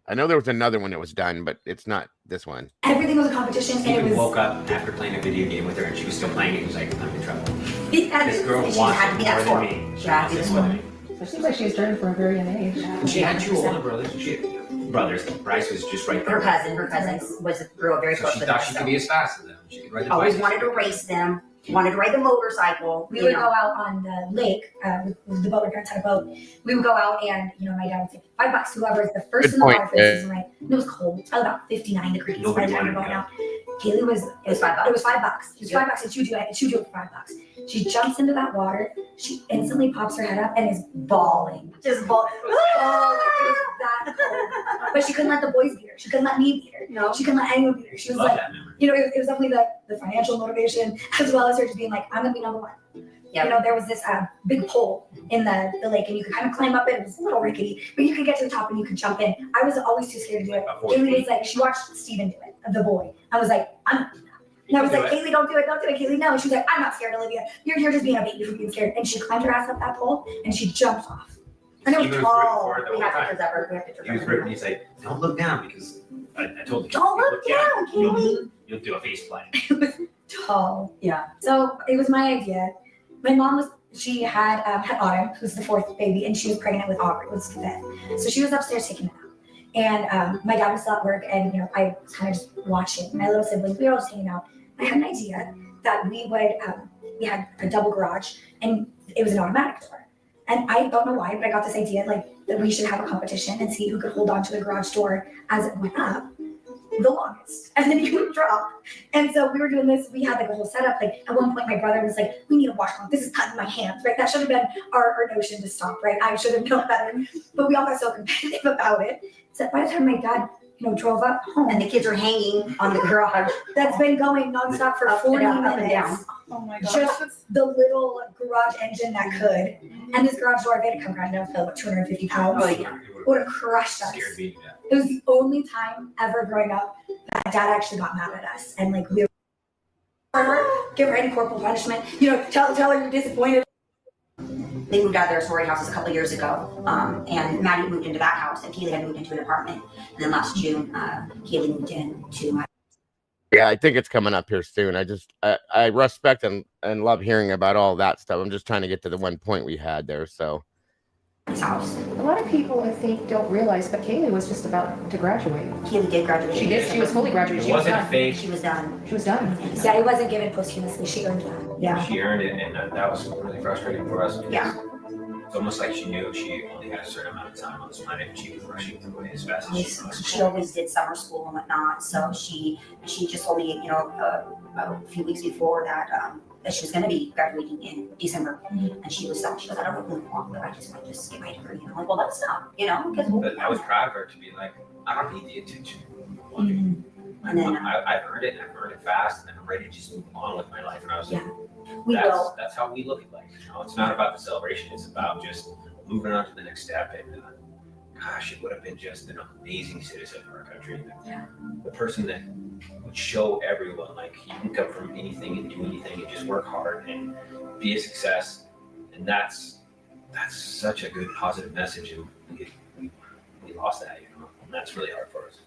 I know there was another one that was done, but it's not this one. Everything was a competition. Stephen woke up after playing a video game with her, and she was still playing it. He was like, "I'm in trouble." Yeah, this girl wants it more than me. She wants it more than me. So it seems like she was starting from a very young age. She had 2 older brothers. Bryce was just right there. Her cousin was a girl very close So she with thought her. she could be as fast as them. She could ride the Always bike. wanted to race them. Wanted to ride the motorcycle. We would go out on the lake with the boat. My parents had a boat. We would go out, and my dad would say $5. Whoever is the first in the water for the season, right? And it was cold. It was about 59 degrees by the time we were going out. Kaylee was. It was $5. It was $5. It was $5, and she would do it for $5. She jumps into that water. She instantly pops her head up and is bawling, just bawling. Oh, it was that cold. But she couldn't let the boys beat her. She couldn't let me beat her. No, she couldn't let anyone beat her. She was like, it was definitely the financial motivation as well as her just being like, I'm gonna be number one. Yep. There was this big pole in the lake, and you could kind of climb up it. It was a little rickety, but you could get to the top and you could jump in. I was always too scared to do it. Kaylee was like, she watched Steven do it, the boy. I was like, I'm not doing that. And I was like, Kaylee, don't do it, Kaylee, no. And she was like, I'm not scared, Olivia. You're just being a baby for being scared. And she climbed her ass up that pole, and she jumped off. And it was tall. We have pictures of her. He was ripping. He's like, "Don't look down," because I told the kid, Don't look down, Kaylee. You'll do a face plant. It was tall. Yeah. So it was my idea. My mom she had Autumn, who's the 4th baby, and she was pregnant with Aubrey, was the 5th. So she was upstairs taking a nap. And my dad was still at work, and I was kind of just watching. My little siblings, we were all just hanging out. I had an idea that we had a double garage, and it was an automatic door. And I don't know why, but I got this idea that we should have a competition and see who could hold on to the garage door as it went up the longest, and then you would drop. And so we were doing this. We had a whole setup. At one point, my brother was like, "We need a washcloth. This is cutting my hands." Right? That should have been our notion to stop. Right? I should have known better. But we all got so competitive about it. So by the time my dad, drove up home, And the kids were hanging on the garage. that's been going nonstop for 40 up and minutes. down. Oh my gosh. Just the little garage engine that could. And this garage door, if it had come crashing down, felt about 250 pounds. Oh, yeah. Would have crushed us. Scared me to death. It was the only time ever growing up that dad actually got mad at us. And we were give her any corporal punishment. Tell her you're disappointed. They moved out of their sorority houses a couple years ago, and Maddie moved into that house, and Kaylee had moved into an apartment. And then last June, Kaylee moved into my Yeah, I think it's coming up here soon. I respect and love hearing about all that stuff. I'm just trying to get to the one point we had there. So house. A lot of people, I think, don't realize, but Kaylee was just about to graduate. Kaylee did graduate. She did. She was fully graduated. It She was wasn't done. fake. She was done. She was done. Yeah, it wasn't given posthumously. She earned that. Yeah. She earned it, and that was really frustrating for us. Because Yeah. It's almost like she knew she only had a certain amount of time on this planet, and she was rushing through it as fast as she could. She always did summer school and whatnot, so she just told me, a few weeks before that she was going to be graduating in December, and she was like, I don't really want, but I just might just get my degree. And I'm like, well, that's not, because But I was proud of her to be like, I don't need the attention. And then I've earned it, and I've earned it fast, and I'm ready to just move on with my life. And I was like, that's how we look at life. It's not about the celebration; it's about just moving on to the next step. And gosh, it would have been just an amazing citizen for our country. The person that would show everyone like you can come from anything and do anything and just work hard and be a success. And that's such a good positive message, and we lost that, and that's really hard for us.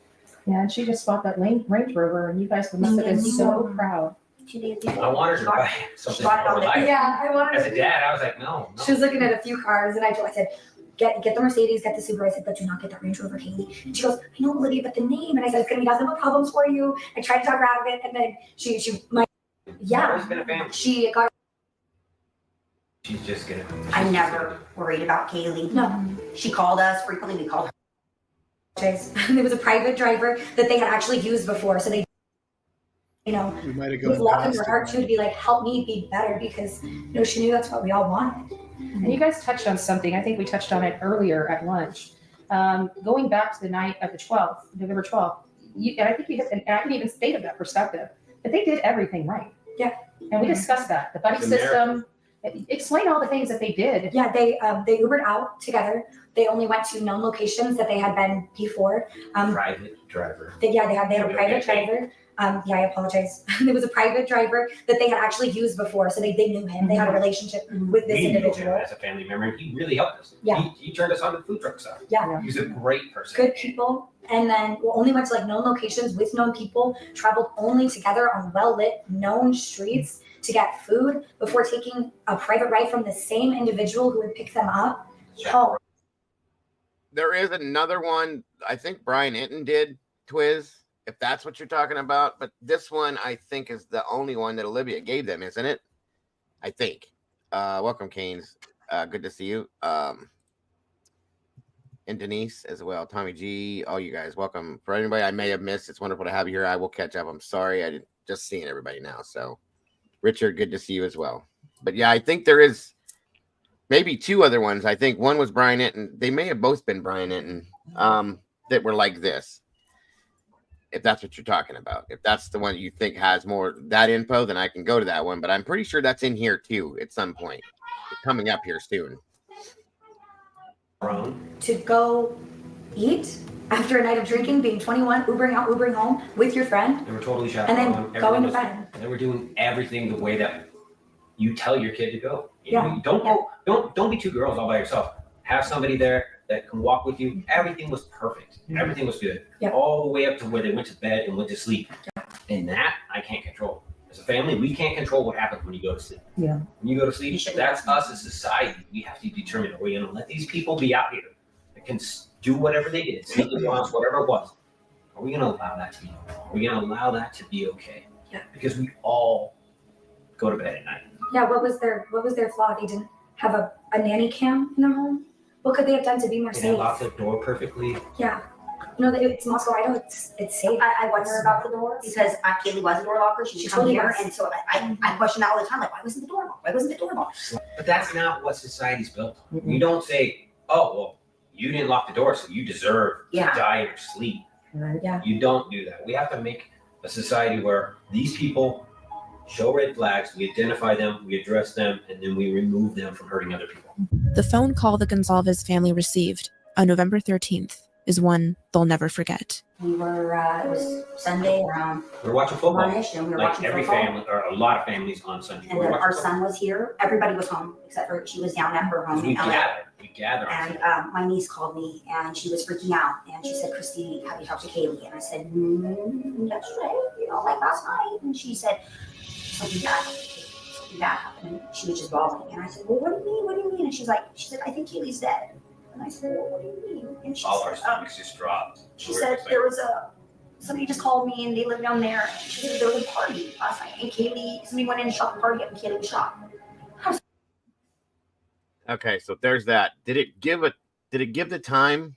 Yeah, and she just bought that Range Rover, and you guys must have been so proud. 2 days before. I wanted her to buy something for her life. Yeah, I wanted As a dad, I was like, no. She was looking at a few cars, and I said, get the Mercedes, get the Subaru. I said, but do not get that Range Rover, Kaylee. And she goes, I know, Olivia, but the name. And I said, it's going to be nothing but problems for you. I tried to talk her out of it, and then It's always been a family. she got. She's just gonna. I never worried about Kaylee. No. She called us frequently. We called her. It was a private driver that they had actually used before, so they, We might have with gone love in past her it. heart too, to be like, help me be better, because she knew that's what we all wanted. And you guys touched on something. I think we touched on it earlier at lunch. Going back to the night of the 12th, November 12th, and I think you hit, and I can even state of that perspective, that they did everything right. Yeah. And we discussed that. The buddy The system. Explain all the things that they did. Yeah, they Ubered out together. They only went to known locations that they had been before. Private driver. They had a private driver. I apologize. It was a private driver that they had actually used before, so they knew him. They had a relationship with this We knew him individual. as a family member, and he really helped us. Yeah. He turned us on to food truck stuff. Yeah. He's a great person. Good people. And then we only went to known locations with known people, traveled only together on well-lit, known streets to get food before taking a private ride from the same individual who would pick them up home. There is another one. I think Brian Hinton did, Twiz, if that's what you're talking about. But this one, I think, is the only one that Olivia gave them, isn't it? I think. Welcome, Canes. Good to see you. And Denise as well. Tommy G, all you guys, welcome. For anybody I may have missed, it's wonderful to have you here. I will catch up. I'm sorry. I didn't just seeing everybody now. So, Richard, good to see you as well. But yeah, I think there is maybe two other ones. I think one was Brian Hinton. They may have both been Brian Hinton that were like this. If that's what you're talking about. If that's the one you think has more that info, then I can go to that one. But I'm pretty sure that's in here too at some point. It's coming up here soon. To go eat after a night of drinking, being 21, Ubering out, Ubering home with your friend, They were totally shot. and then going to bed. They were doing everything the way that you tell your kid to go. Yeah. Don't be two girls all by yourself. Have somebody there that can walk with you. Everything was perfect. Everything was good. Yeah. All the way up to where they went to bed and went to sleep. And that I can't control. As a family, we can't control what happens when you go to sleep. Yeah. When you go to sleep, that's us as society. We have to determine, are we going to let these people be out here that can do whatever they did, sneak in the house, whatever it was? Are we going to allow that to be? Are we going to allow that to be okay? Yeah. Because we all go to bed at night. Yeah, what was their flaw? They didn't have a nanny cam in their home. What could they have done to be more They safe? locked the door perfectly. Yeah. It's Moscow, Idaho. It's safe. I wonder about the door because Kaylee was a door locker. She would come totally here, was. and so I question that all the time. Like, why wasn't the door locked? Why wasn't the door locked? But that's not what society's built on. You don't say, oh, well, you didn't lock the door, so you deserve to die in your sleep. Yeah. You don't do that. We have to make a society where these people show red flags, we identify them, we address them, and then we remove them from hurting other people. The phone call the Gonzalez family received on November 13th is one they'll never forget. We were, it was Sunday around We're watching football. 1-ish, and we were Like watching every football. family, or a lot of families on Sunday. And We're then watching our football. son was here. Everybody was home except for she was down at her home We in LA. gather on And Sunday. my niece called me and she was freaking out. And she said, Christy, have you talked to Kaylee? And I said, yesterday, like last night. And she said, something bad happened to Kaylee. Something bad happened. And she was just bawling. And I said, well, what do you mean? What do you mean? And she said, I think Kaylee's dead. And I said, well, what do you mean? And she All our said, stomachs just dropped. she said there was somebody just called me and they live down there. And she said there was a party last night. And somebody went in and shot the party up and Kaylee was shot. Okay, so there's that. Did it give the time?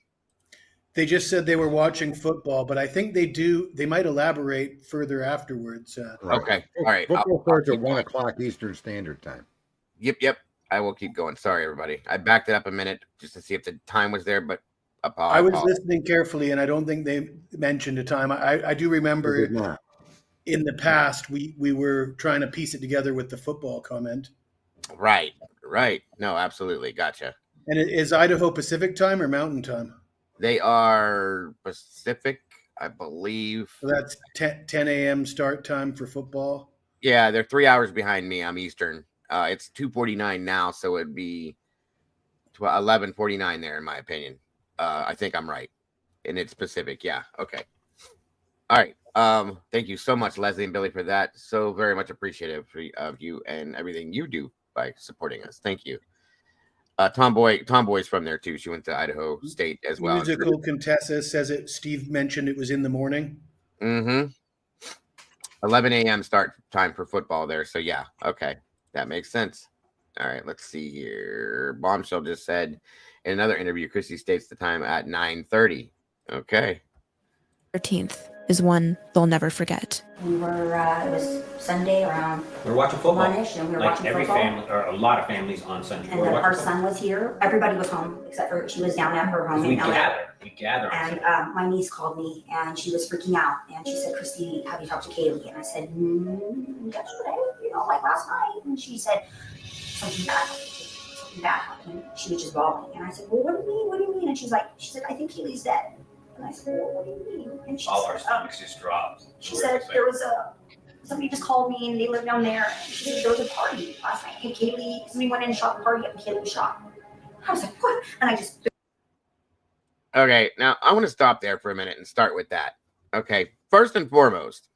They just said they were watching football, but I think they might elaborate further afterwards. Okay, all right. Football starts at 1 o'clock Eastern Standard Time. Yep. I will keep going. Sorry, everybody. I backed it up a minute just to see if the time was there, but I was listening carefully, and I don't think they mentioned a time. I do remember in the past we were trying to piece it together with the football comment. Right. No, absolutely. Gotcha. And is Idaho Pacific time or Mountain time? They are Pacific, I believe. So that's 10 a.m. start time for football. Yeah, they're 3 hours behind me. I'm Eastern. It's 2:49 now, so it'd be 11:49 there, in my opinion. I think I'm right. And it's Pacific. Yeah. Okay. All right. Thank you so much, Leslie and Billy, for that. So very much appreciative of you and everything you do by supporting us. Thank you. Tomboy's from there too. She went to Idaho State as well. Musical Contessa says it. Steve mentioned it was in the morning. 11 a.m. start time for football there. So yeah, okay, that makes sense. All right, let's see here. Bombshell just said in another interview, Christy states the time at 9:30. Okay. 13th is one they'll never forget. We were, it was Sunday around We were watching football. 1-ish, and we were like watching every football. family, or a lot of families on Sunday. And We were then watching our football. son was here. Everybody was home except for she was down at her home We in LA. gather. On And Sunday. my niece called me and she was freaking out. And she said, Christy, have you talked to Kaylee? And I said, yesterday, like last night. And she said, something bad happened. She was just bawling. And I said, well, what do you mean? What do you mean? And she said, I think Kaylee's dead. And I said, well, what do you mean? And she All said, our stomachs just dropped. she said there was somebody just called me and they live down there. And she said there was a party last night. And Kaylee, somebody went in and shot the party up and Kaylee was shot. I was like, what? And I just. Okay, now I want to stop there for a minute and start with that. Okay, first and foremost,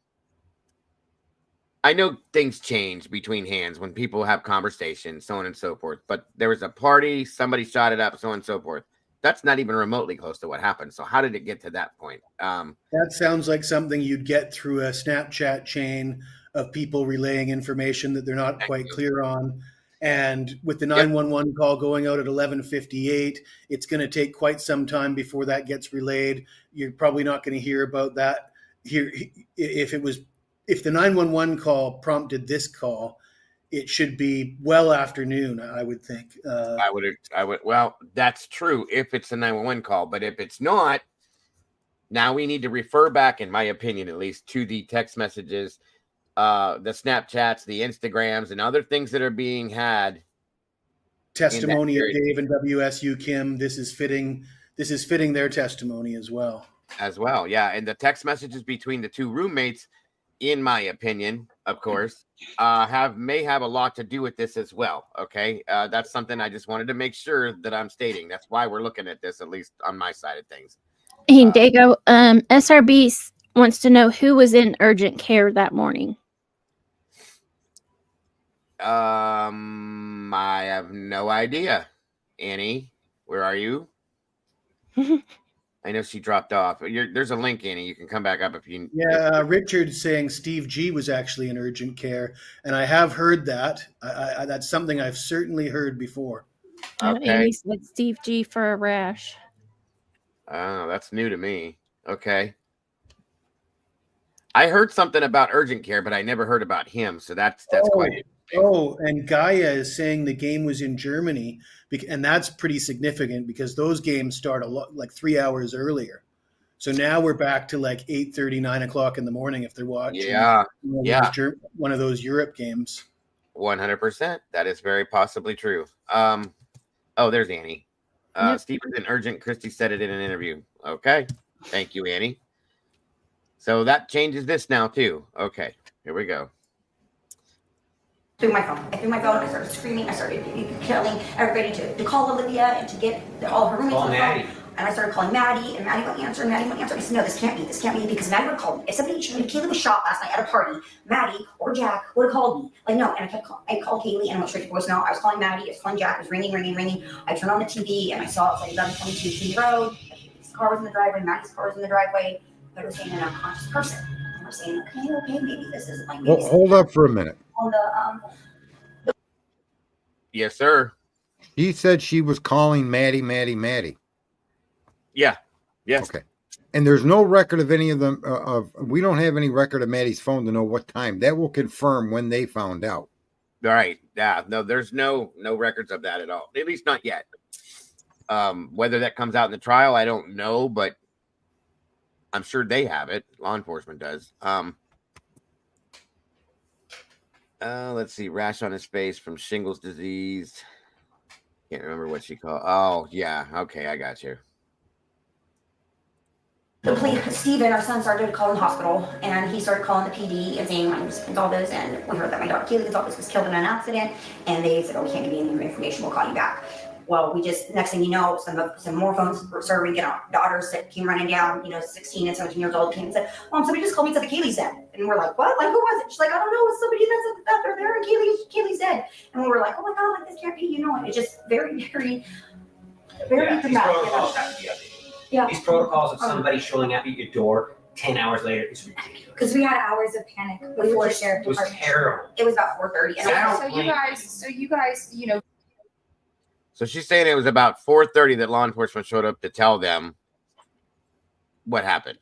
I know things change between hands when people have conversations, so on and so forth. But there was a party, somebody shot it up, so on and so forth. That's not even remotely close to what happened. So how did it get to that point? That sounds like something you'd get through a Snapchat chain of people relaying information that they're not quite clear on. And with the 911 call going out at 11:58, it's going to take quite some time before that gets relayed. You're probably not going to hear about that here. If the 911 call prompted this call, it should be well after noon, I would think. I would. Well, that's true if it's a 911 call, but if it's not, now we need to refer back, in my opinion, at least, to the text messages, the Snapchats, the Instagrams, and other things that are being had. Testimony of Dave and WSU Kim. This is fitting their testimony as well. Yeah, and the text messages between the two roommates, in my opinion, of course, may have a lot to do with this as well. Okay, that's something I just wanted to make sure that I'm stating. That's why we're looking at this, at least on my side of things. Hey, Dago, SRB wants to know who was in urgent care that morning. I have no idea. Annie, where are you? I know she dropped off. There's a link, Annie. You can come back up if you. Yeah, Richard's saying Steve G was actually in urgent care, and I have heard that. That's something I've certainly heard before. Okay. Amy said Steve G for a rash. Oh, that's new to me. Okay. I heard something about urgent care, but I never heard about him. So that's quite interesting. Oh, and Gaia is saying the game was in Germany, and that's pretty significant because those games start like 3 hours earlier. So now we're back to like 8:30, 9 o'clock in the morning if they're watching. One of those Europe games. 100%. That is very possibly true. Oh, there's Annie. Stephen's in urgent. Christy said it in an interview. Okay. Thank you, Annie. So that changes this now too. Okay, here we go. Threw my phone. I threw my phone. I started screaming. I started telling everybody to call Olivia and to get all her roommates on the phone. And I started calling Maddie, and Maddie wouldn't answer. I said, no, this can't be. Because Maddie would have called me. If Kaylee was shot last night at a party, Maddie or Jack would have called me. Like, no. And I called Kaylee, and I went straight to voicemail. I was calling Maddie. I was calling Jack. It was ringing. I turned on the TV, and I saw it was like 11:22 King Road. His car was in the driveway. Maddie's car was in the driveway. But it was saying an unconscious person. And we're saying, okay, maybe this isn't like. Well, hold up for a minute. On the Yes, sir. He said she was calling Maddie. Yeah. Yes. Okay. And there's no record of any of them. We don't have any record of Maddie's phone to know what time. That will confirm when they found out. All right. Yeah. No, there's no records of that at all. At least not yet. Whether that comes out in the trial, I don't know, but I'm sure they have it. Law enforcement does. Let's see. Rash on his face from shingles disease. Can't remember what she called. Oh, yeah. Okay, I got you. The police, Steven, our son, started calling the hospital, and he started calling the PD and saying, my name is Gonzalez, and we heard that my daughter Kaylee Gonzalez was killed in an accident, and they said, oh, we can't give you any more information, we'll call you back. Well, we just, next thing you know, some more phones were started ringing. Our daughters that came running down, 16 and 17 years old, came and said, Mom, somebody just called me, said that Kaylee's dead. And we're like, what? Like, who was it? She's like, I don't know. It's somebody that they're there and Kaylee's dead. And we were like, oh my God, like this can't be, and it's just very, very, very These dramatic. protocols have to be updated. Yeah. These protocols of somebody showing up at your door 10 hours later is ridiculous. Because we had hours of panic before sheriff It was department. terrible. It was about 4:30. So you guys, So she's saying it was about 4:30 that law enforcement showed up to tell them what happened.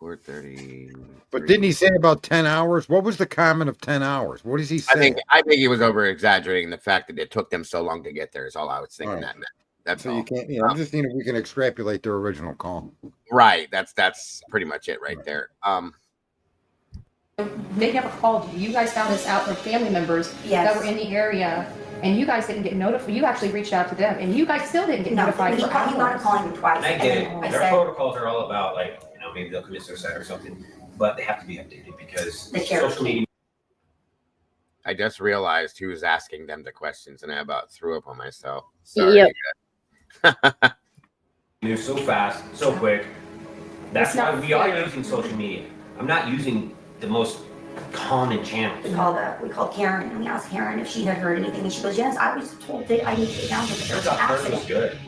4:30. But didn't he say about 10 hours? What was the comment of 10 hours? What does he say? I think he was over exaggerating the fact that it took them so long to get there is all I was thinking that meant. That's so all. you can't, I'm just thinking if we can extrapolate their original call. Right. That's pretty much it right there. they never called you. You guys found this out from family members that were in the area, and you guys didn't get notified. You actually reached out to them, and you guys still didn't get notified. He wanted to call him twice. And I get it. Their protocols are all about, like, maybe they'll commit suicide or something, but they have to be updated because social media. I just realized who was asking them the questions, and I about threw up on myself. Sorry. They're so fast, so quick. That's why we are using social media. I'm not using the most common channels. We called Karen, and we asked Karen if she had heard anything, and she goes, "Yes, I was told that I need to get down there, but there was an accident." Was good.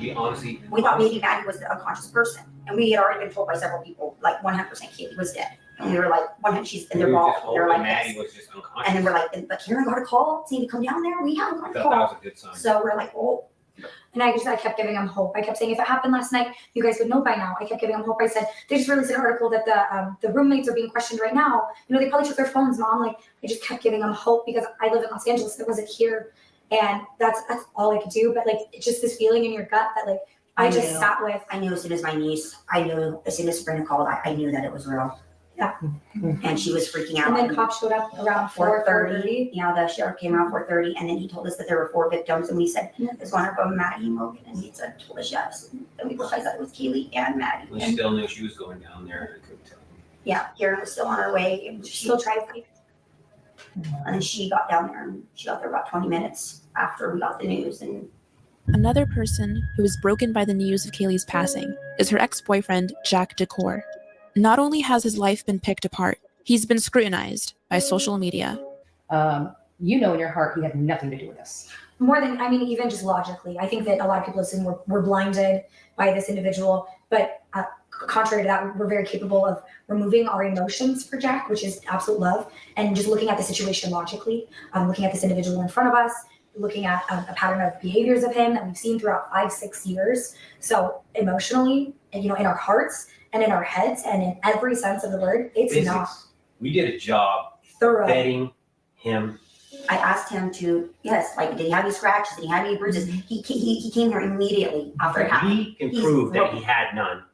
We thought maybe Maddie was the unconscious person, and we had already been told by several people, like 100% Katie was dead, and we were like, 100, she's in their ball. They're like, Maddie was just unconscious. And then we're like, but Karen got a call saying to come down there. We haven't got a call. That was a good sign. So we're like, oh. And I kept giving them hope. I kept saying, if it happened last night, you guys would know by now. I kept giving them hope. I said, they just released an article that the roommates are being questioned right now. They probably took their phones, Mom. Like, I just kept giving them hope because I live in Los Angeles. It wasn't here. And that's all I could do. But like, it's just this feeling in your gut that like, I knew as soon as my niece, as soon as Sabrina called, I knew that it was real. Yeah. And she was freaking out. And then cops showed up around 4:30. Yeah, the sheriff came around 4:30, and then he told us that there were 4 victims, and we said, "Is one of them Maddie and Logan?" And he said, "Told us yes." And we realized that it was Kaylee and Maddie. We still knew she was going down there. I couldn't tell. Yeah, Karen was still on her way, and she still tried to fight. And then she got down there, and she got there about 20 minutes after we got the news. And another person who was broken by the news of Kaylee's passing is her ex-boyfriend, Jack Decor. Not only has his life been picked apart, he's been scrutinized by social media. In your heart, he had nothing to do with this. More than, even just logically. I think that a lot of people assume we're blinded by this individual, but contrary to that, we're very capable of removing our emotions for Jack, which is absolute love, and just looking at the situation logically, looking at this individual in front of us, looking at a pattern of behaviors of him that we've seen throughout 5-6 years. So emotionally, in our hearts and in our heads and in every sense of the word, it's Basics. not. We did a job thorough vetting him. I asked him to, did he have any scratches? Did he have any bruises? He came here immediately after it happened. We can prove that he had none.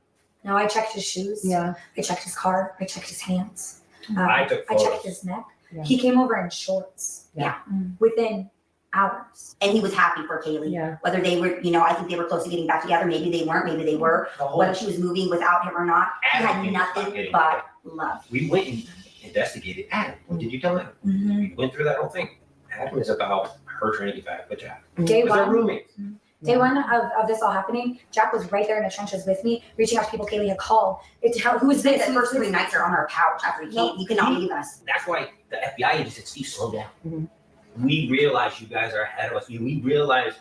No, I checked his shoes. Yeah. I checked his car. I checked his hands. I checked his neck. Yeah. He came over in shorts. Yeah. Within hours. And he was happy for Kaylee. Yeah. Whether they were, I think they were close to getting back together. Maybe they weren't. Maybe they were. Whether she was moving without him or not, he had nothing but love. We went and investigated Adam. What did you tell him? Mm-hmm. We went through that whole thing. Adam is about her trying to get back with Jack. Day Because they're one. roommates. Day one of this all happening, Jack was right there in the trenches with me, reaching out to people Kaylee had called. Who is this? The first 3 nights are on our couch after he came. He could not leave us. That's why the FBI agent said, Steve, slow down. Mm-hmm. We realize you guys are ahead of us. We realize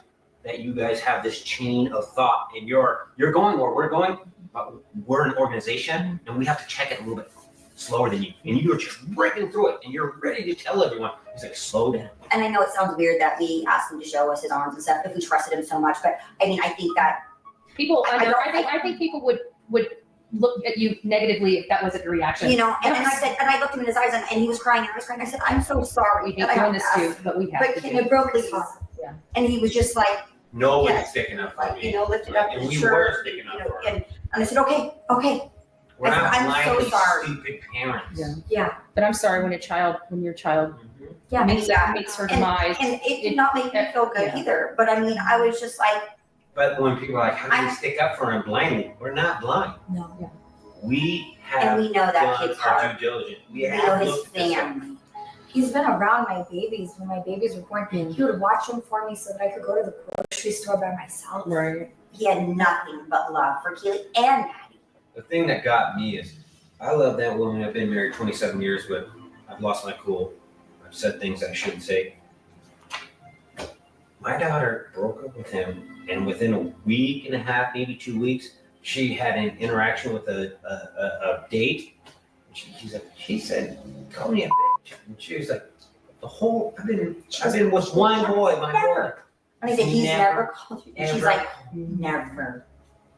that you guys have this chain of thought, and you're going where we're going, but we're an organization, and we have to check it a little bit slower than you. And you're just breaking through it, and you're ready to tell everyone. He's like, slow down. And I know it sounds weird that we asked him to show us his arms and stuff if we trusted him so much, but I think that people, I think people would look at you negatively if that wasn't the reaction. And I looked him in his eyes, and he was crying, and I was crying. I said, I'm so sorry. We hate doing this too, but we have to. But it broke his heart. Yeah. And he was just like, nobody's sticking up for me. Lifted up and his we shirt. were sticking up for him. And I said, okay. We're not I'm so blindly sorry. stupid parents. Yeah. But I'm sorry when your child meets her demise. And it did not make me feel good either. But I was just like. But when people are like, how do you stick up for him blindly? We're not blind. No. We have and we know that done kid's our heart. due diligence. We know have his looked this up. family. He's been around my babies when my babies were born. He would watch them for me so that I could go to the grocery store by myself. Right. He had nothing but love for Keely and Maddie. The thing that got me is I love that woman. I've been married 27 years, but I've lost my cool. I've said things I shouldn't say. My daughter broke up with him, and within a week and a half, maybe 2 weeks, she had an interaction with a date. She said, "Call me a bitch," and she was like, I've been with one boy, my boy. And I said, he's never called you. And she's like, never,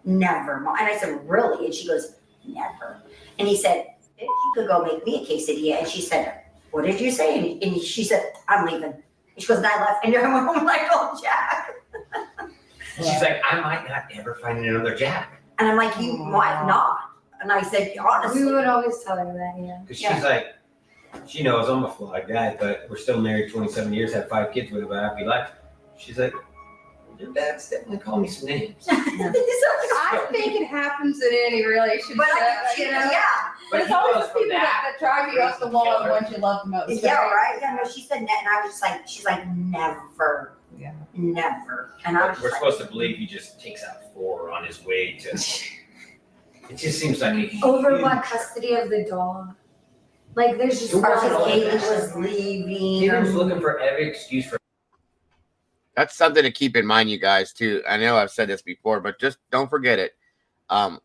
Mom. And I said, really? And she goes, never. And he said, if you could go make me a quesadilla. And she said, what did you say? And she said, I'm leaving. And she goes, and I left. And I went home like, oh, Jack. She's like, I might not ever find another Jack. And I'm like, you might not. And I said, honestly. We would always tell her that, yeah. Because she's like, she knows I'm a flawed guy, but we're still married 27 years, had 5 kids with a happy life. She's like, your dad's definitely called me some names. I think it happens in any relationship. But But it's always the people that drive you up the wall are the ones you love the most. Yeah, right. Yeah, no, she said, and I was just like, she's like, never. Yeah. Never. And I was we're supposed to believe he just takes out 4 on his way to. It just seems like overwhelmed custody of the dog. Like there's just Kaylee was leaving. He was looking for every excuse for. That's something to keep in mind, you guys, too. I know I've said this before, but just don't forget it.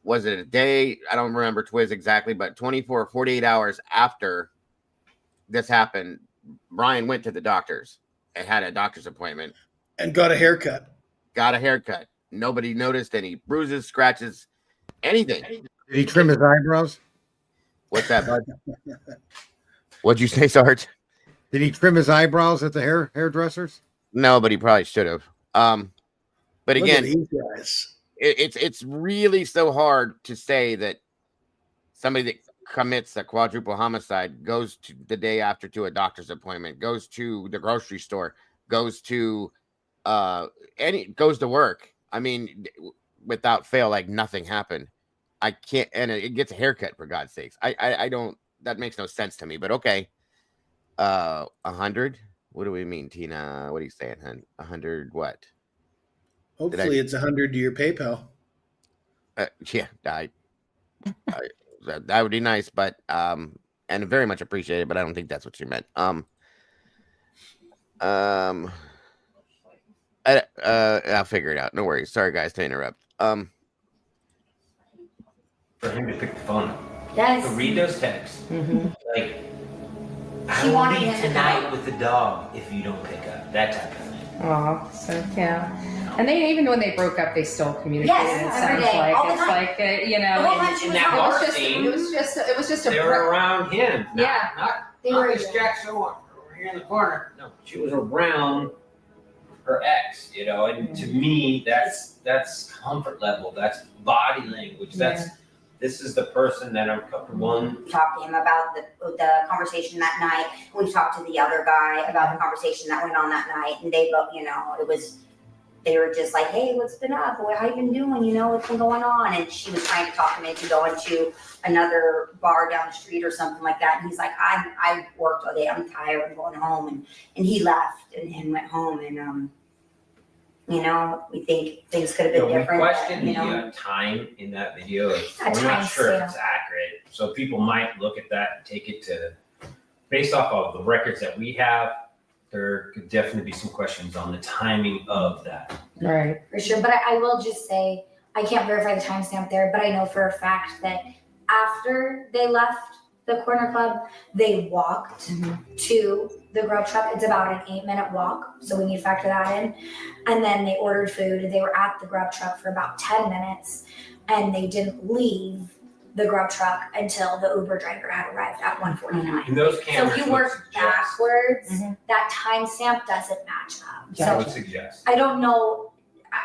Was it a day? I don't remember Twiz exactly, but 24 or 48 hours after this happened, Brian went to the doctor's and had a doctor's appointment. And got a haircut. Nobody noticed any bruises, scratches, anything. Did he trim his eyebrows? What's that, bud? What'd you say, Sarge? Did he trim his eyebrows at the hairdressers? No, but he probably should have. But again, these guys. It's really so hard to say that somebody that commits a quadruple homicide goes to the day after to a doctor's appointment, goes to the grocery store, goes to goes to work. I mean, without fail, like nothing happened. I can't, and it gets a haircut, for God's sakes. I don't, that makes no sense to me, but okay. 100? What do we mean, Tina? What are you saying, hun? 100 what? Hopefully it's 100 to your PayPal. Yeah, that would be nice, but and very much appreciated, but I don't think that's what you meant. I'll figure it out. No worries. Sorry, guys, to interrupt. For him to pick the phone up. Yes. To read those texts. Mm-hmm. Like, She I wanted will leave him to tonight know. with the dog if you don't pick up. That type of thing. Oh, so yeah. And they even when they broke up, they still communicated. Yes, it every sounds day, like all the it's time. like you know. The whole time she In was that home. bar It scene, was just a they were around him. Yeah. They Not were Miss Jackson over here in the corner. No, she was around her ex, you know, and to me, that's comfort level. That's body language. This is the person that I'm comfortable. We talked to him about the conversation that night. We talked to the other guy about the conversation that went on that night, and they both, you know, they were just like, hey, what's been up? How you been doing? You know, what's been going on? And she was trying to talk him into going to another bar down the street or something like that. And he's like, I worked all day. I'm tired. I'm going home. And he left and went home. And, you know, we think things could have been different. We question you know? the time in that video. A We're not sure if timestamp. it's accurate. So people might look at that and take it to, based off of the records that we have, there could definitely be some questions on the timing of that. Right. For sure. But I will just say, I can't verify the timestamp there, but I know for a fact that after they left the corner club, they walked to the grub truck. It's about an 8-minute walk, so we need to factor that in. And then they ordered food. They were at the grub truck for about 10 minutes, and they didn't leave the grub truck until the Uber driver had arrived at 1:49. And those So cameras if you would work suggest- backwards, that timestamp doesn't match up. I would So suggest. I don't know.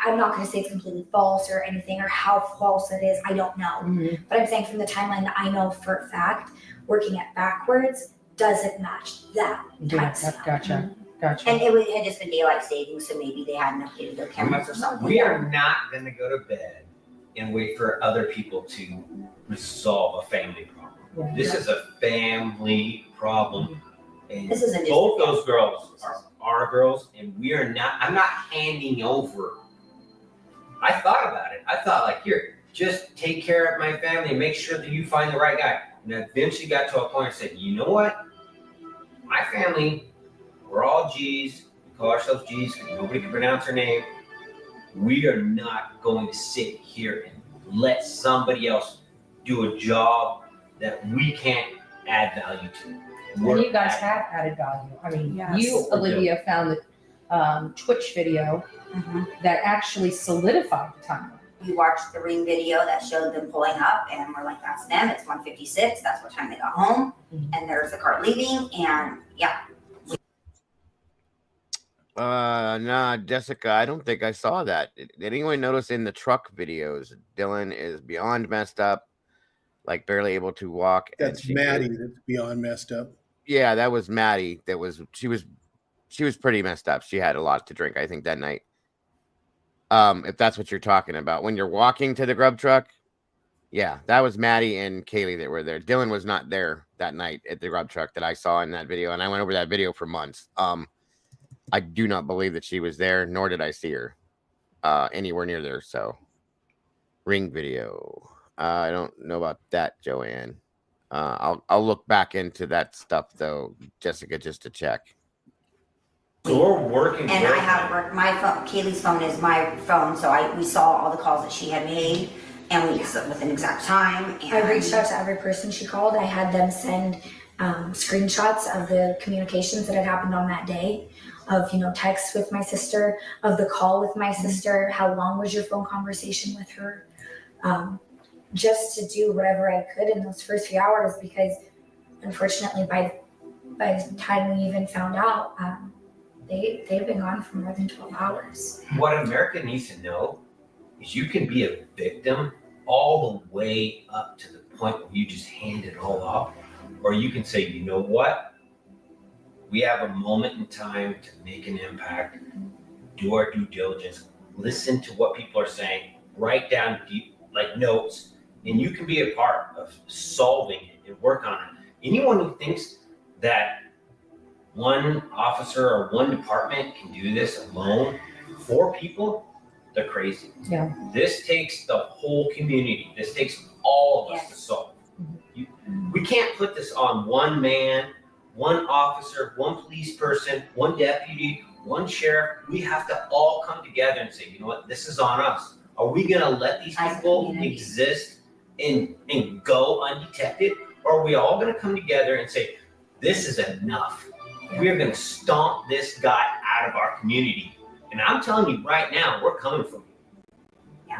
I'm not going to say it's completely false or anything or how false it is. I don't know. But I'm saying from the timeline that I know for a fact, working it backwards doesn't match that timestamp. Gotcha. And it had just been daylight savings, so maybe they hadn't updated their cameras or something. We are not going to go to bed and wait for other people to resolve a family problem. This is a family problem. And this isn't both those girls are our girls, and we are not. I'm not handing over. I thought about it. I thought, like, here, just take care of my family and make sure that you find the right guy. And I eventually got to a point and said, you know what? My family, we're all G's. We call ourselves G's because nobody can pronounce our name. We are not going to sit here and let somebody else do a job that we can't add value to. And you guys have added value. I mean, Yes. you, Olivia, found the Twitch video that actually solidified the timeline. We watched the Ring video that showed them pulling up, and we're like, that's them. It's 1:56. That's what time they got home. And there's the car leaving, and yeah. Nah, Jessica, I don't think I saw that. Did anyone notice in the truck videos, Dylan is beyond messed up, like barely able to walk? That's Maddie. That's beyond messed up. Yeah, that was Maddie. She was pretty messed up. She had a lot to drink, I think, that night. If that's what you're talking about. When you're walking to the grub truck, yeah, that was Maddie and Kaylee that were there. Dylan was not there that night at the grub truck that I saw in that video, and I went over that video for months. I do not believe that she was there, nor did I see her anywhere near there. So, Ring video. I don't know about that, Joanne. I'll look back into that stuff though, Jessica, just to check. So we're working. And I have my phone. Kaylee's phone is my phone, so we saw all the calls that she had made, and we with an exact time. And I reached out to every person she called. I had them send screenshots of the communications that had happened on that day, of texts with my sister, of the call with my sister. How long was your phone conversation with her? Just to do whatever I could in those first few hours, because unfortunately, by the time we even found out, they've been gone for more than 12 hours. What America needs to know is you can be a victim all the way up to the point where you just hand it all off, or you can say, you know what? We have a moment in time to make an impact, do our due diligence, listen to what people are saying, write down deep notes, and you can be a part of solving it and work on it. Anyone who thinks that one officer or one department can do this alone for people, they're crazy. Yeah. This takes the whole community. This takes all of us to solve. We can't put this on one man, one officer, one police person, one deputy, one sheriff. We have to all come together and say, you know what, this is on us. Are we gonna let these people exist and go undetected? Or are we all gonna come together and say, this is enough? We are gonna stomp this guy out of our community. And I'm telling you right now, we're coming for you.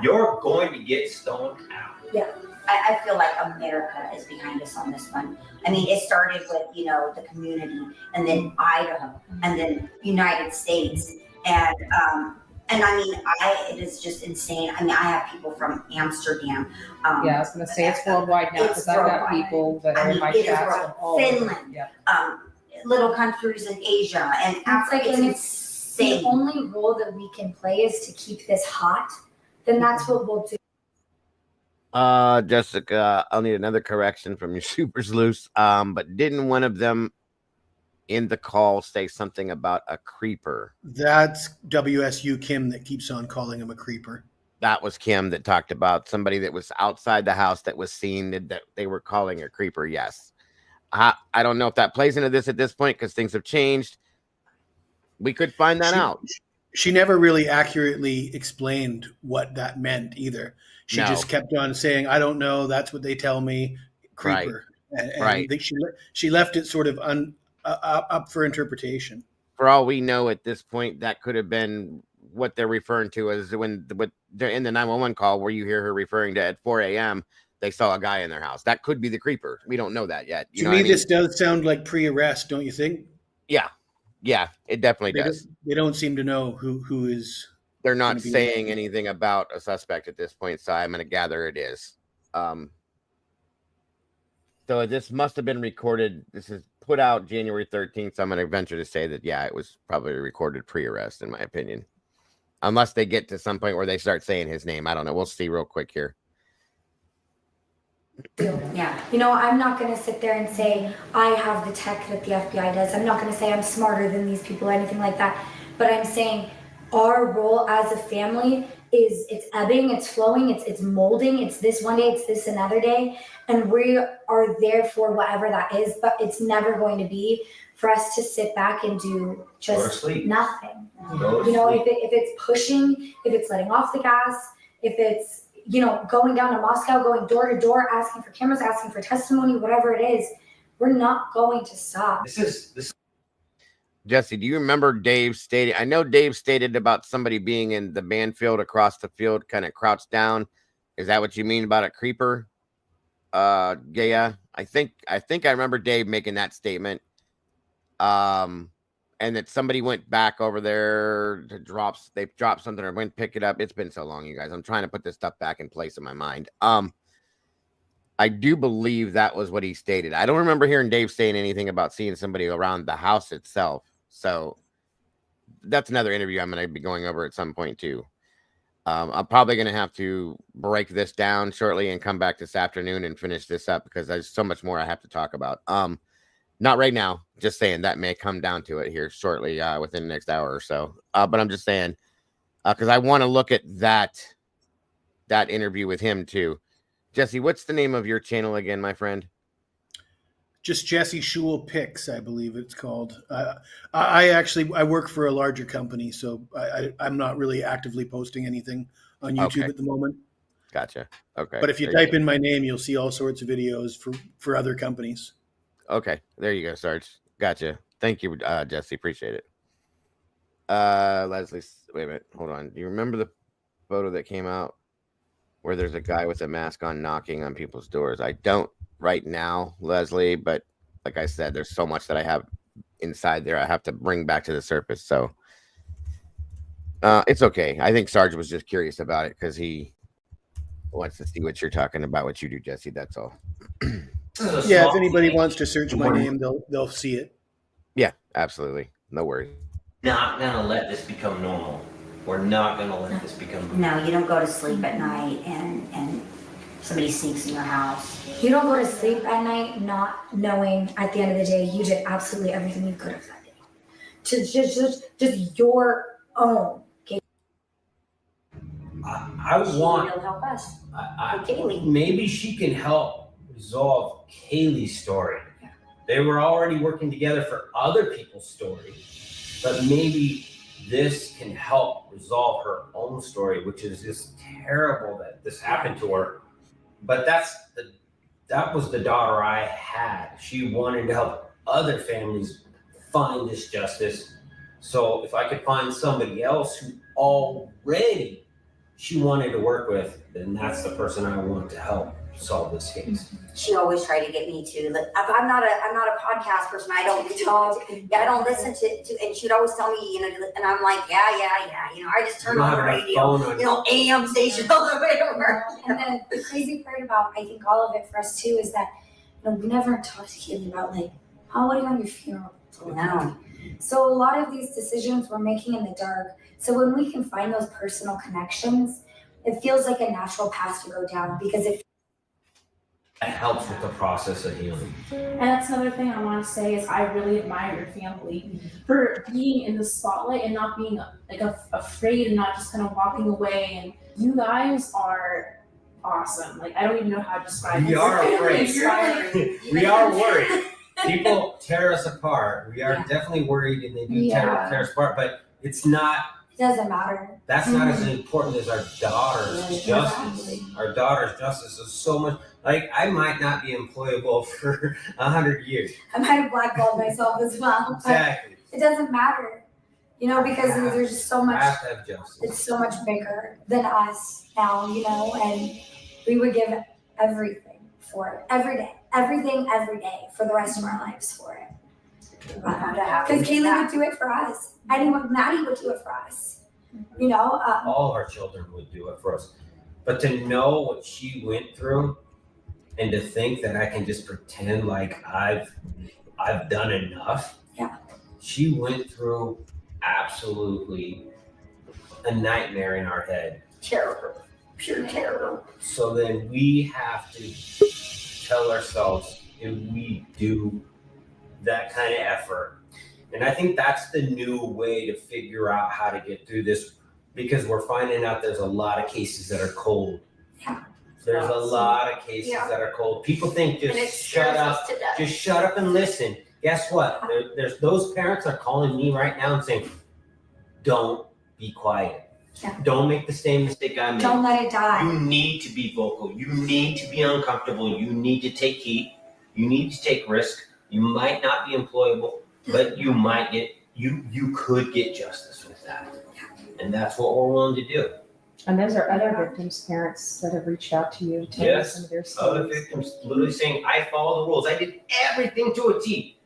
You're going to get stomped out. Yeah, I feel like America is behind us on this one. I mean, it started with, the community, and then Idaho, and then United States. And I mean, it is just insane. I mean, I have people from Amsterdam. Yeah, I was going to say it's worldwide now because I've got people that are in my chats from all over. Finland, little countries in Asia, and Africa. It's the only role that we can play is to keep this hot. Then that's what we'll do. Jessica, I'll need another correction from your supers loose. But didn't one of them in the call say something about a creeper? That's WSU Kim that keeps on calling him a creeper. That was Kim that talked about somebody that was outside the house that was seen that they were calling a creeper. Yes. I don't know if that plays into this at this point because things have changed. We could find that out. She never really accurately explained what that meant either. She just kept on saying, I don't know. That's what they tell me. Creeper. Right. And I think she left it sort of up for interpretation. For all we know at this point, that could have been what they're referring to as when they're in the 911 call where you hear her referring to at 4 a.m. they saw a guy in their house. That could be the creeper. We don't know that yet. To me, this does sound like pre-arrest, don't you think? Yeah, it definitely does. They don't seem to know who is. They're not saying anything about a suspect at this point, so I'm going to gather it is. So this must have been recorded. This is put out January 13th. So I'm going to venture to say that, it was probably recorded pre-arrest, in my opinion. Unless they get to some point where they start saying his name. I don't know. We'll see real quick here. Yeah. You know, I'm not going to sit there and say I have the tech that the FBI does. I'm not going to say I'm smarter than these people or anything like that. But I'm saying our role as a family is it's ebbing, it's flowing, it's molding. It's this one day, it's this another day. And we are there for whatever that is. But it's never going to be for us to sit back and do just nothing. You know, if it's pushing, if it's letting off the gas, if it's, you know, going down to Moscow, going door to door, asking for cameras, asking for testimony, whatever it is, we're not going to stop. Jesse, do you remember Dave stating? I know Dave stated about somebody being in the Banfield across the field, kind of crouched down. Is that what you mean about a creeper? Yeah, I think I remember Dave making that statement. And that somebody went back over there to they dropped something or went pick it up. It's been so long, you guys. I'm trying to put this stuff back in place in my mind. I do believe that was what he stated. I don't remember hearing Dave saying anything about seeing somebody around the house itself. So that's another interview I'm going to be going over at some point too. I'm probably going to have to break this down shortly and come back this afternoon and finish this up because there's so much more I have to talk about. Not right now, just saying that may come down to it here shortly within the next hour or so. But I'm just saying, because I want to look at that interview with him too. Jesse, what's the name of your channel again, my friend? Just Jesse Shule Picks, I believe it's called. I work for a larger company, so I'm not really actively posting anything on YouTube at the moment. Gotcha. Okay. But if you type in my name, you'll see all sorts of videos for other companies. Okay, there you go, Sarge. Gotcha. Thank you, Jesse. Appreciate it. Leslie, wait a minute. Hold on. Do you remember the photo that came out where there's a guy with a mask on knocking on people's doors? I don't right now, Leslie, but like I said, there's so much that I have inside there I have to bring back to the surface. So it's okay. I think Sarge was just curious about it because he wants to see what you're talking about, what you do, Jesse. That's all. Yeah, if anybody wants to search my name, they'll see it. Yeah, absolutely. No worries. Not gonna let this become normal. We're not gonna let this become normal. No, you don't go to sleep at night and somebody sneaks in your house. You don't go to sleep at night not knowing at the end of the day you did absolutely everything you could have that day. To just your own. Okay? I want. She'll help us. Kaylee. Maybe she can help resolve Kaylee's story. They were already working together for other people's stories, but maybe this can help resolve her own story, which is just terrible that this happened to her. But that was the daughter I had. She wanted to help other families find this justice. So if I could find somebody else who already she wanted to work with, then that's the person I want to help solve this case. She always tried to get me to. Like, I'm not a podcast person. I don't talk. I don't listen to. And she'd always tell me, and I'm like, yeah. I just turn on the radio, AM station all the way over. And then the crazy part about I think all of it for us too is that we never talked to Kaylee about like how would you have your funeral? No. So a lot of these decisions we're making in the dark. So when we can find those personal connections, it feels like a natural path to go down because it helps with the process of healing. And that's another thing I want to say is I really admire your family for being in the spotlight and not being like afraid and not just kind of walking away. And you guys are awesome. Like I don't even know how to describe. We are afraid. We are worried. People tear us apart. We are definitely worried, and they do tear us apart. But it's not. It doesn't matter. That's not as important as our daughter's justice. Our daughter's justice is so much. Like, I might not be employable for 100 years. I might have blackballed myself as well. Exactly. It doesn't matter, because there's just so much. Have to have justice. It's so much bigger than us now, and we would give everything for it every day, everything every day for the rest of our lives for it. Because Kaylee would do it for us. Maddie would do it for us. All of our children would do it for us. But to know what she went through, and to think that I can just pretend like I've done enough. Yeah. She went through absolutely a nightmare in our head. Terrible. Pure terror. So then we have to tell ourselves if we do that kind of effort. And I think that's the new way to figure out how to get through this, because we're finding out there's a lot of cases that are cold. Yeah. There's a lot of cases that are cold. People think just shut up and listen. Guess what? There's those parents are calling me right now and saying, don't be quiet. Yeah. Don't make the same mistake I made. Don't let it die. You need to be vocal. You need to be uncomfortable. You need to take heat. You need to take risk. You might not be employable, but you might get, you could get justice with that. And that's what we're willing to do. And those are other victims' parents that have reached out to you. Telling Yes, some of their other stories. victims literally saying, I follow the rules. I did everything to a T.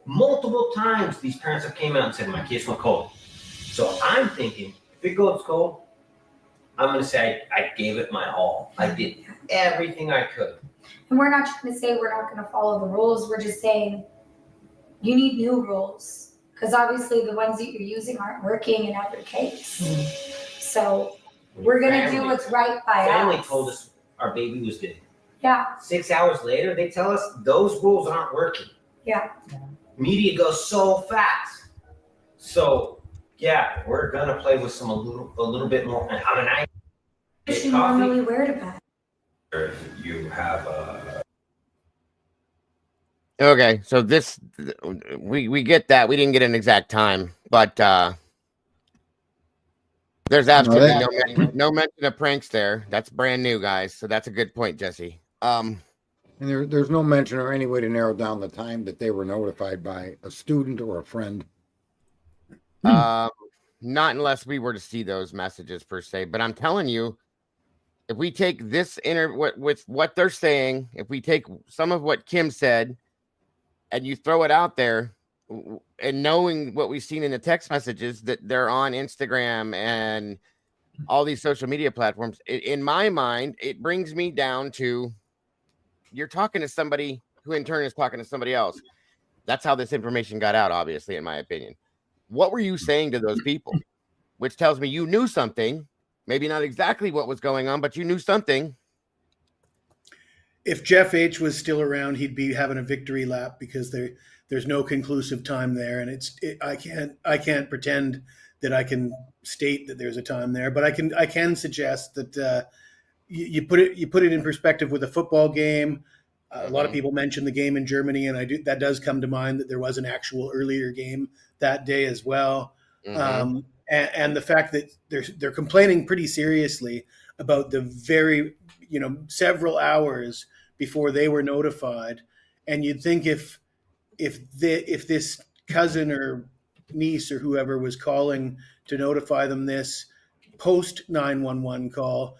Multiple times these parents have came out and said, my case went cold. So I'm thinking, if it goes cold, I'm going to say I gave it my all. I did everything I could. And we're not trying to say we're not going to follow the rules. We're just saying you need new rules, because obviously the ones that you're using aren't working in every case. So we're going to do what's right by Family us. told us our baby was dead. Yeah. 6 hours later, they tell us those rules aren't working. Yeah. Media goes so fast. So yeah, we're gonna play with some a little bit more. I mean, I What you normally wear to bed. If you have Okay, so this we get that. We didn't get an exact time, but there's absolutely no mention of pranks there. That's brand new, guys. So that's a good point, Jesse. And there's no mention or any way to narrow down the time that they were notified by a student or a friend. Not unless we were to see those messages per se. But I'm telling you, if we take this with what they're saying, if we take some of what Kim said and you throw it out there, and knowing what we've seen in the text messages that they're on Instagram and all these social media platforms, in my mind, it brings me down to you're talking to somebody who in turn is talking to somebody else. That's how this information got out, obviously, in my opinion. What were you saying to those people? Which tells me you knew something, maybe not exactly what was going on, but you knew something. If Jeff H was still around, he'd be having a victory lap, because there's no conclusive time there, and I can't pretend that I can state that there's a time there, but I can suggest that you put it in perspective with a football game. A lot of people mention the game in Germany, and that does come to mind that there was an actual earlier game that day as well. And the fact that they're complaining pretty seriously about the very, several hours before they were notified. And you'd think if this cousin or niece or whoever was calling to notify them this post 911 call,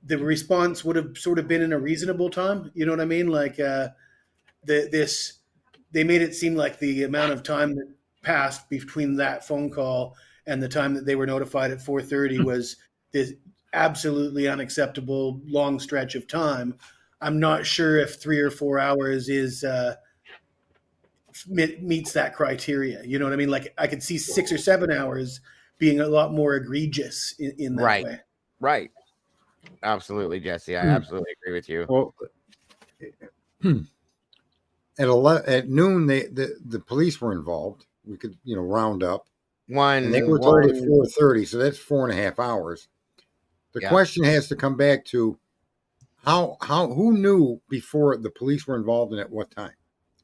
the response would have sort of been in a reasonable time. You know what I mean? Like they made it seem like the amount of time that passed between that phone call and the time that they were notified at 4:30 was this absolutely unacceptable long stretch of time. I'm not sure if 3 or 4 hours meets that criteria. You know what I mean? Like I could see 6 or 7 hours being a lot more egregious in that way. Right. Absolutely, Jesse. I absolutely agree with you. Well, at noon, the police were involved. We could, round up. And they were told at 4:30, so that's 4.5 hours. The question has to come back to who knew before the police were involved and at what time,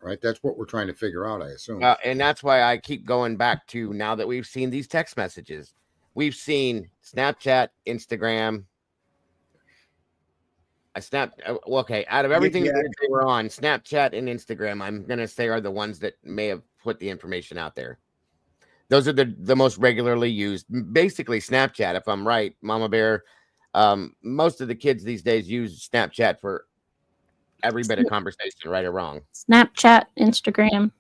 right? That's what we're trying to figure out, I assume. And that's why I keep going back to, now that we've seen these text messages, we've seen Snapchat, Instagram. Out of everything that they were on, Snapchat and Instagram, I'm going to say are the ones that may have put the information out there. Those are the most regularly used. Basically, Snapchat, if I'm right, Mama Bear, most of the kids these days use Snapchat for every bit of conversation, right or wrong. Snapchat, Instagram.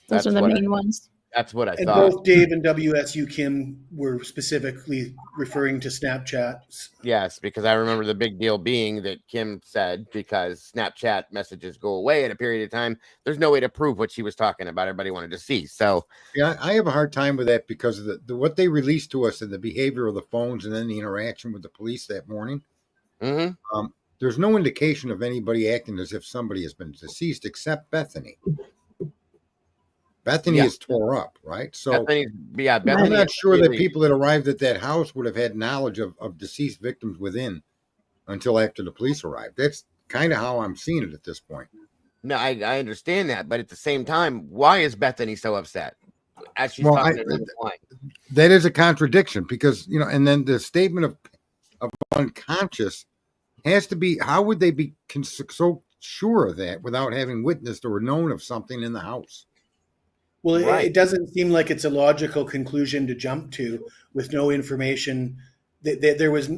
Those are the main ones. That's what I and thought. Both Dave and WSU Kim were specifically referring to Snapchat. Yes, because I remember the big deal being that Kim said, because Snapchat messages go away in a period of time, there's no way to prove what she was talking about. Everybody wanted to see. So yeah, I have a hard time with that because of what they released to us and the behavior of the phones and then the interaction with the police that morning. Mm-hmm. there's no indication of anybody acting as if somebody has been deceased except Bethany. Bethany Yeah. is tore up, right? So Bethany, yeah, I'm Bethany not is sure that really- people that arrived at that house would have had knowledge of deceased victims within until after the police arrived. That's kind of how I'm seeing it at this point. No, I understand that, but at the same time, why is Bethany so upset as she's Well, talking to the line? that is a contradiction because, you know, and then the statement of unconscious has to be, how would they be so sure of that without having witnessed or known of something in the house? Well, Right. it doesn't seem like it's a logical conclusion to jump to with no information. There was,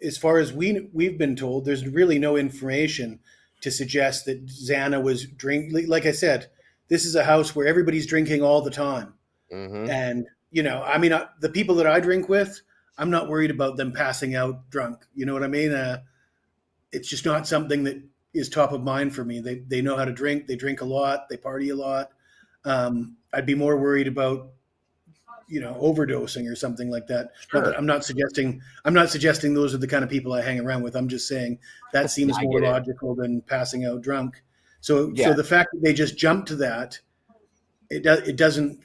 as far as we've been told, there's really no information to suggest that Xana was drinking. Like I said, this is a house where everybody's drinking all the time. Mhm. And, you know, I mean, the people that I drink with, I'm not worried about them passing out drunk. You know what I mean? It's just not something that is top of mind for me. They know how to drink. They drink a lot. They party a lot. I'd be more worried about, you know, overdosing or something like that. Sure. I'm not suggesting those are the kind of people I hang around with. I'm just saying that seems I more get it. logical than passing out drunk. So Yeah. the fact that they just jump to that, it doesn't.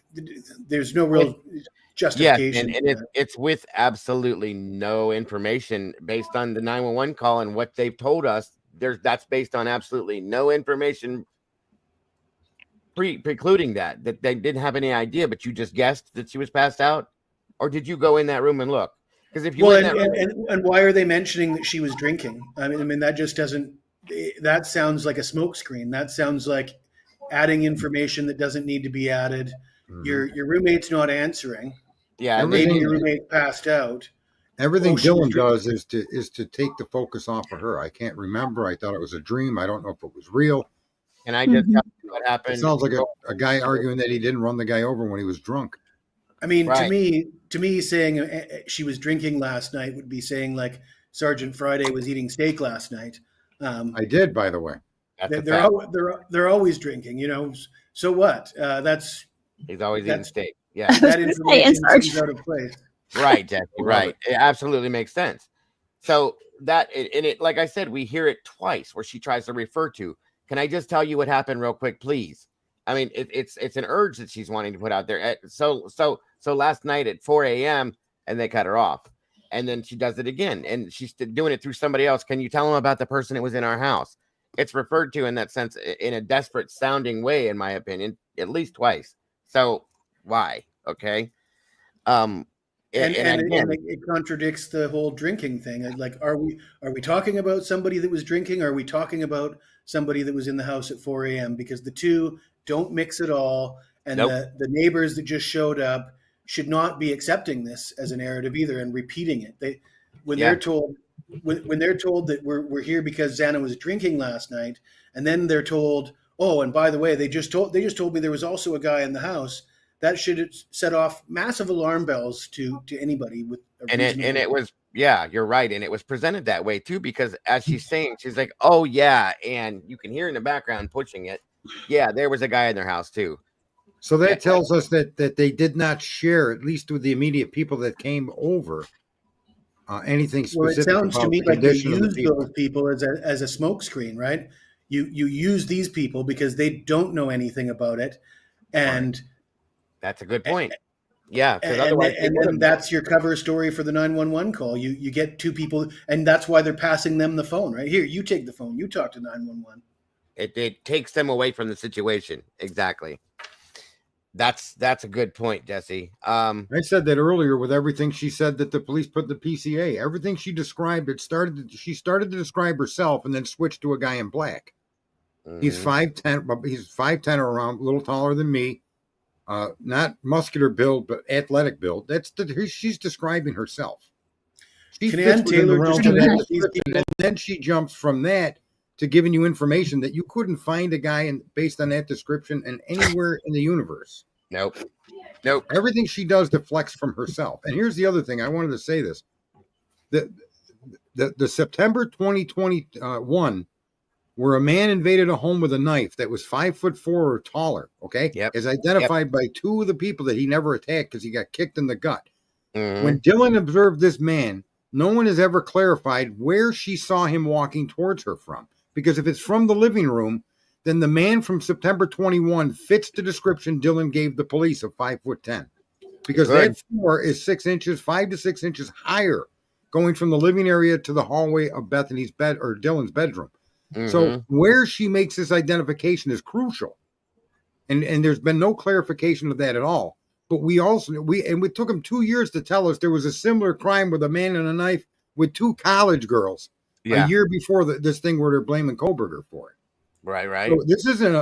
There's no real Yes, justification. and it's with absolutely no information based on the 911 call and what they've told us. That's based on absolutely no information precluding that they didn't have any idea, but you just guessed that she was passed out, or did you go in that room and look? Because if you Well, went in that room, and why are they mentioning that she was drinking? I mean that just doesn't. That sounds like a smokescreen. That sounds like adding information that doesn't need to be added. Your roommate's not answering. yeah, and Maybe then your roommate passed out. Everything Oh, she was Dylan does is to take the focus off of her. I can't remember. I thought it was a dream. I don't know if it was real. and I just tell you what happened. It sounds like a guy arguing that he didn't run the guy over when he was drunk. I mean, Right. to me, saying she was drinking last night would be saying like Sergeant Friday was eating steak last night. I did, by the way. That's a They're fact. they're always drinking, you know. So what? He's always eating steak. Yeah, That information seems out of place. right, Jesse. Right, it absolutely makes sense. So that and it, like I said, we hear it twice where she tries to refer to. Can I just tell you what happened real quick, please? I mean, it's an urge that she's wanting to put out there. So last night at 4 a.m. and they cut her off, and then she does it again, and she's doing it through somebody else. Can you tell them about the person that was in our house? It's referred to in that sense in a desperate sounding way, in my opinion, at least twice. So why? Okay. And again, it contradicts the whole drinking thing. Like, are we talking about somebody that was drinking? Or are we talking about somebody that was in the house at 4 a.m.? Because the two don't mix at all. And Nope. the neighbors that just showed up should not be accepting this as a narrative either and repeating it. When they're told that we're here because Xana was drinking last night, and then they're told, oh, and by the way, they just told me there was also a guy in the house. That should set off massive alarm bells to anybody with a and reasonable- it was, yeah, you're right, and it was presented that way too, because as she's saying, she's like, oh yeah, and you can hear in the background pushing it, yeah, there was a guy in their house too. So that tells us that they did not share, at least with the immediate people that came over, anything Well, it specific sounds to about me the like you condition of the use people. those people as a smokescreen, right? You use these people because they don't know anything about it, and That's a good point. Yeah, because and otherwise, then that's your cover story for the 911 call. You get two people, and that's why they're passing them the phone, right? Here, you take the phone, you talk to 911. it takes them away from the situation. Exactly. That's a good point, Jesse. I said that earlier with everything she said that the police put in the PCA. Everything she described, she started to describe herself and then switched to a guy in black. He's 5'10", but he's 5'10" or around, a little taller than me. Not muscular build, but athletic build. She's describing herself. She Can fits Ann within the Taylor realm just of that connect these description, and then she jumps from that to giving you information that you couldn't find a guy based on that description and anywhere in the universe. Nope. Everything she does deflects from herself. And here's the other thing. I wanted to say this. The September 2021, where a man invaded a home with a knife that was 5'4" or taller, okay? Yep. Is identified by two of the people that he never attacked because he got kicked in the gut. Mhm. When Dylan observed this man, no one has ever clarified where she saw him walking towards her from. Because if it's from the living room, then the man from September 21 fits the description Dylan gave the police of 5'10", because Good. that floor is 6 inches, 5 to 6 inches higher, going from the living area to the hallway of Bethany's bed or Dylan's bedroom. So where she makes this identification is crucial, and there's been no clarification of that at all. But it took them 2 years to tell us there was a similar crime with a man and a knife with 2 college girls a year before this thing where they're blaming Koberger for it. Right. So this isn't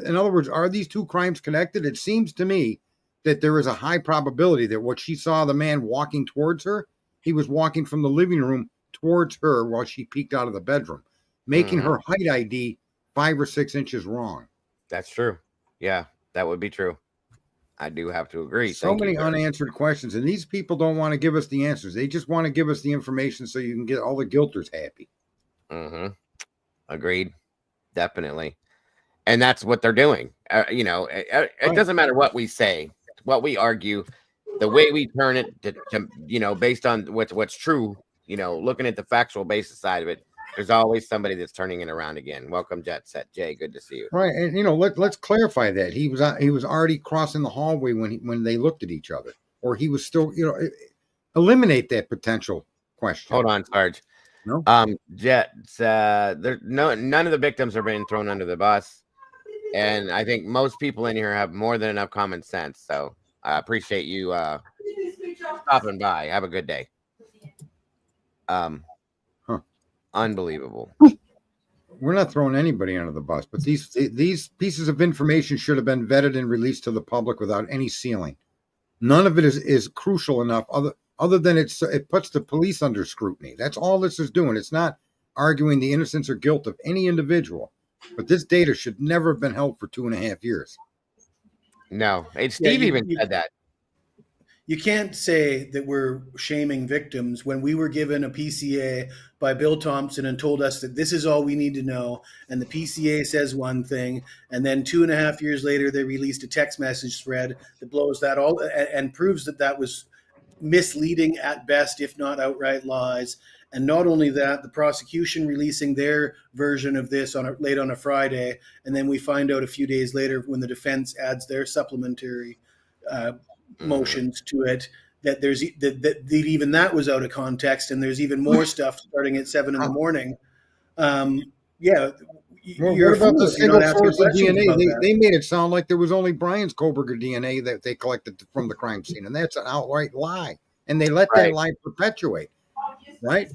in other words, are these 2 crimes connected? It seems to me that there is a high probability that what she saw the man walking towards her, he was walking from the living room towards her while she peeked out of the bedroom, making her height ID 5 or 6 inches wrong. That's true. Yeah, that would be true. I do have to agree. So many unanswered questions, and these people don't want to give us the answers. They just want to give us the information so you can get all the guilters happy. Agreed. Definitely. And that's what they're doing. It doesn't matter what we say, what we argue, the way we turn it to based on what's true, looking at the factual basis side of it, there's always somebody that's turning it around again. Welcome, Jet Set Jay. Good to see you. Right, and let's clarify that he was already crossing the hallway when they looked at each other, or he was still eliminate that potential question. Hold on, Sarge. No, Jet. None of the victims are being thrown under the bus, and I think most people in here have more than enough common sense. So I appreciate you stopping by. Have a good day. Unbelievable. We're not throwing anybody under the bus, but these pieces of information should have been vetted and released to the public without any ceiling. None of it is crucial enough other than it puts the police under scrutiny. That's all this is doing. It's not arguing the innocence or guilt of any individual, but this data should never have been held for 2.5 years. No, Steve even said that. You can't say that we're shaming victims when we were given a PCA by Bill Thompson and told us that this is all we need to know. And the PCA says one thing, and then 2.5 years later, they released a text message thread that blows that all and proves that was misleading at best, if not outright lies. And not only that, the prosecution releasing their version of this late on a Friday, and then we find out a few days later when the defense adds their supplementary motions to it that there's that even that was out of context, and there's even more stuff starting at 7 in the morning. What about the single source of DNA? They made it sound like there was only Brian's Koberger DNA that they collected from the crime scene, and that's an outright lie. And they let that lie perpetuate, right?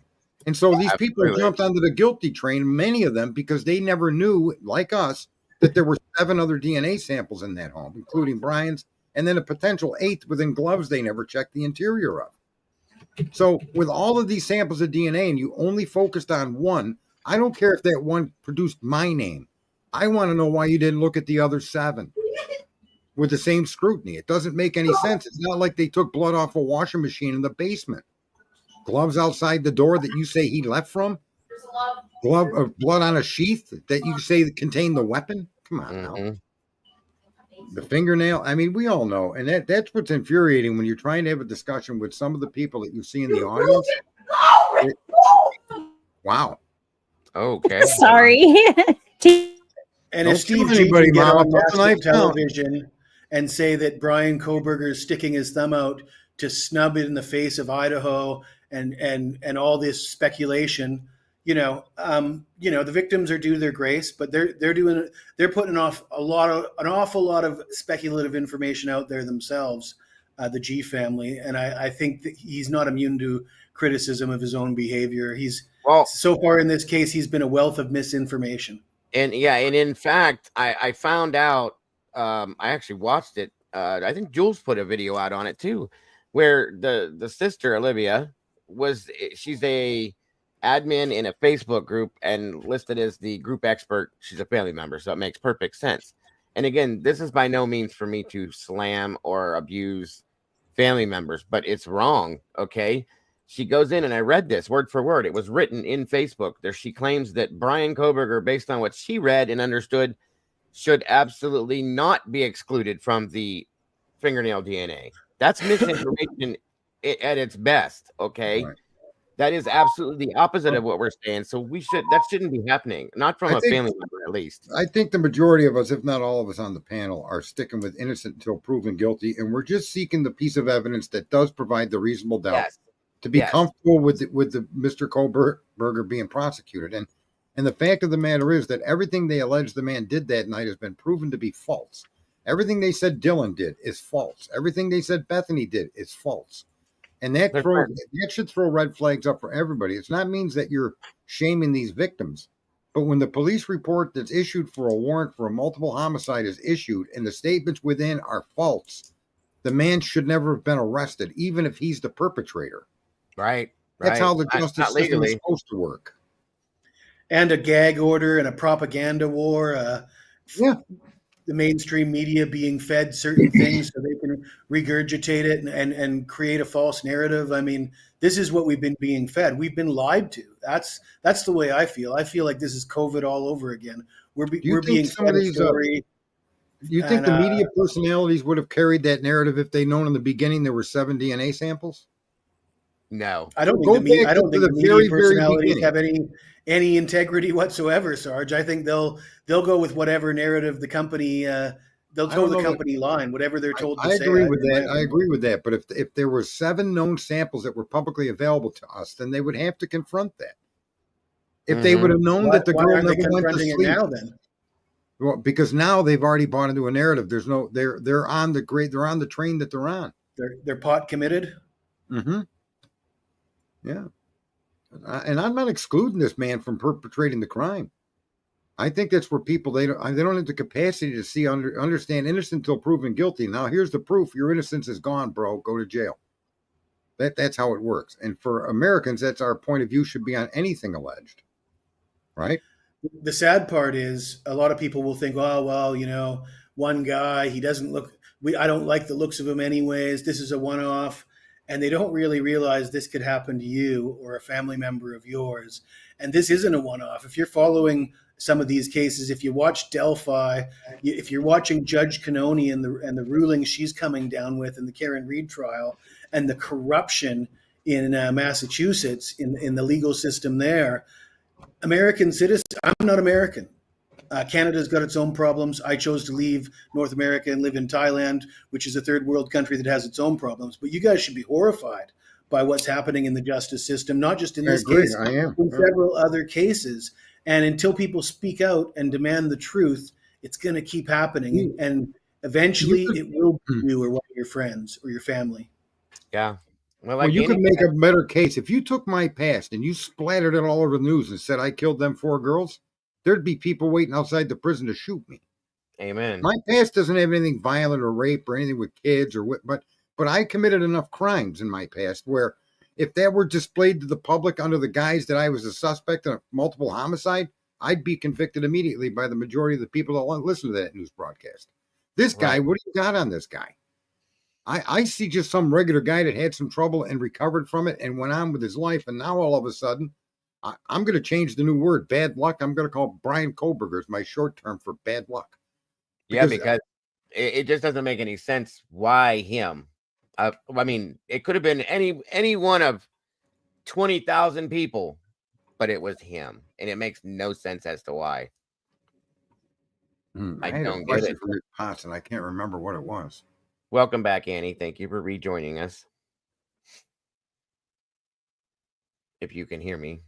And so these people jumped onto the guilty train, many of them, because they never knew, like us, that there were 7 other DNA samples in that home, including Brian's, and then a potential 8th within gloves they never checked the interior of. So with all of these samples of DNA and you only focused on one, I don't care if that one produced my name. I want to know why you didn't look at the other 7 with the same scrutiny. It doesn't make any sense. It's not like they took blood off a washing machine in the basement. Gloves outside the door that you say he left from? Blood on a sheath that you say contained the weapon? Come on now. The fingernail. I mean, we all know. And that's what's infuriating when you're trying to have a discussion with some of the people that you see in the audience. Wow. Okay. Sorry. And if Steve G can get on national television and say that Brian Koberger is sticking his thumb out to snub it in the face of Idaho and all this speculation, the victims are due their grace, but they're putting off an awful lot of speculative information out there themselves, the G family, and I think that he's not immune to criticism of his own behavior. So far in this case, he's been a wealth of misinformation. And in fact, I found out. I actually watched it. I think Jules put a video out on it too, where the sister Olivia she's a admin in a Facebook group and listed as the group expert. She's a family member, so it makes perfect sense. And again, this is by no means for me to slam or abuse family members, but it's wrong. Okay. She goes in, and I read this word for word. It was written in Facebook. She claims that Brian Koberger, based on what she read and understood, should absolutely not be excluded from the fingernail DNA. That's misinformation at its best. Okay. Right. That is absolutely the opposite of what we're saying. So that shouldn't be happening. Not from a family member, at least. I think the majority of us, if not all of us on the panel, are sticking with innocent until proven guilty, and we're just seeking the piece of evidence that does provide the reasonable doubt to be comfortable with the Mr. Kohlberger being prosecuted. And the fact of the matter is that everything they allege the man did that night has been proven to be false. Everything they said Dylan did is false. Everything they said Bethany did is false. And that should throw red flags up for everybody. It's not means that you're shaming these victims. But when the police report that's issued for a warrant for a multiple homicide is issued and the statements within are false, the man should never have been arrested, even if he's the perpetrator. Right. That's how the justice system is supposed to work. And a gag order and a propaganda war. The mainstream media being fed certain things so they can regurgitate it and create a false narrative. I mean, this is what we've been being fed. We've been lied to. That's the way I feel. I feel like this is COVID all over again. We're being fed a story. Do you think the media personalities would have carried that narrative if they'd known in the beginning there were 7 DNA samples? No, I don't think the media personalities have any integrity whatsoever, Sarge. I think they'll go with whatever narrative the company they'll toe the company line, whatever they're told to say. I agree with that. I agree with that. But if there were 7 known samples that were publicly available to us, then they would have to confront that. If they would have known that the girl never went to sleep now, then. Well, because now they've already bought into a narrative. They're on the train that they're on. They're pot committed. Mm-hmm. Yeah. And I'm not excluding this man from perpetrating the crime. I think that's where people, they don't have the capacity to see, understand innocent until proven guilty. Now, here's the proof. Your innocence is gone, bro. Go to jail. That's how it works. And for Americans, that's our point of view, should be on anything alleged. Right? The sad part is a lot of people will think, oh, well, one guy, he doesn't look, I don't like the looks of him anyways. This is a one-off. And they don't really realize this could happen to you or a family member of yours. And this isn't a one-off. If you're following some of these cases, if you watch Delphi, if you're watching Judge Cannoni and the ruling she's coming down with in the Karen Reed trial and the corruption in Massachusetts in the legal system there, American citizens, I'm not American. Canada's got its own problems. I chose to leave North America and live in Thailand, which is a third world country that has its own problems. But you guys should be horrified by what's happening in the justice system, not just in this case, I am. in several other cases. And until people speak out and demand the truth, it's going to keep happening. And eventually it will be you or one of your friends or your family. Yeah. Well, you could make a better case. If you took my past and you splattered it all over the news and said I killed them 4 girls, there'd be people waiting outside the prison to shoot me. Amen. My past doesn't have anything violent or rape or anything with kids but I committed enough crimes in my past where if that were displayed to the public under the guise that I was a suspect in a multiple homicide, I'd be convicted immediately by the majority of the people that listen to that news broadcast. This guy, what do you got on this guy? I see just some regular guy that had some trouble and recovered from it and went on with his life. And now all of a sudden, I'm going to change the new word, bad luck. I'm going to call Brian Kohlberger as my short term for bad luck. Because it just doesn't make any sense. Why him? I mean, it could have been any one of 20,000 people, but it was him. And it makes no sense as to why. I don't get it. For Rick Potts, and I can't remember what it was. Welcome back, Annie. Thank you for rejoining us. If you can hear me.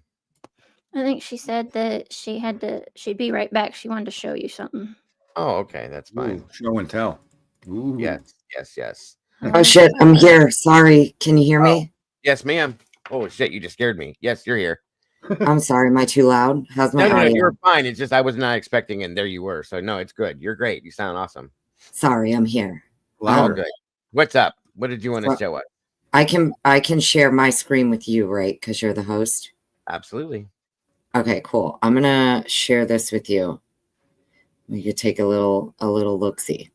I think she said that she'd be right back. She wanted to show you something. Oh, okay. That's fine. Ooh, show and tell. Ooh. Yes. Oh, shit. I'm here. Sorry. Can you hear me? Yes, ma'am. Oh, shit. You just scared me. Yes, you're here. I'm sorry. Am I too loud? How's my audio? No, you're fine. It's just I was not expecting, and there you were. So, no, it's good. You're great. You sound awesome. Sorry. I'm here. Oh, good. What's up? What did you want to show us? I can share my screen with you, right? Because you're the host. Absolutely. Okay, cool. I'm gonna share this with you. We could take a little look-see.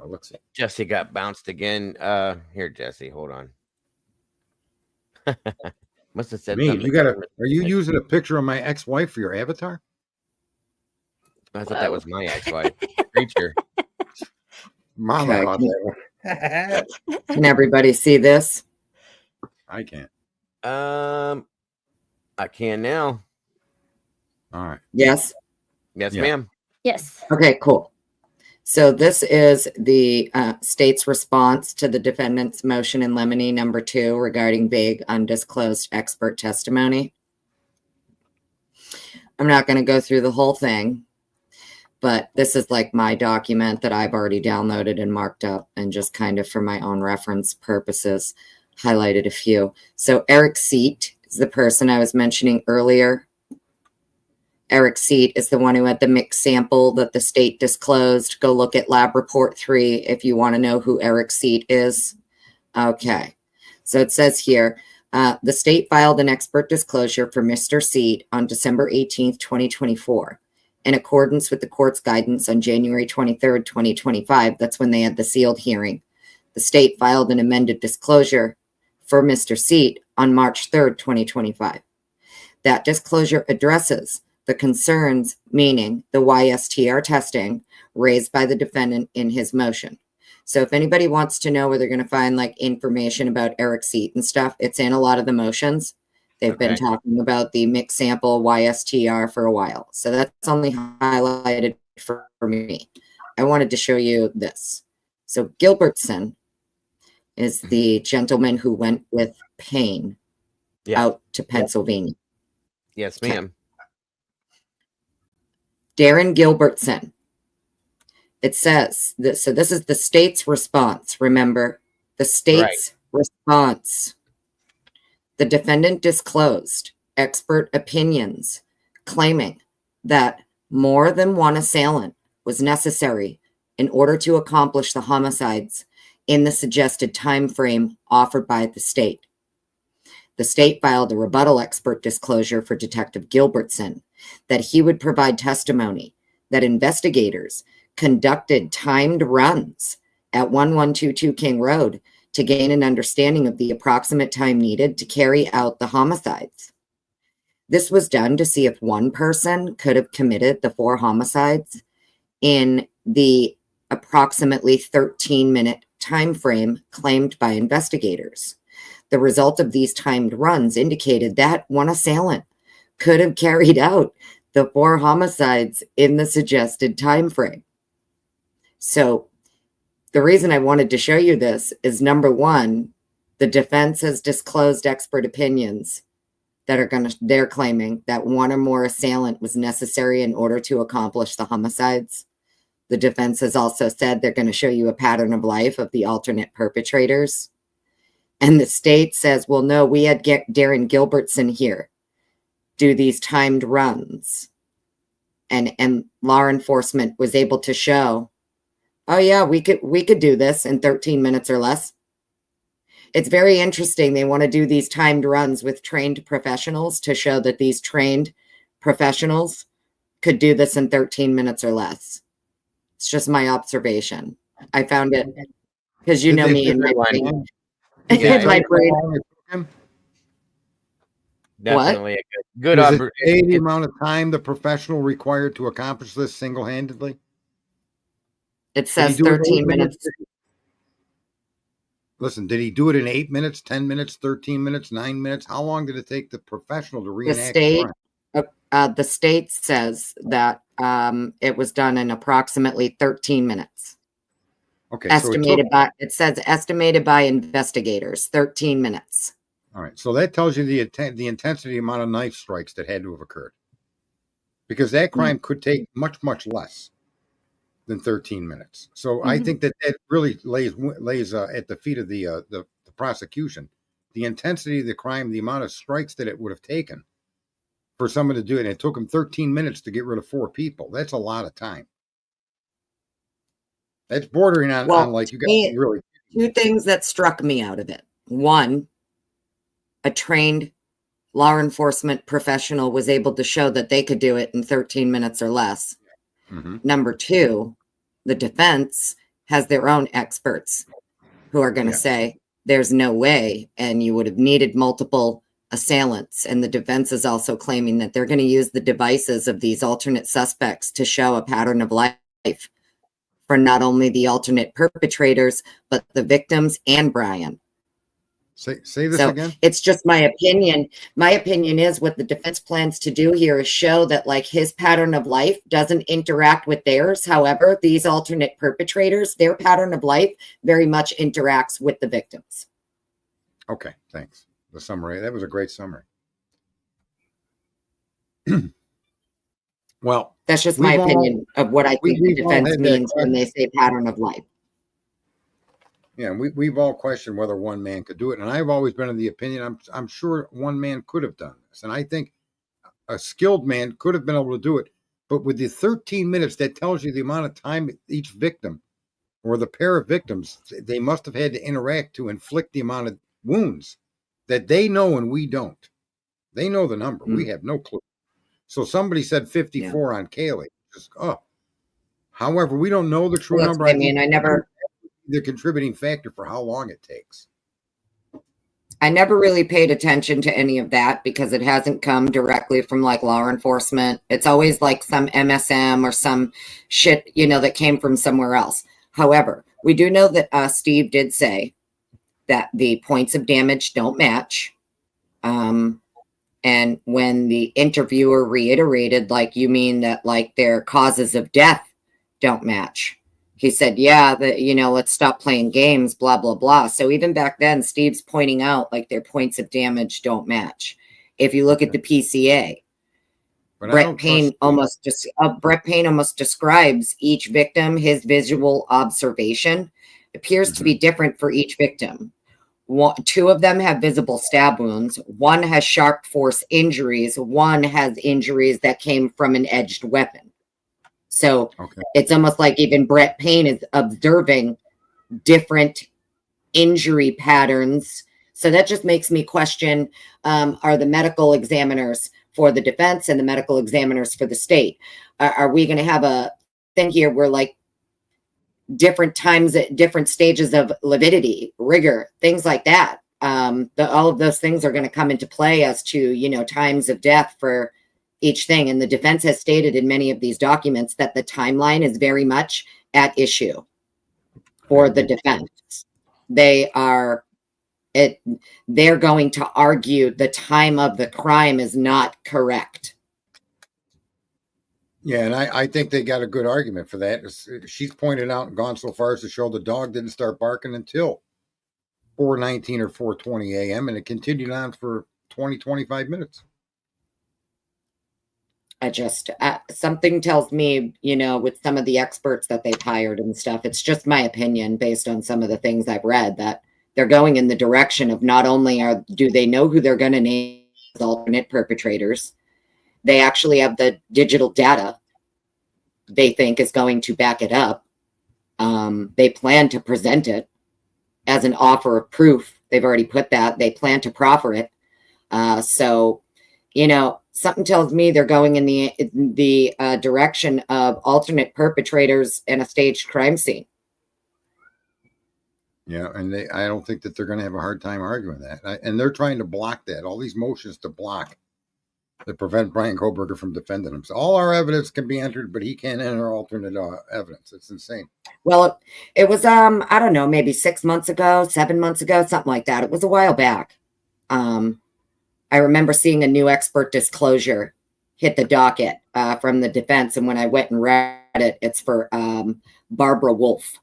Look-see. Jesse got bounced again. Here, Jesse, hold on. Must have said something. Are you using a picture of my ex-wife for your avatar? I thought that was my ex-wife. Preacher. Mama. Can everybody see this? I can't. I can now. All right. Yes. Yes, Yeah. ma'am. Yes. Okay, cool. So this is the state's response to the defendant's motion in limine number 2 regarding vague, undisclosed expert testimony. I'm not going to go through the whole thing, but this is like my document that I've already downloaded and marked up, and just kind of for my own reference purposes, highlighted a few. So Eric Seat is the person I was mentioning earlier. Eric Seat is the one who had the mixed sample that the state disclosed. Go look at lab report 3 if you want to know who Eric Seat is. Okay. So it says here, the state filed an expert disclosure for Mr. Seat on December 18th, 2024. In accordance with the court's guidance on January 23rd, 2025, that's when they had the sealed hearing. The state filed an amended disclosure for Mr. Seat on March 3rd, 2025. That disclosure addresses the concerns, meaning the YSTR testing raised by the defendant in his motion. So if anybody wants to know where they're going to find like information about Eric Seat and stuff, it's in a lot of the motions. They've been talking about the mixed sample YSTR for a while. So that's only highlighted for me. I wanted to show you this. So Gilbertson is the gentleman who went with Payne out to Pennsylvania. Yes, ma'am. Darren Gilbertson. It says this. So this is the state's response. Remember, the state's response. The defendant disclosed expert opinions claiming that more than one assailant was necessary in order to accomplish the homicides in the suggested time frame offered by the state. The state filed a rebuttal expert disclosure for Detective Gilbertson that he would provide testimony that investigators conducted timed runs at 1122 King Road to gain an understanding of the approximate time needed to carry out the homicides. This was done to see if one person could have committed the 4 homicides in the approximately 13-minute time frame claimed by investigators. The result of these timed runs indicated that one assailant could have carried out the 4 homicides in the suggested time frame. So the reason I wanted to show you this is, number one, the defense has disclosed expert opinions that they're claiming that one or more assailant was necessary in order to accomplish the homicides. The defense has also said they're going to show you a pattern of life of the alternate perpetrators. And the state says, well, no, we had Darren Gilbertson here do these timed runs. And law enforcement was able to show, oh yeah, we could do this in 13 minutes or less. It's very interesting. They want to do these timed runs with trained professionals to show that these trained professionals could do this in 13 minutes or less. It's just my observation. I found it because you know me and my brain. My brain. Definitely a good Does it say the amount of time the professional required to accomplish this single-handedly? It says 13 minutes. Listen, did he do it in 8 minutes, 10 minutes, 13 minutes, 9 minutes? How long did it take the professional to reenact the state says that it was done in approximately 13 minutes. Okay, it says estimated by investigators, 13 minutes. All right, so that tells you the intensity amount of knife strikes that had to have occurred, because that crime could take much, much less than 13 minutes. So I think that really lays at the feet of the prosecution, the intensity of the crime, the amount of strikes that it would have taken for someone to do it. And it took him 13 minutes to get rid of 4 people. That's a lot of time. That's bordering on like you got really 2 things that struck me out of it. One, a trained law enforcement professional was able to show that they could do it in 13 minutes or less. Number 2, the defense has their own experts who are going to say there's no way, and you would have needed multiple assailants. And the defense is also claiming that they're going to use the devices of these alternate suspects to show a pattern of life for not only the alternate perpetrators, but the victims and Brian. Say this So again. it's just my opinion. My opinion is what the defense plans to do here is show that like his pattern of life doesn't interact with theirs. However, these alternate perpetrators, their pattern of life very much interacts with the victims. Okay, thanks. The summary. That was a great summary. Well, that's just my opinion of what I think the defense means when they say pattern of life. Yeah, we've all questioned whether one man could do it, and I've always been of the opinion I'm sure one man could have done this, and I think a skilled man could have been able to do it. But with the 13 minutes, that tells you the amount of time each victim or the pair of victims they must have had to interact to inflict the amount of wounds that they know and we don't. They know the number. We have no clue. So somebody said 54 on Kaylee. Just, however, we don't know the true number. I mean, I never the contributing factor for how long it takes. I never really paid attention to any of that because it hasn't come directly from like law enforcement. It's always like some MSM or some shit, that came from somewhere else. However, we do know that Steve did say that the points of damage don't match. And when the interviewer reiterated, like, you mean that like their causes of death don't match? He said, yeah, let's stop playing games, blah, blah, blah. So even back then, Steve's pointing out like their points of damage don't match. If you look at the PCA, Brett Payne almost describes each victim, his visual observation appears to be different for each victim. Two of them have visible stab wounds. One has sharp force injuries. One has injuries that came from an edged weapon. So it's almost like even Brett Payne is observing different injury patterns. So that just makes me question, are the medical examiners for the defense and the medical examiners for the state, are we going to have a thing here where like different times at different stages of lividity, rigor, things like that? All of those things are going to come into play as to, times of death for each thing. And the defense has stated in many of these documents that the timeline is very much at issue for the defense. They're going to argue the time of the crime is not correct. Yeah, and I think they got a good argument for that. She's pointed out and gone so far as to show the dog didn't start barking until 4:19 or 4:20 a.m. and it continued on for 25 minutes. Something tells me, with some of the experts that they've hired and stuff, it's just my opinion based on some of the things I've read, that they're going in the direction of not only do they know who they're going to name as alternate perpetrators, they actually have the digital data they think is going to back it up. They plan to present it as an offer of proof. They've already put that. They plan to proffer it. Something tells me they're going in the direction of alternate perpetrators in a staged crime scene. Yeah, and I don't think that they're going to have a hard time arguing that. And they're trying to block that. All these motions to block that prevent Brian Koberger from defending himself. All our evidence can be entered, but he can't enter alternate evidence. It's insane. Well, it was I don't know, maybe 6 months ago, 7 months ago, something like that. It was a while back. I remember seeing a new expert disclosure hit the docket from the defense. And when I went and read it, it's for Barbara Wolf.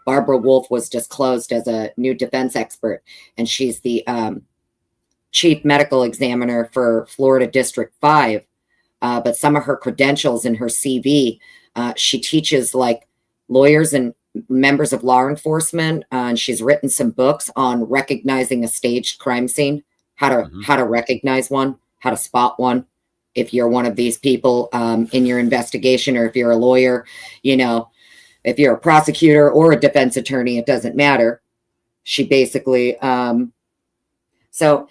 Barbara Wolf was disclosed as a new defense expert, and she's the chief medical examiner for Florida District 5. But some of her credentials in her CV, she teaches like lawyers and members of law enforcement. And she's written some books on recognizing a staged crime scene. How to recognize one, how to spot one. If you're one of these people in your investigation, or if you're a lawyer, if you're a prosecutor or a defense attorney, it doesn't matter. She basically, so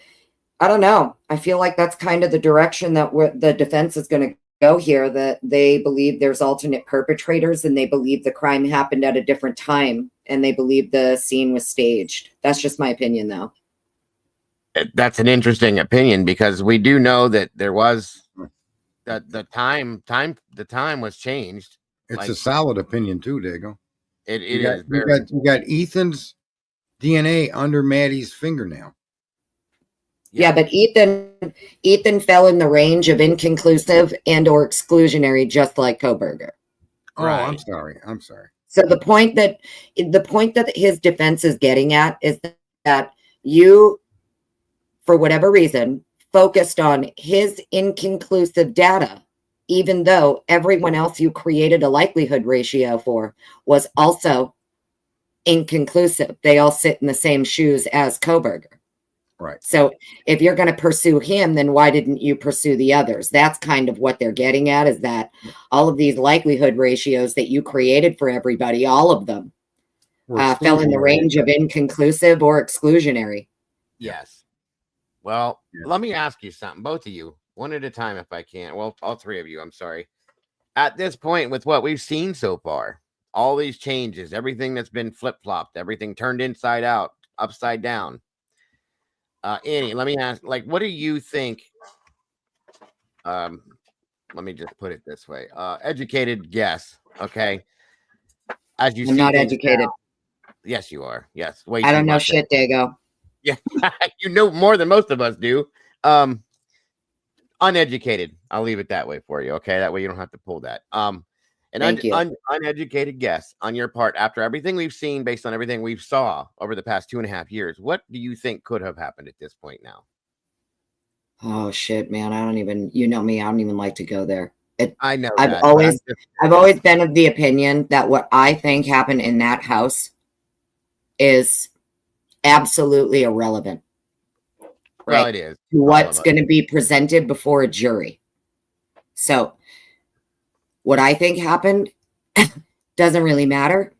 I don't know. I feel like that's kind of the direction that the defense is going to go here, that they believe there's alternate perpetrators and they believe the crime happened at a different time and they believe the scene was staged. That's just my opinion, though. That's an interesting opinion, because we do know that there was that the time was changed. It's a solid opinion too, Dago. It you is. got Ethan's DNA under Maddie's fingernail. Yeah, but Ethan fell in the range of inconclusive and or exclusionary, just like Koberger. Oh, right. I'm sorry. So the point that his defense is getting at is that you, for whatever reason, focused on his inconclusive data, even though everyone else you created a likelihood ratio for was also inconclusive. They all sit in the same shoes as Koberger. Right. So if you're going to pursue him, then why didn't you pursue the others? That's kind of what they're getting at, is that all of these likelihood ratios that you created for everybody, all of them fell in the range of inconclusive or exclusionary. Yes. Well, let me ask you something, both of you, one at a time if I can. Well, all three of you, I'm sorry. At this point, with what we've seen so far, all these changes, everything that's been flip-flopped, everything turned inside out, upside down. Annie, let me ask, like, what do you think? Let me just put it this way. Educated guess, okay? As you I'm not educated. Now, yes, you are. Yes. I don't know shit, Dago. Yeah, you know more than most of us do. Uneducated. I'll leave it that way for you, okay? That way you don't have to pull that. An uneducated guess on your part after everything we've seen, based on everything we've saw over the past 2.5 years. What do you think could have happened at this point now? Oh shit, man! I don't even. You know me. I don't even like to go there. I know. I've always been of the opinion that what I think happened in that house is absolutely irrelevant. Well, it is. What's going to be presented before a jury. So what I think happened doesn't really matter,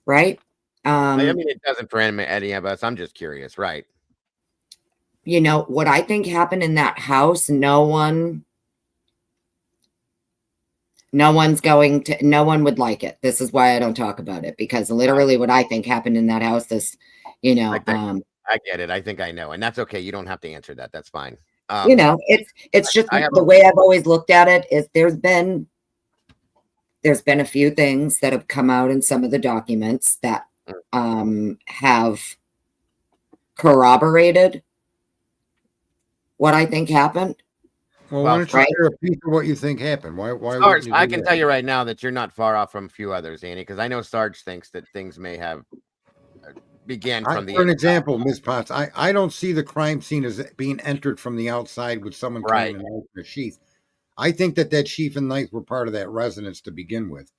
right? I mean, it doesn't for any of us. I'm just curious, right? You know, what I think happened in that house, no one would like it. This is why I don't talk about it, because literally what I think happened in that house is, you know, I get it. I think I know. And that's okay. You don't have to answer that. That's fine. You know, it's just the way I've always looked at it is there's been a few things that have come out in some of the documents that have corroborated what I think happened. Well, why don't you share a piece of what you think happened? Why Sarge, I can tell you right now that you're not far off from a few others, Annie, because I know Sarge thinks that things may have began from the for an example, Ms. Potts, I don't see the crime scene as being entered from the outside with someone carrying a knife and a sheath. I think that sheath and knife were part of that residence to begin with.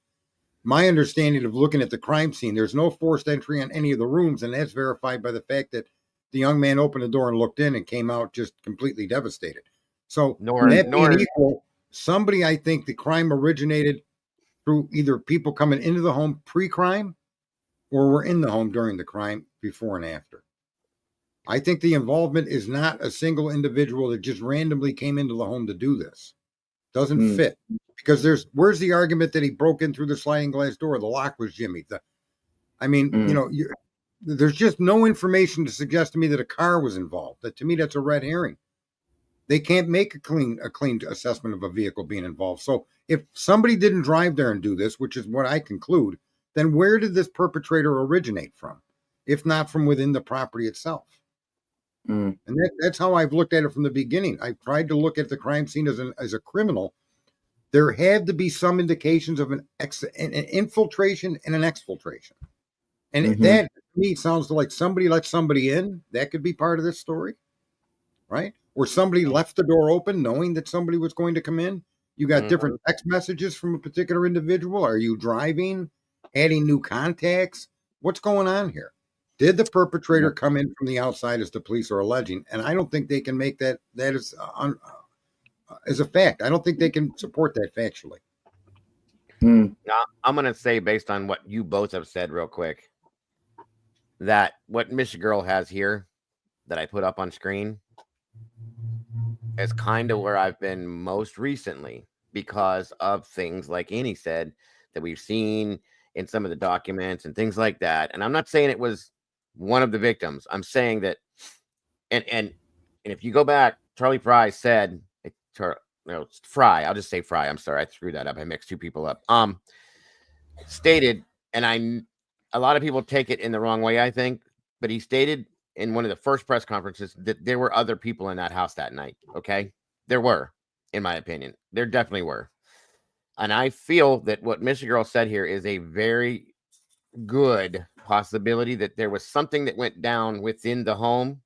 My understanding of looking at the crime scene, there's no forced entry on any of the rooms, and that's verified by the fact that the young man opened the door and looked in and came out just completely devastated. So being equal, somebody, I think the crime originated through either people coming into the home pre-crime or were in the home during the crime, before and after. I think the involvement is not a single individual that just randomly came into the home to do this. Doesn't fit, because where's the argument that he broke in through the sliding glass door? The lock was Jimmy. You know, there's just no information to suggest to me that a car was involved. That, to me, that's a red herring. They can't make a clean assessment of a vehicle being involved. So if somebody didn't drive there and do this, which is what I conclude, then where did this perpetrator originate from, if not from within the property itself? And that's how I've looked at it from the beginning. I've tried to look at the crime scene as a criminal. There had to be some indications of an infiltration and an exfiltration. And that, to me, sounds like somebody let somebody in. That could be part of this story, right? Or somebody left the door open knowing that somebody was going to come in. You got different text messages from a particular individual. Are you driving, adding new contacts? What's going on here? Did the perpetrator come in from the outside, as the police are alleging? And I don't think they can make that as a fact. I don't think they can support that factually. Now, I'm going to say, based on what you both have said real quick, that what Miss Girl has here that I put up on screen is kind of where I've been most recently, because of things like Annie said that we've seen in some of the documents and things like that. And I'm not saying it was one of the victims. I'm saying that, and if you go back, Charlie Fry said, Fry, I'll just say Fry. I'm sorry, I screwed that up. I mixed two people up. Stated, and a lot of people take it in the wrong way, I think, but he stated in one of the first press conferences that there were other people in that house that night. Okay. There were, in my opinion, there definitely were. And I feel that what Mr. Girl said here is a very good possibility that there was something that went down within the home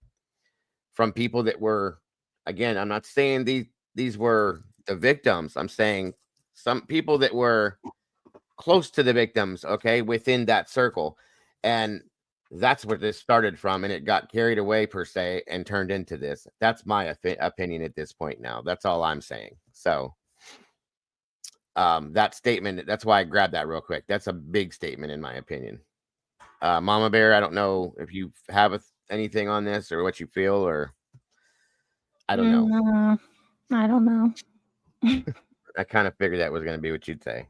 from people that were, again, I'm not saying these were the victims. I'm saying some people that were close to the victims, okay, within that circle. And that's where this started from, and it got carried away per se and turned into this. That's my opinion at this point now. That's all I'm saying. So that statement, that's why I grabbed that real quick. That's a big statement in my opinion. Mama Bear, I don't know if you have anything on this or what you feel, or I don't know. I don't know. I kind of figured that was going to be what you'd say.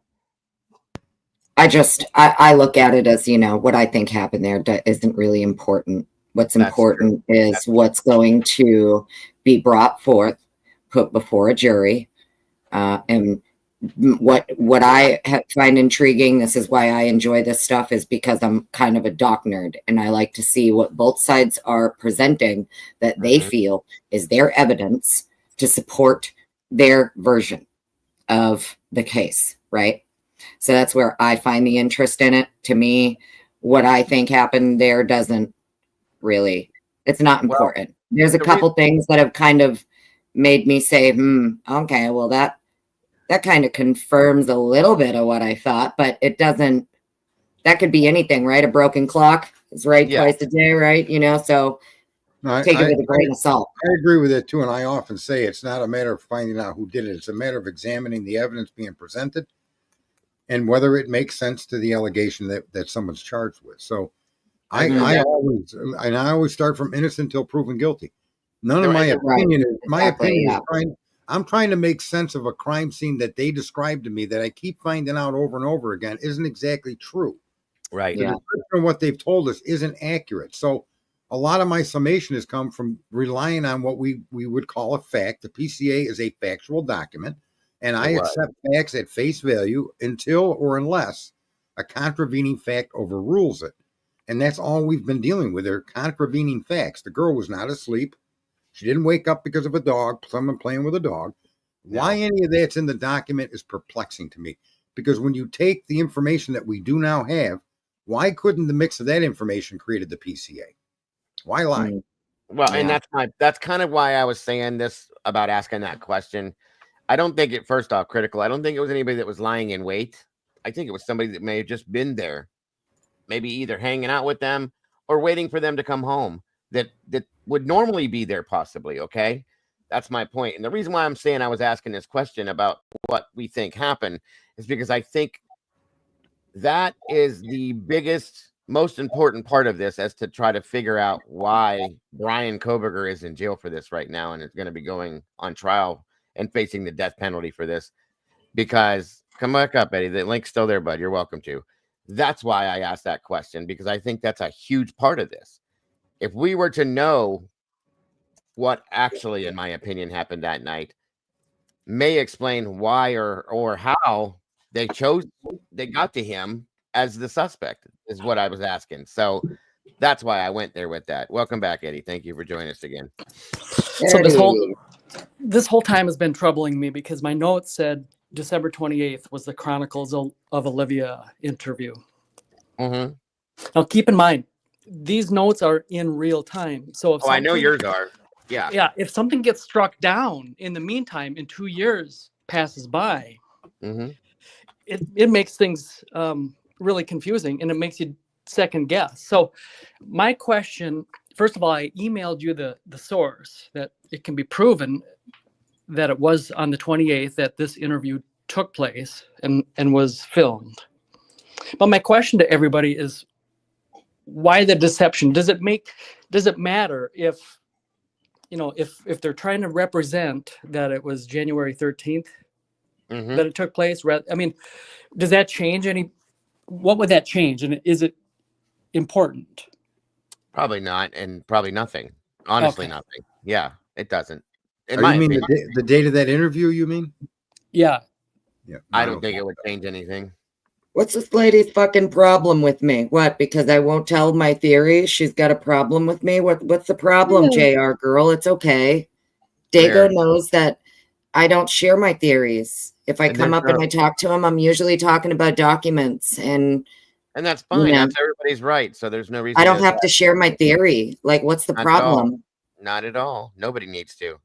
I look at it as, what I think happened there isn't really important. What's important is what's going to be brought forth, put before a jury. And what I find intriguing, this is why I enjoy this stuff, is because I'm kind of a doc nerd and I like to see what both sides are presenting that they feel is their evidence to support their version of the case, right? So that's where I find the interest in it. To me, what I think happened there doesn't really, it's not important. There's a couple things that have kind of made me say, okay, well, that kind of confirms a little bit of what I thought, but it doesn't, that could be anything, right? A broken clock is right twice a day, right? So take it with a grain of salt. I agree with it too. And I often say it's not a matter of finding out who did it. It's a matter of examining the evidence being presented and whether it makes sense to the allegation that someone's charged with. So I always start from innocent till proven guilty. None of my opinion is I'm trying to make sense of a crime scene that they described to me that I keep finding out over and over again isn't exactly true. Right. The description of what they've told us isn't accurate. So a lot of my summation has come from relying on what we would call a fact. The PCA is a factual document, and I accept facts at face value until or unless a contravening fact overrules it. And that's all we've been dealing with are contravening facts. The girl was not asleep. She didn't wake up because of a dog, someone playing with a dog. No. Why any of that's in the document is perplexing to me. Because when you take the information that we do now have, why couldn't the mix of that information created the PCA? Why lie? Well, and that's kind of why I was saying this about asking that question. I don't think it, first off, critical. I don't think it was anybody that was lying in wait. I think it was somebody that may have just been there, maybe either hanging out with them or waiting for them to come home. That would normally be there possibly, okay? That's my point. And the reason why I'm saying I was asking this question about what we think happened is because I think that is the biggest, most important part of this, as to try to figure out why Brian Koberger is in jail for this right now and is going to be going on trial and facing the death penalty for this. Because, come back up, Eddie, the link's still there, bud. You're welcome to. That's why I asked that question, because I think that's a huge part of this. If we were to know what actually, in my opinion, happened that night, may explain why or how they got to him as the suspect, is what I was asking. So that's why I went there with that. Welcome back, Eddie. Thank you for joining us again. So this whole time has been troubling me because my notes said December 28th was the Chronicles of Olivia interview. Mm-hmm. Now, keep in mind, these notes are in real time. So if I know yours are. Yeah. Yeah. If something gets struck down in the meantime, in 2 years passes by, it makes things really confusing, and it makes you second guess. So my question, first of all, I emailed you the source that it can be proven that it was on the 28th that this interview took place and was filmed. But my question to everybody is, why the deception? Does it matter if they're trying to represent that it was January 13th that it took place? I mean, does that change what would that change? And is it important? Probably not, and probably nothing. Honestly, nothing. Yeah, it doesn't. You mean the date of that interview, you mean? Yeah. I don't think it would change anything. What's this lady's fucking problem with me? What? Because I won't tell my theory? She's got a problem with me? What's the problem, JR girl? It's okay. Dago knows that I don't share my theories. If I come up and I talk to him, I'm usually talking about documents and that's fine. That's everybody's right. So there's no reason I don't have to share my theory. Like, what's the problem? Not at all. Nobody needs to.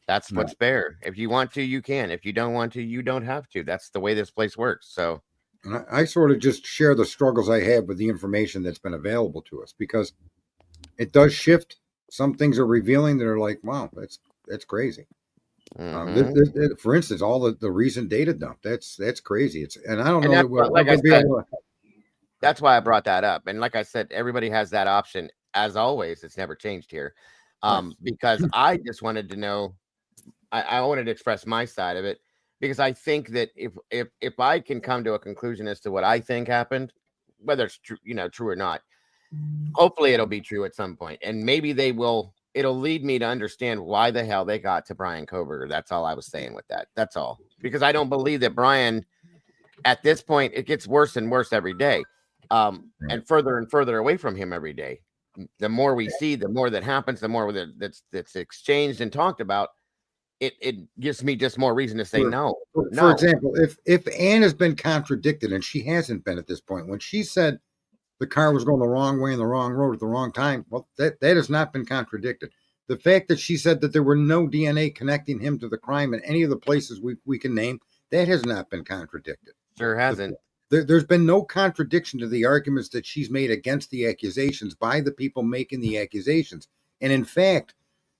That's what's fair. If you want to, you can. If you don't want to, you don't have to. That's the way this place works. So and I sort of just share the struggles I have with the information that's been available to us, because it does shift. Some things are revealing that are like, wow, that's crazy. For instance, all the recent data dump, that's crazy. And I don't know that we'll ever be able to. That's why I brought that up. And like I said, everybody has that option. As always, it's never changed here. Because I just wanted to know, I wanted to express my side of it, because I think that if I can come to a conclusion as to what I think happened, whether it's true, true or not, hopefully it'll be true at some point. And maybe it'll lead me to understand why the hell they got to Brian Koberger. That's all I was saying with that. That's all. Because I don't believe that Brian, at this point, it gets worse and worse every day. And further away from him every day. The more we see, the more that happens, the more that's exchanged and talked about. It gives me just more reason to say no. For example, if Anne has been contradicted, and she hasn't been at this point, when she said the car was going the wrong way in the wrong road at the wrong time, well, that has not been contradicted. The fact that she said that there were no DNA connecting him to the crime in any of the places we can name, that has not been contradicted. Sure hasn't. There's been no contradiction to the arguments that she's made against the accusations by the people making the accusations. And in fact,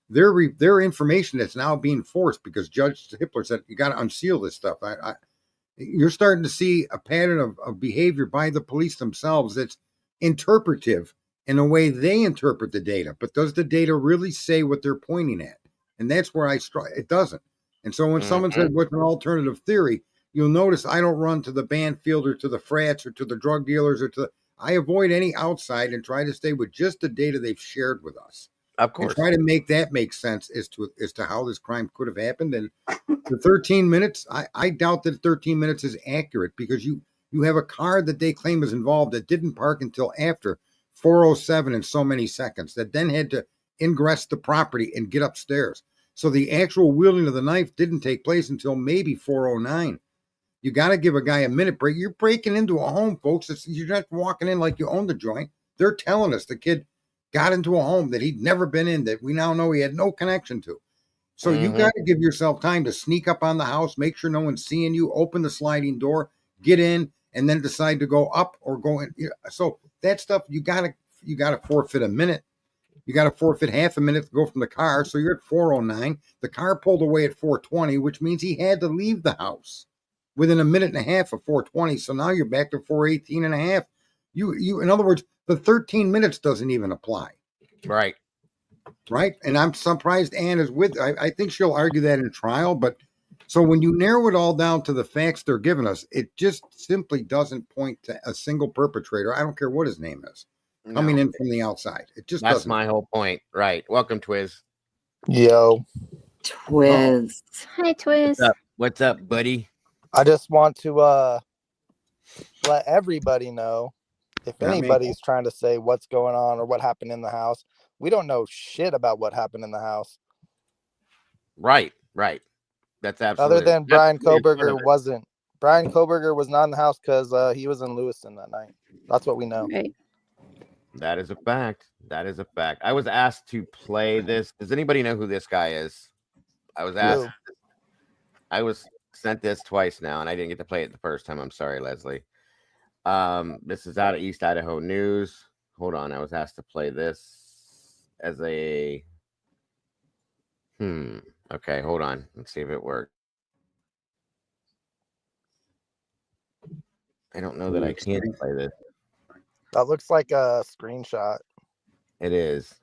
their information that's now being forced, because Judge Hippler said, you got to unseal this stuff. You're starting to see a pattern of behavior by the police themselves that's interpretive in the way they interpret the data. But does the data really say what they're pointing at? And that's where it doesn't. And so when someone says, what's an alternative theory, you'll notice I don't run to the Banfield or to the frats or to the drug dealers I avoid any outside and try to stay with just the data they've shared with us. Of course. And try to make that make sense as to how this crime could have happened. And the 13 minutes, I doubt that 13 minutes is accurate, because you have a car that they claim is involved that didn't park until after 4:07 in so many seconds, that then had to ingress the property and get upstairs. So the actual wielding of the knife didn't take place until maybe 4:09. You got to give a guy a minute break. You're breaking into a home, folks. You're not walking in like you own the joint. They're telling us the kid got into a home that he'd never been in, that we now know he had no connection to. So you got to give yourself time to sneak up on the house, make sure no one's seeing you, open the sliding door, get in, and then decide to go up or go in. So that stuff, you got to forfeit a minute. You got to forfeit half a minute to go from the car. So you're at 4:09. The car pulled away at 4:20, which means he had to leave the house within a minute and a half of 4:20. So now you're back to 4:18 and a half. You, in other words, the 13 minutes doesn't even apply. Right. And I'm surprised Anne is with. I think she'll argue that in trial. But so when you narrow it all down to the facts they're giving us, it just simply doesn't point to a single perpetrator. I don't care what his name is coming in from the outside. It just that's doesn't. my whole point. Right. Welcome, Twiz. Yo. Twiz. Hi, Twiz. What's up, buddy? I just want to let everybody know, if anybody's trying to say what's going on or what happened in the house, we don't know shit about what happened in the house. Right. That's absolutely. Other than Brian Koberger Brian Koberger was not in the house because he was in Lewiston that night. That's what we know. Right. That is a fact. I was asked to play this. Does anybody know who this guy is? I was asked. I was sent this twice now, and I didn't get to play it the first time. I'm sorry, Leslie. This is out of East Idaho News. Hold on. I was asked to play this as a... Okay, hold on. Let's see if it worked. I don't know that I can play this. That looks like a screenshot. It is.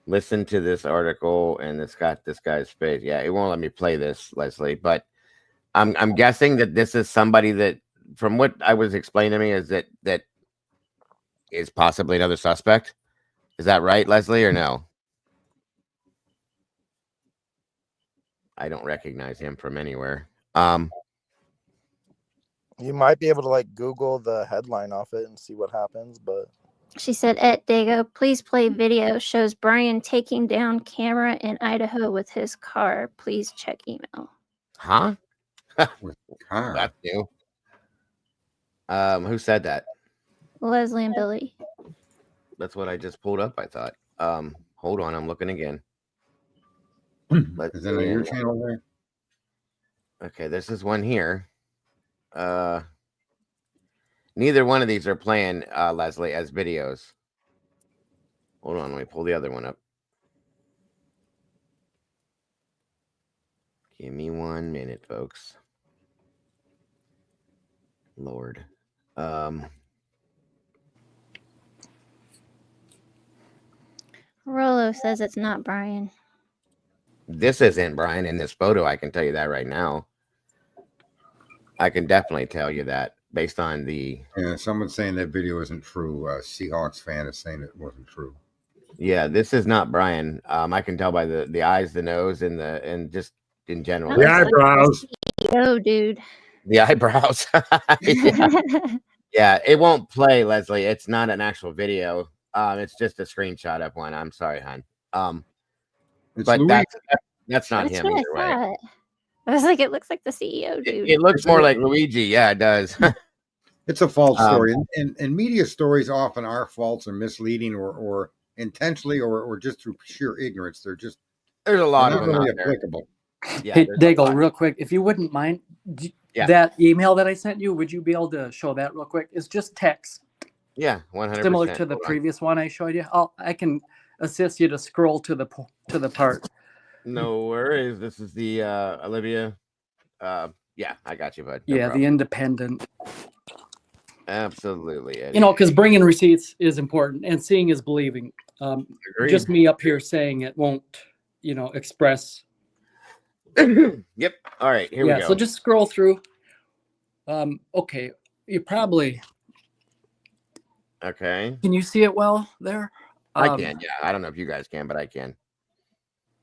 Listen to this article, and it's got this guy's face. Yeah, it won't let me play this, Leslie. But I'm guessing that this is somebody that, from what I was explained to me, is that is possibly another suspect. Is that right, Leslie, or no? I don't recognize him from anywhere. You might be able to like Google the headline off it and see what happens, but She said, "At Dago, please play video shows Brian taking down camera in Idaho with his car. Please check email." Huh? With car. That's new. Who said that? Leslie and Billy. That's what I just pulled up, I thought. Hold on, I'm looking again. Let's Is that on see. your channel there? Okay, this is one here. Neither one of these are playing, Leslie, as videos. Hold on, let me pull the other one up. Give me 1 minute, folks. Lord. Rolo says it's not Brian. This isn't Brian in this photo. I can tell you that right now. I can definitely tell you that based on the. Yeah, someone's saying that video isn't true. Seahawks fan is saying it wasn't true. Yeah, this is not Brian. I can tell by the eyes, the nose, and just in general. The eyebrows. Yo, dude. The eyebrows. Yeah. Yeah, it won't play, Leslie. It's not an actual video. It's just a screenshot of one. I'm sorry, hon. But that's not That's him what either I way. thought. I was like, it looks like the CEO dude. It looks more like Luigi. Yeah, it does. It's a false story, and media stories often are false or misleading, or intentionally, or just through sheer ignorance. There's a lot not of them really out there. applicable. Yeah, Hey, there's a Dago, lot. real quick, if you wouldn't mind, Yeah. that email that I sent you, would you be able to show that real quick? It's just text, Yeah, 100%. similar to the Hold on. previous one I showed you. I can assist you to scroll to the part. No worries. This is the Olivia. Yeah, I got you, bud. No Yeah, problem. the independent. Absolutely, Eddie. You know, because bringing receipts is important, and seeing is believing. Agreed. Just me up here saying it won't, express. Yep. All right, here we go. So just scroll through. Okay, you probably Okay. can you see it well there? I can. Yeah, I don't know if you guys can, but I can.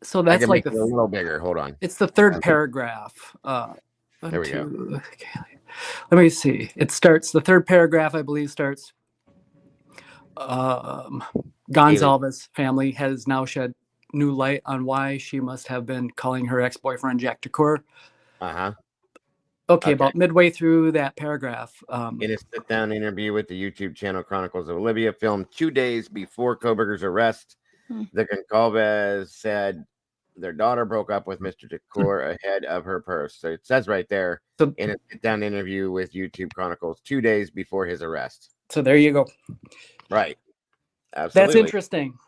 So I that's can like make it a little bigger. Hold on. It's the third Okay. paragraph. There we go. Okay. Let me see. It starts, the third paragraph, I believe, starts. Gonzalez family has now shed new light on why she must have been calling her ex-boyfriend Jack DeCoeur. Uh-huh. Okay, about midway through that paragraph. In a sit-down interview with the YouTube channel Chronicles of Olivia, filmed 2 days before Koberger's arrest, the Goncalves said their daughter broke up with Mr. DeCoeur ahead of her purse. So it says right there in a sit-down interview with YouTube Chronicles 2 days before his arrest. So there you go. Right. Absolutely. That's interesting.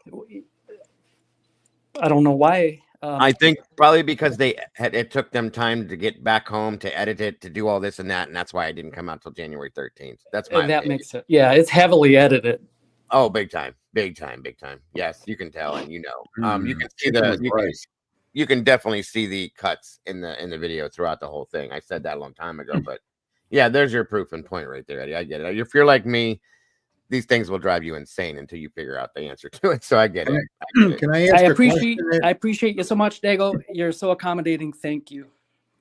I don't know why. I think probably because it took them time to get back home, to edit it, to do all this and that, and that's why it didn't come out till January 13th. That's my that opinion. makes it. Yeah, it's heavily edited. Oh, big time. Yes, you can tell, and you can see you can definitely see the cuts in the video throughout the whole thing. I said that a long time ago, but yeah, there's your proof and point right there, Eddie. I get it. If you're like me, these things will drive you insane until you figure out the answer to it. So I get it. Can I ask I appreciate you so much, Dago. You're so accommodating. Thank you.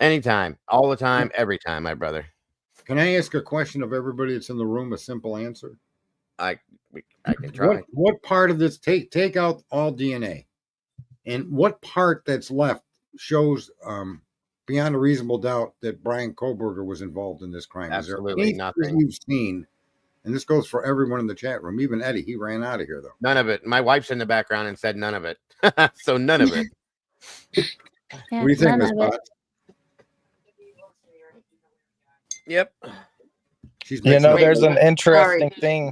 Anytime, all the time, every time, my brother. Can I ask a question of everybody that's in the room? A simple answer. I can try. What part of this take out all DNA, and what part that's left shows beyond a reasonable doubt that Brian Koberger was involved in this crime? Absolutely Is there nothing. anything you've seen? And this goes for everyone in the chat room, even Eddie. He ran out of here though. None of it. My wife's in the background and said none of it. So none of it. What do you think, Miss Potts? Yep. There's an interesting thing.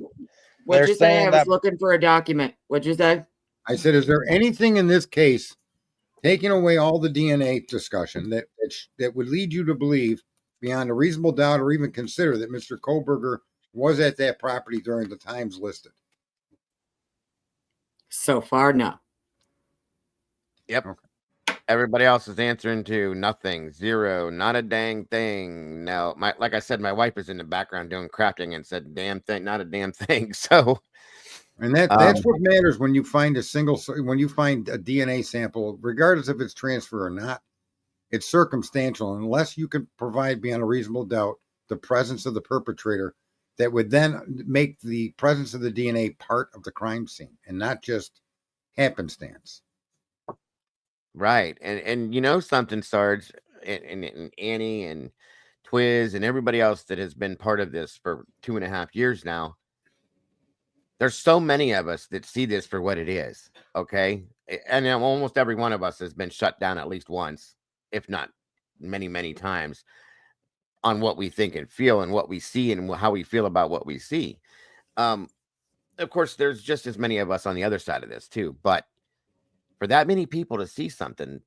What'd you say? I saying was that looking for a document. What'd you say? I said, is there anything in this case, taking away all the DNA discussion, that would lead you to believe, beyond a reasonable doubt, or even consider that Mr. Koberger was at that property during the times listed? So far, no. Yep. Everybody else is answering to nothing, zero, not a dang thing. Now, like I said, my wife is in the background doing crafting and said, "Damn thing, not a damn thing." So, and that's what matters when you find a DNA sample, regardless if it's transfer or not. It's circumstantial, unless you can provide beyond a reasonable doubt the presence of the perpetrator that would then make the presence of the DNA part of the crime scene and not just happenstance. Right. And you know something, Sarge, and Annie and Twiz and everybody else that has been part of this for 2.5 years now. There's so many of us that see this for what it is. Okay. And almost every one of us has been shut down at least once, if not many, many times, on what we think and feel and what we see and how we feel about what we see. Of course, there's just as many of us on the other side of this too. But for that many people to see something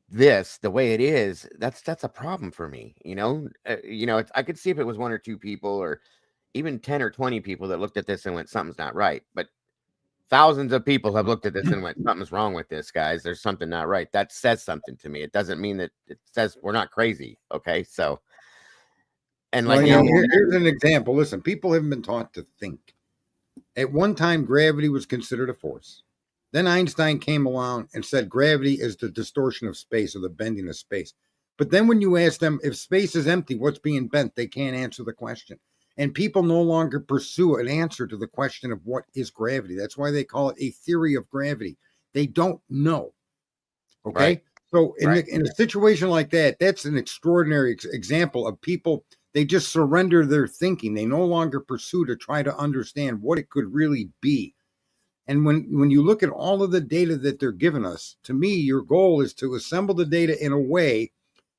this the way it is, that's a problem for me. I could see if it was 1 or 2 people or even 10 or 20 people that looked at this and went, something's not right. But thousands of people have looked at this and went, something's wrong with this, guys. There's something not right. That says something to me. It doesn't mean that it says we're not crazy. Okay. So, and like, here's an example. Listen, people haven't been taught to think. At one time, gravity was considered a force. Then Einstein came along and said gravity is the distortion of space or the bending of space. But then when you ask them if space is empty, what's being bent, they can't answer the question. And people no longer pursue an answer to the question of what is gravity. That's why they call it a theory of gravity. They don't know. Okay. Right. So in a situation like that, that's an extraordinary example of people. They just surrender their thinking. They no longer pursue to try to understand what it could really be. And when you look at all of the data that they're giving us, to me, your goal is to assemble the data in a way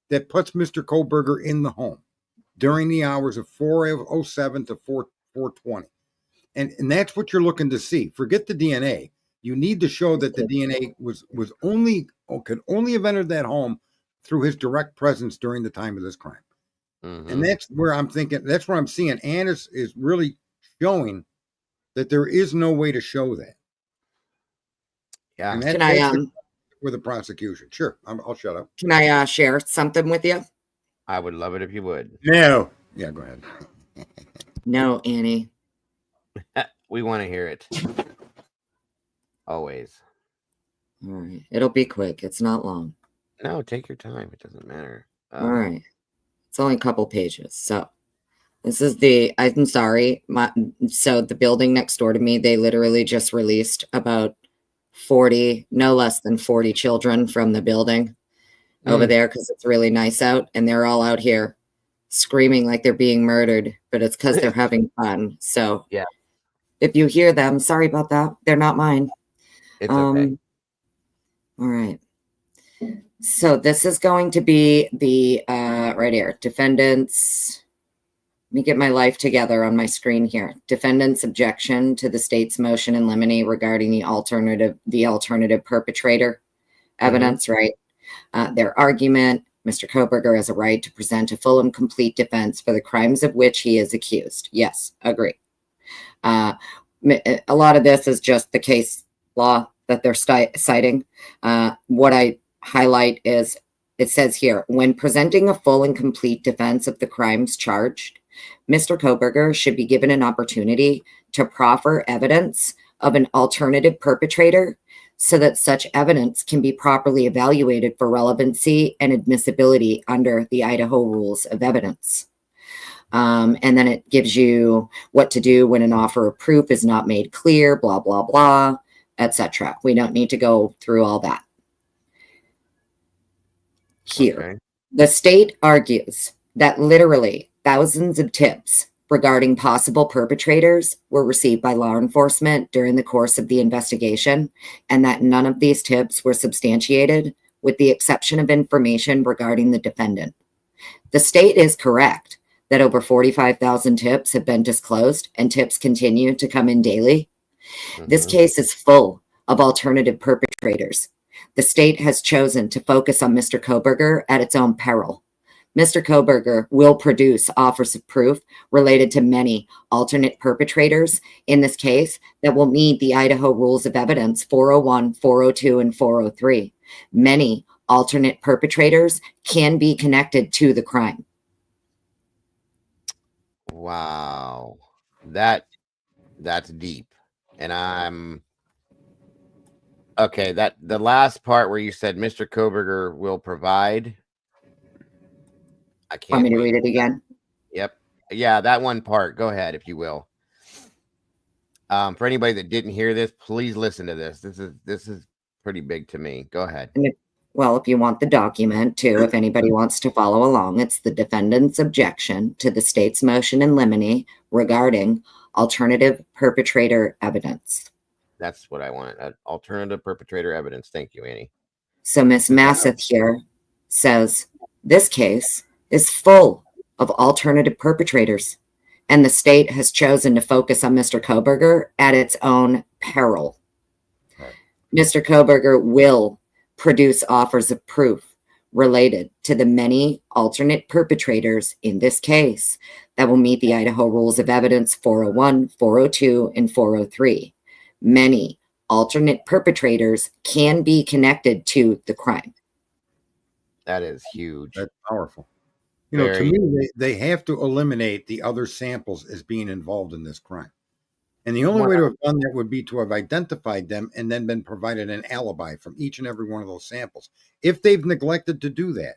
that puts Mr. Koberger in the home during the hours of 4:07 to 4:20. And that's what you're looking to see. Forget the DNA. You need to show that the DNA could only have entered that home through his direct presence during the time of this crime. Mm-hmm. And that's where I'm thinking, that's where I'm seeing Ann is really showing that there is no way to show that. Yeah. And Can I with the prosecution? Sure, I'll shut up. Can I share something with you? I would love it if you would. No. Yeah, go ahead. No, Annie. We want to hear it. Always. All right. It'll be quick. It's not long. No, take your time. It doesn't matter. All right. It's only a couple pages. So this is I'm sorry. So the building next door to me, they literally just released about 40, no less than 40 children from the building over there because it's really nice out. And they're all out here screaming like they're being murdered, but it's because they're having fun. So yeah, if you hear them, sorry about that. They're not mine. It's okay. All right. So this is going to be the right here. Defendants. Let me get my life together on my screen here. Defendant's objection to the state's motion in limine regarding the alternative perpetrator evidence, right? Their argument, Mr. Koberger has a right to present a full and complete defense for the crimes of which he is accused. Yes, agree. A lot of this is just the case law that they're citing. What I highlight is, it says here, when presenting a full and complete defense of the crimes charged, Mr. Koberger should be given an opportunity to proffer evidence of an alternative perpetrator so that such evidence can be properly evaluated for relevancy and admissibility under the Idaho Rules of Evidence. And then it gives you what to do when an offer of proof is not made clear, blah, blah, blah, etc. We don't need to go through all that. Here, okay. The state argues that literally thousands of tips regarding possible perpetrators were received by law enforcement during the course of the investigation, and that none of these tips were substantiated, with the exception of information regarding the defendant. The state is correct that over 45,000 tips have been disclosed, and tips continue to come in daily. This case is full of alternative perpetrators. The state has chosen to focus on Mr. Koberger at its own peril. Mr. Koberger will produce offers of proof related to many alternate perpetrators in this case that will meet the Idaho Rules of Evidence 401, 402, and 403. Many alternate perpetrators can be connected to the crime. Wow. That's deep. And I'm okay, that the last part where you said Mr. Koberger will provide I can't Want me to wait. read it again? Yep. Yeah, that one part. Go ahead, if you will. For anybody that didn't hear this, please listen to this. This is pretty big to me. Go ahead. And if you want the document too, if anybody wants to follow along, it's the defendant's objection to the state's motion in limine regarding alternative perpetrator evidence. That's what I wanted. Alternative perpetrator evidence. Thank you, Annie. So Miss Masseth here says this case is full of alternative perpetrators, and the state has chosen to focus on Mr. Koberger at its own peril. Right. Mr. Koberger will produce offers of proof related to the many alternate perpetrators in this case that will meet the Idaho Rules of Evidence 401, 402, and 403. Many alternate perpetrators can be connected to the crime. That is huge. That's powerful. You know, to me, they have to eliminate the other samples as being involved in this crime. And the only way to have done that would be to have identified them and then been provided an alibi from each and every one of those samples. If they've neglected to do that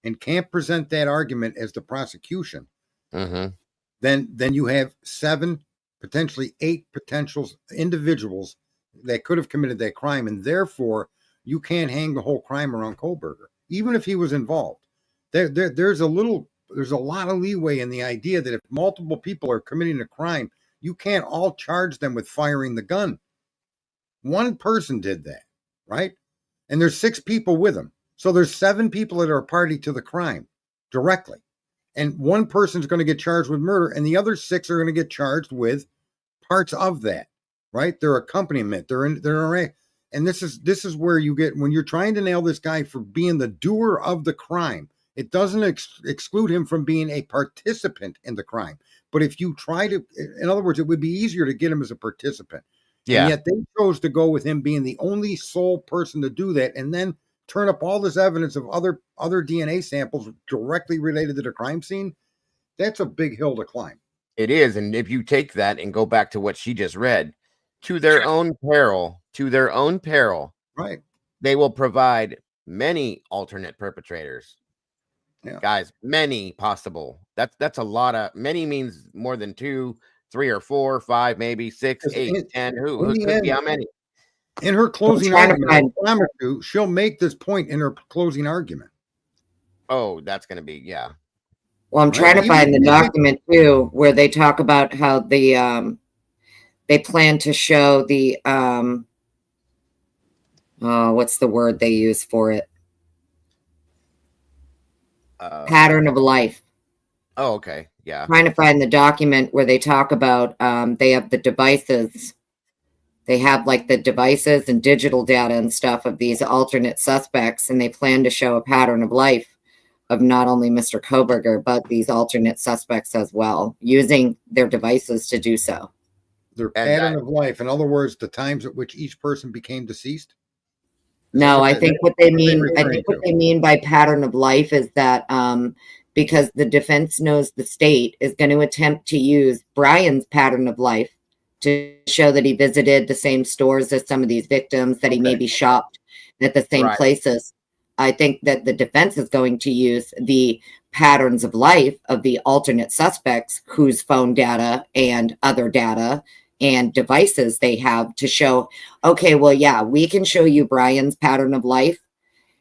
and can't present that argument as the prosecution, then you have 7, potentially 8 potential individuals that could have committed that crime. And therefore, you can't hang the whole crime around Koberger, even if he was involved. There's a lot of leeway in the idea that if multiple people are committing a crime, you can't all charge them with firing the gun. One person did that, right? And there's 6 people with him. So there's 7 people that are a party to the crime directly. And one person's going to get charged with murder, and the other 6 are going to get charged with parts of that, right? Their accompaniment, and this is where you get, when you're trying to nail this guy for being the doer of the crime, it doesn't exclude him from being a participant in the crime. But if you try to, in other words, it would be easier to get him as a participant. Yeah. And yet they chose to go with him being the only sole person to do that, and then turn up all this evidence of other DNA samples directly related to the crime scene. That's a big hill to climb. It is. And if you take that and go back to what she just read, to their own peril, right? They will provide many alternate perpetrators. Yeah. Guys, many possible. That's a lot of, many means more than 2, 3 or 4, 5, maybe 6, 8, 10. Who could be how many? In her closing argument, I promise you, she'll make this point in her closing argument. Oh, that's going to be, yeah. Well, I'm trying to find the document too, where they talk about how the they plan to show the what's the word they use for it? Pattern of life. Oh, okay. Yeah. Trying to find the document where they talk about they have the devices. They have like the devices and digital data and stuff of these alternate suspects, and they plan to show a pattern of life of not only Mr. Koberger, but these alternate suspects as well, using their devices to do so. Their pattern of life. In other words, the times at which each person became deceased? No, I think what they mean by pattern of life is that because the defense knows the state is going to attempt to use Brian's pattern of life to show that he visited the same stores as some of these victims, that he maybe shopped at the same places. I think that the defense is going to use the patterns of life of the alternate suspects whose phone data and other data and devices they have to show, okay, well, yeah, we can show you Brian's pattern of life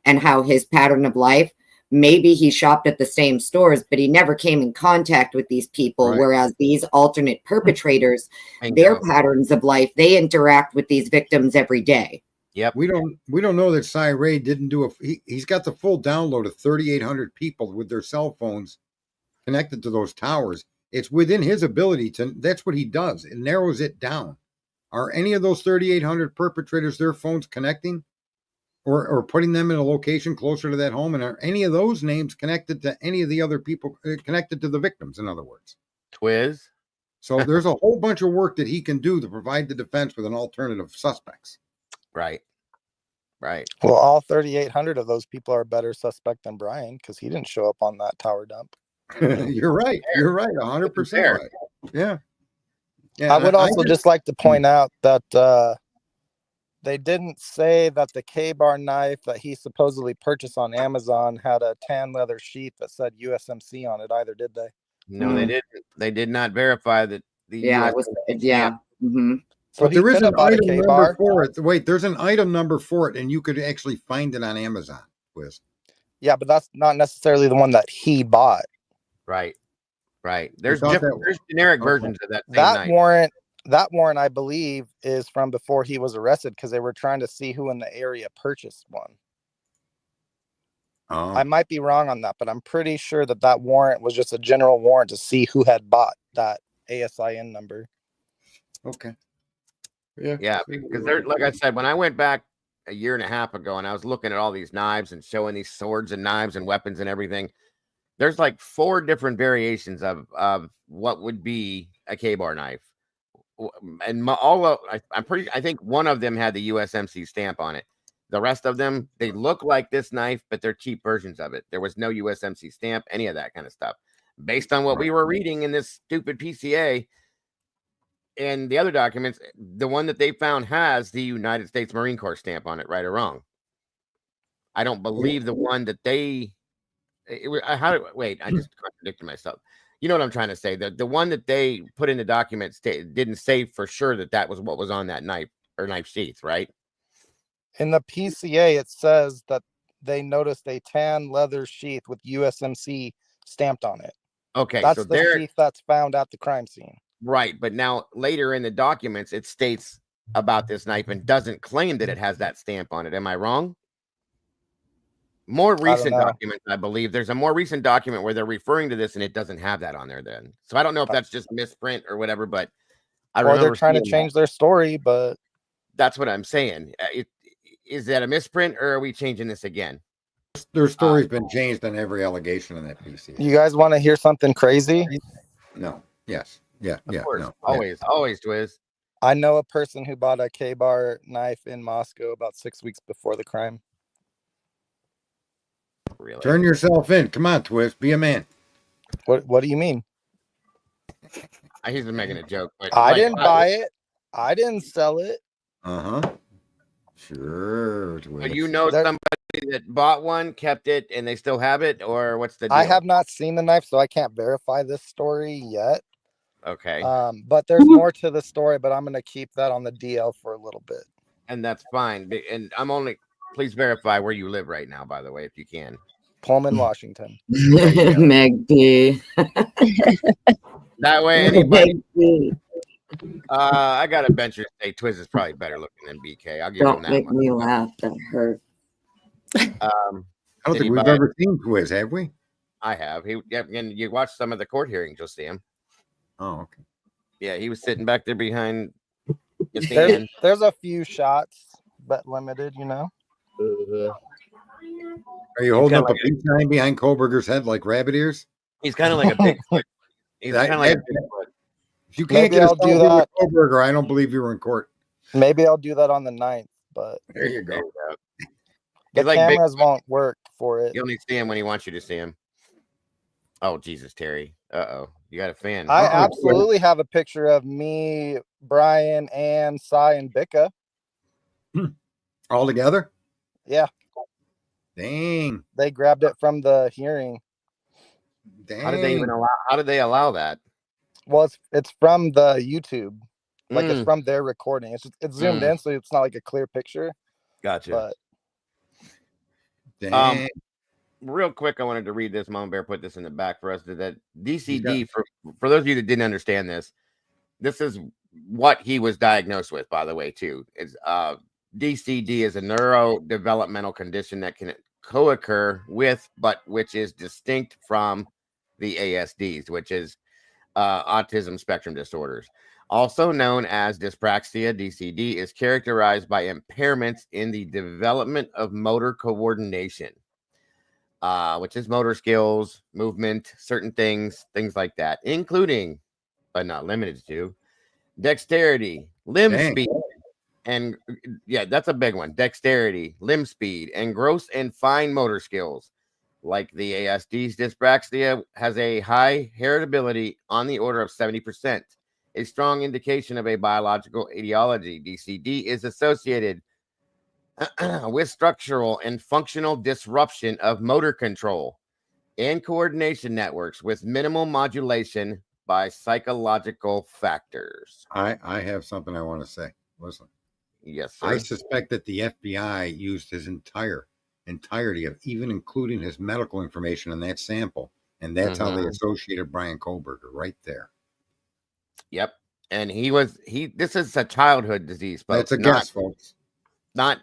and how his pattern of life, maybe he shopped at the same stores, but he never came in contact with these people. Right. Whereas these alternate perpetrators, their patterns of life, they interact with these victims every day. Yep. We don't know that Cy Ray didn't do he's got the full download of 3,800 people with their cell phones connected to those towers. It's within his ability to, that's what he does. It narrows it down. Are any of those 3,800 perpetrators, their phones connecting or putting them in a location closer to that home? And are any of those names connected to any of the other people connected to the victims, in other words? Twiz. So there's a whole bunch of work that he can do to provide the defense with an alternative suspects. Right. Well, all 3,800 of those people are a better suspect than Brian because he didn't show up on that tower dump. You're right. 100% right. Yeah. I would also just like to point out that They didn't say that the K-bar knife that he supposedly purchased on Amazon had a tan leather sheath that said USMC on it either, did they? No, they didn't. They did not verify that the Yeah, US it was, stamp. yeah. Mm-hmm. So But he there is could an have bought a item number K-bar. for it. Wait, there's an item number for it, and you could actually find it on Amazon. Wiz. Yeah, but that's not necessarily the one that he bought. Right. I There's thought different. that There's generic okay. versions of that same knife. That warrant, I believe, is from before he was arrested because they were trying to see who in the area purchased one. Oh, I might be wrong on that, but I'm pretty sure that that warrant was just a general warrant to see who had bought that ASIN number. okay. Yeah, because there, like I said, when I went back a year and a half ago and I was looking at all these knives and showing these swords and knives and weapons and everything, there's like 4 different variations of what would be a K-bar knife. And I think one of them had the USMC stamp on it. The rest of them, they look like this knife, but they're cheap versions of it. There was no USMC stamp, any of that kind of stuff. Based on what we were reading in this stupid PCA and the other documents, the one that they found has the United States Marine Corps stamp on it, right or wrong. I don't believe the one that they. Wait, I just contradicted myself. You know what I'm trying to say? The one that they put in the documents didn't say for sure that was what was on that knife or knife sheath, right? In the PCA, it says that they noticed a tan leather sheath with USMC stamped on it. Okay, that's so the sheath that's found at the crime scene. Right, but now later in the documents, it states about this knife and doesn't claim that it has that stamp on it. Am I wrong? More recent documents, I believe. There's a more recent document where they're referring to this and it doesn't have that on there then. So I don't know if that's just misprint or whatever, but I remember they're trying to change their story, but that's what I'm saying. Is that a misprint or are we changing this again? Their story's been changed on every allegation in that PCA. You guys want to hear something crazy? No. Yes. Yeah. Of course. No. Always, Twiz. I know a person who bought a K-bar knife in Moscow about 6 weeks before the crime. Really? Turn yourself in. Come on, Twiz. Be a man. What do you mean? He's making a joke. But I didn't buy it. I didn't sell it. Uh-huh. Sure. But you know somebody that bought one, kept it, and they still have it, or what's the deal? I have not seen the knife, so I can't verify this story yet. Okay. But there's more to the story, but I'm going to keep that on the DL for a little bit. And that's fine. And please verify where you live right now, by the way, if you can. Pullman, Washington. Meg D. That way, anybody. I got to venture to say Twiz is probably better looking than BK. I'll give him that one. Don't make me laugh. That hurt. I don't think we've ever seen Twiz, have we? I have. And you watch some of the court hearings, you'll see him. Oh, okay. Yeah, he was sitting back there behind. There's a few shots, but limited, you know. Are you holding up a peace sign behind Kohlberger's head like rabbit ears? He's kind of like a Bigfoot. He's kind of like a Bigfoot. If you can't get a do that, Kohlberger, I don't believe you were in court. Maybe I'll do that on the 9th, but there you go. The cameras won't work for it. You only see him when he wants you to see him. Oh, Jesus, Terry. Uh-oh. You got a fan. I absolutely have a picture of me, Brian, Ann, Cy, and Bicca. All together? Yeah. Dang. They grabbed it from the hearing. Dang. How did they allow that? Well, it's from the YouTube. Like it's from their recording. It's zoomed in, so it's not like a clear picture. Gotcha. But real quick, I wanted to read this. Mama Bear put this in the back for us. That DCD, for those of you that didn't understand this is what he was diagnosed with, by the way, too. Is DCD is a neurodevelopmental condition that can co-occur with, but which is distinct from the ASDs, which is autism spectrum disorders. Also known as dyspraxia, DCD is characterized by impairments in the development of motor coordination, which is motor skills, movement, certain things like that, including, but not limited to, dexterity, limb speed, and that's a big one. Dexterity, limb speed, and gross and fine motor skills. Like the ASD's, dyspraxia has a high heritability on the order of 70%. A strong indication of a biological etiology. DCD is associated with structural and functional disruption of motor control and coordination networks with minimal modulation by psychological factors. I have something I want to say. Listen. Yes, sir. I suspect that the FBI used his entirety of even including his medical information in that sample. And that's how they associated Brian Koberger right there. Yep. And this is a childhood disease, folks. That's a guess, folks. Not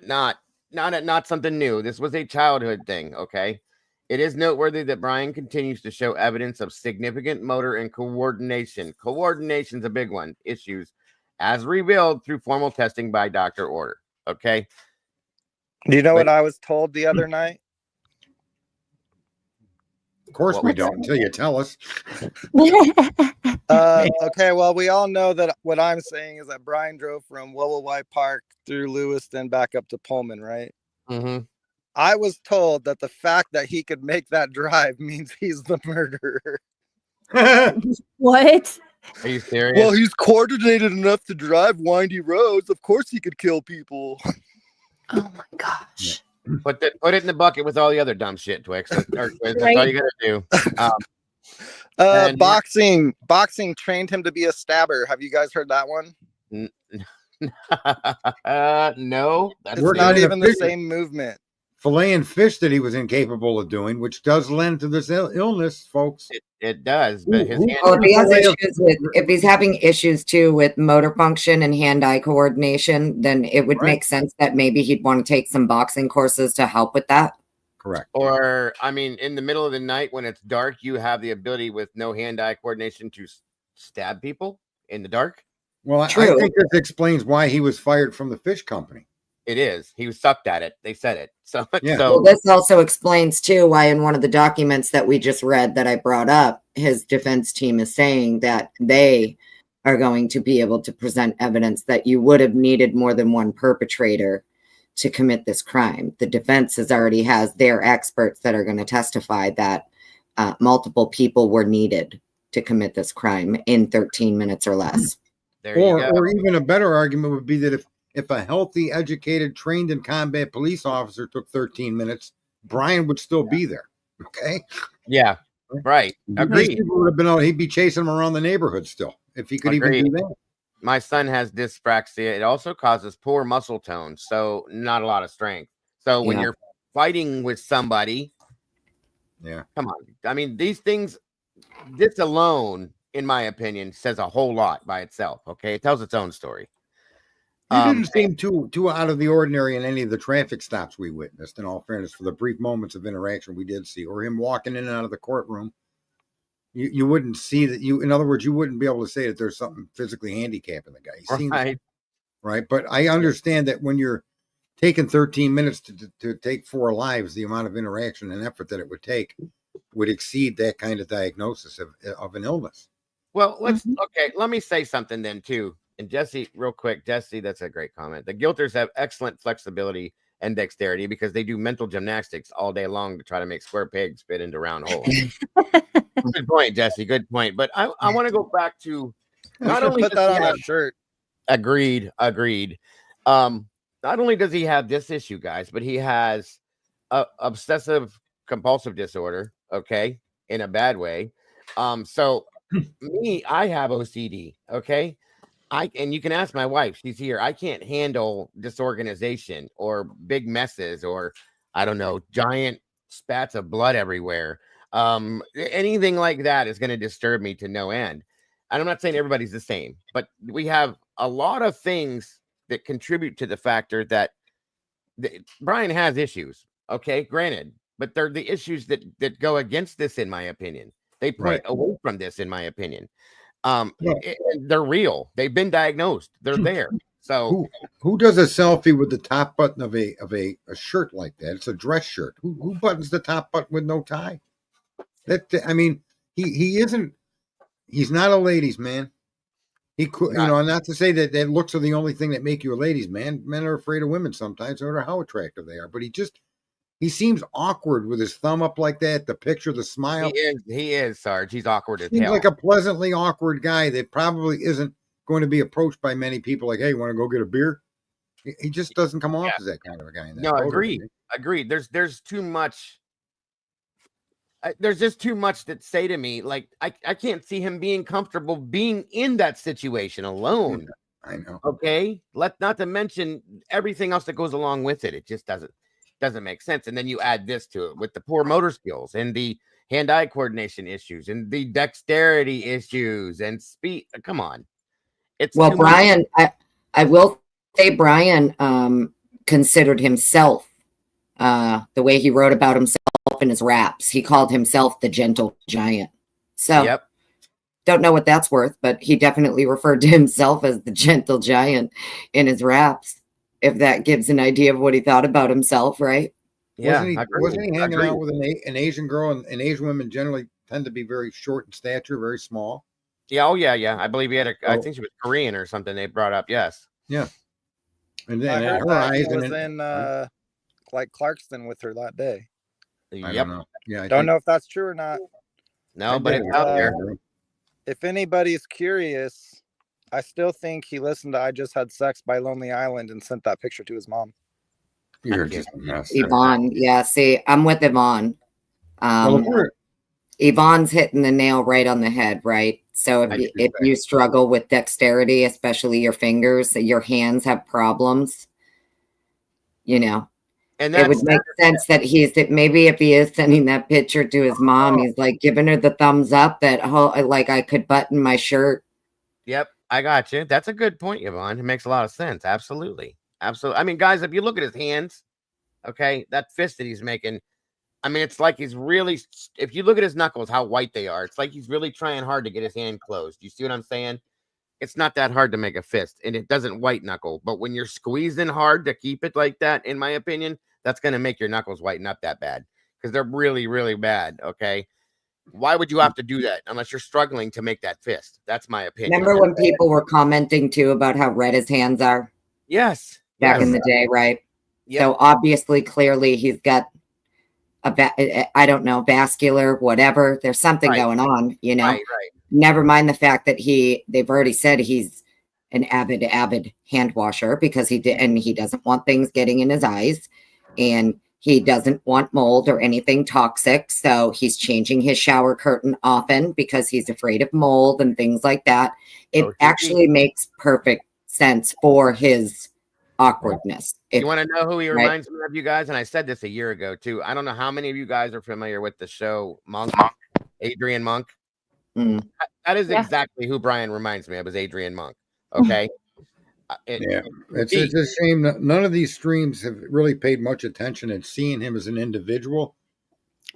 something new. This was a childhood thing, okay? It is noteworthy that Brian continues to show evidence of significant motor and coordination. Coordination's a big one. Issues as revealed through formal testing by doctor order. Okay. Do you know what I was told the other night? Of course we don't until you tell us. Okay, well, we all know that what I'm saying is that Brian drove from Willowwhite Park through Lewiston back up to Pullman, right? Mm-hmm. I was told that the fact that he could make that drive means he's the murderer. What? Are you serious? Well, he's coordinated enough to drive windy roads. Of course he could kill people. Oh my gosh. Put it in the bucket with all the other dumb shit, Twix. That's all you gotta do. Boxing trained him to be a stabber. Have you guys heard that one? No. It's not even the same movement. Filleting fish that he was incapable of doing, which does lend to this illness, folks. It does, but if he's having issues too with motor function and hand-eye coordination, then it would make sense that maybe he'd want to take some boxing courses to help with that. Correct. Or, I mean, in the middle of the night when it's dark, you have the ability with no hand-eye coordination to stab people in the dark. Well, I think this explains why he was fired from the fish company. It is. He was sucked at it. They said it. So, Well, this also explains too why in one of the documents that we just read that I brought up, his defense team is saying that they are going to be able to present evidence that you would have needed more than one perpetrator to commit this crime. The defense already has their experts that are going to testify that multiple people were needed to commit this crime in 13 minutes or less. Or even a better argument would be that if a healthy, educated, trained in combat police officer took 13 minutes, Brian would still be there. Okay. Yeah. Right. Agreed. Would have been out. He'd be chasing them around the neighborhood still if he could even do that. My son has dyspraxia. It also causes poor muscle tone, so not a lot of strength. So when you're fighting with somebody, come on. I mean, these things, this alone, in my opinion, says a whole lot by itself. Okay, it tells its own story. He didn't seem too out of the ordinary in any of the traffic stops we witnessed, in all fairness, for the brief moments of interaction we did see, or him walking in and out of the courtroom. You wouldn't see that. In other words, you wouldn't be able to say that there's something physically handicapping the guy. He seems right. But I understand that when you're taking 13 minutes to take 4 lives, the amount of interaction and effort that it would take would exceed that kind of diagnosis of an illness. Well, let me say something then too. And Jesse, real quick, Jesse, that's a great comment. The guilters have excellent flexibility and dexterity because they do mental gymnastics all day long to try to make square pegs fit into round holes. Good point, Jesse. Good point. But I want to go back to not only put that on a shirt. Agreed. Not only does he have this issue, guys, but he has obsessive compulsive disorder. Okay, in a bad way. So I have OCD. Okay. And you can ask my wife, she's here. I can't handle disorganization or big messes or I don't know, giant spats of blood everywhere. Anything like that is going to disturb me to no end. And I'm not saying everybody's the same, but we have a lot of things that contribute to the factor that Brian has issues. Okay, granted, but they're the issues that go against this, in my opinion. They point away from this, in my opinion. They're real. They've been diagnosed. They're there. So who does a selfie with the top button of a shirt like that? It's a dress shirt. Who buttons the top button with no tie? I mean, he isn't. He's not a ladies' man. He could, not to say that looks are the only thing that make you a ladies' man. Men are afraid of women sometimes, no matter how attractive they are. But he seems awkward with his thumb up like that. The picture, the smile. He is, Sarge. He's awkward as hell. He's like a pleasantly awkward guy that probably isn't going to be approached by many people like, hey, want to go get a beer? He just doesn't come off as that kind of a guy. In that No, photo, agreed. does Agreed. There's too much. There's just too much that say to me, like I can't see him being comfortable being in that situation alone. he? I know. Okay, not to mention everything else that goes along with it. It just doesn't make sense. And then you add this to it with the poor motor skills and the hand-eye coordination issues and the dexterity issues and speed. Come on, it's Well, too much. Brian, I will say Brian considered himself the way he wrote about himself in his raps. He called himself the gentle giant. So Yep. don't know what that's worth, but he definitely referred to himself as the gentle giant in his raps. If that gives an idea of what he thought about himself, right? Yeah, Wasn't he hanging out with an Asian girl, and Asian women generally tend to be very short in stature, very small. Yeah. Oh yeah. I believe he had I think she was Korean or something. They brought up. Yes. Yeah. And I then heard her that eyes he was and in like Clarkston with her that day. I Yep. don't know. Yeah, I Don't think- know if that's true or not. No, but it's out there. If anybody's curious, I still think he listened to "I Just Had Sex" by Lonely Island and sent that picture to his mom. You're just a mess. Yvonne, yeah. See, I'm with Yvonne. Yvonne's hitting the nail right on the head, right? So if you struggle with dexterity, especially your fingers, your hands have problems, you know, and it would make sense that maybe if he is sending that picture to his mom, he's like giving her the thumbs up that like I could button my shirt. Yep, I got you. That's a good point, Yvonne. It makes a lot of sense. Absolutely. I mean, guys, if you look at his hands, okay, that fist that he's making, I mean, it's like he's really, if you look at his knuckles, how white they are, it's like he's really trying hard to get his hand closed. You see what I'm saying? It's not that hard to make a fist, and it doesn't white knuckle. But when you're squeezing hard to keep it like that, in my opinion, that's going to make your knuckles whiten up that bad because they're really, really bad. Okay. Why would you have to do that unless you're struggling to make that fist? That's my opinion. Remember when people were commenting too about how red his hands are? Yes. Back in the day, right? Yep. So obviously, clearly, he's got I don't know, vascular, whatever. There's something going on, you know. Right. Never mind the fact that they've already said he's an avid hand washer because he doesn't want things getting in his eyes, and he doesn't want mold or anything toxic. So he's changing his shower curtain often because he's afraid of mold and things like that. It actually makes perfect sense for his awkwardness. You want to know who he reminds me of, you guys? And I said this a year ago too. I don't know how many of you guys are familiar with the show Monk, Adrian Monk. That is exactly who Brian reminds me of, is Adrian Monk. Okay. It's a shame that none of these streams have really paid much attention in seeing him as an individual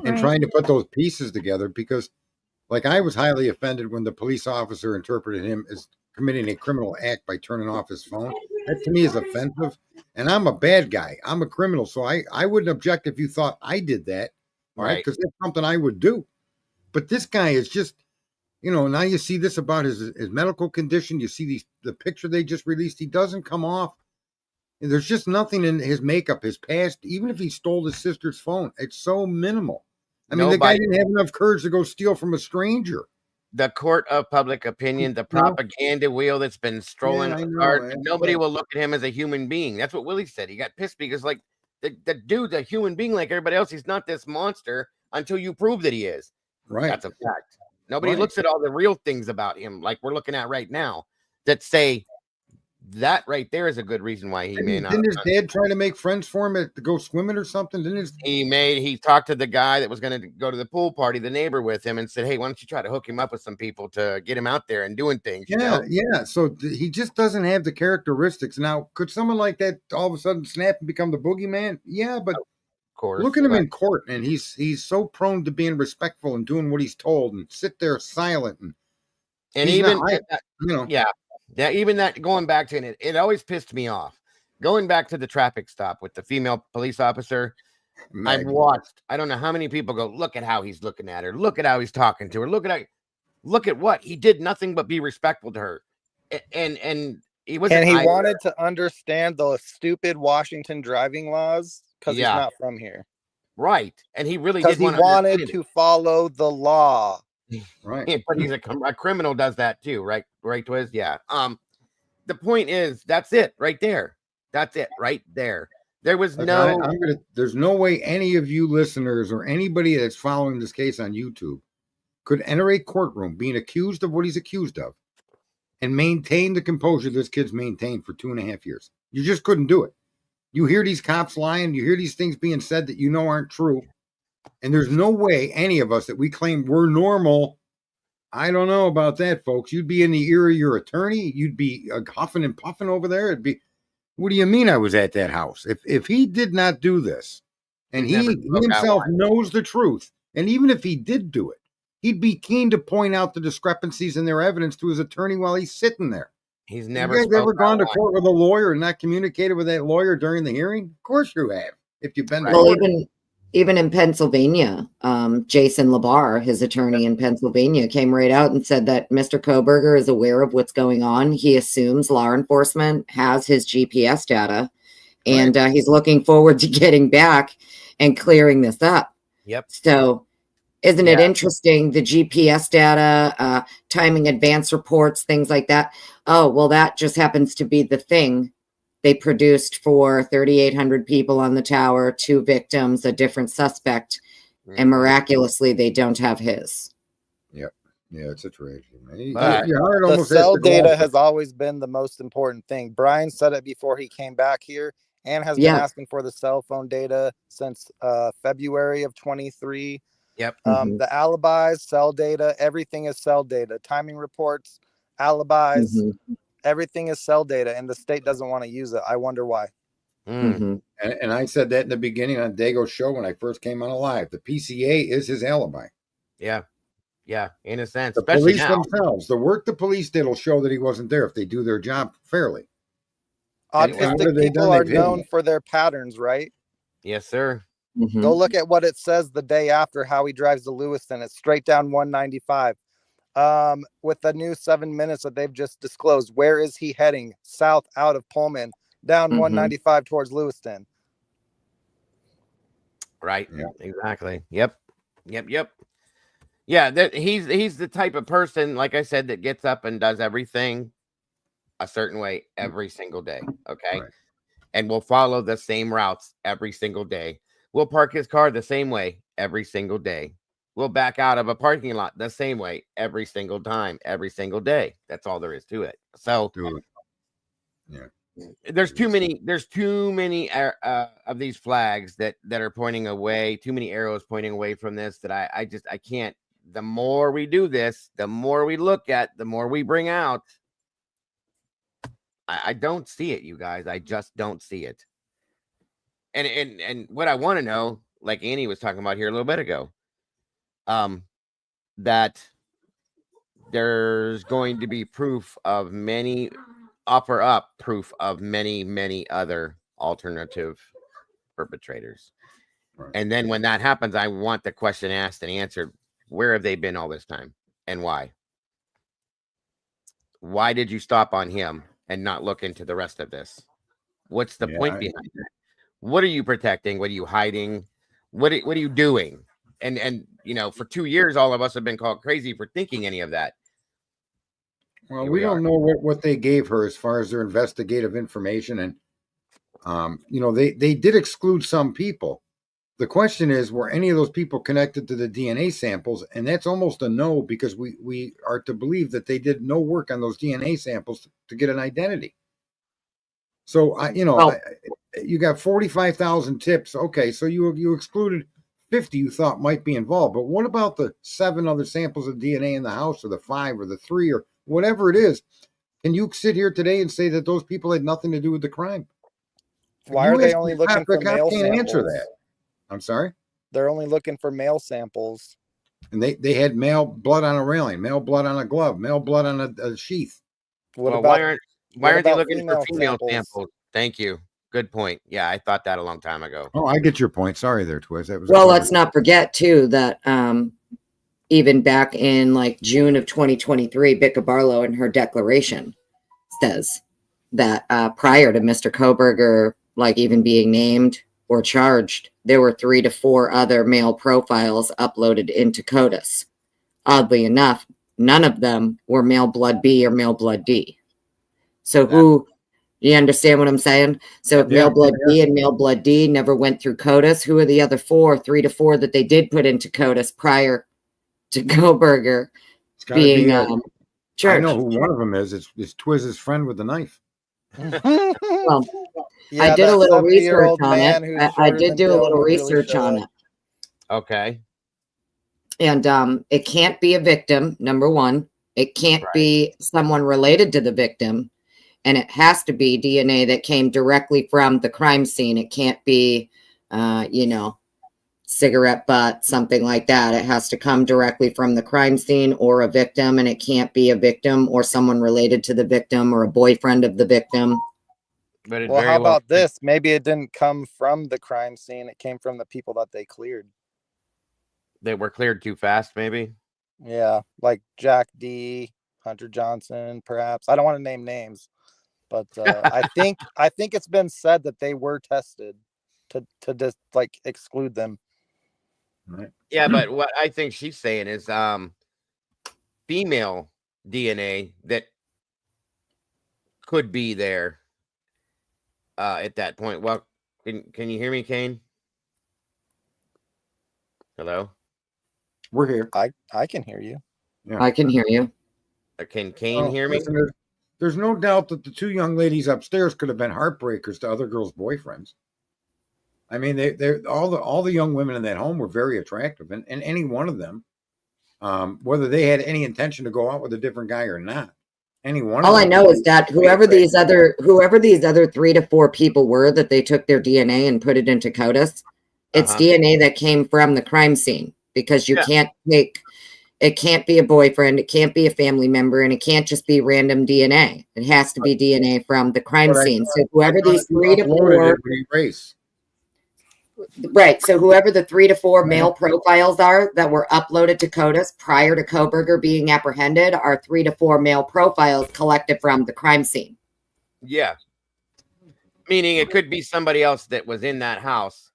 and trying to put those pieces together, because like I was highly offended when the police officer interpreted him as committing a criminal act by turning off his phone. That to me is offensive, and I'm a bad guy. I'm a criminal, so I wouldn't object if you thought I did that, right? Because that's something I would do. But this guy is just, you know, now you see this about his medical condition. You see the picture they just released. He doesn't come off. There's just nothing in his makeup, his past. Even if he stole his sister's phone, it's so minimal. I mean, the guy didn't have enough courage to go steal from a stranger. The court of public opinion, the propaganda wheel that's been strolling hard, nobody will look at him as a human being. That's what Willie said. He got pissed because, like, the dude's a human being like everybody else. He's not this monster until you prove that he is. Right. That's a fact. Nobody looks at all the real things about him, like we're looking at right now, that say that right there is a good reason why he may not. Didn't his dad try to make friends for him to go swimming or something? He talked to the guy that was going to go to the pool party, the neighbor with him, and said, "Hey, why don't you try to hook him up with some people to get him out there and doing things?" Yeah. So he just doesn't have the characteristics. Now, could someone like that all of a sudden snap and become the boogeyman? Yeah, but of course, look at him in court, and he's so prone to being respectful and doing what he's told, and sit there silent and even even that going back to it always pissed me off. Going back to the traffic stop with the female police officer, I've watched. I don't know how many people go, look at how he's looking at her. Look at how he's talking to her. Look at what he did. Nothing but be respectful to her, and he was. And he wanted to understand the stupid Washington driving laws because he's not from here, right? And he really did. He wanted to follow the law. Right. But he's a criminal, does that too, right? Right, Twiz? Yeah. The point is, that's it right there. That's it right there. There was Okay, no. There's no way any of you listeners or anybody that's following this case on YouTube could enter a courtroom being accused of what he's accused of and maintain the composure this kid's maintained for 2.5 years. You just couldn't do it. You hear these cops lying, you hear these things being said that you know aren't true, and there's no way any of us that we claim we're normal. I don't know about that, folks. You'd be in the ear of your attorney. You'd be huffing and puffing over there. It'd be, what do you mean I was at that house? If he did not do this, and he himself knows the truth, and even if he did do it, he'd be keen to point out the discrepancies in their evidence to his attorney while he's sitting there. He's never. You guys ever gone to court with a lawyer and not communicated with that lawyer during the hearing? Of course you have. If you've been to Well, court. even in Pennsylvania, Jason Labar, his attorney in Pennsylvania, came right out and said that Mr. Koberger is aware of what's going on. He assumes law enforcement has his GPS data, and he's looking forward to getting back and clearing this up. Yep. So isn't it interesting, the GPS data, timing advance reports, things like that? Oh, well, that just happens to be the thing they produced for 3,800 people on the tower, 2 victims, a different suspect, and miraculously they don't have his. Yep. Yeah, it's a tragedy, man. The cell data has always been the most important thing. Brian said it before he came back here and has been asking for the cell phone data since February of 23. Yep. The alibis, cell data, everything is cell data. Timing reports, alibis, everything is cell data, and the state doesn't want to use it. I wonder why. And I said that in the beginning on Dago's show when I first came on live. The PCA is his alibi. Yeah. Yeah, in a sense. The Especially police now. themselves, the work the police did will show that he wasn't there if they do their job fairly. Autistic people are known for their patterns, right? Yes, sir. Go look at what it says the day after how he drives to Lewiston. It's straight down 195. With the new 7 minutes that they've just disclosed, where is he heading? South out of Pullman, down 195 towards Lewiston. Right. Yeah. Exactly. Yep. Yeah, he's the type of person, like I said, that gets up and does everything a certain way every single day. Okay. Right. And will follow the same routes every single day. We'll park his car the same way every single day. We'll back out of a parking lot the same way every single time, every single day. That's all there is to it. So there's too many of these flags that are pointing away, too many arrows pointing away from this that I can't. The more we do this, the more we look at, the more we bring out. I don't see it, you guys. I just don't see it. And what I want to know, like Annie was talking about here a little bit ago, that there's going to be proof of many other alternative perpetrators. Right. And then when that happens, I want the question asked and answered. Where have they been all this time and why? Why did you stop on him and not look into the rest of this? What's the point behind that? What are you protecting? What are you hiding? What are you doing? And you know, for 2 years, all of us have been called crazy for thinking any of that. Well, we don't know what they gave her as far as their investigative information. And, you know, they did exclude some people. The question is, were any of those people connected to the DNA samples? And that's almost a no, because we are to believe that they did no work on those DNA samples to get an identity. So, you got 45,000 tips. Okay, so you excluded 50 you thought might be involved. But what about the 7 other samples of DNA in the house, or the 5 or the 3 or whatever it is? Can you sit here today and say that those people had nothing to do with the crime? Why are they only looking for male samples? Can't answer that. I'm sorry? They're only looking for male samples. And they had male blood on a railing, male blood on a glove, male blood on a sheath. Why aren't they looking for female samples? Thank you. Good point. Yeah, I thought that a long time ago. Oh, I get your point. Sorry there, Twiz. That was let's not forget too that even back in like June of 2023, Bicca Barlow in her declaration says that prior to Mr. Koberger like even being named or charged, there were 3 to 4 other male profiles uploaded into CODIS. Oddly enough, none of them were male blood B or male blood D. So You understand what I'm saying? So if male blood B and male blood D never went through CODIS, who are the other 3 to 4 that they did put into CODIS prior to Koberger being church? I know who one of them is. It's Twiz's friend with the knife. Well, Yeah, I did a that little research 70-year-old on man it. who's I shorter did than do a Dylan little would really research show on it. it. Okay. And it can't be a victim, number one. It can't be someone related to the victim. And it has to be DNA that came directly from the crime scene. It can't be, cigarette butt, something like that. It has to come directly from the crime scene or a victim. And it can't be a victim or someone related to the victim or a boyfriend of the victim. But Well, how about this? Maybe it didn't come from the crime scene. It came from the people that they cleared. They were cleared too fast, maybe? Yeah, like Jack D, Hunter Johnson, perhaps. I don't want to name names, but I think it's been said that they were tested to just like exclude them. Right. Yeah, but what I think she's saying is female DNA that could be there at that point. Well, can you hear me, Kane? Hello? We're here. I can hear you. Yeah. I can hear you. Can Kane hear me? Listen, there's no doubt that the 2 young ladies upstairs could have been heartbreakers to other girls' boyfriends. I mean, they're all the young women in that home were very attractive, and any one of them, whether they had any intention to go out with a different guy or not, any one. All I know is that whoever these other 3 to 4 people were that they took their DNA and put it into CODIS, it's DNA that came from the crime scene, because you can't take. It can't be a boyfriend, it can't be a family member, and it can't just be random DNA. It has to be DNA from the crime scene. So whoever these 3 to 4 race. Right. So whoever the 3 to 4 male profiles are that were uploaded to CODIS prior to Koberger being apprehended are 3 to 4 male profiles collected from the crime scene. Yeah. Meaning it could be somebody else that was in that house.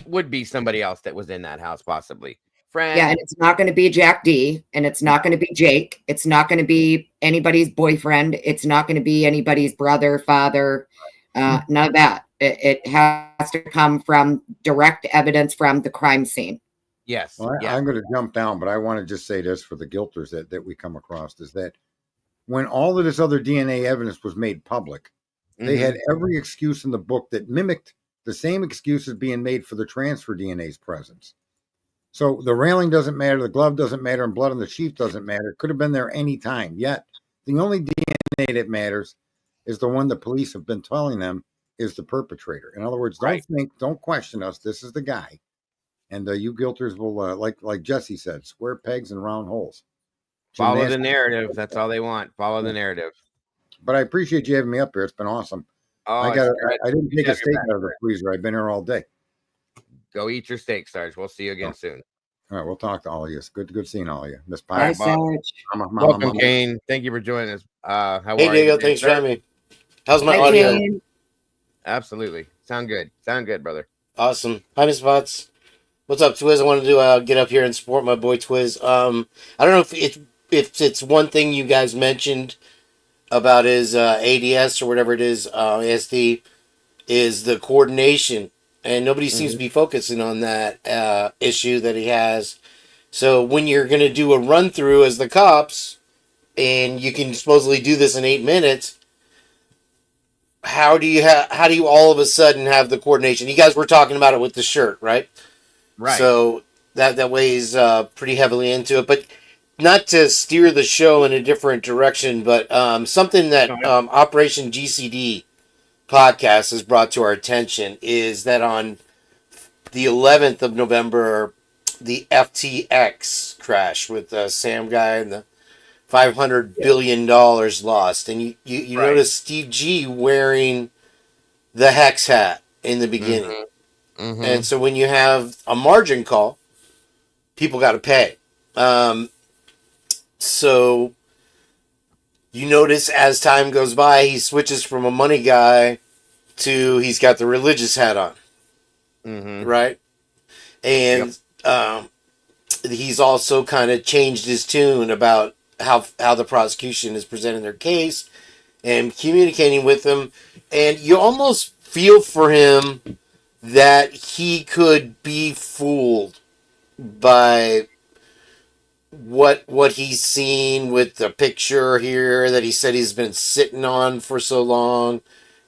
Would be somebody else that was in that house, possibly. Friend. Yeah, and it's not going to be Jack D, and it's not going to be Jake. It's not going to be anybody's boyfriend. It's not going to be anybody's brother, father, none of that. It has to come from direct evidence from the crime scene. Yes. Well, I'm going to jump down, but I want to just say this for the guilters that we come across is that when all of this other DNA evidence was made public, they had every excuse in the book that mimicked the same excuses being made for the transfer DNA's presence. So the railing doesn't matter, the glove doesn't matter, and blood on the sheet doesn't matter. It could have been there any time. Yet the only DNA that matters is the one the police have been telling them is the perpetrator. In other words, don't question us. This is the guy. And you guilters will, like Jesse said, square pegs and round holes. Follow the narrative. That's all they want. Follow the narrative. But I appreciate you having me up here. It's been awesome. Oh, I didn't take a steak out of the freezer. I've been here all day. Go eat your steak, Sarge. We'll see you again soon. All right, we'll talk to all of you. It's good seeing all of you. Miss Bye, Pie. Welcome, Kane. Thank you for joining us. How hey, are Diego, you? thanks for having me. How's my Hi, audio? Kane. Absolutely. Sound good, brother. Awesome. Hi, Miss Potts. What's up, Twiz? I wanted to get up here and support my boy Twiz. I don't know if it's one thing you guys mentioned about his ADS or whatever it is, ASD, is the coordination, and nobody seems to be focusing on that issue that he has. So when you're going to do a run through as the cops, and you can supposedly do this in 8 minutes, how do you all of a sudden have the coordination? You guys were talking about it with the shirt, right? Right. So that weighs pretty heavily into it, but not to steer the show in a different direction, but something that Operation GCD podcast has brought to our attention is that on the 11th of November, the FTX crash with Sam Guy and the $500 billion lost. And you notice Steve G wearing the hex hat in the beginning. And so when you have a margin call, people got to pay. So you notice as time goes by, he switches from a money guy to he's got the religious hat on. Right? And he's also kind of changed his tune about how the prosecution is presenting their case. and communicating with him, and you almost feel for him that he could be fooled by what he's seen with the picture here that he said he's been sitting on for so long,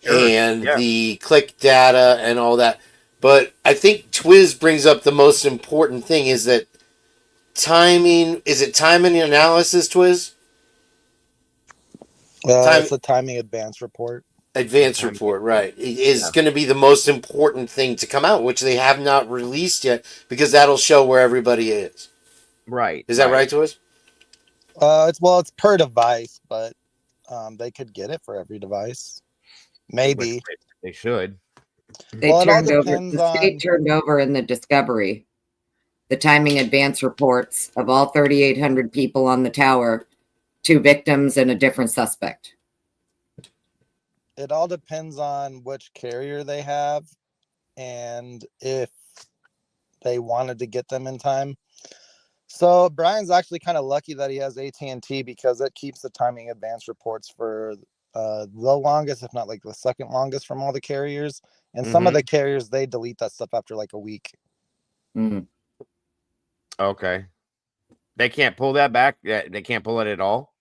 and the click data and all that. But I think Twiz brings up the most important thing, is that timing. Is it timing analysis, Twiz? It's a timing advance report. Advance report, right, is going to be the most important thing to come out, which they have not released yet, because that'll show where everybody is. Right. Is that right, Twiz? It's per device, but they could get it for every device. Maybe. They should. They turned over, the state turned over in the discovery the timing advance reports of all 3,800 people on the tower, 2 victims and a different suspect. It all depends on which carrier they have and if they wanted to get them in time. So Brian's actually kind of lucky that he has AT&T, because it keeps the timing advance reports for the longest, if not like the second longest from all the carriers. And some of the carriers, they delete that stuff after like a week. Okay. They can't pull that back. They can't pull it at all.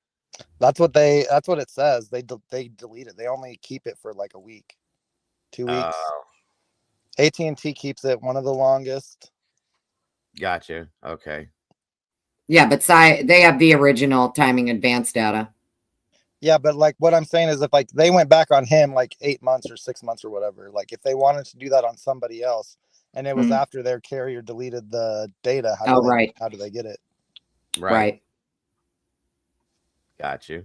That's what it says. They delete it. They only keep it for like a week, 2 weeks. AT&T keeps it one of the longest. Gotcha. Okay. Yeah, but they have the original timing advance data. Yeah, but like what I'm saying is, if like they went back on him like 8 months or 6 months or whatever, like if they wanted to do that on somebody else and it was after their carrier deleted the data, how do they get it? Right. Got you.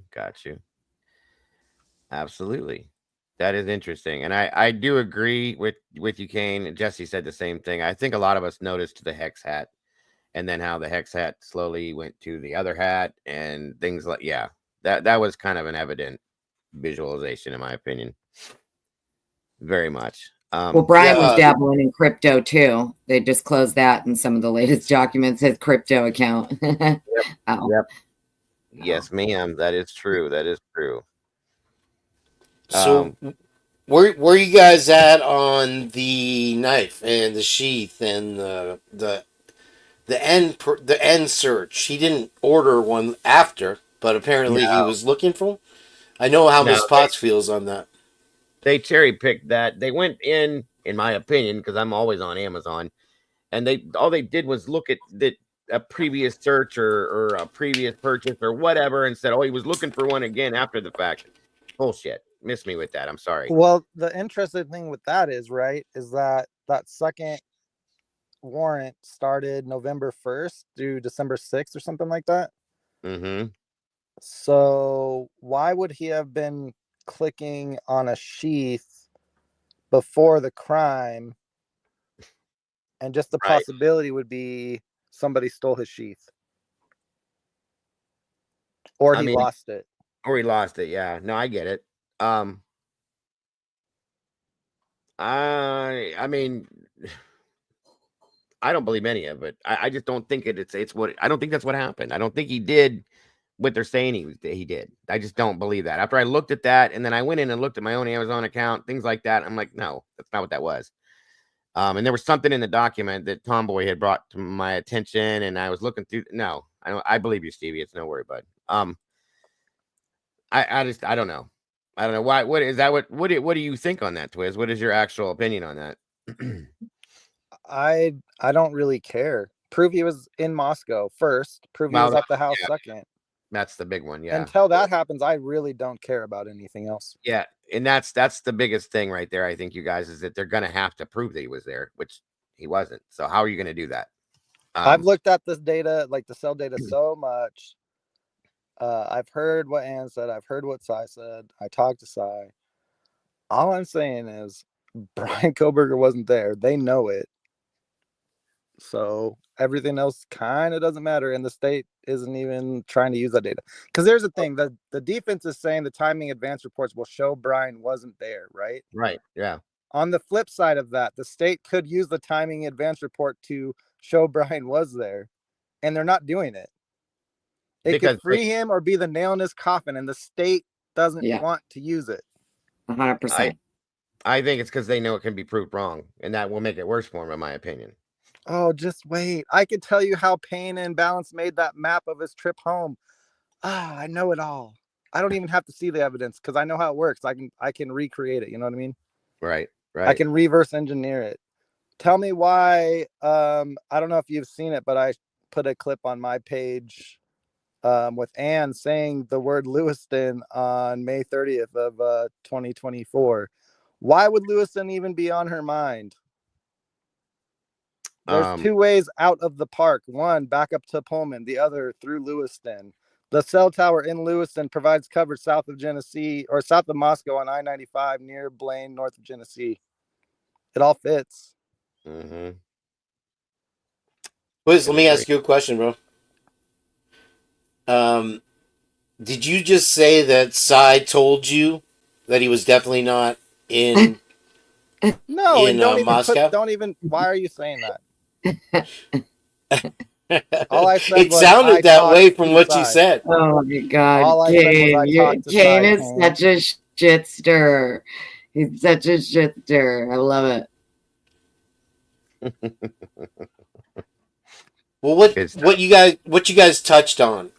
Absolutely. That is interesting. And I do agree with you, Kane. Jesse said the same thing. I think a lot of us noticed the hex hat, and then how the hex hat slowly went to the other hat and things like, that was kind of an evident visualization, in my opinion. Very much. Well, Brian was dabbling in crypto too. They disclosed that in some of the latest documents, his crypto account. Yep. Yes, ma'am. That is true. So, where you guys at on the knife and the sheath and the end search? He didn't order one after, but apparently he was looking for one. I know how Miss Potts feels on that. They cherry picked that. They went in my opinion, because I'm always on Amazon, and all they did was look at a previous search or a previous purchase or whatever, and said, "Oh, he was looking for one again after the fact." Bullshit. Miss me with that. I'm sorry. Well, the interesting thing with that is that second warrant started November 1st through December 6th or something like that. So why would he have been clicking on a sheath before the crime? And just the possibility would be somebody stole his sheath, or he lost it. Yeah. No, I get it. I mean, I don't believe any of it. I just don't think it's what, I don't think that's what happened. I don't think he did what they're saying he did. I just don't believe that. After I looked at that, and then I went in and looked at my own Amazon account, things like that, I'm like, no, that's not what that was. And there was something in the document that Tomboy had brought to my attention, and I was looking through. No, I believe you, Stevie. It's no worry, bud. I don't know. I don't know why. What is that? What do you think on that, Twiz? What is your actual opinion on that? I don't really care. Prove he was in Moscow first. Prove he was at the house second. That's the big one. Yeah. Until that happens, I really don't care about anything else. Yeah, and that's the biggest thing right there. I think, you guys, is that they're gonna have to prove that he was there, which he wasn't. So how are you gonna do that? I've looked at this data, like the cell data, so much. I've heard what Ann said. I've heard what Cy said. I talked to Cy. All I'm saying is Brian Koberger wasn't there. They know it. So everything else kind of doesn't matter. And the state isn't even trying to use that data. Because there's the thing, the defense is saying the timing advance reports will show Brian wasn't there, right? Right. Yeah. On the flip side of that, the state could use the timing advance report to show Brian was there. And they're not doing it. It could free him or be the nail in his coffin. And the state doesn't Yeah. want to use it. 100%. I think it's because they know it can be proved wrong, and that will make it worse for him, in my opinion. Oh, just wait. I could tell you how Pain and Balance made that map of his trip home. I know it all. I don't even have to see the evidence because I know how it works. I can recreate it. You know what I mean? Right. I can reverse engineer it. Tell me why. I don't know if you've seen it, but I put a clip on my page with Anne saying the word Lewiston on May 30th of 2024. Why would Lewiston even be on her mind? There's two ways out of the park. One, back up to Pullman. The other, through Lewiston. The cell tower in Lewiston provides coverage south of Genesee or south of Moscow on I-95 near Blaine, north of Genesee. It all fits. Mm-hmm. Liz, let me ask you a question, bro. Did you just say that Cy told you that he was definitely not in No, and don't even Moscow? why are you saying that? All I said it was sounded that way from what you said. Oh my God, All I said was I talked to Kane Cy, is Kane. such a shitster. He's such a shitster. I love it. Well, what you guys touched on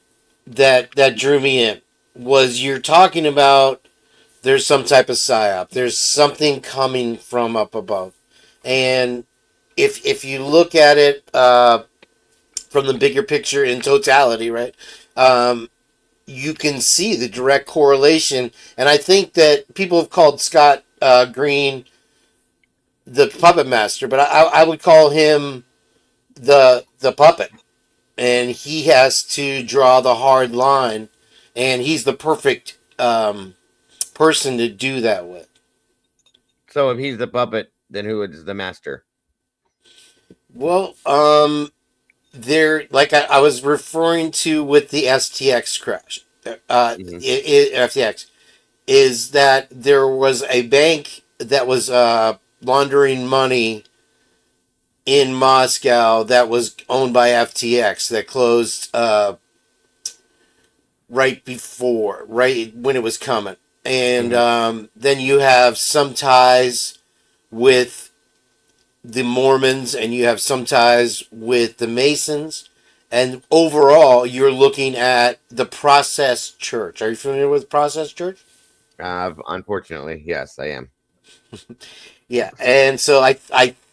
that drew me in was you're talking about there's some type of psyop. There's something coming from up above, and if you look at it from the bigger picture in totality, right? You can see the direct correlation, and I think that people have called Scott Green the puppet master, but I would call him the puppet, and he has to draw the hard line, and he's the perfect person to do that with. So if he's the puppet, then who is the master? Well, there, like I was referring to with the STX crash, FTX, is that there was a bank that was laundering money in Moscow that was owned by FTX that closed right when it was coming. And then you have some ties with the Mormons and you have some ties with the Masons. And overall, you're looking at the Process Church. Are you familiar with Process Church? Unfortunately, yes, I am. Yeah, and so I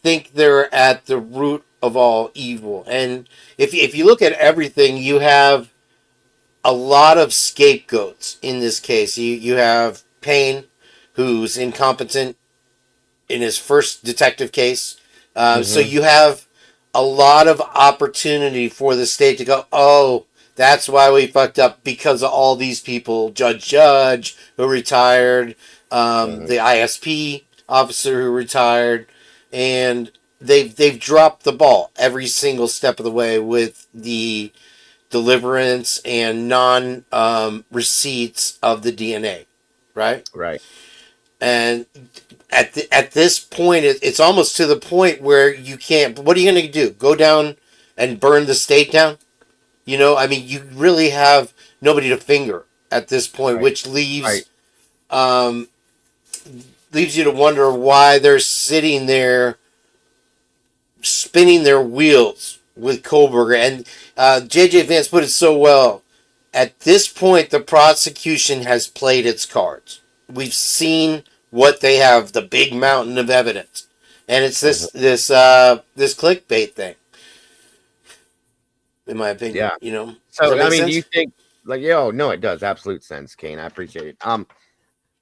think they're at the root of all evil. And if you look at everything, you have a lot of scapegoats in this case. You have Payne, who's incompetent in his first detective case. So you have a lot of opportunity for the state to go, oh, that's why we fucked up, because of all these people. Judge who retired, the ISP officer who retired, and they've dropped the ball every single step of the way with the deliverance and non receipts of the DNA, right? Right. And at this point, it's almost to the point where you can't. What are you going to do? Go down and burn the state down? You know, I mean, you really have nobody to finger at this point, which leaves leaves you to wonder why they're sitting there spinning their wheels with Kohlberger. And J.J. Vance put it so well. At this point, the prosecution has played its cards. We've seen what they have, the big mountain of evidence. And it's this clickbait thing, in my opinion. Yeah. You know? So, I mean, do you think, like, no, it does. Absolute sense, Kane. I appreciate it.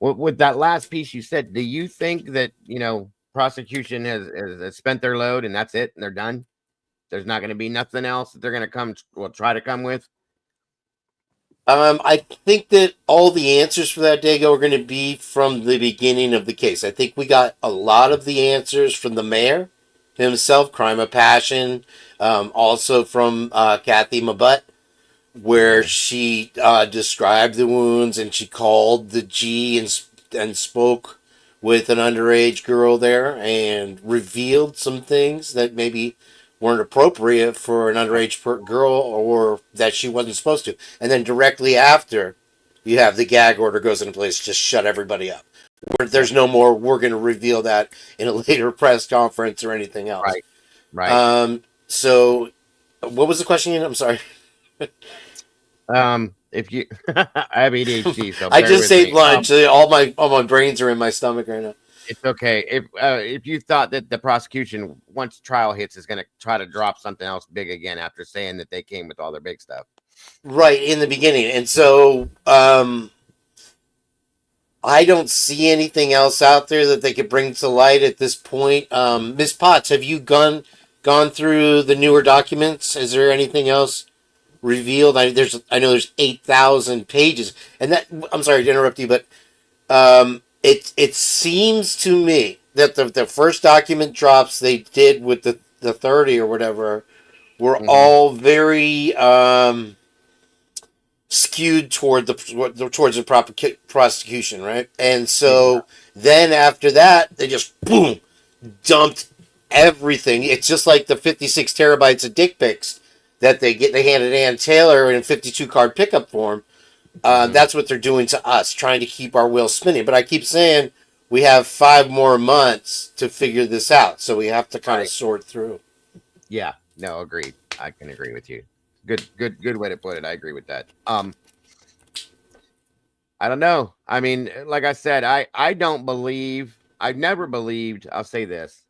With that last piece you said, do you think that, prosecution has spent their load and that's it and they're done? There's not going to be nothing else that they're going to try to come with? I think that all the answers for that, Dago, are going to be from the beginning of the case. I think we got a lot of the answers from the mayor himself, crime of passion, also from Kathy Mabutt, where she described the wounds and she called the G and spoke with an underage girl there and revealed some things that maybe weren't appropriate for an underage girl or that she wasn't supposed to. And then directly after, you have the gag order goes into place, just shut everybody up. There's no more, we're going to reveal that in a later press conference or anything else. Right. So what was the question again? I'm sorry. If you, I have ADHD, so I bear just with ate me. lunch. All my brains are in my stomach right now. It's okay. If you thought that the prosecution, once trial hits, is going to try to drop something else big again after saying that they came with all their big stuff. Right, in the beginning. And so I don't see anything else out there that they could bring to light at this point. Ms. Potts, have you gone through the newer documents? Is there anything else revealed? I know there's 8,000 pages, and that, I'm sorry to interrupt you, but it seems to me that the first document drops they did with the 30 or whatever were all very skewed towards the prosecution, right? And so then after that, they just boom dumped everything. It's just like the 56 terabytes of dick pics that they handed Ann Taylor in 52 card pickup form. That's what they're doing to us, trying to keep our wheels spinning. But I keep saying we have 5 more months to figure this out, so we have to kind of sort through. Yeah, no, agreed. I can agree with you. Good way to put it. I agree with that. I don't know. I mean, like I said, I've never believed, I'll say this.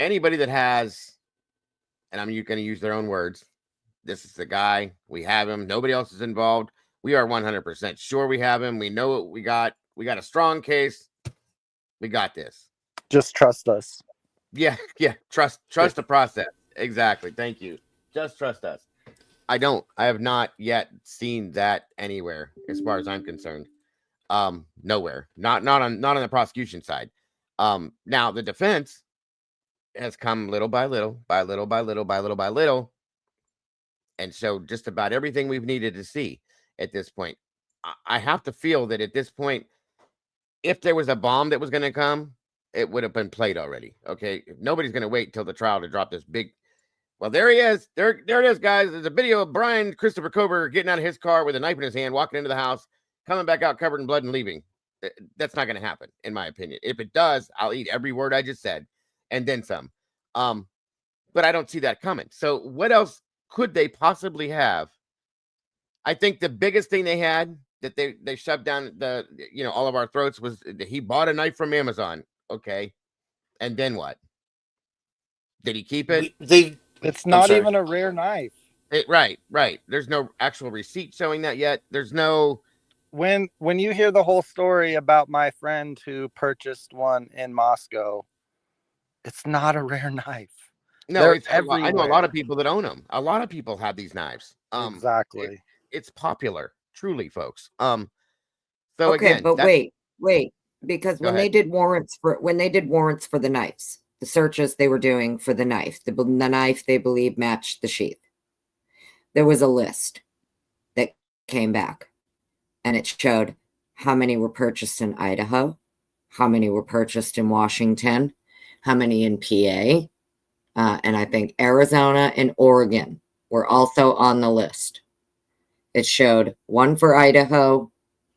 Anybody that has, and I'm going to use their own words, this is the guy, we have him, nobody else is involved. We are 100% sure we have him. We know what we got. We got a strong case. We got this. Just trust us. Yeah. Trust the process. Exactly. Thank you. Just trust us. I have not yet seen that anywhere as far as I'm concerned. Nowhere. Not on the prosecution side. Now the defense has come little by little. And so just about everything we've needed to see at this point. I have to feel that at this point, if there was a bomb that was going to come, it would have been played already. Okay. Nobody's going to wait till the trial to drop this big. Well, there he is. There it is, guys. There's a video of Brian Christopher Kober getting out of his car with a knife in his hand, walking into the house, coming back out covered in blood and leaving. That's not going to happen, in my opinion. If it does, I'll eat every word I just said and then some. But I don't see that coming. So what else could they possibly have? I think the biggest thing they had that they shoved down all of our throats was that he bought a knife from Amazon. Okay. And then what? Did he keep it? It's not even a rare knife. Right. There's no actual receipt showing that yet. There's no. When you hear the whole story about my friend who purchased one in Moscow, it's not a rare knife. No, I know a lot of people that own them. A lot of people have these knives. Exactly. It's popular, truly, folks. So okay, again, but wait, because when they did warrants for the knives, the searches they were doing for the knife, the knife they believe matched the sheath, there was a list that came back, and it showed how many were purchased in Idaho, how many were purchased in Washington, how many in PA, and I think Arizona and Oregon were also on the list. It showed 1 for Idaho,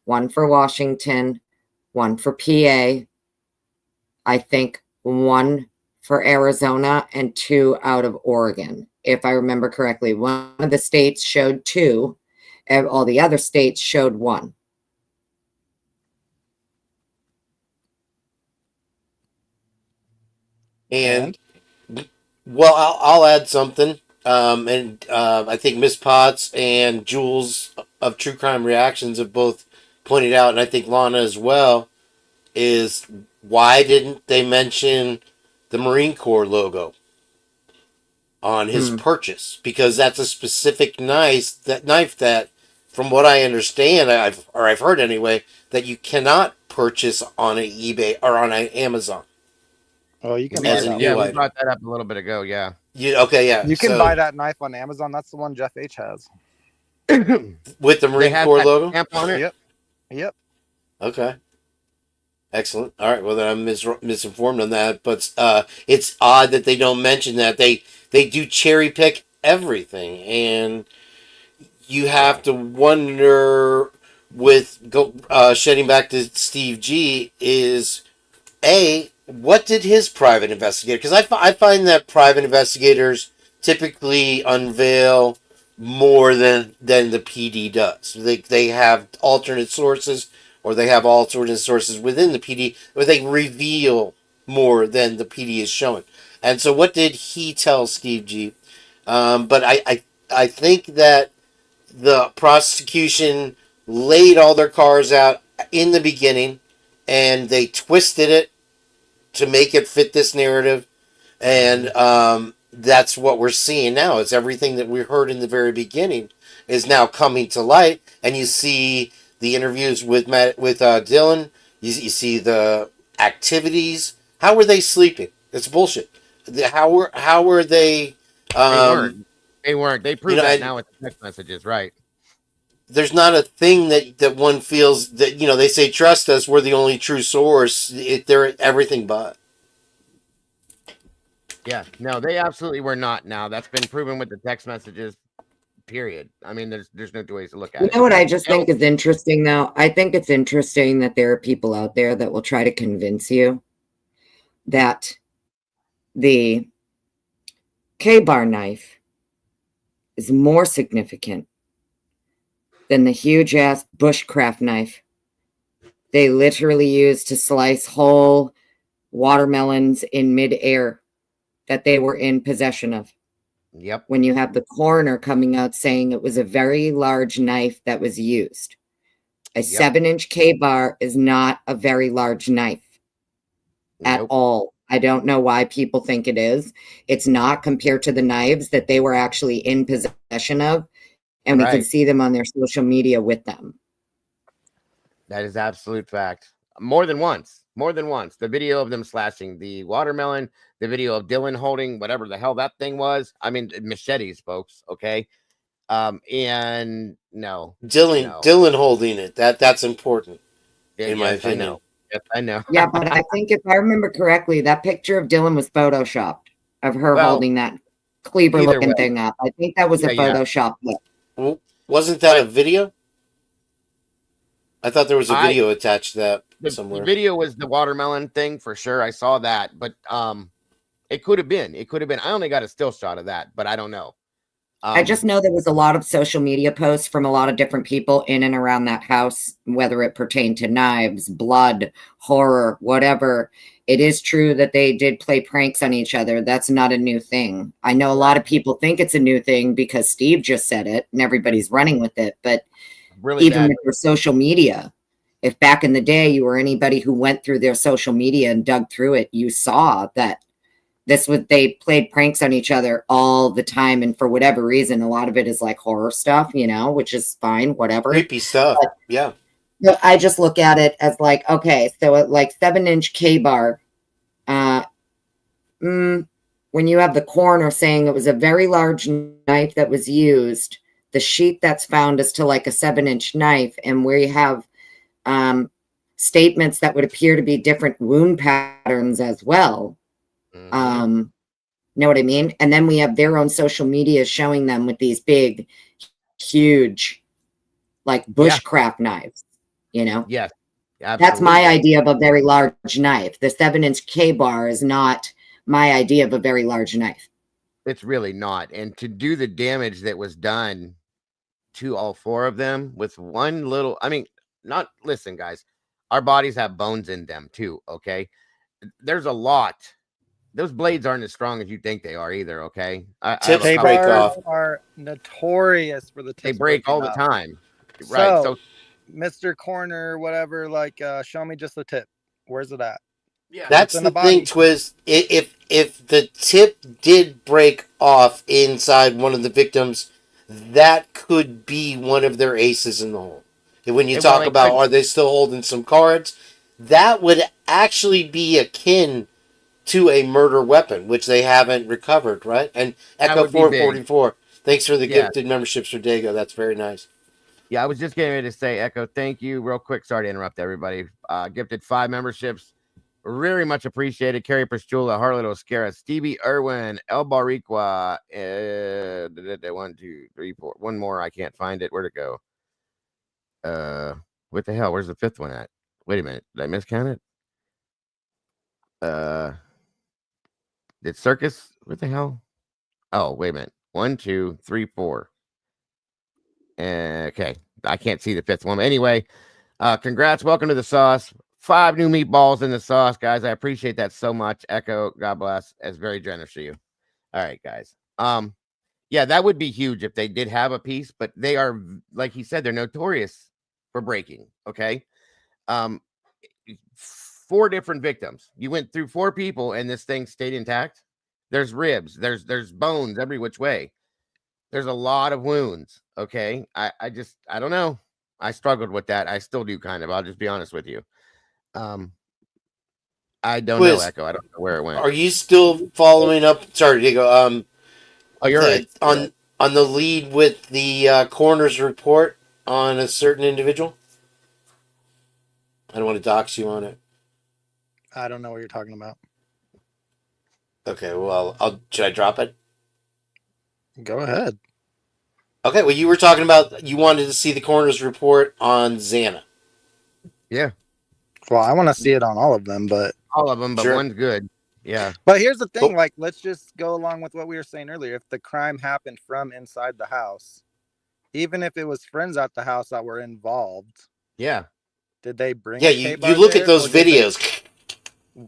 1 for Washington, 1 for PA, I think 1 for Arizona, and 2 out of Oregon. If I remember correctly, one of the states showed 2, and all the other states showed 1. And well, I'll add something. I think Miss Potts and Jules of True Crime Reactions have both pointed out, and I think Lana as well, is why didn't they mention the Marine Corps logo on his purchase? Because that's a specific knife that, from what I understand, I've heard anyway, that you cannot purchase on an eBay or on an Amazon. Oh, you can. We brought that up a little bit ago. Yeah. You can buy that knife on Amazon. That's the one Jeff H has. With the Marine Corps logo? On it? Yep. Okay. Excellent. All right. Well, then I'm misinformed on that. But it's odd that they don't mention that. They do cherry pick everything. And you have to wonder with shedding back to Steve G is what did his private investigator? Because I find that private investigators typically unveil more than the PD does. They have alternate sources, or they have alternate sources within the PD, or they reveal more than the PD is showing. And so, what did he tell Steve G? But I think that the prosecution laid all their cards out in the beginning, and they twisted it to make it fit this narrative, and that's what we're seeing now. It's everything that we heard in the very beginning is now coming to light, and you see the interviews with Dylan. You see the activities. How were they sleeping? It's bullshit. How were they? They weren't. They proved that now with the text messages, right? There's not a thing that one feels that, they say, trust us, we're the only true source. They're everything but. Yeah, no, they absolutely were not. Now that's been proven with the text messages, period. I mean, there's no two ways to look at it. You know what I just think is interesting, though? I think it's interesting that there are people out there that will try to convince you that the K-bar knife is more significant than the huge ass bushcraft knife they literally used to slice whole watermelons in midair that they were in possession of. Yep. When you have the coroner coming out saying it was a very large knife that was used. A 7-inch K-bar is not a very large knife at all. I don't know why people think it is. It's not, compared to the knives that they were actually in possession of, and we can see them on their social media with them. That is absolute fact. More than once. The video of them slashing the watermelon, the video of Dylan holding whatever the hell that thing was. I mean, machetes, folks. Okay. And no. Dylan holding it. That's important. In my opinion. I know. Yes, I know. Yeah, but I think if I remember correctly, that picture of Dylan was photoshopped of her holding that cleaver looking thing up. I think that was a Photoshop look. Well, wasn't that a video? I thought there was a video attached to that somewhere. The video was the watermelon thing for sure. I saw that, but it could have been. I only got a still shot of that, but I don't know. I just know there was a lot of social media posts from a lot of different people in and around that house, whether it pertained to knives, blood, horror, whatever. It is true that they did play pranks on each other. That's not a new thing. I know a lot of people think it's a new thing because Steve just said it and everybody's running with it. But really even with your social media, if back in the day you were anybody who went through their social media and dug through it, you saw that they played pranks on each other all the time. And for whatever reason, a lot of it is like horror stuff, which is fine, whatever. Creepy stuff. But, yeah. I just look at it as like, okay, so at like 7-inch K-bar, when you have the coroner saying it was a very large knife that was used, the sheet that's found is to like a 7-inch knife, and where you have statements that would appear to be different wound patterns as well. Know what I mean? And then we have their own social media showing them with these big, huge, like bushcraft knives, Yes. Absolutely. That's my idea of a very large knife. The 7-inch K-bar is not my idea of a very large knife. It's really not. And to do the damage that was done to all four of them with one little, listen, guys, our bodies have bones in them too. Okay. There's a lot. Those blades aren't as strong as you think they are either. Okay. K-bars are notorious for the tips. They break all the time. Right. So Mr. Corner, whatever, show me just the tip. Where's it at? Yeah, that's the thing, Twiz. If the tip did break off inside one of the victims, that could be one of their aces in the hole. And when you talk about are they still holding some cards, that would actually be akin to a murder weapon, which they haven't recovered, right? And Echo 444, thanks for the gifted memberships for Dago. That's very nice. Yeah, I was just getting ready to say, Echo, thank you. Real quick, sorry to interrupt everybody. Gifted 5 memberships. Very much appreciated. Carrie Pastula, Harlet Oscara, Stevie Irwin, El Bariqua. 1, 2, 3, 4. One more. I can't find it. Where'd it go? What the hell? Where's the fifth one at? Wait a minute. Did I miscount it? Did Circus? What the hell? Oh, wait a minute. 1, 2, 3, 4. Okay. I can't see the fifth one. Anyway, congrats. Welcome to the sauce. 5 new meatballs in the sauce, guys. I appreciate that so much. Echo, God bless. That's very generous of you. All right, guys. Yeah, that would be huge if they did have a piece, but they are, like he said, they're notorious for breaking. Okay. 4 different victims. You went through 4 people and this thing stayed intact. There's ribs, there's bones every which way. There's a lot of wounds. Okay. I don't know. I struggled with that. I still do kind of. I'll just be honest with you. I don't know, Echo. I don't know where it went. Are you still following up? Sorry, Diego. Oh, you're right. On the lead with the coroner's report on a certain individual. I don't want to dox you on it. I don't know what you're talking about. Okay, well, should I drop it? Go ahead. Okay, well, you were talking about you wanted to see the coroner's report on Xana. Yeah. Well, I want to see it on all of them, but Sure. One's good. Yeah. But here's the thing, like, let's just go along with what we were saying earlier. If the crime happened from inside the house, even if it was friends at the house that were involved, yeah, did they bring? Yeah, you look at those videos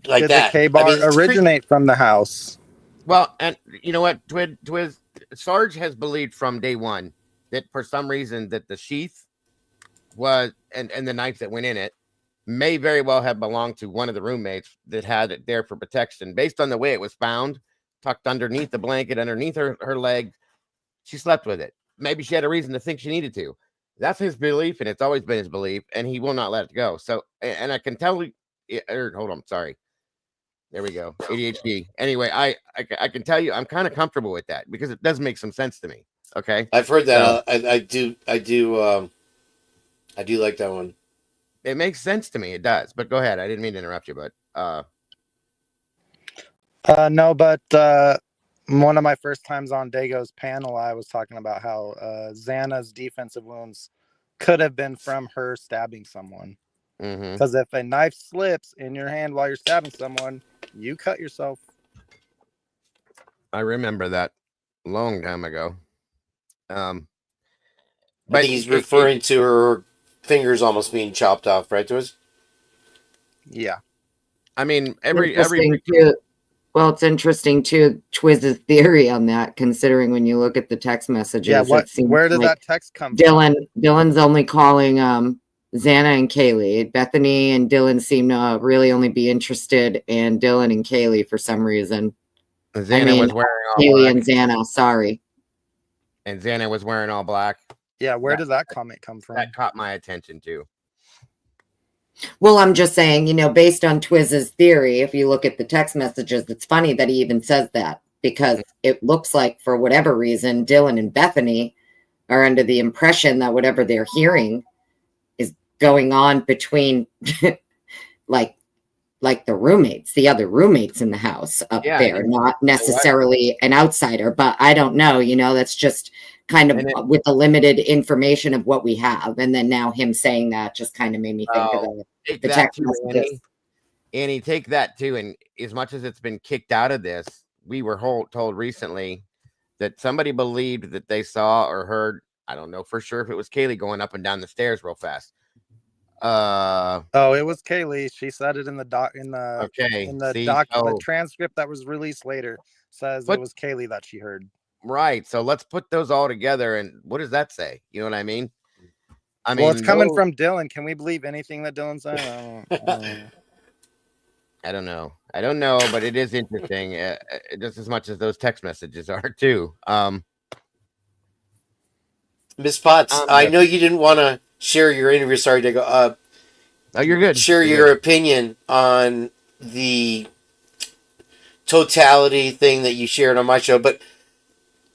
like that. Did the K-bar originate from the house? Well, and you know what, Twiz, Sarge has believed from day one that for some reason that the sheath was and the knife that went in it may very well have belonged to one of the roommates that had it there for protection. Based on the way it was found, tucked underneath the blanket, underneath her leg, she slept with it. Maybe she had a reason to think she needed to. That's his belief, and it's always been his belief, and he will not let it go. So, and I can tell you, hold on, sorry. There we go. ADHD. Anyway, I can tell you I'm kind of comfortable with that because it does make some sense to me. Okay. I've heard that. I do like that one. It makes sense to me. It does. But go ahead. I didn't mean to interrupt you, but no, but one of my first times on Dago's panel, I was talking about how Xana's defensive wounds could have been from her stabbing someone. Because if a knife slips in your hand while you're stabbing someone, you cut yourself. I remember that a long time ago. I think he's referring to her fingers almost being chopped off, right, to us? Yeah. I mean, well, it's interesting too, Twiz's theory on that, considering when you look at the text messages. Yeah, where did that text come from? Dylan's only calling Xana and Kaylee. Bethany and Dylan seem to really only be interested in Dylan and Kaylee for some reason. Xana was wearing all Kaylee black. and Xana, sorry. And Xana was wearing all black. Yeah, where did that comment come from? That caught my attention too. Well, I'm just saying, based on Twiz's theory, if you look at the text messages, it's funny that he even says that because it looks like for whatever reason, Dylan and Bethany are under the impression that whatever they're hearing is going on between like the roommates, the other roommates in the house up there, not necessarily an outsider, but I don't know, that's just kind of with the limited information of what we have. And then now him saying that just kind of made me think of the text messages. Annie, take that too. And as much as it's been kicked out of this, we were told recently that somebody believed that they saw or heard, I don't know for sure if it was Kaylee going up and down the stairs real fast. It was Kaylee. She said it in the the transcript that was released later says it was Kaylee that she heard. Right. So let's put those all together. And what does that say? You know what I mean? Well, it's coming from Dylan. Can we believe anything that Dylan said? I don't know. But it is interesting, just as much as those text messages are too. Miss Potts, I know you didn't want to share your interview. Sorry, Diego. Oh, you're good. Share your opinion on the totality thing that you shared on my show, but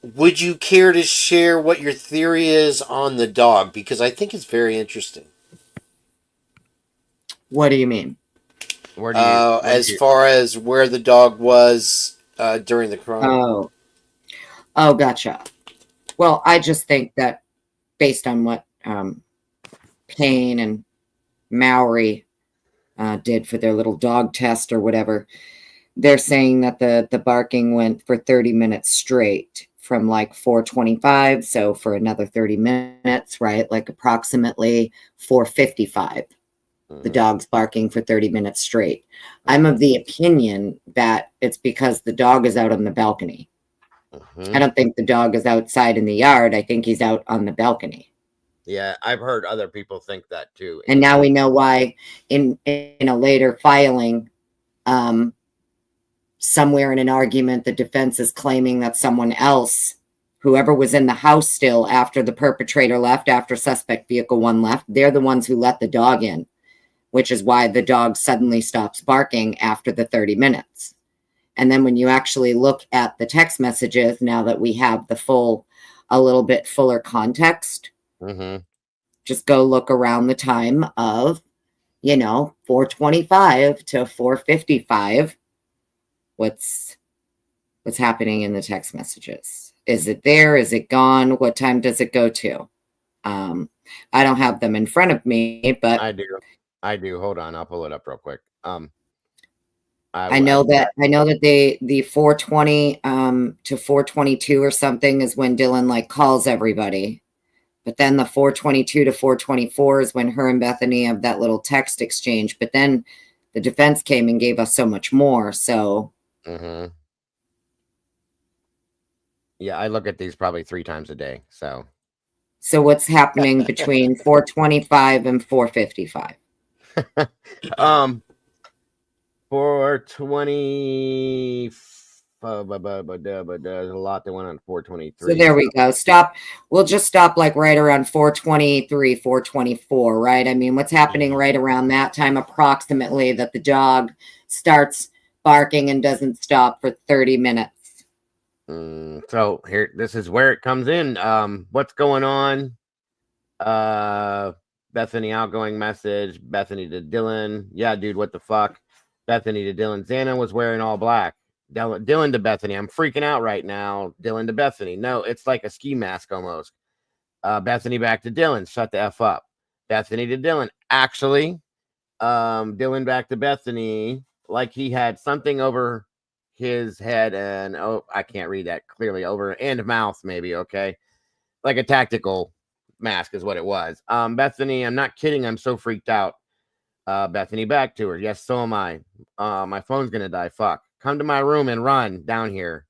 would you care to share what your theory is on the dog? Because I think it's very interesting. What do you mean? As far as where the dog was during the crime. Oh, gotcha. Well, I just think that based on what Payne and Maori did for their little dog test or whatever. They're saying that the barking went for 30 minutes straight from like 4:25. So for another 30 minutes, right? Like approximately 4:55. The dog's barking for 30 minutes straight. I'm of the opinion that it's because the dog is out on the balcony. I don't think the dog is outside in the yard. I think he's out on the balcony. Yeah, I've heard other people think that too. And now we know why in a later filing, somewhere in an argument, the defense is claiming that someone else, whoever was in the house still after the perpetrator left, after suspect vehicle 1 left, they're the ones who let the dog in, which is why the dog suddenly stops barking after the 30 minutes. And then when you actually look at the text messages, now that we have a little bit fuller context, just go look around the time of, 4:25 to 4:55. What's happening in the text messages? Is it there? Is it gone? What time does it go to? I don't have them in front of me, but I do. Hold on, I'll pull it up real quick. I know that the 4:20 to 4:22 or something is when Dylan like calls everybody. But then the 4:22 to 4:24 is when her and Bethany have that little text exchange. But then the defense came and gave us so much more. So yeah, I look at these probably 3 times a day. So what's happening between 4:25 and 4:55? 4:20. There's a lot that went on 4:23. So there we go. Stop. We'll just stop like right around 4:23, 4:24, right? I mean, what's happening right around that time approximately that the dog starts barking and doesn't stop for 30 minutes? So here, this is where it comes in. What's going on? Bethany outgoing message. Bethany to Dylan. Yeah, dude, what the fuck? Bethany to Dylan. Xana was wearing all black. Dylan to Bethany. I'm freaking out right now. Dylan to Bethany. No, it's like a ski mask almost. Bethany back to Dylan. Shut the F up. Bethany to Dylan. Actually, Dylan back to Bethany. Like he had something over his head and I can't read that clearly, over and mouth maybe. Okay, like a tactical mask is what it was. Bethany, I'm not kidding, I'm so freaked out. Bethany back to her. Yes, so am I. My phone's gonna die. Fuck, come to my room and run down here.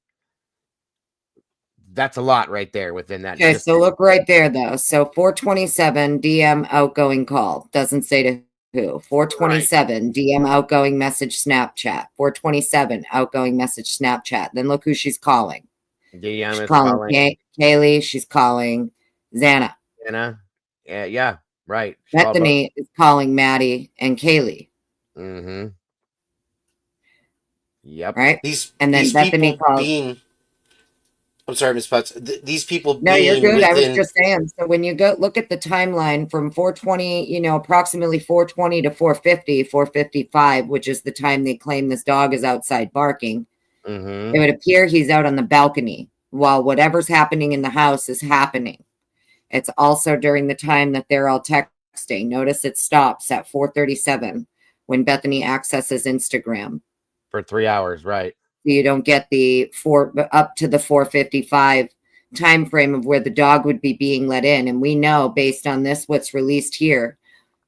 That's a lot right there within that. Okay, so look right there though. So 4:27 DM outgoing call, doesn't say to who. 4:27 DM outgoing message Snapchat. 4:27 outgoing message Snapchat. Then look who she's calling. DM she's is calling Kaylee. She's calling Xana. Yeah, right. Bethany is calling Maddie and Kaylee. Yep. Right. And then Bethany calls. I'm sorry, Ms. Potts. These people. No, you're good. I was just saying. So when you go look at the timeline from 4:20, approximately 4:20 to 4:50, 4:55, which is the time they claim this dog is outside barking. It would appear he's out on the balcony while whatever's happening in the house is happening. It's also during the time that they're all texting. Notice it stops at 4:37 when Bethany accesses Instagram. For 3 hours, right? You don't get the up to the 4:55 time frame of where the dog would be being let in. And we know based on this, what's released here,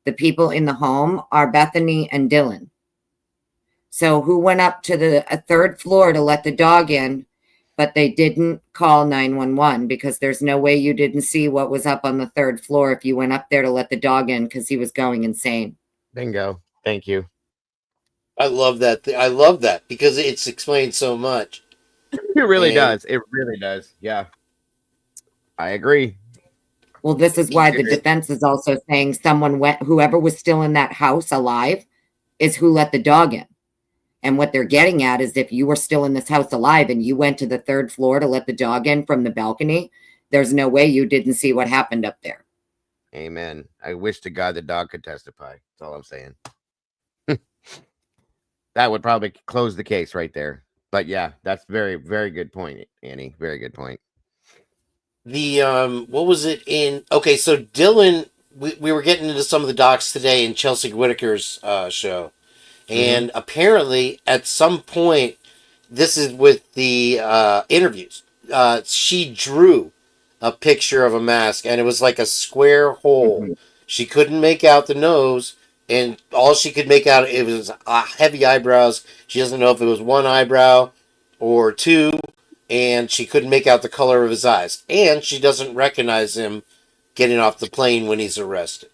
the people in the home are Bethany and Dylan. So who went up to the 3rd floor to let the dog in, but they didn't call 911 because there's no way you didn't see what was up on the 3rd floor if you went up there to let the dog in because he was going insane. Bingo. Thank you. I love that. I love that because it's explained so much. It really does. It really does. Yeah. I agree. Well, this is why the defense is also saying whoever was still in that house alive is who let the dog in. And what they're getting at is if you were still in this house alive and you went to the 3rd floor to let the dog in from the balcony, there's no way you didn't see what happened up there. Amen. I wish to God the dog could testify. That's all I'm saying. That would probably close the case right there. But yeah, that's very, very good point, Annie. Very good point. The what was it in? Okay, so Dylan we were getting into some of the docs today in Chelsea Whitaker's show, and apparently at some point, this is with the interviews. She drew a picture of a mask, and it was like a square hole. She couldn't make out the nose, and all she could make out, it was heavy eyebrows. She doesn't know if it was one eyebrow or two, and she couldn't make out the color of his eyes. And she doesn't recognize him getting off the plane when he's arrested.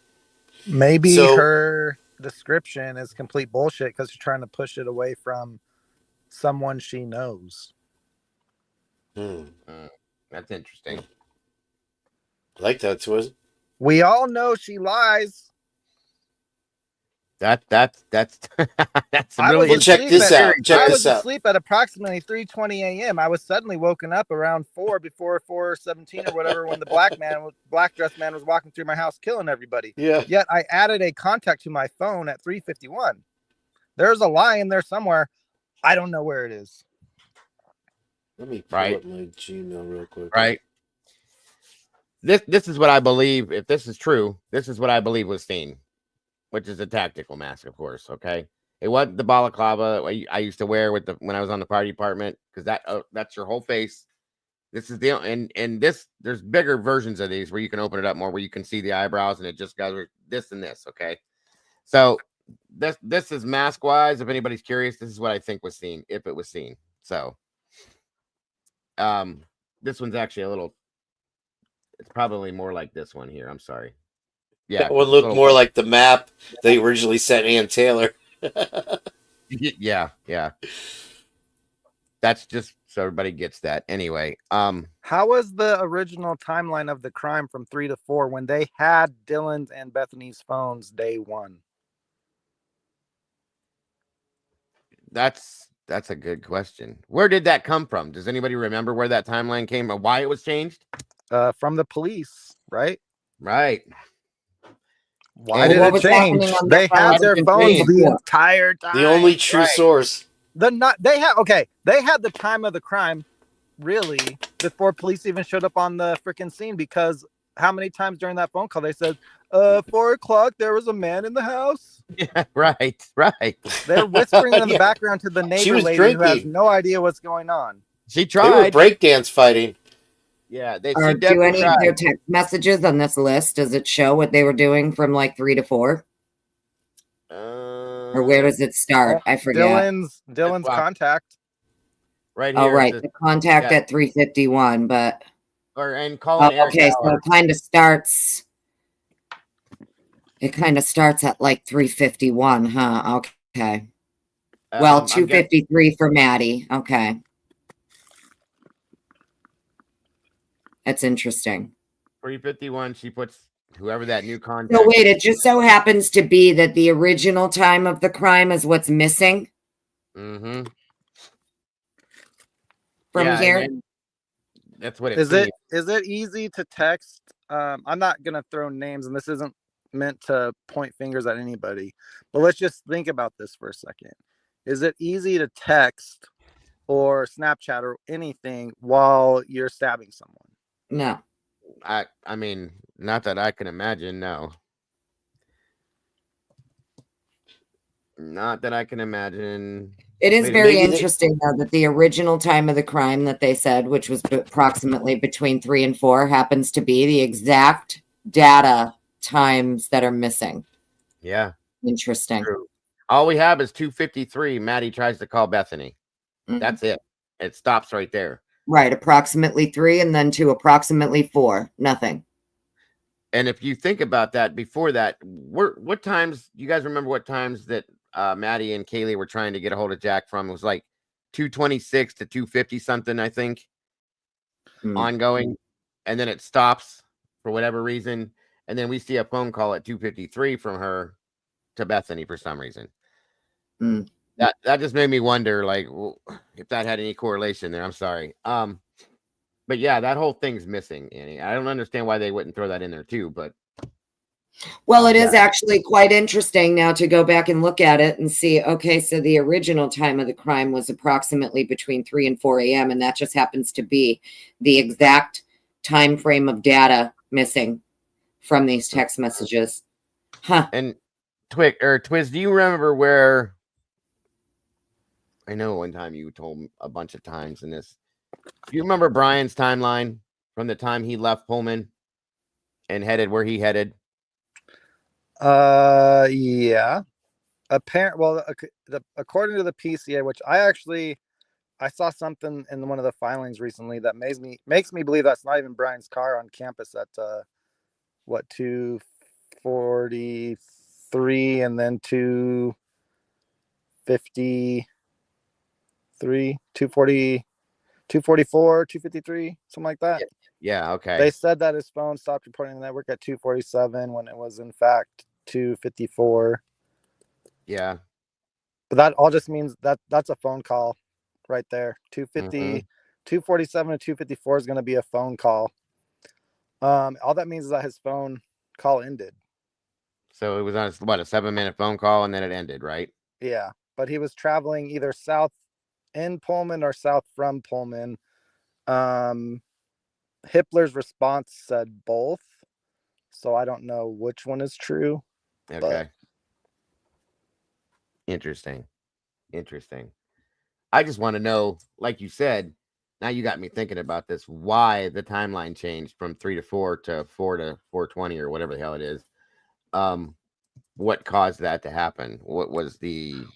Maybe So- her description is complete bullshit because she's trying to push it away from someone she knows. That's interesting. I like that, Twiz. We all know she lies. That's that's I really was check this out. Check I this was out. asleep at approximately 3:20 a.m. I was suddenly woken up around 4 before 4:17 or whatever when the black dressed man was walking through my house killing everybody. Yeah. Yet I added a contact to my phone at 3:51. There's a lie in there somewhere. I don't know where it is. Let me pull up my Gmail real quick. Right. This is what I believe. If this is true, this is what I believe was seen, which is a tactical mask, of course. Okay, it wasn't the balaclava I used to wear when I was on the fire department, because that's your whole face. This is and this, there's bigger versions of these where you can open it up more, where you can see the eyebrows, and it just goes this and this. Okay, so this is mask wise. If anybody's curious, this is what I think was seen, if it was seen. So, this one's actually a little. It's probably more like this one here. I'm sorry. Yeah, That would look more like the map they originally sent Ann Taylor. yeah. That's just so everybody gets that. Anyway, How was the original timeline of the crime from 3 to 4 when they had Dylan's and Bethany's phones day one? that's a good question. Where did that come from? Does anybody remember where that timeline came or why it was changed? From the police, right? Right. Why did it change? They had their phones the entire time. The only true source. They had the time of the crime really before police even showed up on the freaking scene, because how many times during that phone call they said 4 o'clock there was a man in the house? Yeah, right. They're whispering in the background to the neighbor was lady who has drinking. no idea what's going on. She They were tried. breakdance fighting. Yeah, Do any of their text messages on this list, does it show what they were doing from like 3 to 4? Or where does it start? I forget. Dylan's contact. Right here. Oh, right. The contact at 3:51, but and calling Eric okay, so Howard. it kind of starts. It kind of starts at like 3:51, huh? Okay. Well, I'm guessing- 2:53 for Maddie. Okay. That's interesting. 3:51. She puts whoever that new contact. So wait, it just so happens to be that the original time of the crime is what's missing Mm-hmm. from here. and that's what it Is seems. it easy to text? I'm not gonna throw names, and this isn't meant to point fingers at anybody, but let's just think about this for a second. Is it easy to text or Snapchat or anything while you're stabbing someone? No. I mean, not that I can imagine. No. Not that I can imagine. It is Maybe very they- interesting, though, that the original time of the crime that they said, which was approximately between 3 and 4, happens to be the exact data times that are missing. Yeah. Interesting. True. All we have is 2:53. Maddie tries to call Bethany. That's it. It stops right there. Right. Approximately 3 and then to approximately 4. Nothing. And if you think about that, before that, what times? You guys remember what times that Maddie and Kaylee were trying to get a hold of Jack from? It was like 2:26 to 2:50 something, I think, ongoing, and then it stops for whatever reason, and then we see a phone call at 2:53 from her to Bethany for some reason. That just made me wonder, like, if that had any correlation there. I'm sorry. But yeah, that whole thing's missing, Annie. I don't understand why they wouldn't throw that in there too, but Well, it is actually quite interesting now to go back and look at it and see, okay, so the original time of the crime was approximately between 3 and 4 a.m. And that just happens to be the exact time frame of data missing from these text messages. Huh. And Twiz, do you remember where? I know one time you told me a bunch of times in this. Do you remember Brian's timeline from the time he left Pullman and headed where he headed? Yeah. According to the PCA, which I saw something in one of the filings recently that makes me believe that's not even Brian's car on campus at 243 and then 253, 240, 244, 253, something like that. Yeah, okay. They said that his phone stopped reporting the network at 247 when it was in fact 254. Yeah. But that all just means that's a phone call right there. 250, 247 to 254 is going to be a phone call. All that means is that his phone call ended. So it was on a 7-minute phone call and then it ended, right? Yeah, but he was traveling either south in Pullman or south from Pullman. Hippler's response said both, so I don't know which one is true. Okay. But Interesting. I just want to know, like you said, now you got me thinking about this, why the timeline changed from 3 to 4 to 4 to 420 or whatever the hell it is. What caused that to happen? What was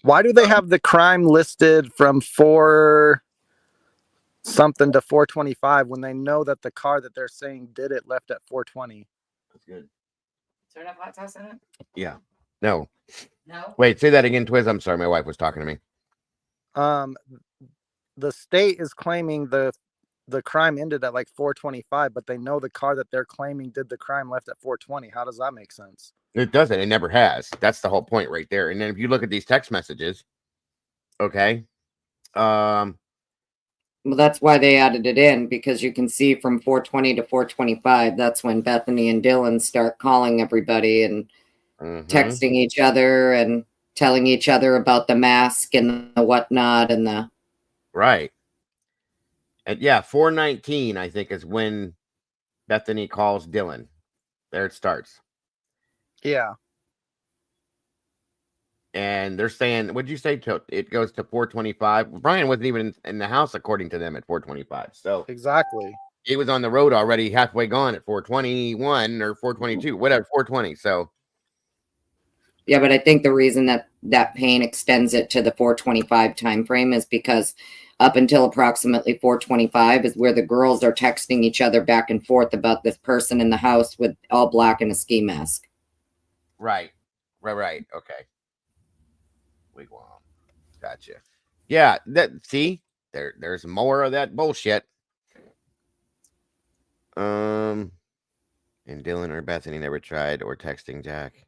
why do they have the crime listed from 4 something to 425 when they know that the car that they're saying did it left at 420? That's good. Is there enough hot sauce in it? Yeah. No. No. Wait, say that again, Twiz. I'm sorry, my wife was talking to me. The state is claiming the crime ended at like 425, but they know the car that they're claiming did the crime left at 420. How does that make sense? It doesn't. It never has. That's the whole point right there. And then if you look at these text messages, okay. Well, that's why they added it in, because you can see from 420 to 425, that's when Bethany and Dylan start calling everybody and texting each other and telling each other about the mask and the whatnot and the right. And yeah, 419, I think, is when Bethany calls Dylan. There it starts. Yeah. And they're saying, what'd you say? It goes to 425. Brian wasn't even in the house, according to them, at 425. So exactly, he was on the road already, halfway gone at 421 or 422, whatever, 420. So yeah, but I think the reason that Payne extends it to the 425 time frame is because up until approximately 425 is where the girls are texting each other back and forth about this person in the house with all black and a ski mask. Right. Okay. Wigwam. Gotcha. Yeah, there's more of that bullshit. And Dylan or Bethany never tried or texting Jack.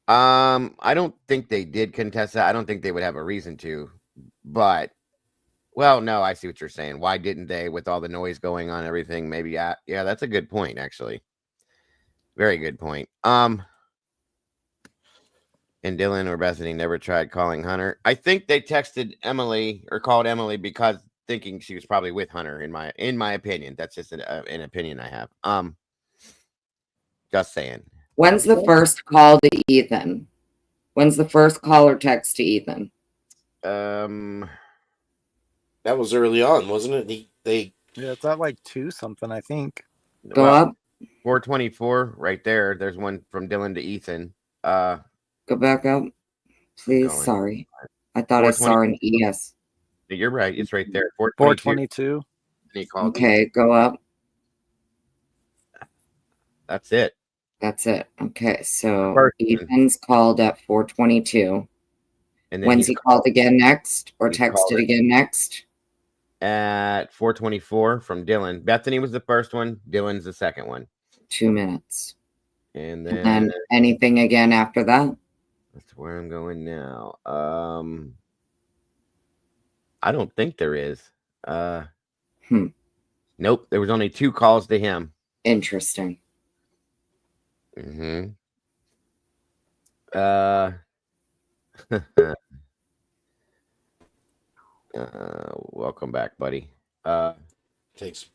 I don't think they did contest that. I don't think they would have a reason to, but well, no, I see what you're saying. Why didn't they, with all the noise going on, everything? Maybe, yeah, that's a good point, actually. Very good point. And Dylan or Bethany never tried calling Hunter. I think they texted Emily or called Emily because thinking she was probably with Hunter. In my opinion, that's just an opinion I have. Just saying. When's the first call to Ethan? When's the first call or text to Ethan? That was early on, wasn't it? Yeah, it's at like 2 something, I think. Go up. 424 right there. There's one from Dylan to Ethan. Go back up, please. Sorry, I thought I saw an ES. You're right. It's right there. 422. Okay, go up. That's it. Okay, so Ethan's called at 422. And then when's he called again next or texted again next? At 424 from Dylan. Bethany was the first one. Dylan's the second one. 2 minutes. And then anything again after that? That's where I'm going now. I don't think there is. Nope. There was only 2 calls to him. Interesting. Welcome back, buddy. Thanks.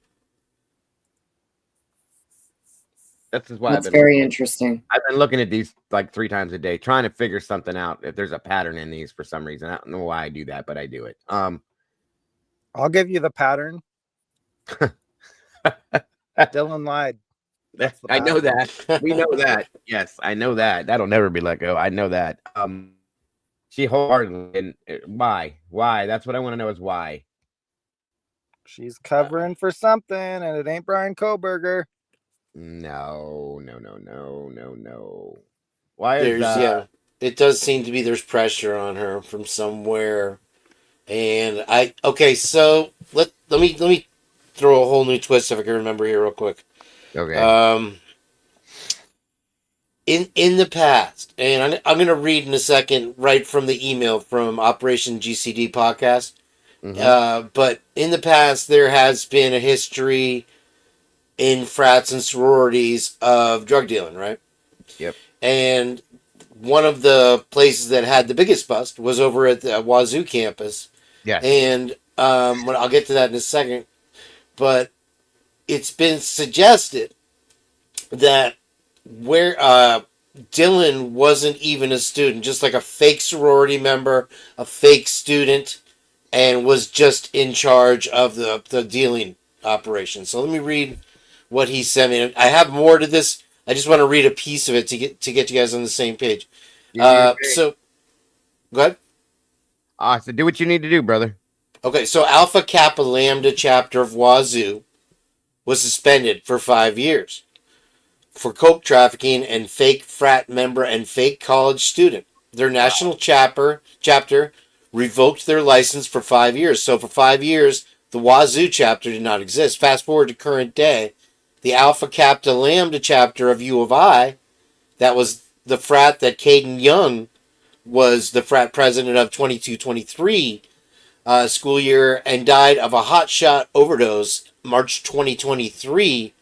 That's just why That's very interesting. I've been looking at these like 3 times a day, trying to figure something out. If there's a pattern in these for some reason, I don't know why I do that, but I do it. I'll give you the pattern. Dylan lied. That's the I know pattern. that. We know that. Yes, I know that. That'll never be let go. I know that. She wholeheartedly. And why? Why? That's what I want to know is why. She's covering for something, and it ain't Brian Koberger. No. Why is it does seem to be there's pressure on her from somewhere. And so let me throw a whole new twist if I can remember here real quick. Okay. In the past, and I'm going to read in a second right from the email from Operation GCD podcast. But in the past, there has been a history in frats and sororities of drug dealing, right? Yep. And one of the places that had the biggest bust was over at the Wazoo campus. Yeah. And I'll get to that in a second. But it's been suggested that where Dylan wasn't even a student, just like a fake sorority member, a fake student, and was just in charge of the dealing operation. So let me read what he sent me. I have more to this. I just want to read a piece of it to get you guys on the same page. So go ahead. So do what you need to do, brother. Okay, so Alpha Kappa Lambda chapter of Wazoo was suspended for 5 years for coke trafficking and fake frat member and fake college student. Their national chapter revoked their license for 5 years. So for 5 years, the Wazoo chapter did not exist. Fast forward to current day, the Alpha Kappa Lambda chapter of U of I, that was the frat that Caden Young was the frat president of 22-23 school year and died of a hotshot overdose March 2023.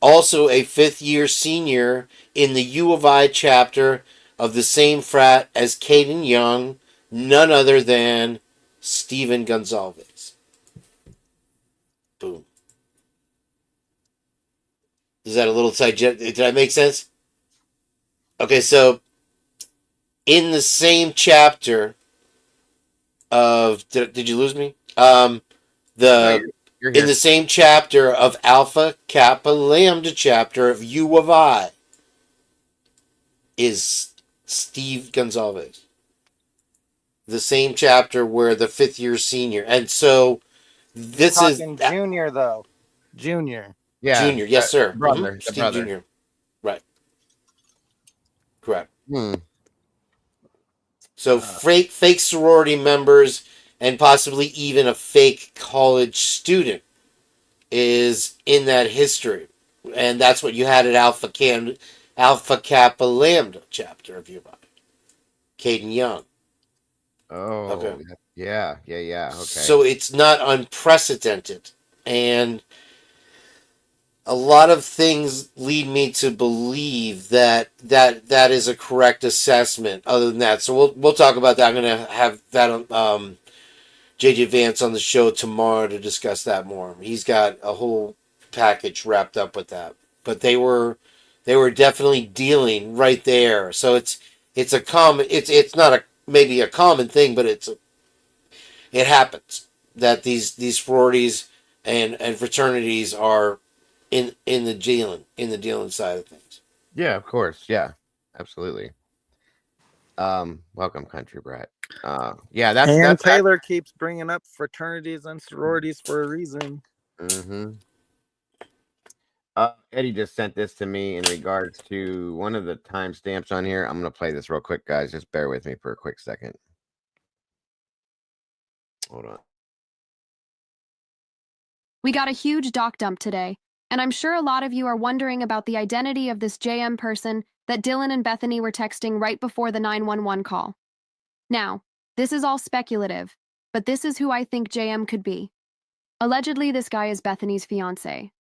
Also a 5th year senior in the U of I chapter of the same frat as Caden Young, none other than Steven Gonzalez. Boom. Is that a little did that make sense? Okay, so in the same chapter of did you lose me? In the same chapter of Alpha Kappa Lambda chapter of U of I is Steve Gonzalez. The same chapter where the 5th year senior. And so this is junior though. Junior. Yeah. Junior, yes, sir. Brother. Steve brother. Junior. Right. Correct. So fake sorority members and possibly even a fake college student is in that history. And that's what you had at Alpha Kappa Lambda chapter of U of I. Caden Young. Oh, okay. Yeah. Okay. So it's not unprecedented. And a lot of things lead me to believe that is a correct assessment. Other than that, so we'll talk about that. I'm going to have that JJ Vance on the show tomorrow to discuss that more. He's got a whole package wrapped up with that. But they were definitely dealing right there. So it's a common. It's not maybe a common thing, but it happens that these sororities and fraternities are in the dealing side of things. Yeah, of course. Yeah, absolutely. Welcome, Country Brat. Yeah, that's Taylor keeps bringing up fraternities and sororities for a reason. Eddie just sent this to me in regards to one of the timestamps on here. I'm going to play this real quick, guys. Just bear with me for a quick second. Hold on. We got a huge doc dump today, and I'm sure a lot of you are wondering about the identity of this JM person that Dylan and Bethany were texting right before the 911 call. Now, this is all speculative, but this is who I think JM could be. Allegedly, this guy is Bethany's fiancé.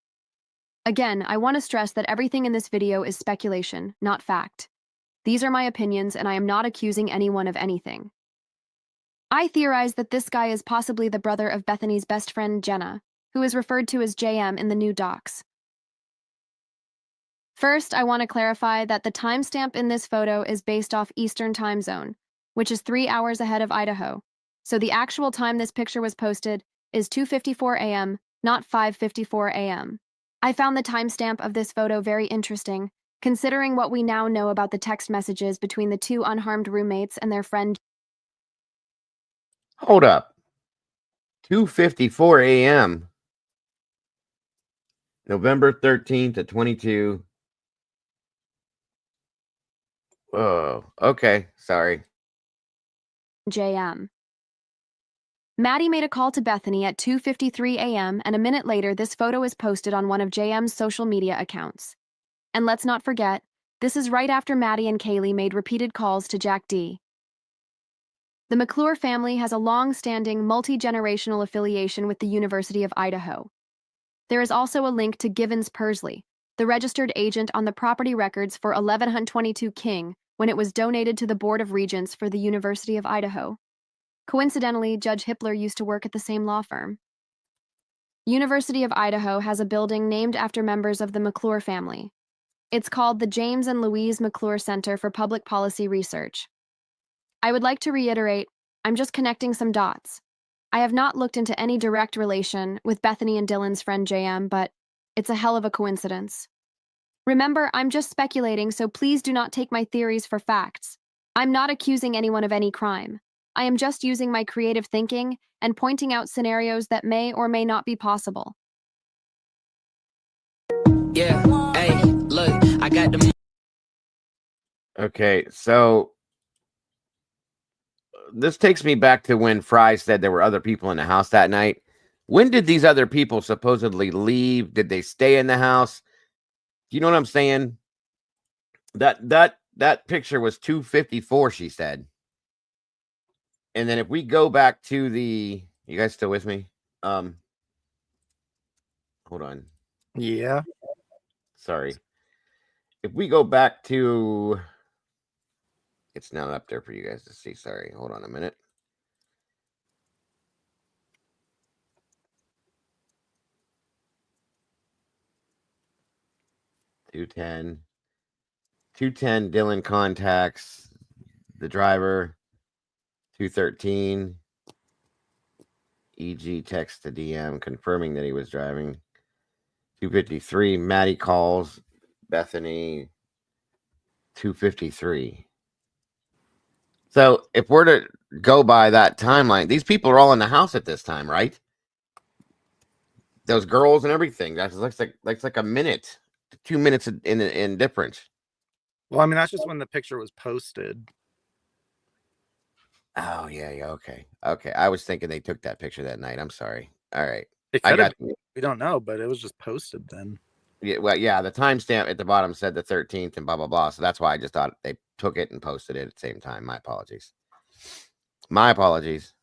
Again, I want to stress that everything in this video is speculation, not fact. These are my opinions, and I am not accusing anyone of anything. I theorize that this guy is possibly the brother of Bethany's best friend, Jenna, who is referred to as JM in the new docs. First, I want to clarify that the timestamp in this photo is based off Eastern Time Zone, which is 3 hours ahead of Idaho. So the actual time this picture was posted is 2:54 a.m., not 5:54 a.m. I found the timestamp of this photo very interesting, considering what we now know about the text messages between the two unharmed roommates and their friend. Hold up. 2:54 a.m. November 13th to 22. Oh, okay. Sorry. JM. Maddie made a call to Bethany at 2:53 a.m., and a minute later, this photo is posted on one of JM's social media accounts. And let's not forget, this is right after Maddie and Kaylee made repeated calls to Jack D. The McClure family has a long-standing, multi-generational affiliation with the University of Idaho. There is also a link to Givens Persley, the registered agent on the property records for 1122 King when it was donated to the Board of Regents for the University of Idaho. Coincidentally, Judge Hippler used to work at the same law firm. University of Idaho has a building named after members of the McClure family. It's called the James and Louise McClure Center for Public Policy Research. I would like to reiterate, I'm just connecting some dots. I have not looked into any direct relation with Bethany and Dylan's friend JM, but it's a hell of a coincidence. Remember, I'm just speculating, so please do not take my theories for facts. I'm not accusing anyone of any crime. I am just using my creative thinking and pointing out scenarios that may or may not be possible. Yeah, hey, look, I got the... Okay, so this takes me back to when Fry said there were other people in the house that night. When did these other people supposedly leave? Did they stay in the house? Do you know what I'm saying? That picture was 2:54, she said. And then if we go back to the, you guys still with me? Hold on. Yeah. Sorry. If we go back to, it's not up there for you guys to see. Sorry. Hold on a minute. $210. Dylan contacts the driver. 213. EG text to DM confirming that he was driving. 253. Maddie calls Bethany. 253. So if we're to go by that timeline, these people are all in the house at this time, right? Those girls and everything. That looks like a minute, 2 minutes in difference. Well, I mean, that's just when the picture was posted. Oh yeah, okay. I was thinking they took that picture that night. I'm sorry. All right. It could have been. We don't know, but it was just posted then. Yeah, well, yeah, the timestamp at the bottom said the 13th and blah blah blah. So that's why I just thought they took it and posted it at the same time. My apologies.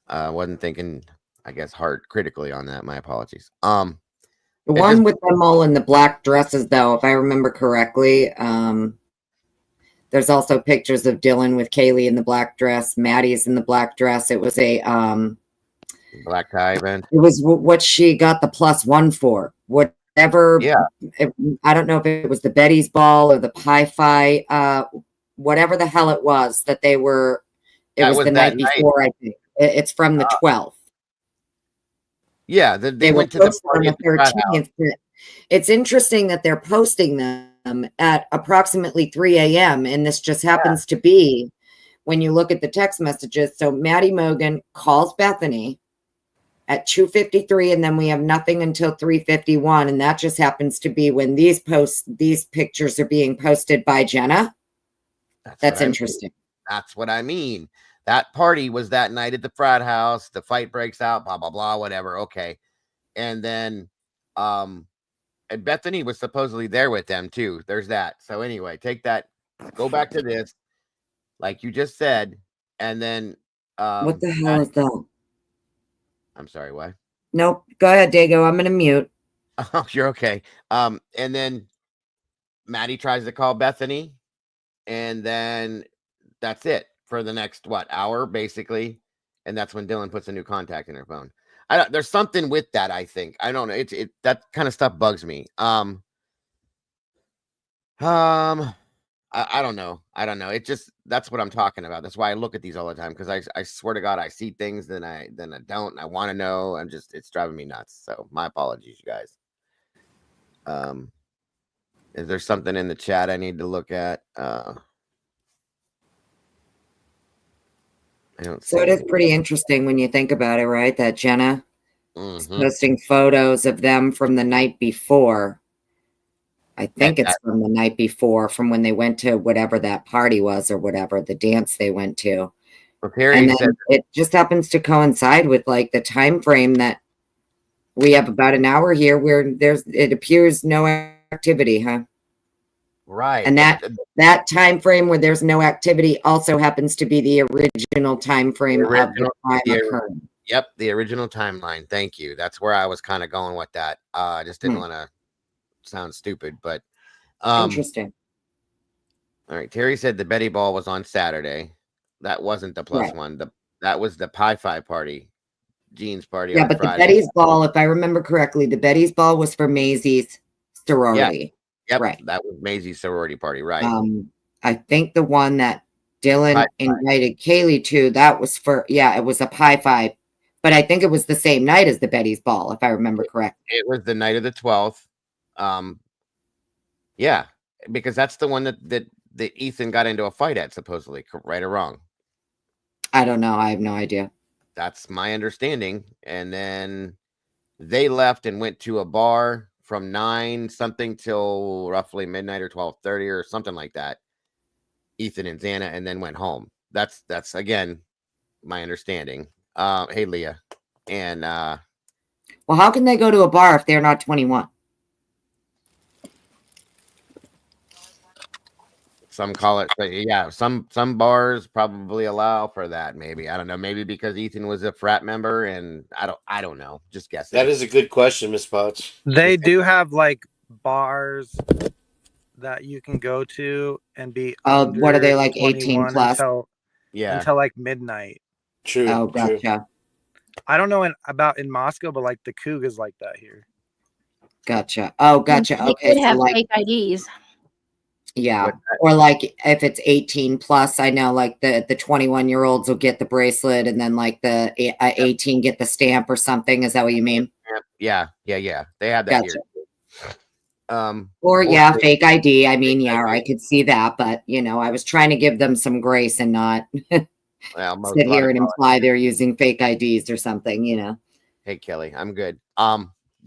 Wasn't thinking, I guess, hard critically on that. My apologies. The one with them all in the black dresses, though, if I remember correctly, there's also pictures of Dylan with Kaylee in the black dress. Maddie's in the black dress. It was a black tie event. It was what she got the +1 for. Whatever. Yeah. I don't know if it was the Betty's Ball or the Pie Fi, whatever the hell it was that they were. It was the night before, I think. It's from the 12th. Yeah, they went to the party on the 13th. It's interesting that they're posting them at approximately 3 a.m. And this just happens to be when you look at the text messages. So Maddie Mogan calls Bethany at 2:53, and then we have nothing until 3:51. And that just happens to be when these pictures are being posted by Jenna. That's interesting. That's what I mean. That party was that night at the frat house. The fight breaks out, blah, blah, blah, whatever. Okay. And then and Bethany was supposedly there with them too. There's that. So anyway, take that, go back to this, like you just said, and then what the hell is that? I'm sorry, what? Nope. Go ahead, Dago. I'm gonna mute. Oh, you're okay. And then Maddie tries to call Bethany, and then that's it for the next hour, basically. And that's when Dylan puts a new contact in her phone. There's something with that, I think. I don't know. That kind of stuff bugs me. I don't know. I don't know. It just, that's what I'm talking about. That's why I look at these all the time, because I swear to God, I see things, then I don't. And I want to know. I'm just, it's driving me nuts. So my apologies, you guys. Is there something in the chat I need to look at? I don't. So it is pretty interesting when you think about it, right? That Jenna is Mhm. posting photos of them from the night before. I think it's from the night before, from when they went to whatever that party was or whatever, the dance they went to. Well, Terry And then said it just happens to coincide with like the time frame that we have about an hour here where it appears no activity, huh? right. And that time frame where there's no activity also happens to be the original time frame of the crime occurring. Yep, the original timeline. Thank you. That's where I was kind of going with that. I just didn't want to sound stupid, but interesting. All right. Terry said the Betty Ball was on Saturday. That wasn't the plus one. That was the Pi Fi party, Jean's party. Yeah, on but Friday. the Betty's Ball, if I remember correctly, the Betty's Ball was for Maisie's sorority. Yep, right. That was Maisie's sorority party, right? I think the one that Dylan invited Kaylee to, that was for, it was a Pi Fi, but I think it was the same night as the Betty's Ball, if I remember correctly. It was the night of the 12th. Yeah, because that's the one that Ethan got into a fight at, supposedly, right or wrong. I don't know. I have no idea. That's my understanding. And then they left and went to a bar from 9 something till roughly midnight or 12:30 or something like that. Ethan and Xana, and then went home. That's again my understanding. Hey Leah. And well, how can they go to a bar if they're not 21? Some call it, yeah. Some bars probably allow for that. Maybe, I don't know. Maybe because Ethan was a frat member, and I don't know. Just guessing. That is a good question, Miss Potts. They do have like bars that you can go to and be. What are they, like 18 plus? Until like midnight. True. Oh, gotcha. True. I don't know about in Moscow, but like the Coug is like that here. Gotcha. Oh, gotcha. They Okay, could have so like fake IDs. Yeah. Or like if it's 18 plus, I know like the 21-year-olds will get the bracelet, and then like the 18 get the stamp or something. Is that what you mean? Yeah. They have that Gotcha. here. Or fake ID. I mean, I could see that, but I was trying to give them some grace and not sit here and imply they're using fake IDs or something, Hey Kelly, I'm good.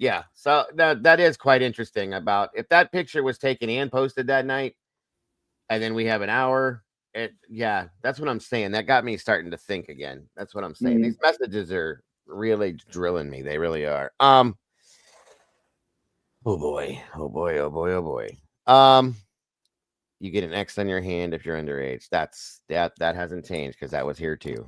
Yeah, so that is quite interesting about if that picture was taken and posted that night, and then we have an hour. That's what I'm saying. That got me starting to think again. That's what I'm saying. These messages are really drilling me. They really are. Oh boy. You get an X on your hand if you're underage. That hasn't changed because that was here too.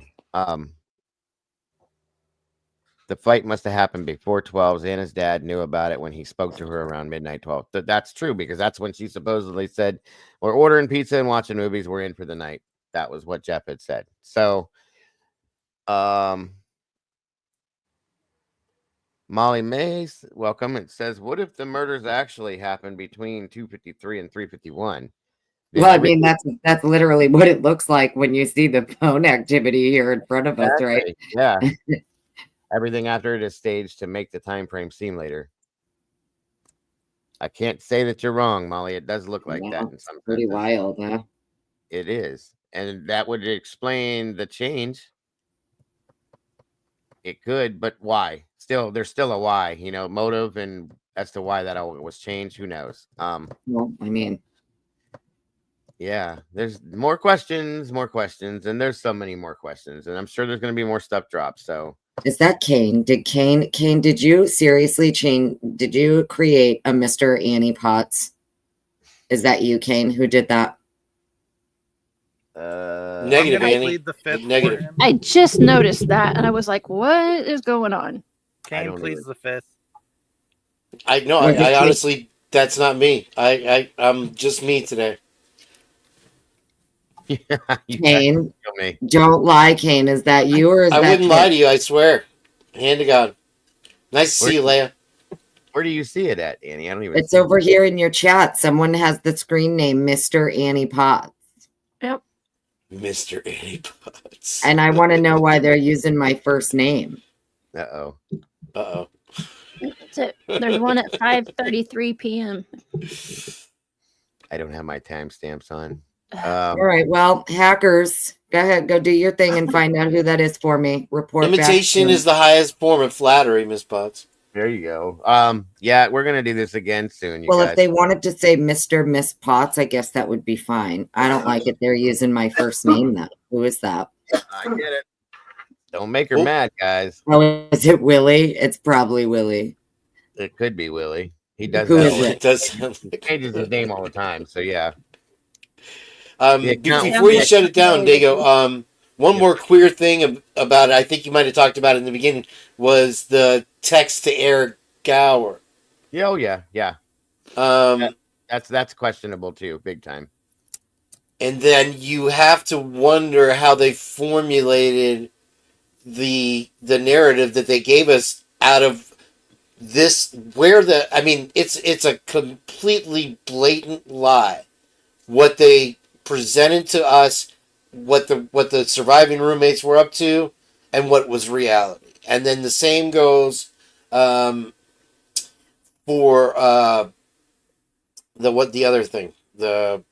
The fight must have happened before 12. Xana's dad knew about it when he spoke to her around midnight 12. That's true, because that's when she supposedly said, we're ordering pizza and watching movies. We're in for the night. That was what Jeff had said. So, Molly Mays, welcome. It says, what if the murders actually happened between 2:53 and 3:51? Well, I mean, that's literally what it looks like when you see the phone activity here in front of us, right? Yeah. Everything after it is staged to make the time frame seem later. I can't say that you're wrong, Molly. It does look like that in some pretty wild, huh? It is. And that would explain the change. It could, but why? There's still a why, motive, and as to why that was changed, who knows? Well, I mean, yeah, there's more questions, and there's so many more questions, and I'm sure there's going to be more stuff dropped. So is that Kane? Kane, did you seriously did you create a Mr. Annie Potts? Is that you, Kane, who did that? Negative, Annie. Negative. I just noticed that, and I was like, what is going on? Kane pleads the fifth. I honestly, that's not me. I'm just me today. Kane, don't lie, Kane. Is that you, or is I that wouldn't lie to you, I swear. Hand to God. Nice to see you, Leia. Where do you see it at, Annie? I don't even. It's over here in your chat. Someone has the screen name Mr. Annie Potts. Yep. Mr. Annie Potts. And I want to know why they're using my first name. Uh-oh. Uh-oh. There's one at 5:33 p.m. I don't have my timestamps on. All right. Well, hackers, go ahead, go do your thing and find out who that is for me. Report Imitation back. is the highest form of flattery, Miss Potts. There you go. Yeah, we're gonna do this again soon. Well, guys. if they wanted to say Mr. Miss Potts, I guess that would be fine. I don't like it. They're using my first name though. Who is that? I get it. Don't make her mad, guys. Oh, is it Willie? It's probably Willie. It could be Willie. He does. Who that is all- it? It does. He changes his name all the time. So yeah. Before you shut it down, Dago, one more queer thing about it, I think you might have talked about it in the beginning, was the text to Eric Gower. Yeah, oh yeah. That's questionable too, big time. And then you have to wonder how they formulated the narrative that they gave us out of this, it's a completely blatant lie. What they presented to us, what the surviving roommates were up to, and what was reality. And then the same goes for the other thing. I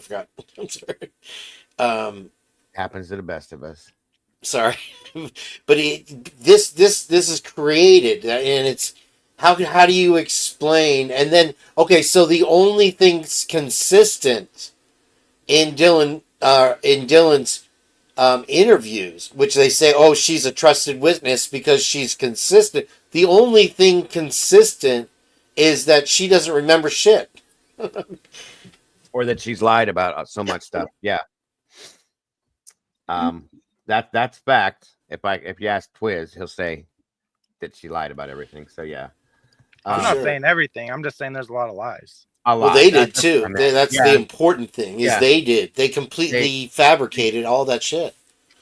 forgot. I'm sorry. Happens to the best of us. Sorry, but this is created, and it's how do you explain? And then so the only things consistent in Dylan's interviews, which they say, oh, she's a trusted witness because she's consistent. The only thing consistent is that she doesn't remember shit. Or that she's lied about so much stuff. Yeah. That's fact. If you ask Twiz, he'll say that she lied about everything. So yeah. I'm not saying everything. I'm just saying there's a lot of lies. Well, they did too. That's the important thing. They did. They completely fabricated all that shit.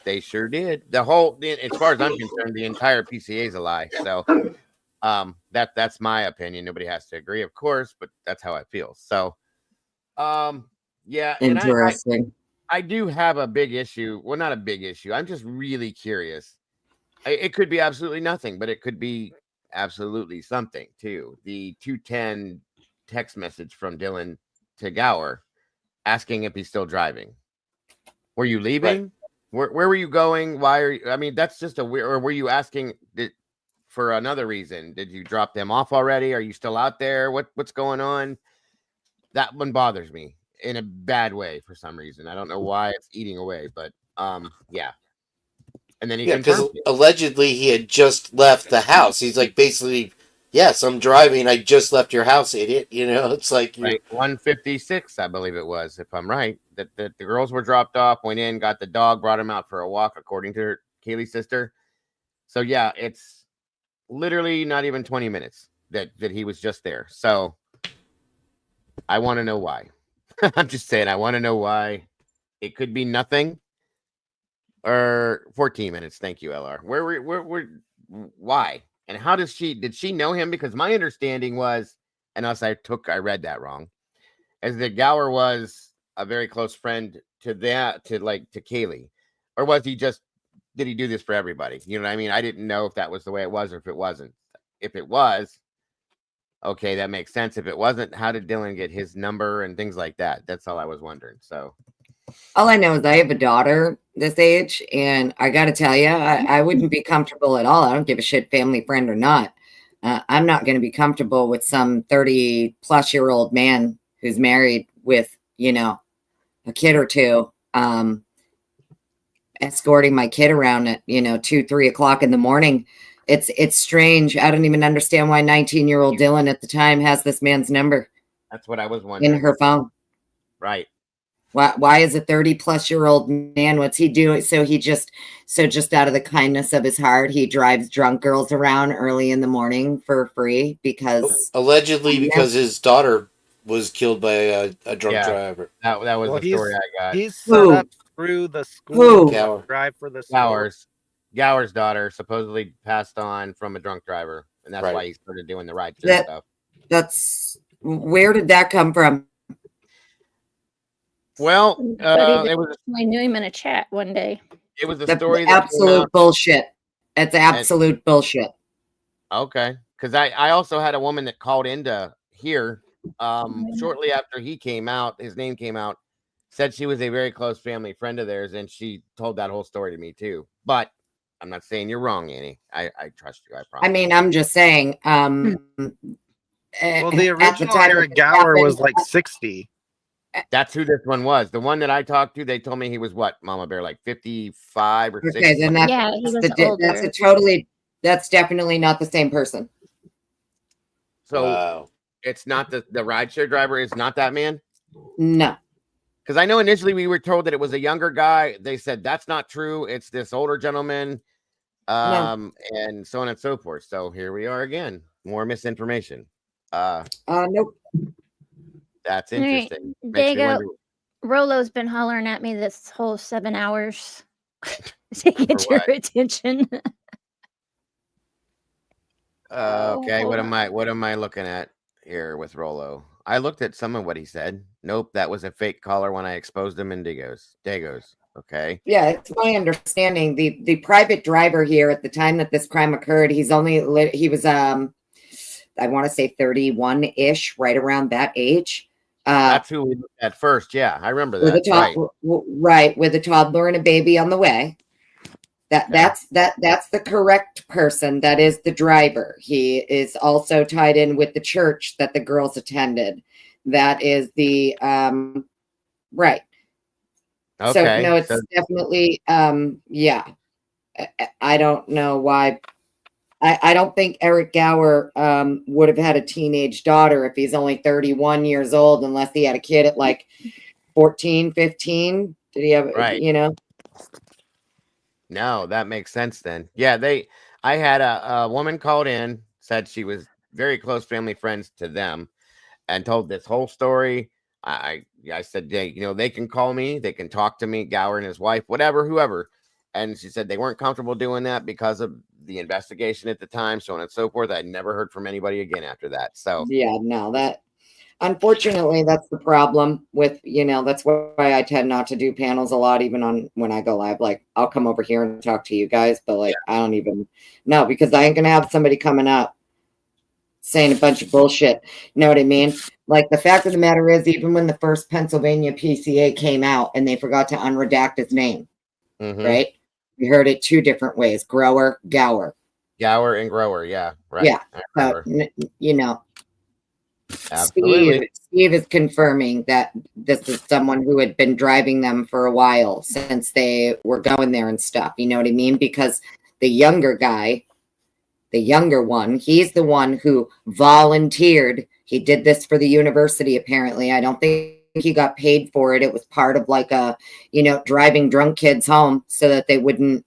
They sure did. As far as I'm concerned, the entire PCA is a lie. So, that's my opinion. Nobody has to agree, of course, but that's how I feel. So, yeah. Interesting. And I do have a big issue. Well, not a big issue. I'm just really curious. It could be absolutely nothing, but it could be absolutely something too. The 2:10 text message from Dylan to Gower asking if he's still driving. Were you leaving? Right. Where were you going? Why are you? I mean, that's just a weird. Or were you asking for another reason? Did you drop them off already? Are you still out there? What's going on? That one bothers me in a bad way for some reason. I don't know why it's eating away, but yeah. And then because allegedly he had just left the house. He's like, basically, yes, I'm driving. I just left your house, idiot. You know, it's like 156, I believe it was, if I'm right. That the girls were dropped off, went in, got the dog, brought him out for a walk, according to Kaylee's sister. So yeah, it's literally not even 20 minutes that he was just there. So I want to know why. I'm just saying, I want to know why. It could be nothing. Or 14 minutes. Thank you, LR. Why? And how did she know him? Because my understanding was, unless I read that wrong, as that Gower was a very close friend to Kaylee. Or was he just, did he do this for everybody? You know what I mean? I didn't know if that was the way it was or if it wasn't. If it was, okay, that makes sense. If it wasn't, how did Dylan get his number and things like that? That's all I was wondering. So all I know is I have a daughter this age, and I got to tell you, I wouldn't be comfortable at all. I don't give a shit, family friend or not. I'm not going to be comfortable with some 30-plus-year-old man who's married with, a kid or two, escorting my kid around at, 2-3 o'clock in the morning. It's strange. I don't even understand why 19-year-old Dylan at the time has this man's number. That's what I was wondering. In her phone. Right. Why is a 30-plus-year-old man? What's he doing? So just out of the kindness of his heart, he drives drunk girls around early in the morning for free because allegedly because his daughter was killed by a drunk driver. That was the story I got. He's set up through the school to drive for the school. Gower's daughter supposedly passed on from a drunk driver. and that's Right. why he started doing the rideshare stuff. Where did that come from? Well, Somebody it was I knew him in a chat one day. it was a The story that came absolute out. bullshit. It's absolute bullshit. Okay, because I also had a woman that called into here shortly after he came out. His name came out. Said she was a very close family friend of theirs, and she told that whole story to me too. But I'm not saying you're wrong, Annie. I trust you. I promise. I mean, I'm just saying. Well, the at the original time Eric that this Gower was happened, like 60. That's who this one was. The one that I talked to, they told me he was what, Mama Bear, like 55 or 60. okay, then that's Yeah, he was that's definitely not the same person. So Wow. it's not the rideshare driver is not that man? No. Because I know initially we were told that it was a younger guy. They said that's not true. It's this older gentleman, and so on and so forth. So here we are again. More misinformation. Nope. That's All right, interesting. Makes me Dago, wonder Rolo's been hollering at me this whole 7 hours to get For your what? attention. Okay, hold what am I looking at here with Rolo? I looked at some of what he said. Nope, that was a fake caller when I exposed him in Dagos. Okay. Yeah, it's my understanding the private driver here at the time that this crime occurred, he was I want to say 31-ish, right around that age. That's who we looked at first. Yeah, I remember With that. right, with a toddler and a baby on the way. That's the correct person. That is the driver. He is also tied in with the church that the girls attended. That is the right. Okay. So no, it's definitely yeah. I don't know why. I don't think Eric Gower would have had a teenage daughter if he's only 31 years old, unless he had a kid at like 14, 15. Did he have, Right. No, that makes sense then. Yeah, I had a woman called in, said she was very close family friends to them, and told this whole story. I said, they can call me, they can talk to me, Gower and his wife, whatever, whoever. And she said they weren't comfortable doing that because of the investigation at the time, so on and so forth. I never heard from anybody again after that. So yeah, no, that unfortunately that's the problem with, that's why I tend not to do panels a lot, even on when I go live. Like I'll come over here and talk to you guys, but like I don't even know, because I ain't gonna have somebody coming up saying a bunch of bullshit. You know what I mean? Like the fact of the matter is, even when the first Pennsylvania PCA came out and they forgot to unredact his name, right? We heard it two different ways: Gower and Grower. Yeah, right. Yeah. So, Absolutely. Steve is confirming that this is someone who had been driving them for a while, since they were going there and stuff. You know what I mean? Because the younger guy, the younger one, he's the one who volunteered. He did this for the university, apparently. I don't think he got paid for it. It was part of like a, driving drunk kids home so that they wouldn't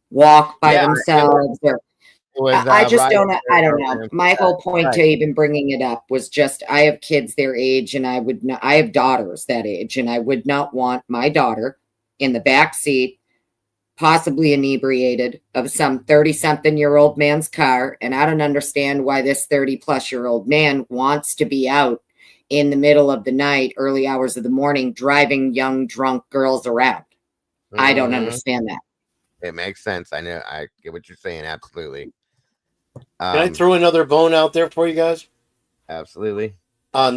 walk by themselves. I just don't know. My whole point to even bringing it up was just, I have kids their age, and I have daughters that age, and I would not want my daughter in the back seat, possibly inebriated, of some 30-something-year-old man's car. And I don't understand why this 30-plus-year-old man wants to be out in the middle of the night, early hours of the morning, driving young, drunk girls around. I don't understand that. It makes sense. I know. I get what you're saying. Absolutely. Can I throw another bone out there for you guys? Absolutely.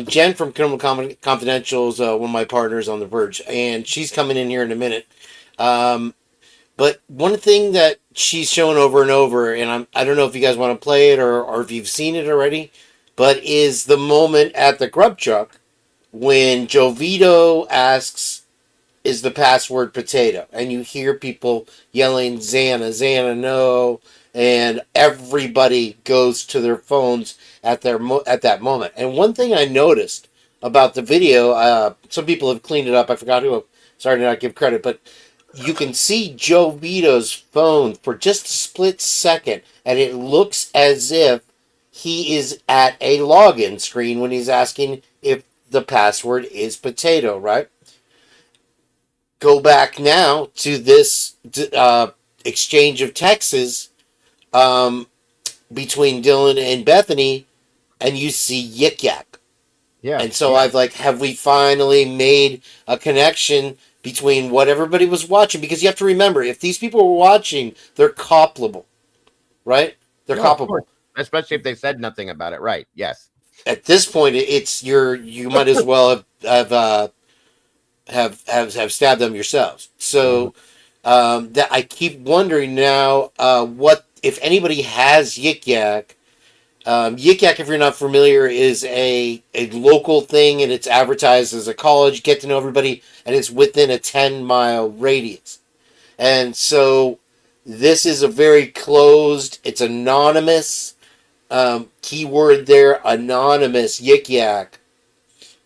Jen from Criminal Confidential is one of my partners on The Verge, and she's coming in here in a minute. But one thing that she's shown over and over, and I don't know if you guys want to play it or if you've seen it already, but is the moment at the grub truck when Joe Vito asks, "Is the password potato?" And you hear people yelling, "Xana, no," and everybody goes to their phones at that moment. And one thing I noticed about the video, some people have cleaned it up. I forgot who. Sorry to not give credit, but you can see Joe Vito's phone for just a split second, and it looks as if he is at a login screen when he's asking if the password is potato, right? Go back now to this exchange of texts. between Dylan and Bethany, and you see Yik Yak. Yeah. And so I've like, have we finally made a connection between what everybody was watching? Because you have to remember, if these people were watching, they're coppable, right? They're No, of course. coppable. Especially if they said nothing about it, right? Yes. At this point, you might as well have stabbed them yourselves. So that I keep wondering now, what if anybody has Yik Yak. Yik Yak, if you're not familiar, is a local thing, and it's advertised as a college, get to know everybody, and it's within a 10-mile radius. And so this is a very closed, it's anonymous, keyword there, anonymous Yik Yak,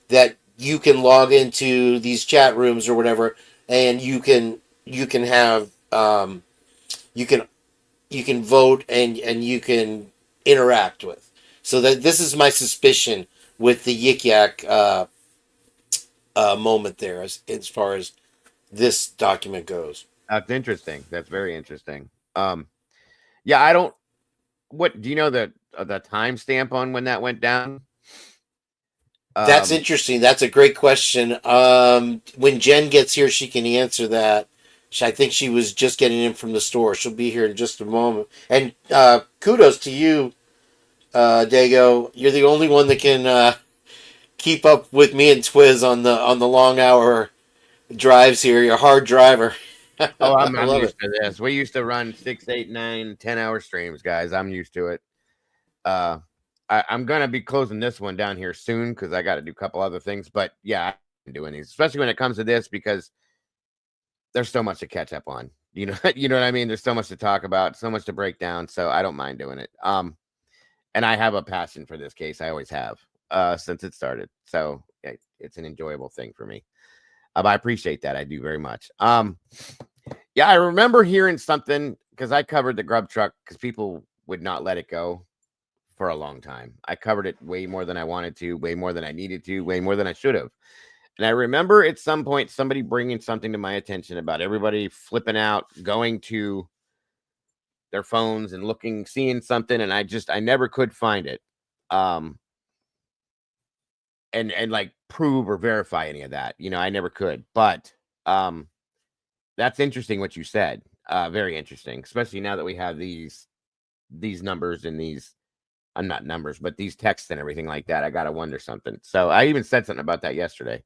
that you can log into these chat rooms or whatever, and you can have you can vote, and you can interact with. So that this is my suspicion with the Yik Yak moment there, as far as this document goes. That's interesting. That's very interesting. Yeah, I don't. What do you know the timestamp on when that went down? That's interesting. That's a great question. When Jen gets here, she can answer that. I think she was just getting in from the store. She'll be here in just a moment. And kudos to you, Dago. You're the only one that can keep up with me and Twiz on the long hour drives here. You're a hard driver. Oh, I'm I love used it. to this. We used to run 6, 8, 9, 10-hour streams, guys. I'm used to it. I'm gonna be closing this one down here soon because I got to do a couple other things. But yeah, I'm doing these, especially when it comes to this, because there's so much to catch up on. You know, you know what I mean. There's so much to talk about, so much to break down. So I don't mind doing it. And I have a passion for this case. I always have since it started. So it's an enjoyable thing for me. I appreciate that. I do very much. Yeah, I remember hearing something because I covered the grub truck because people would not let it go for a long time. I covered it way more than I wanted to, way more than I needed to, way more than I should have. And I remember at some point somebody bringing something to my attention about everybody flipping out, going to their phones and looking, seeing something, and I never could find it. And like prove or verify any of that. You know, I never could. But that's interesting what you said. Very interesting, especially now that we have these numbers and these not numbers, but these texts and everything like that. I gotta wonder something. So I even said something about that yesterday,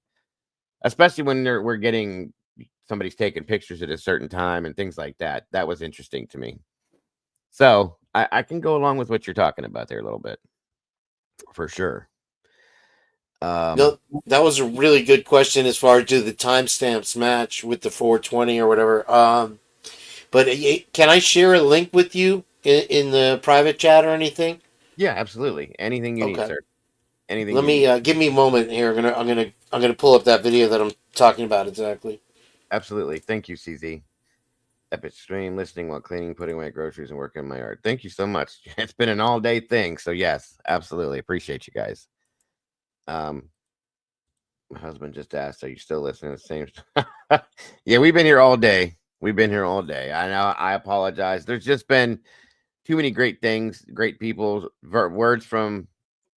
especially when we're getting somebody's taking pictures at a certain time and things like that. That was interesting to me. So I can go along with what you're talking about there a little bit, for sure. No, that was a really good question as far as do the timestamps match with the 420 or whatever. But can I share a link with you in the private chat or anything? Yeah, absolutely. Anything you need, sir. Anything. Let me give me a moment here. I'm gonna pull up that video that I'm talking about exactly. Absolutely. Thank you, CZ. Epic stream, listening while cleaning, putting away groceries, and working in my yard. Thank you so much. It's been an all-day thing. So yes, absolutely. Appreciate you guys. My husband just asked, are you still listening to the same Yeah, we've been here all day. We've been here all day. I know. I apologize. There's just been too many great things, great people, words from,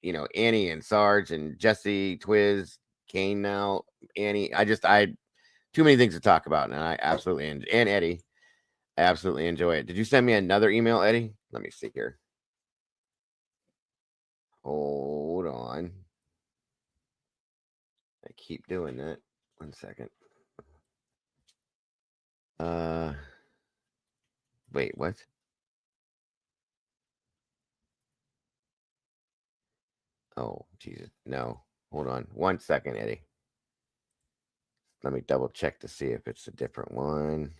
Annie and Sarge and Jesse, Twiz, Kane now, Annie. Too many things to talk about, and I absolutely, and Eddie, I absolutely enjoy it. Did you send me another email, Eddie? Let me see here. Hold on. I keep doing that. 1 second. Wait, what? Oh, Jesus. No. Hold on. 1 second, Eddie. Let me double check to see if it's a different one.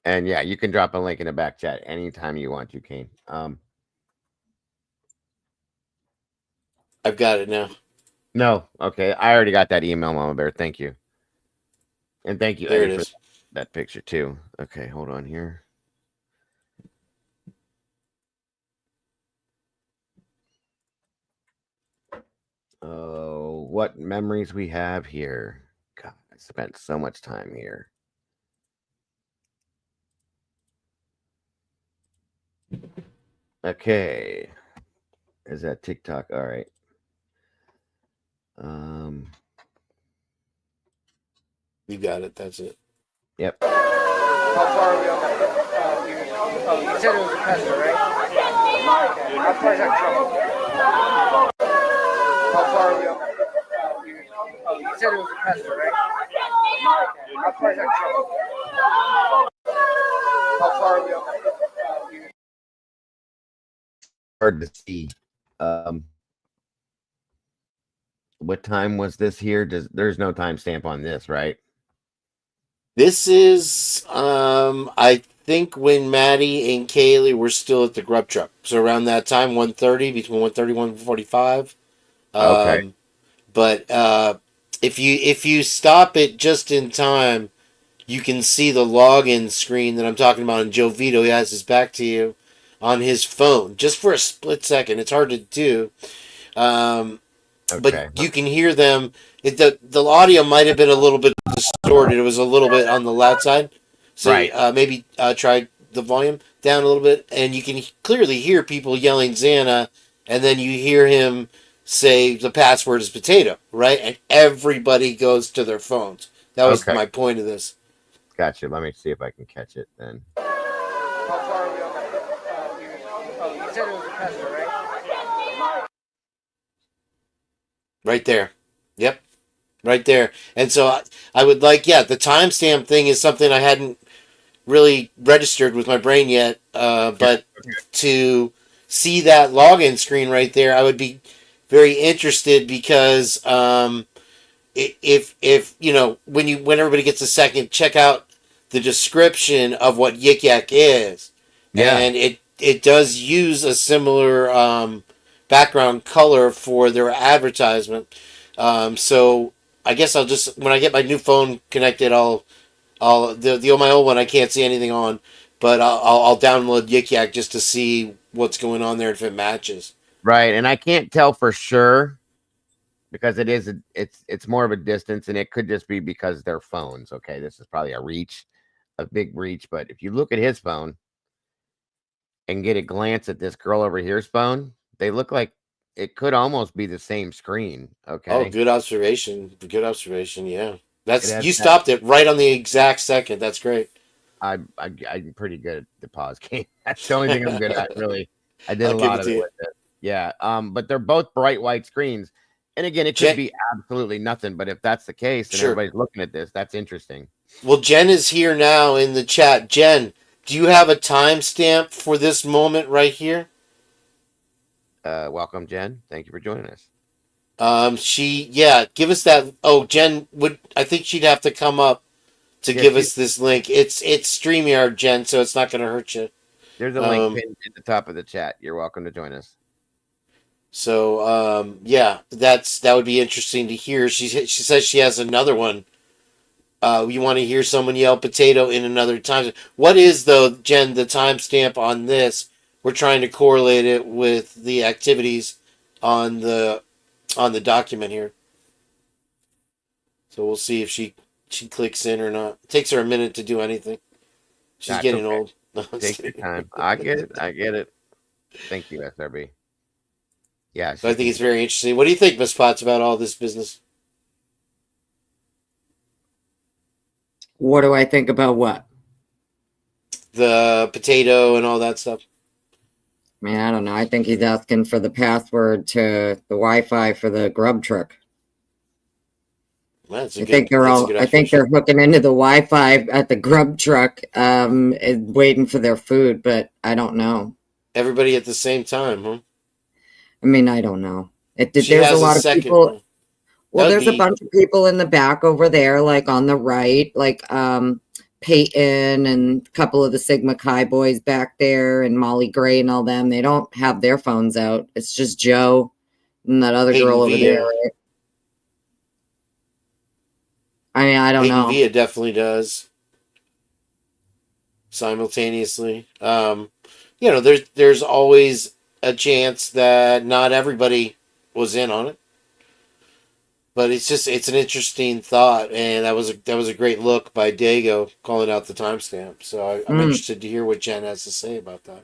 And yeah, you can drop a link in the back chat anytime you want to, Kane. I've got it now. No, okay. I already got that email, Mama Bear. Thank you. And thank you, There Eddie, it for is. that picture too. Okay, hold on here. Oh, what memories we have here. God, I spent so much time here. Okay. Is that TikTok? All right. You got it. That's it. Yep. How far are we on that? You said it was a pesto, right? Okay. How far is that truck? How far are we on that? You said it was a pesto, right? Okay. How far is that truck? How far are we on that? Hard to see. What time was this here? There's no timestamp on this, right? This is, I think when Maddie and Kaylee were still at the grub truck. So around that time, 1:30, between 1:30 and 1:45. Okay. But if you stop it just in time, you can see the login screen that I'm talking about. And Joe Vito, he has his back to you on his phone just for a split second. It's hard to do. But you can hear them. The audio might have been a little bit distorted. It was a little bit on the loud side. So Right. Maybe try the volume down a little bit, and you can clearly hear people yelling Xana, and then you hear him say the password is potato, right? And everybody goes to their phones. That was Okay. my point of this. Gotcha. Let me see if I can catch it then. How far are we on that? You said it was a pesto, right? Right there. Yep. Right there. And so I would like, the timestamp thing is something I hadn't really registered with my brain yet. But to see that login screen right there, I would be very interested because if when everybody gets a second, check out the description of what Yik Yak is. Yeah. And it does use a similar background color for their advertisement. So I guess I'll just, when I get my new phone connected, I'll my old one I can't see anything on, but I'll download Yik Yak just to see what's going on there if it matches. Right, and I can't tell for sure because it's more of a distance, and it could just be because they're phones. Okay, this is probably a big reach, but if you look at his phone and get a glance at this girl over here's phone, they look like it could almost be the same screen. Okay. Oh, good observation. Good observation. Yeah, has you that- stopped it right on the exact second. That's great. I'm pretty good at the pause game. That's the only thing I'm good at, really. I did I'll a give lot it of to it you. with it. Yeah. But they're both bright white screens. And again, it could be absolutely nothing, but if that's the case and Sure. everybody's looking at this, that's interesting. Well, Jen is here now in the chat. Jen, do you have a timestamp for this moment right here? Welcome, Jen. Thank you for joining us. Give us that. Oh, Jen I think she'd have to come up to give us this link. It's StreamYard, Jen, so it's not going to hurt you. There's a link pinned at the top of the chat. You're welcome to join us. So, that would be interesting to hear. She says she has another one. You want to hear someone yell potato in another time. What is, though, Jen, the timestamp on this? We're trying to correlate it with the activities on the document here. So we'll see if she clicks in or not. It takes her a minute to do anything. She's That's getting okay. old. No, I'm just Take your kidding. time. I get it. Thank you, SRB. Yeah. But I think it's very interesting. What do you think, Miss Potts, about all this business? What do I think about what? The potato and all that stuff. I mean, I don't know. I think he's asking for the password to the Wi-Fi for the grub truck. Well, I think they're hooking into the Wi-Fi at the grub truck, and waiting for their food, but I don't know. Everybody at the same time, huh? I mean, I don't know. She There's a has lot of second people. one. Well, That'd there's a be- bunch of people in the back over there, like on the right, like Peyton and a couple of the Sigma Chi boys back there, and Molly Gray and all them. They don't have their phones out. It's just Joe and that other Peyton girl over Villa. there. Right? I mean, I don't Peyton know. Villa definitely does. Simultaneously. There's always a chance that not everybody was in on it. But it's an interesting thought, and that was a great look by Dago calling out the timestamp. So I'm interested to hear what Jen has to say about that.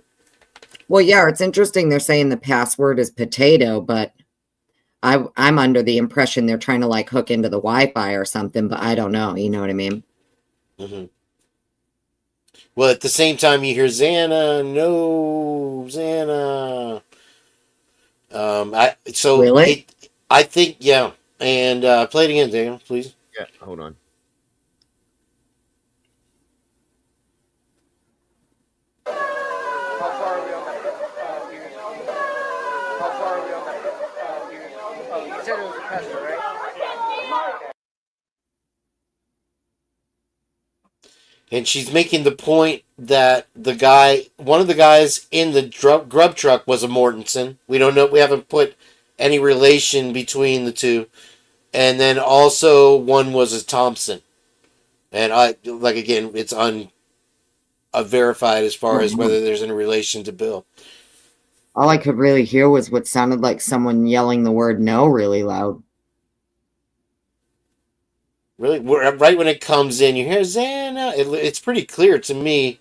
Well, yeah, it's interesting. They're saying the password is potato, but I'm under the impression they're trying to like hook into the Wi-Fi or something, but I don't know. You know what I mean? Mm-hmm. Well, at the same time, you hear Xana, no, Xana. Really? I think, yeah. And play it again, Daniel, please. Yeah, hold on. How far are we on that? Unit? How far are we on that? Unit? Oh, you said it was a pester, right? And she's making the point that one of the guys in the grub truck was a Mortensen. We don't know. We haven't put any relation between the two. And then also one was a Thompson. And again, it's unverified as far as whether there's any relation to Bill. All I could really hear was what sounded like someone yelling the word no really loud. Really, right when it comes in, you hear Xana. It's pretty clear to me.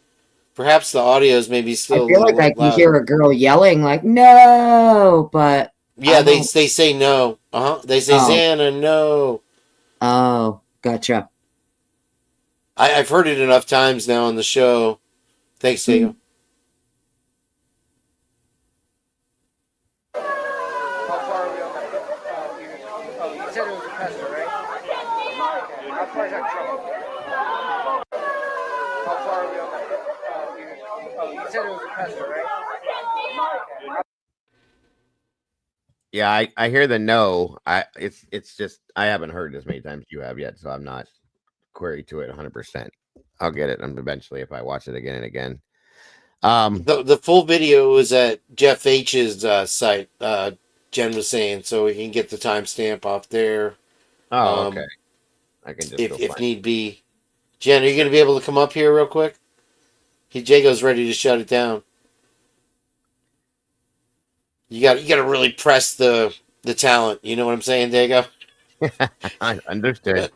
Perhaps the audio is maybe I still a feel little like I can louder. hear a girl yelling like no, but Yeah, they say no. They say Oh. Xana, no. Oh, gotcha. I've heard it enough times now on the show. Thanks, Diego. How far are we on that? Unit? Oh, you said it was a pester, right? How far is that truck? How far are we on that? Unit? Oh, you said it was a pester, right? Yeah, I hear the no. It's just I haven't heard it as many times you have yet, so I'm not query to it 100%. I'll get it eventually if I watch it again and again. The full video is at Jeff H's site. Jen was saying, so we can get the timestamp off there. Oh, okay. I can just if need be. Jen, are you going to be able to come up here real quick? Jago's ready to shut it down. You got to really press the talent. You know what I'm saying, Diego? Understood.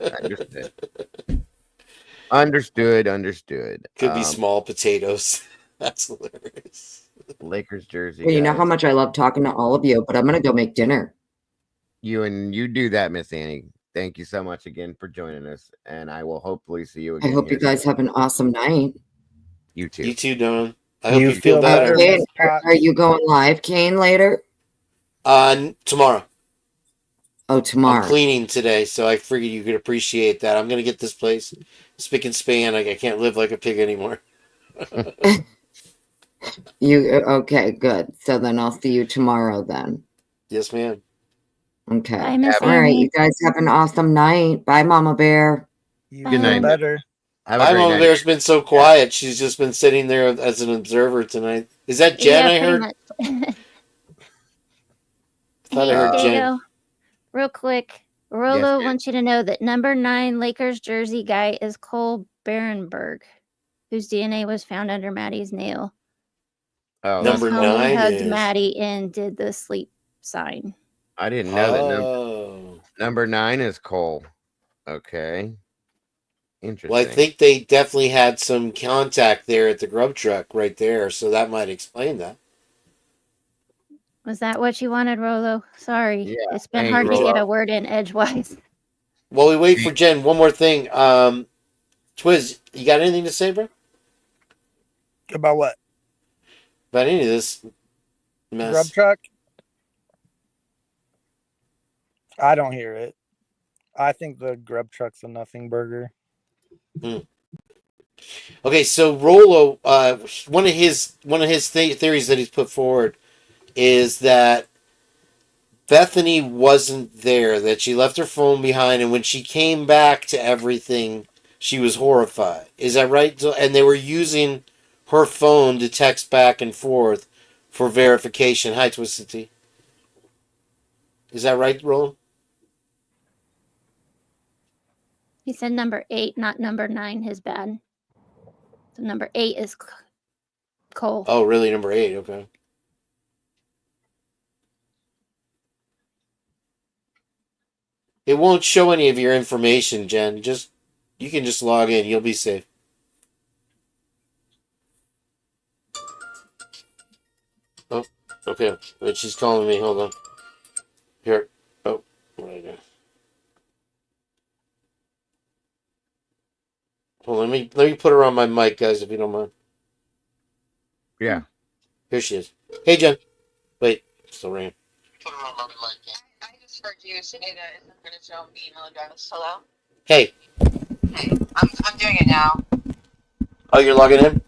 Understood. Could be small potatoes. That's hilarious. Lakers jersey. Well, you know how much I love talking to all of you, but I'm gonna go make dinner. You do that, Miss Annie. Thank you so much again for joining us, and I will hopefully see you again. I hope you guys have an awesome night. You too. You too, Don. I hope you feel better. Kane, are you going live, Kane, later? Tomorrow. Oh, tomorrow. I'm cleaning today, so I figured you could appreciate that. I'm gonna get this place spick and span. I can't live like a pig anymore. Okay, good. So then I'll see you tomorrow then. Yes, ma'am. Okay. Bye, Miss All right, Annie. you guys have an awesome night. Bye, Mama Bear. Good night. Better. My Mama Bear's been so quiet. She's just been sitting there as an observer tonight. Is that Jen? I heard. Much. Thought Hey, I heard Jen. Diego, real quick. Rolo wants you to know that number 9 Lakers jersey guy is Cole Berenberg, whose DNA was found under Maddie's nail. Oh, Number His homie 9 hugged is. Maddie and did the sleep sign. I didn't know that. Number 9 is Cole. Okay. Interesting. Well, I think they definitely had some contact there at the grub truck right there, so that might explain that. Was that what you wanted, Rolo? Sorry. Yeah, It's been thank hard you, to get Rolo. a word in edgewise. While we wait for Jen, one more thing. Twiz, you got anything to say, bro? About what? About any of this mess? Grub truck? I don't hear it. I think the grub truck's a nothing burger. Okay, so Rolo, one of his theories that he's put forward is that Bethany wasn't there, that she left her phone behind, and when she came back to everything, she was horrified. Is that right? And they were using her phone to text back and forth for verification. Hi, Twisted Tea. Is that right, Roland? He said number 8, not number 9, his bad. So number 8 is Cole. Oh, really? Number 8, okay. It won't show any of your information, Jen. You can just log in. You'll be safe. Okay, but she's calling me. Hold on. Here. Oh, what did I do? Well, let me put her on my mic, guys, if you don't mind. Yeah. Here she is. Hey, Jen. Wait, still ringing. I just heard you say that it's not going to show me email address. Hello? Hey. Hey, I'm doing it now. Oh, you're logging in?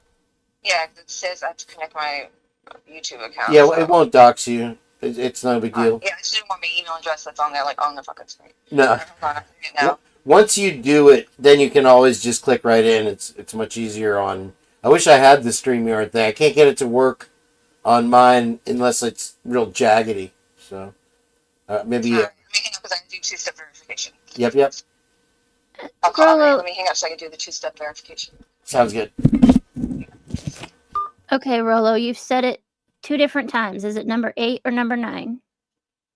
Yeah, 'cause it says I have to connect my YouTube account. Yeah, so. it won't dox you. It's not a big deal. Yeah, I just didn't want my email address that's on there, like on the fucking screen. No. Hold on, I'm doing it now. Once you do it, then you can always just click right in. It's much easier on. I wish I had the StreamYard thing. I can't get it to work on mine unless it's real jaggedy. So maybe. Let me hang up because I can do two-step verification. Yep. I'll call her. Let me hang up so I can do the two-step verification. Sounds good. Okay, Rolo, you've said it 2 different times. Is it number 8 or number 9?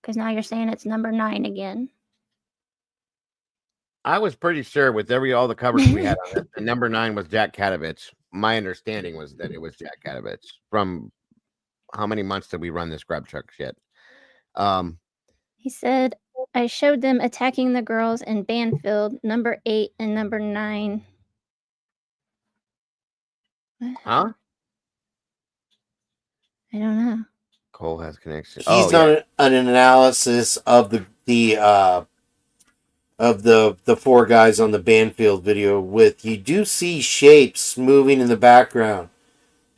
Because now you're saying it's number 9 again. I was pretty sure with all the coverage we had on it, the number 9 was Jack Katovich. My understanding was that it was Jack Katovich. From how many months did we run this grub truck shit? He said, I showed them attacking the girls in Banfield, number 8 and number 9. Huh? I don't know. Cole has connection. He's done an analysis of the 4 guys on the Banfield video. You do see shapes moving in the background,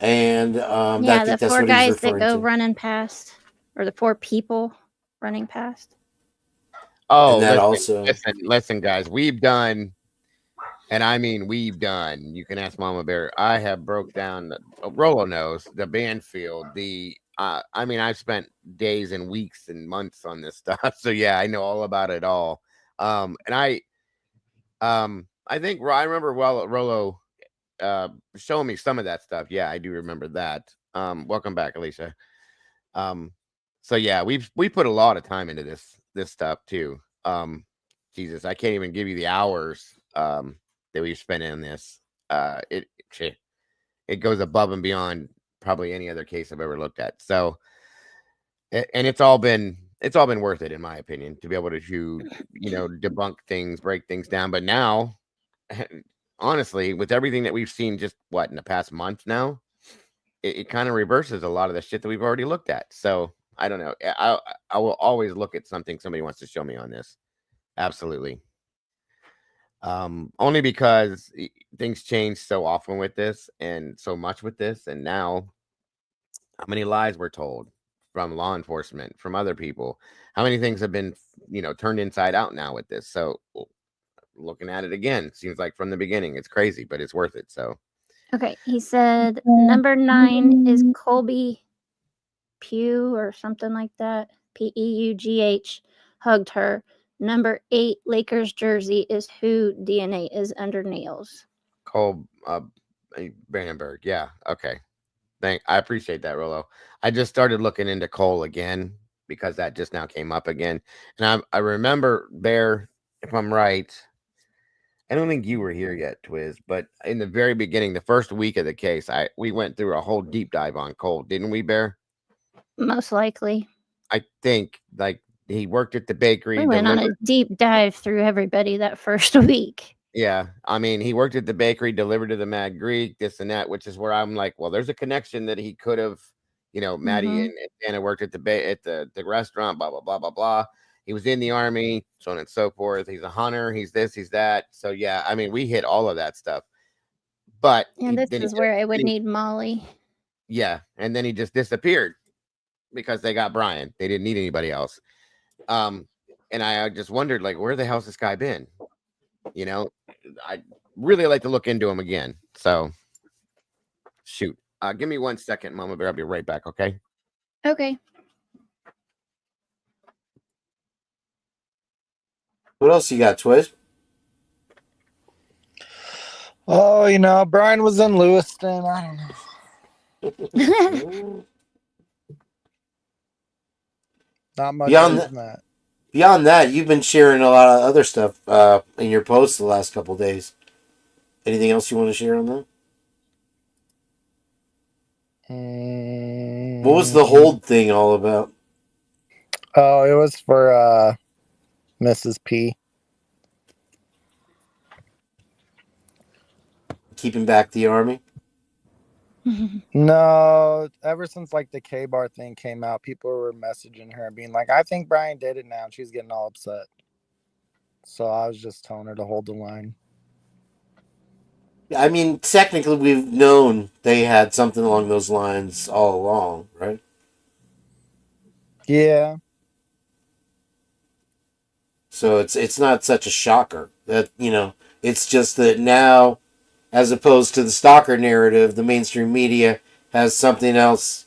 and I Yeah, think the that's 4 what he's guys that referring go to. running past, or the 4 people running past. Oh, And that listen, guys, we've done, and I mean we've done. You can ask Mama Bear. I have broke down. Rolo knows the Banfield. I mean, I've spent days and weeks and months on this stuff. So yeah, I know all about it all. And I think I remember Rolo showing me some of that stuff. Yeah, I do remember that. Welcome back, Alicia. So yeah, we put a lot of time into this stuff too. Jesus, I can't even give you the hours that we've spent in this. It goes above and beyond probably any other case I've ever looked at. So, and it's all been worth it in my opinion to be able to debunk things, break things down. But now, honestly, with everything that we've seen just in the past month now, it kind of reverses a lot of the shit that we've already looked at. So I don't know. I will always look at something somebody wants to show me on this. Absolutely. Only because things change so often with this and so much with this. And now how many lies were told from law enforcement, from other people, how many things have been, turned inside out now with this. So looking at it again, seems like from the beginning, it's crazy, but it's worth it. So. Okay, he said number 9 is Colby Pugh or something like that. Peugh hugged her. Number 8 Lakers jersey is who DNA is under nails. Cole Brandenburg. Yeah. Okay. I appreciate that, Rolo. I just started looking into Cole again because that just now came up again. And I remember Bear, if I'm right, I don't think you were here yet, Twiz, but in the very beginning, the first week of the case, we went through a whole deep dive on Cole, didn't we, Bear? Most likely. I think he worked at the bakery. We went on a deep dive through everybody that first week. Yeah, I mean, he worked at the bakery, delivered to the Mad Greek, this and that, which is where I'm like, well, there's a connection that he could have, Maddie and Anna worked at the restaurant, blah blah blah blah blah. He was in the army, so on and so forth. He's a hunter. He's this. He's that. So yeah, I mean, we hit all of that stuff. But this is where I would need Molly. Yeah, and then he just disappeared because they got Brian. They didn't need anybody else. And I just wondered, where the hell's this guy been? I'd really like to look into him again. So, shoot. Give me 1 second, Mama Bear. I'll be right back, okay? Okay. What else you got, Twiz? Oh, Brian was in Lewiston. I don't know. Not much beyond that. Beyond that, you've been sharing a lot of other stuff in your posts the last couple of days. Anything else you want to share on that? What was the hold thing all about? Oh, it was for Mrs. P. Keeping back the army? No, ever since like the K-bar thing came out, people were messaging her and being like, I think Brian did it now, and she's getting all upset. So I was just telling her to hold the line. I mean, technically, we've known they had something along those lines all along, right? Yeah. So it's not such a shocker that, it's just that now, as opposed to the stalker narrative, the mainstream media has something else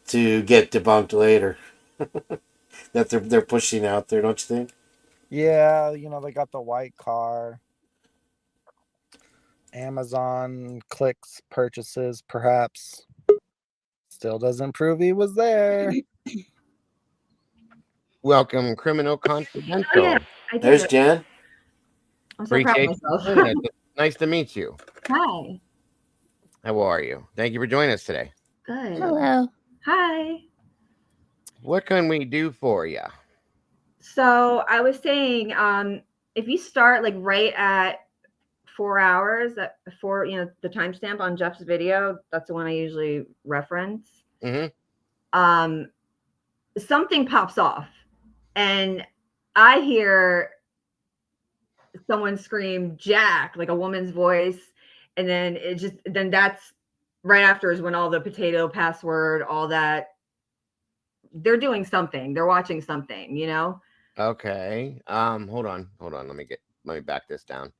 to get debunked later that they're pushing out there, don't you think? Yeah, they got the white car. Amazon clicks, purchases, perhaps. Still doesn't prove he was there. Welcome, Criminal Confidential. Oh, yeah, I did There's it. Jen. I'm so proud of Appreciate you myself. doing it. Nice to meet you. Hi. How are you? Thank you for joining us today. Good. Hello. Hi. What can we do for you? So I was saying, if you start like right at 4 hours, for the timestamp on Jeff's video, that's the one I usually reference. Mm-hmm. Something pops off, and I hear someone scream "Jack" like a woman's voice, and then then that's right after is when all the potato password, all that. They're doing something. They're watching something, Okay. Hold on. Let me back this down.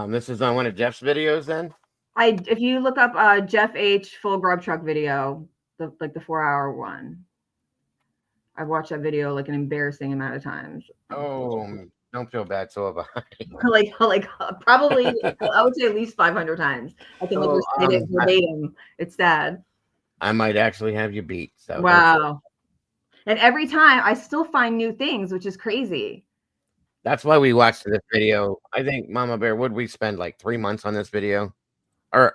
This is on one of Jeff's videos then? If you look up Jeff H full grub truck video, the 4-hour one. I've watched that video like an embarrassing amount of times. Oh, don't feel bad. So have I. Probably, I would say at least 500 times. I can recite it verbatim. It's sad. I might actually have you beat. So wow. And every time I still find new things, which is crazy. That's why we watched this video. I think Mama Bear, would we spend like 3 months on this video? Or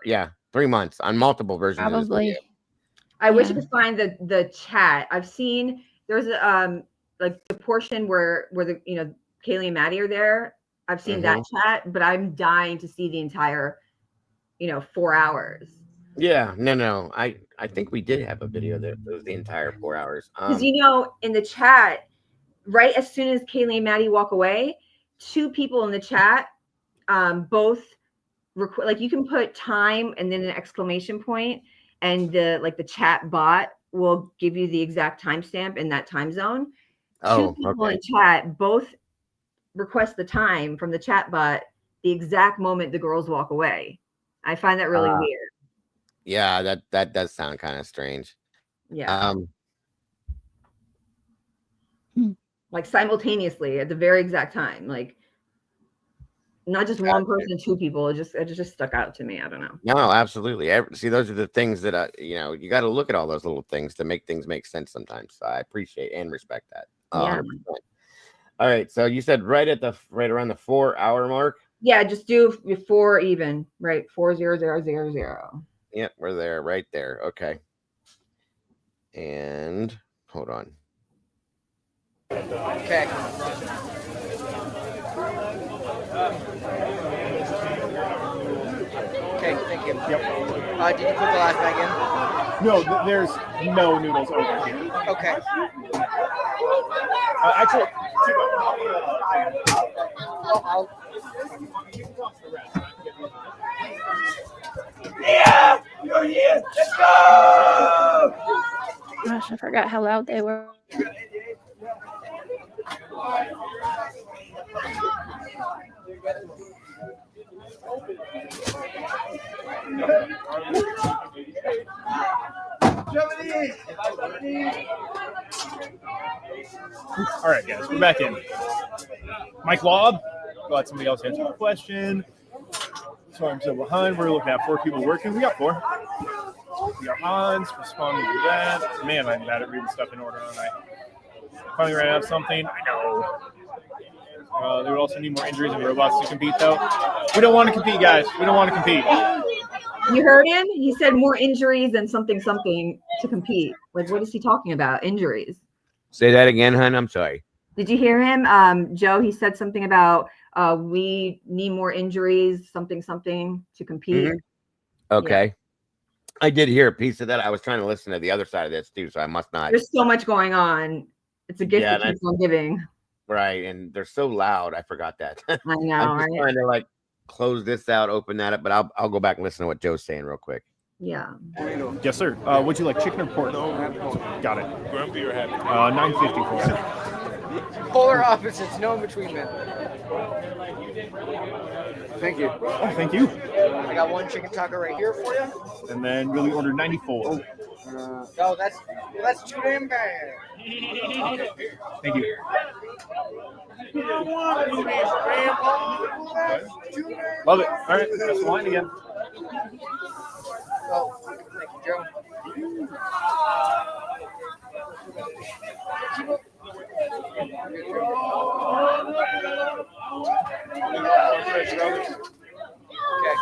3 months on multiple versions of this video. I wish I could find the chat. I've seen there's like the portion where the Kaylee and Maddie are there. I've seen that chat, but I'm dying to see the entire 4 hours. Yeah, no. I think we did have a video that was the entire 4 hours. Because in the chat, right as soon as Kaylee and Maddie walk away, 2 people in the chat, both like you can put time and then an exclamation point, and the chat bot will give you the exact timestamp in that time zone. 2 people in chat both request the time from the chat bot the exact moment the girls walk away. I find that really weird. Yeah, that does sound kind of strange. Yeah. Like simultaneously at the very exact time, like not just one person, 2 people. It just stuck out to me. I don't know. No, absolutely. See, those are the things that you got to look at all those little things to make things make sense sometimes. So I appreciate and respect that. Yeah. 100%. All right. So you said right around the 4-hour mark. Yeah, just do 4 even, right? 40000. Yep, we're there, right there. Okay. And hold on. Okay. Okay, thank you. Yep. Did you put the last bag in? No, there's no noodles over here. Okay. Actually, yeah! You're here! Let's go! Gosh, I forgot how loud they were. all right, guys, we're back in. Mike Lobb, let somebody else answer the question. So I'm still behind. We're looking at 4 people working. We got 4. We got Hans responding to that. Man, I'm bad at reading stuff in order, aren't I? Finally ran out of something. I know. They would also need more injuries and robots to compete, though. We don't want to compete, guys. We don't want to compete. You heard him? He said more injuries and something to compete. Like, what is he talking about? Injuries. Say that again, hun. I'm sorry. Did you hear him? Joe, he said something about we need more injuries, something to compete. Okay. Yeah. I did hear a piece of that. I was trying to listen to the other side of this too, so I must not. There's so much going on. It's a gift that keeps on giving. Right, and they're so loud. I forgot that. I know. I'm just trying to like close this out, open that up, but I'll go back and listen to what Joe's saying real quick. Yeah. Yes, sir. Would you like chicken or pork? No. Got it. Grumpy or happy? $9.50 for Polar opposites, no in between, man. Thank you. Oh, thank you. I got one chicken taco right here for you. And then really ordered 94. No, that's too damn bad. Thank you. Love it. All right, that's the line again. Oh, thank you, Joe. Okay.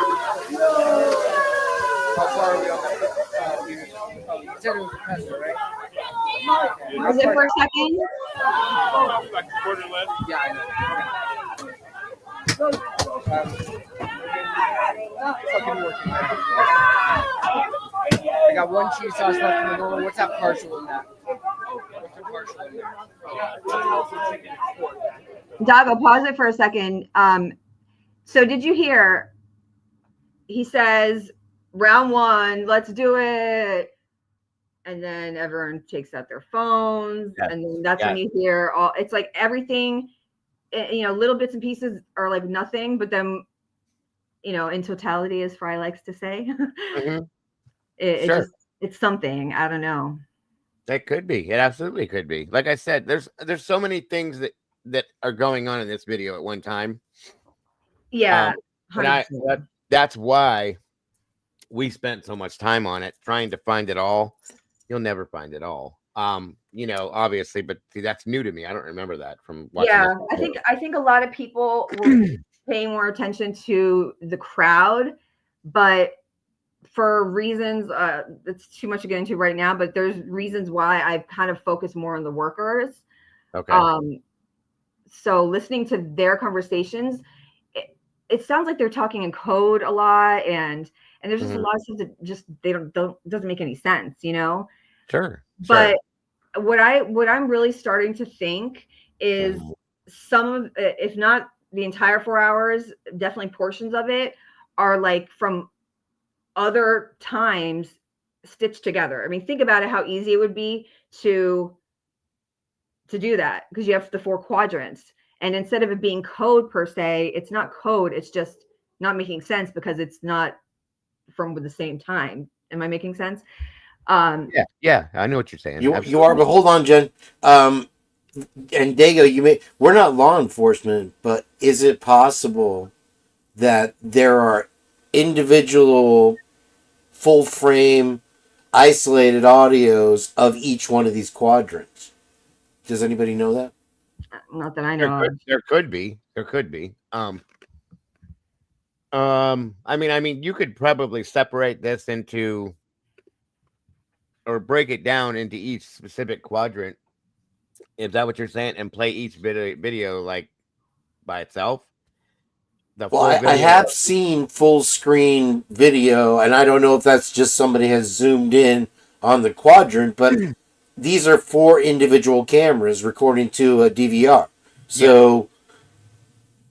How far are we on that? You said it was a professor, right? Was it for a second? Like a quarter left. Yeah, I know. Fucking working. I got one cheese sauce left in the normal. What's that partial in that? What's the partial in there? Dago, pause it for a second. So did you hear? He says, round one, let's do it. And then everyone takes out their phones. Yes. And then that's when you hear all, it's like everything, little bits and pieces are like nothing, but then, in totality, as Fry likes to say, it's something. I don't know. That could be. It absolutely could be. Like I said, there's so many things that are going on in this video at one time. Yeah. That's why we spent so much time on it, trying to find it all. You'll never find it all. Obviously, but see, that's new to me. I don't remember that from watching. Yeah, I think a lot of people were paying more attention to the crowd, but for reasons it's too much to get into right now, but there's reasons why I've kind of focused more on the workers. Okay. So listening to their conversations, it sounds like they're talking in code a lot, and there's just a lot of stuff that just doesn't make any sense, Sure. But what I'm really starting to think is some of, if not the entire 4 hours, definitely portions of it are like from other times stitched together. I mean, think about it, how easy it would be to do that, because you have the 4 quadrants. And instead of it being code per se, it's not code. It's just not making sense because it's not from the same time. Am I making sense? Yeah, I know what you're saying. You are, but hold on, Jen. And Dago, we're not law enforcement, but is it possible that there are individual full frame isolated audios of each one of these quadrants? Does anybody know that? Not that I know. There could be. I mean, you could probably separate this into, or break it down into each specific quadrant. Is that what you're saying? And play each video like by itself? I have seen full screen video, and I don't know if that's just somebody has zoomed in on the quadrant, but these are 4 individual cameras recording to a DVR. So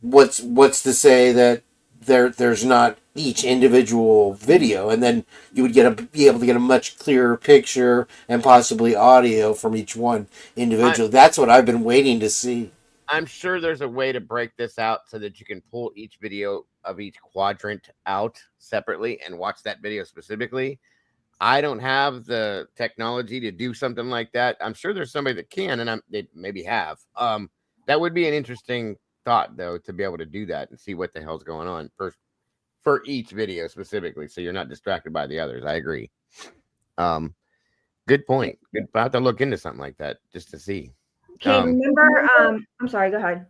what's to say that there's not each individual video, and then you would be able to get a much clearer picture and possibly audio from each one individual. That's what I've been waiting to see. I'm sure there's a way to break this out so that you can pull each video of each quadrant out separately and watch that video specifically. I don't have the technology to do something like that. I'm sure there's somebody that can, and they maybe have. That would be an interesting thought, though, to be able to do that and see what the hell's going on for each video specifically, so you're not distracted by the others. I agree. Good point. Good. I'll have to look into something like that just to see. Okay, remember, I'm sorry, go ahead.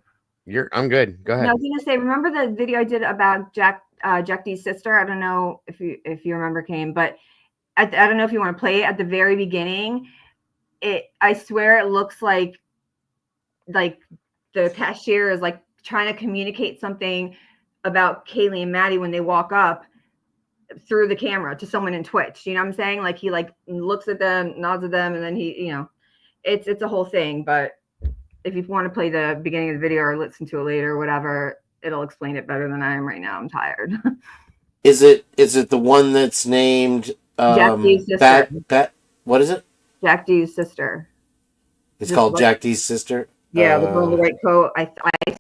I'm good. Go No, I ahead. was gonna say, remember the video I did about Jack D's sister? I don't know if you remember, Kane, but I don't know if you want to play it at the very beginning. I swear it looks like the cashier is like trying to communicate something about Kaylee and Maddie when they walk up through the camera to someone in Twitch. You know what I'm saying? Like he like looks at them, nods at them, and then he, you know, it's a whole thing. But if you want to play the beginning of the video or listen to it later or whatever, it'll explain it better than I am right now. I'm tired. Is it the one that's named Jack D's sister. What is it? Jack D's sister. It's Just called like, Jack D's sister. yeah, the girl in the white coat. I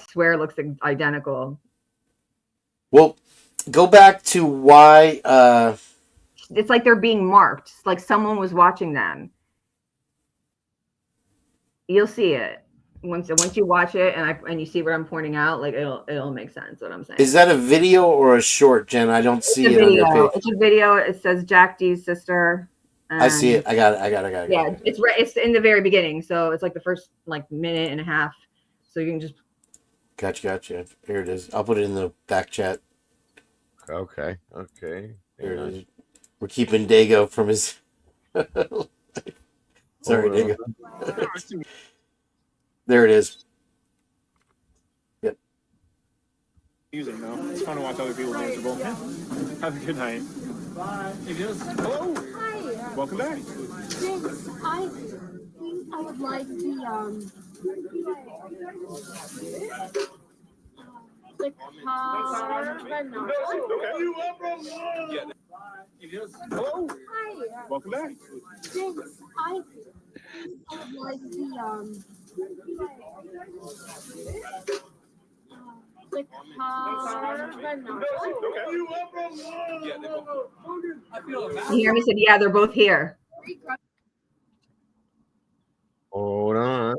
swear it looks identical. Well, go back to why. It's like they're being marked. It's like someone was watching them. You'll see it once you watch it, and you see what I'm pointing out. Like it'll make sense what I'm saying. Is that a video or a short, Jen? I don't see It's a it on video. your page. It's a video. It says Jack D's sister. I see it. I got it. Yeah, it's right. It's in the very beginning, so it's like the first like minute and a half. So you can just. Gotcha. Here it is. I'll put it in the back chat. Okay. Here it is. We're keeping Dago from his. Sorry, Dago. There it is. Yep. Using though. It's fun to watch other people miserable. Yeah. Have a good night. Bye. Hello. Hi. Welcome back. Thanks. I would like the carbonara. Hello. Hi. Welcome back. Thanks. I would like the carbonara. You hear me? Said yeah, they're both here. Hold on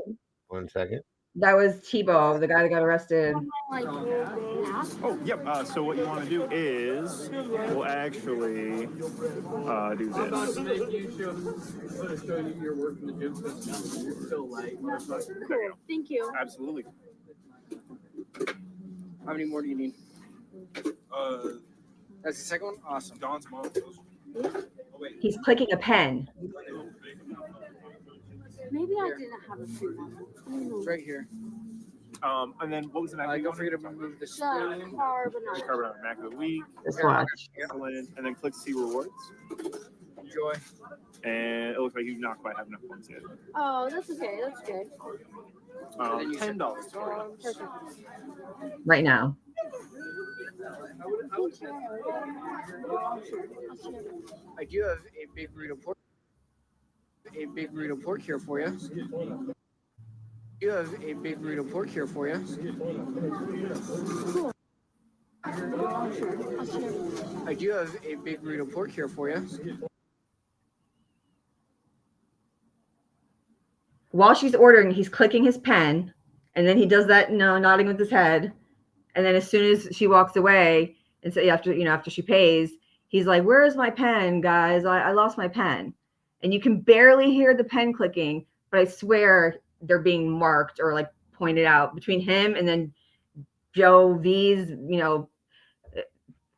1 second. That was Tebow, the guy that got arrested. Oh, yep. So what you want to do is we'll actually do this. Thank you. Absolutely. How many more do you need? That's the second one? Awesome. Dawn's mom. He's clicking a pen. Maybe I didn't have a free one. It's right here. And then what was the next? Don't forget to remove the spoon. Carbonara. Carbonara Mac of the week. Just watch. Excellent. And then click see rewards. Enjoy. And it looks like you not quite have enough points yet. Oh, that's okay. That's good. $10. Perfect. Right now. I do have a big burrito pork. A big burrito pork here for you. You have a big burrito pork here for you. I do have a big burrito pork here for you. While she's ordering, he's clicking his pen, and then he does that, nodding with his head. And then as soon as she walks away, and so after she pays, he's like, "Where is my pen, guys? I lost my pen." And you can barely hear the pen clicking, but I swear they're being marked or like pointed out between him and then Joe V's,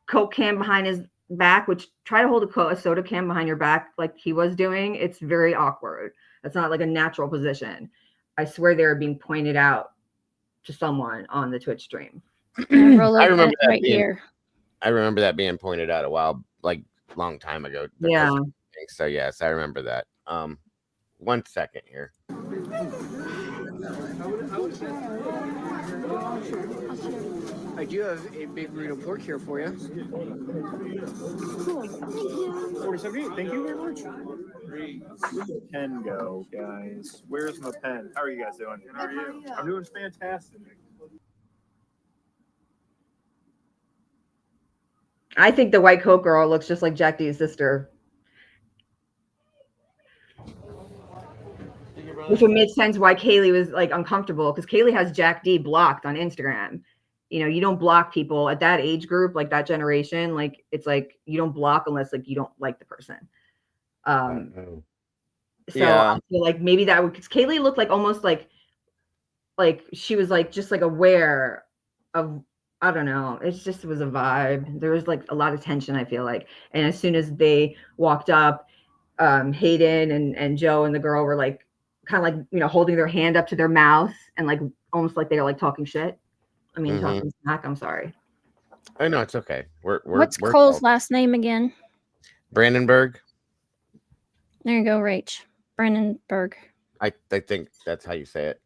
Coke can behind his back, which try to hold a soda can behind your back like he was doing. It's very awkward. That's not like a natural position. I swear they're being pointed out to someone on the Twitch stream. I remember that right being, here. I remember that being pointed out a while, like long time ago. Yeah. So yes, I remember that. 1 second here. I do have a big burrito pork here for you. $47. Thank you very much. Pen go, guys. Where's my pen? How are you guys doing? How are you? I'm doing fantastic. I think the white coat girl looks just like Jack D's sister. Which would make sense why Kaylee was like uncomfortable, because Kaylee has Jack D blocked on Instagram. You don't block people at that age group, like that generation. Like it's like you don't block unless like you don't like the person. So Yeah. I feel like maybe that would, because Kaylee looked like almost like like she was like just like aware of, I don't know, it was a vibe. There was like a lot of tension, I feel like. And as soon as they walked up, Hayden and Joe and the girl were like kind of like, holding their hand up to their mouth and like almost like they were like talking shit. I mean, talking smack. I'm sorry. I know, it's okay. What's we're Cole's told. last name again? Brandenburg. There you go, Rach. Brandenburg. I think that's how you say it.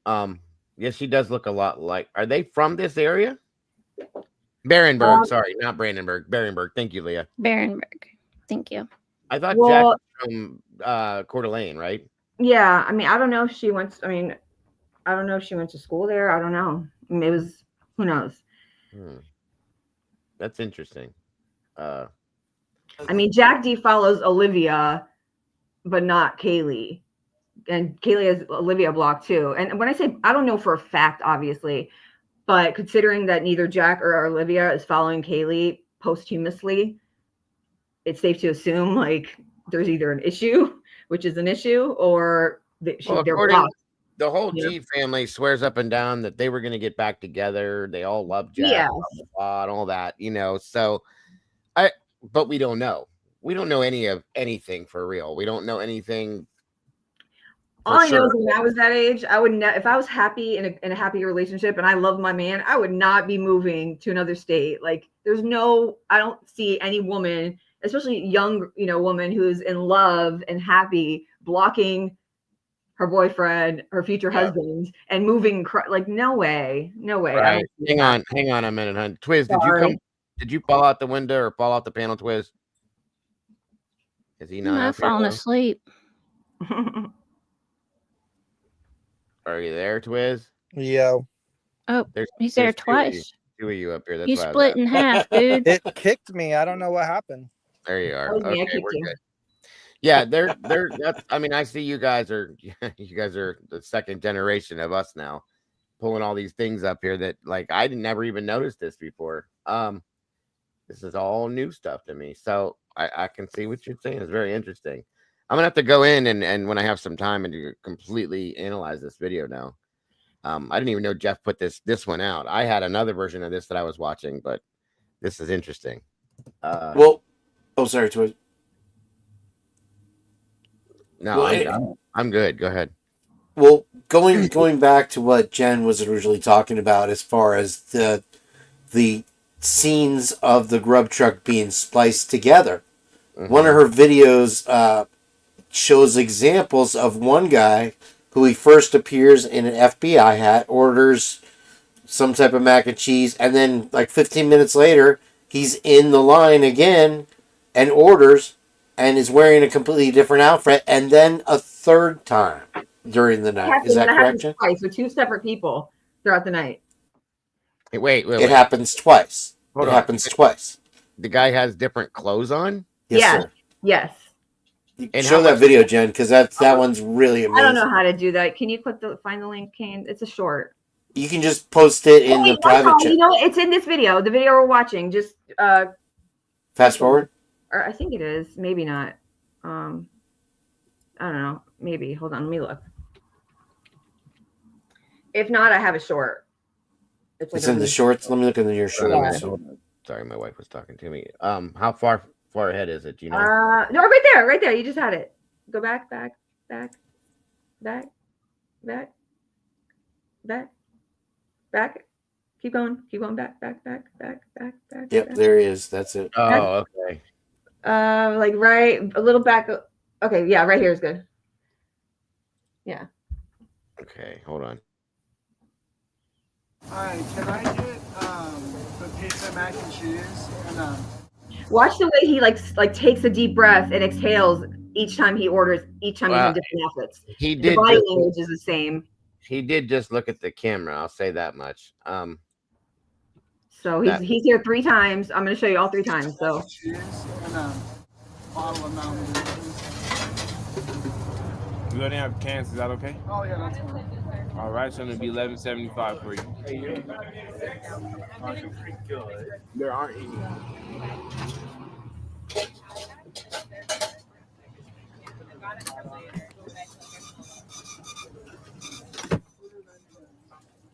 Yes, she does look a lot like. Are they from this area? Barenberg, sorry, not Brandenburg. Barenberg. Thank you, Leah. Barenberg. Thank you. I thought Jack was from Coeur d'Alene, right? Yeah, I mean, I don't know if she went. I don't know if she went to school there. I don't know. I mean, it was, who knows? That's interesting. I mean, Jack D follows Olivia, but not Kaylee. And Kaylee has Olivia blocked too. And when I say, I don't know for a fact, obviously, but considering that neither Jack or Olivia is following Kaylee posthumously, it's safe to assume like there's either an issue, which is an issue, or they're blocked. The whole G family swears up and down that they were going to get back together. They all love Jack, blah, blah, blah, and all that, So, but we don't know. We don't know anything for real. We don't know anything. All I know is when I was that age, I would if I was happy in a happy relationship and I love my man, I would not be moving to another state. Like I don't see any woman, especially young, woman who's in love and happy, blocking her boyfriend, her future husband, and moving. Like, no way. Right. Hang on a minute, hon. Twiz, did you fall out the window or fall out the panel, Twiz? Is he not? I've fallen asleep. Are you there, Twiz? Yo. Oh, he's there twice. Two of you up here. That's You why split in half, dude. It kicked me. I don't know what happened. There you are. Okay, we're good. Yeah, that's, I mean, I see you guys are the second generation of us now, pulling all these things up here that like I never even noticed this before. This is all new stuff to me. So I can see what you're saying. It's very interesting. I'm gonna have to go in and when I have some time and to completely analyze this video now. I didn't even know Jeff put this one out. I had another version of this that I was watching, but this is interesting. Sorry, Twiz. No, I'm good. Go ahead. Well, going back to what Jen was originally talking about as far as the scenes of the grub truck being spliced together. One of her videos shows examples of one guy who he first appears in an FBI hat, orders some type of mac and cheese, and then like 15 minutes later, he's in the line again and orders and is wearing a completely different outfit, and then a third time during the night. Is that correct, Jen? Twice with two separate people throughout the night. Hey, wait. It happens twice. Happens twice. The guy has different clothes on? Yes. Yes. And show that video, Jen, because that one's really amazing. I don't know how to do that. Can you find the link, Kane? It's a short. You can just post it in the private chat. You know, it's in this video. The video we're watching. Just fast forward. Or I think it is. Maybe not. I don't know. Maybe. Hold on. Let me look. If not, I have a short. It's in the shorts. Let me look in your shorts. Sorry, my wife was talking to me. How far ahead is it? Do you know? No, right there. You just had it. Go back. Keep going back. Yep, there he is. That's it. Oh, okay. Like right a little back. Okay, yeah, right here is good. Yeah. Okay, hold on. All right, can I get the pizza mac and cheese and Watch the way he like takes a deep breath and exhales each time he orders. Each time he's in different outfits. He did. The body language is the same. He did just look at the camera. I'll say that much. So he's here 3 times. I'm going to show you all 3 times. So. cheese and bottle of Mountain Dew, please? We're gonna have cans. Is that okay? Oh yeah, that's fine. All right, so I'm gonna be $11.75 for you. There aren't any.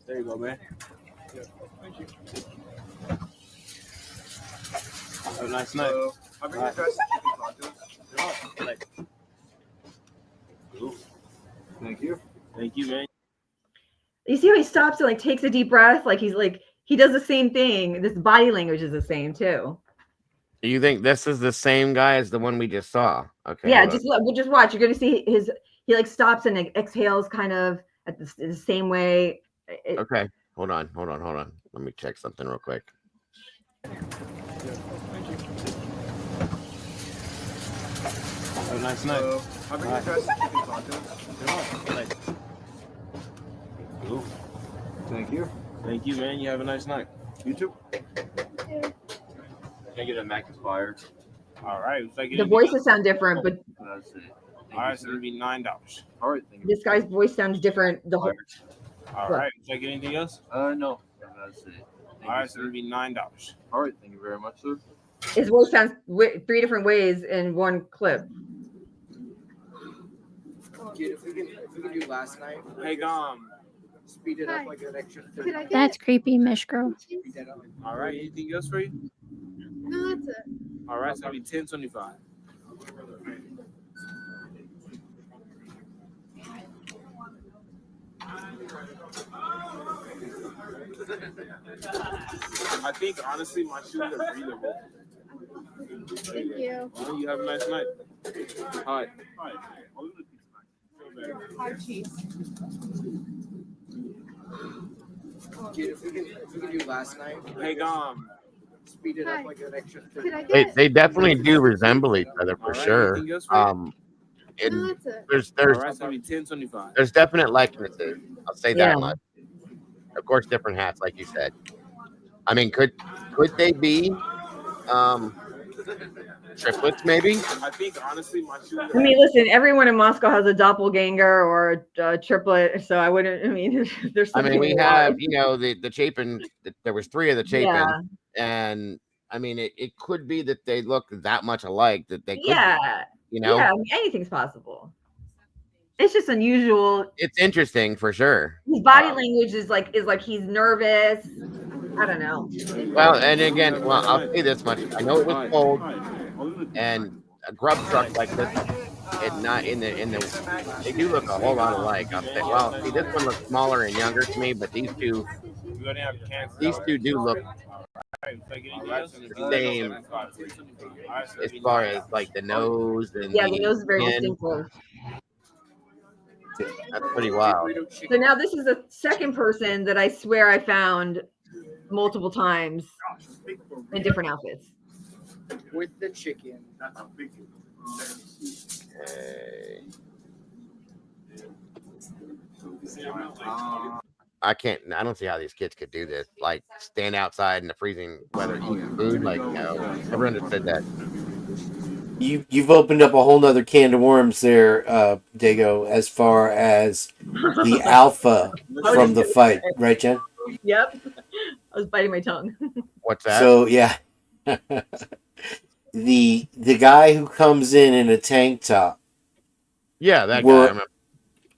There you go, man. Thank you. Have a nice night. I'll bring Bye. you guys some chicken tacos. Cool. Thank you. Thank you, man. You see how he stops and like takes a deep breath? Like he's like, he does the same thing. This body language is the same too. Do you think this is the same guy as the one we just saw? Okay. Yeah, hold on. we'll just watch. You're gonna see he like stops and like, exhales kind of at the same way. Okay. Hold on. Let me check something real quick. Have a nice night. I'll bring you guys some chicken tacos. Cool. Thank you. Thank you, man. You have a nice night. You too. Can I get a Mac Aspire? All right. The voices sound different, but That's it. All right, so it'll be $9. All right. Thank you. this guy's voice sounds different. The whole All right. Should I get anything else? No. That's it. All right, so it'll be $9. All right. Thank you very much, sir. his voice sounds three different ways in one clip. Kid, if we can do last night. Hey, speed it up like an extra 30. That's creepy, Mish girl. All right. Anything else for you? No, that's it. All right, so it'll be $10.25. I think honestly, my shoes are breathable. Thank you. Well, you have a nice night. Hi. Hard cheese. Kid, if we can do last night. Hey, speed it up like an extra 30. Could I get They definitely do resemble each other for All right, sure. anything else for you? And No, that's it. there's All right, so it'll be $10.25. there's definite likenesses. I'll say that Yeah. much. Of course, different hats, like you said. I mean, could they be triplets? Maybe. I think honestly, my shoes. I mean, listen, everyone in Moscow has a doppelganger or a triplet, so I wouldn't. I mean, there's. I mean, something we wrong. have the Chapin. There was 3 of the Chapin, Yeah. and I mean, it could be that they look that much alike that they could. Yeah. Be, you know. Yeah, I mean, anything's possible. It's just unusual. It's interesting for sure. His body language is like he's nervous. I don't know. Well, and again, I'll say this much: I know it was cold, and a grub truck like this, and not in the they do look a whole lot alike. I'll say, well, see, this one looks smaller and younger to me, but these two do look the same as far as like the nose and Yeah, the nose is very chin. distinctive. That's pretty wild. So now this is the second person that I swear I found multiple times in different outfits. With the chicken. Okay. I don't see how these kids could do this. Like stand outside in the freezing weather, eating food. Like, no, never understood that. You've opened up a whole nother can of worms there, Dago, as far as the alpha from the fight, right, Jen? Yep. I was biting my tongue. What's that? So yeah, the guy who comes in a tank top. Yeah, that guy. I remember.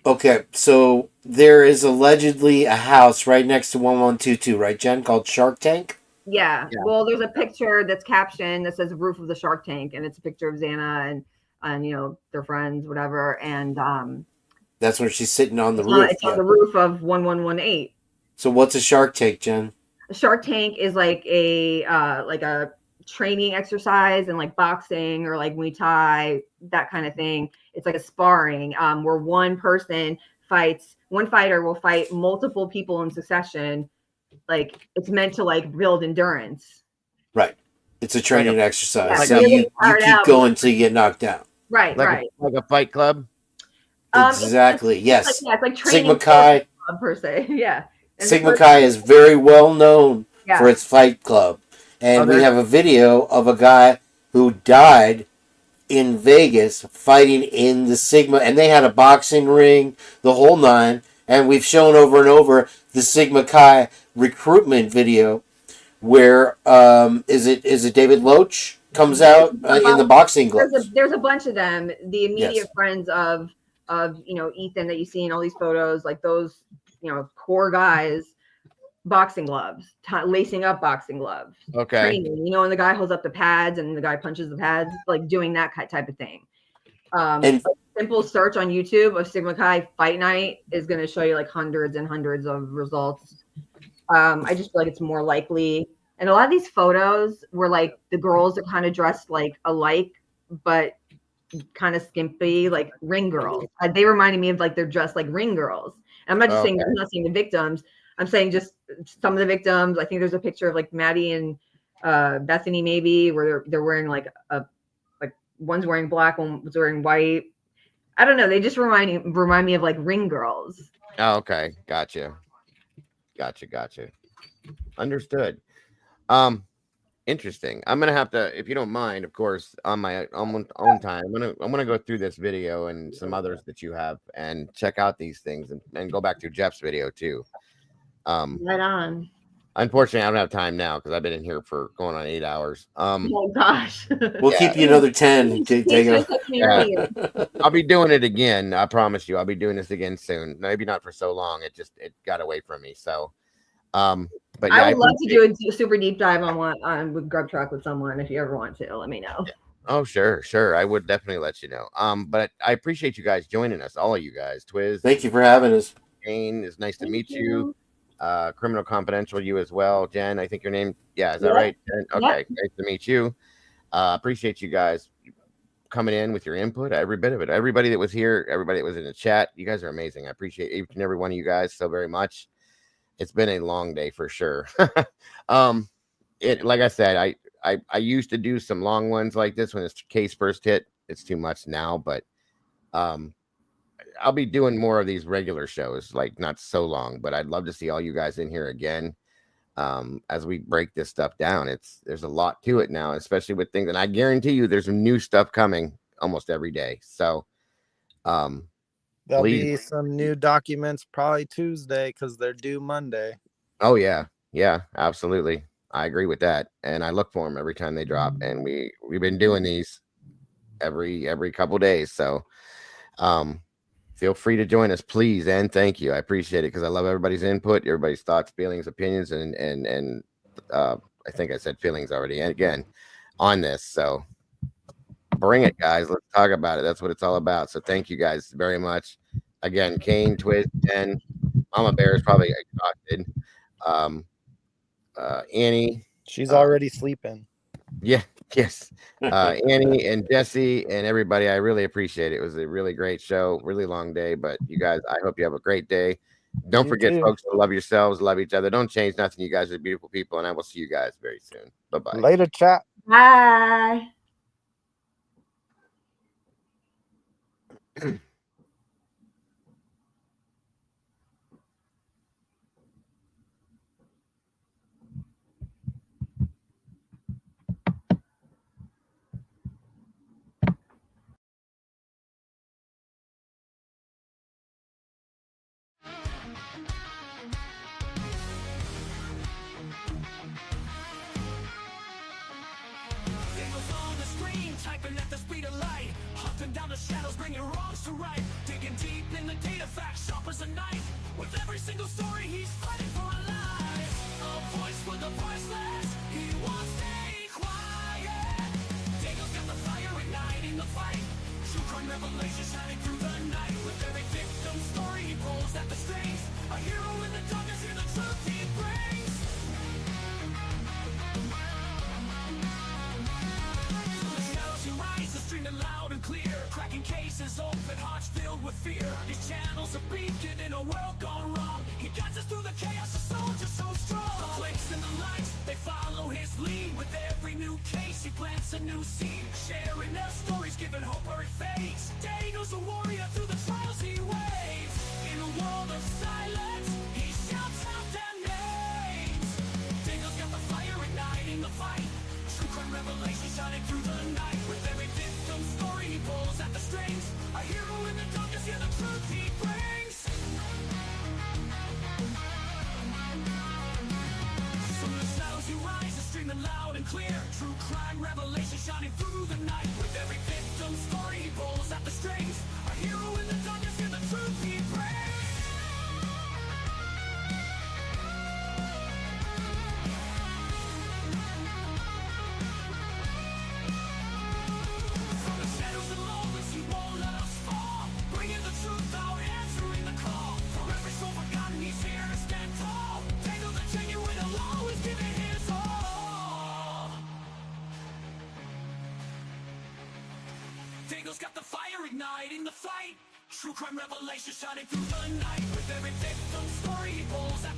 Okay, so there is allegedly a house right next to 1122, right, Jen, called Shark Tank? Yeah. Well, there's a picture that's captioned that says roof of the Shark Tank, and it's a picture of Xana and you know, their friends, whatever. And That's where she's sitting on the roof. It's on the roof of 1118. So what's a Shark Tank, Jen? A Shark Tank is like a training exercise and like boxing or like Muay Thai, that kind of thing. It's like a sparring where one fighter will fight multiple people in succession. Like it's meant to like build endurance. Right. It's a training exercise. Yeah, So you keep going until you get knocked down. Right, right. Like a fight club? Exactly. Yes. It's like training Sigma Chi. per se. Yeah. And Sigma the Chi is very well known Yeah. for its fight club. And we there's- have a video of a guy who died in Vegas fighting in the Sigma, and they had a boxing ring, the whole 9. And we've shown over and over the Sigma Chi recruitment video where is it David Loach comes out in the boxing gloves. There's a bunch of them. The immediate Yes. friends of you know, Ethan that you see in all these photos, like those, you know, core guys boxing gloves, lacing up boxing gloves. Okay. Training, you know, when the guy holds up the pads and the guy punches the pads, like doing that type of thing. A simple search on YouTube of Sigma Chi Fight Night is going to show you like hundreds and hundreds of results. I just feel like it's more likely. And a lot of these photos were like the girls are kind of dressed like alike, but kind of skimpy, like ring girls. They reminded me of like they're dressed like ring girls. And I'm not just saying, I'm not saying the victims. I'm saying just some of the victims. I think there's a picture of like Maddie and Bethany maybe where they're wearing like one's wearing black, one's wearing white. I don't know. They just remind me of like ring girls. Oh, okay. Gotcha. Understood. Interesting. I'm gonna have to, if you don't mind, of course, on my own time, I'm gonna go through this video and some others that you have and check out these things and go back to Jeff's video too. Right on. Unfortunately, I don't have time now because I've been in here for going on 8 hours. Oh gosh. We'll keep you another 10. I'll be doing it again. I promise you. I'll be doing this again soon. Maybe not for so long. It got away from me. So, but yeah, I would love to do a super deep dive on with Grub Truck with someone. If you ever want to, let me know. Yeah. Oh, sure. I would definitely let you know. But I appreciate you guys joining us, all of you guys. Twiz, thank you for having us. Jane, it's nice to meet you. Criminal Confidential, you as well. Jen, I think your name. Yeah, is that right? Jen? Okay, nice to meet you. Appreciate you guys coming in with your input, every bit of it. Everybody that was here, everybody that was in the chat, you guys are amazing. I appreciate each and every one of you guys so very much. It's been a long day for sure. Like I said, I used to do some long ones like this when this case first hit. It's too much now, but I'll be doing more of these regular shows, like not so long, but I'd love to see all you guys in here again. As we break this stuff down, there's a lot to it now, especially with things, and I guarantee you there's some new stuff coming almost every day. So there'll be some new documents probably Tuesday because they're due Monday. Oh yeah, absolutely. I agree with that, and I look for them every time they drop. And we've been doing these every couple days. So feel free to join us, please, and thank you. I appreciate it because I love everybody's input, everybody's thoughts, feelings, opinions, and I think I said feelings already. And again, on this, so bring it, guys. Let's talk about it. That's what it's all about. So thank you guys very much. Again, Kane, Twiz, Jen, Mama Bear is probably exhausted. Annie, she's already sleeping. Yeah, yes. Annie and Jesse and everybody, I really appreciate it. It was a really great show, really long day, but you guys, I hope you have a great day. Don't forget, folks, to love yourselves, love each other. Don't change nothing. You guys are beautiful people, and I will see you guys very soon. Bye-bye. Later, chat. Bye. Down the shadows, bringing wrongs to right. Digging deep in the data, facts sharp as a knife. With every single story, he's fighting for a life. A voice for the voiceless. He won't stay quiet. Diego's got the fire igniting the fight. True crime revelations shining through the night. With every victim story, he pulls at the strings. A hero in the darkness, hear the truth he brings. From the shadows he rises, streaming loud and clear. Cracking cases, open hearts filled with fear. These channels are beacon in a world gone wrong. He guides us through the chaos, a soldier so strong. The flakes and the lights, they follow his lead. With every new case, he plants a new seed. Sharing their stories, giving hope where it fades. Diego's a warrior through the trials he waves. In a world of silence, he shouts out their names. Diego's got the fire igniting the fight. True crime revelation shining through the night. With every victim story, he pulls at the strings. A hero in the darkness, hear the truth he brings. From the shadows he rises, streaming loud and clear. True crime revelation shining through the night. With every victim story, he pulls at the strings. A hero in the darkness, hear the truth he brings. fighting the fight. True crime revelations shining through the night. With every victim story he pulls out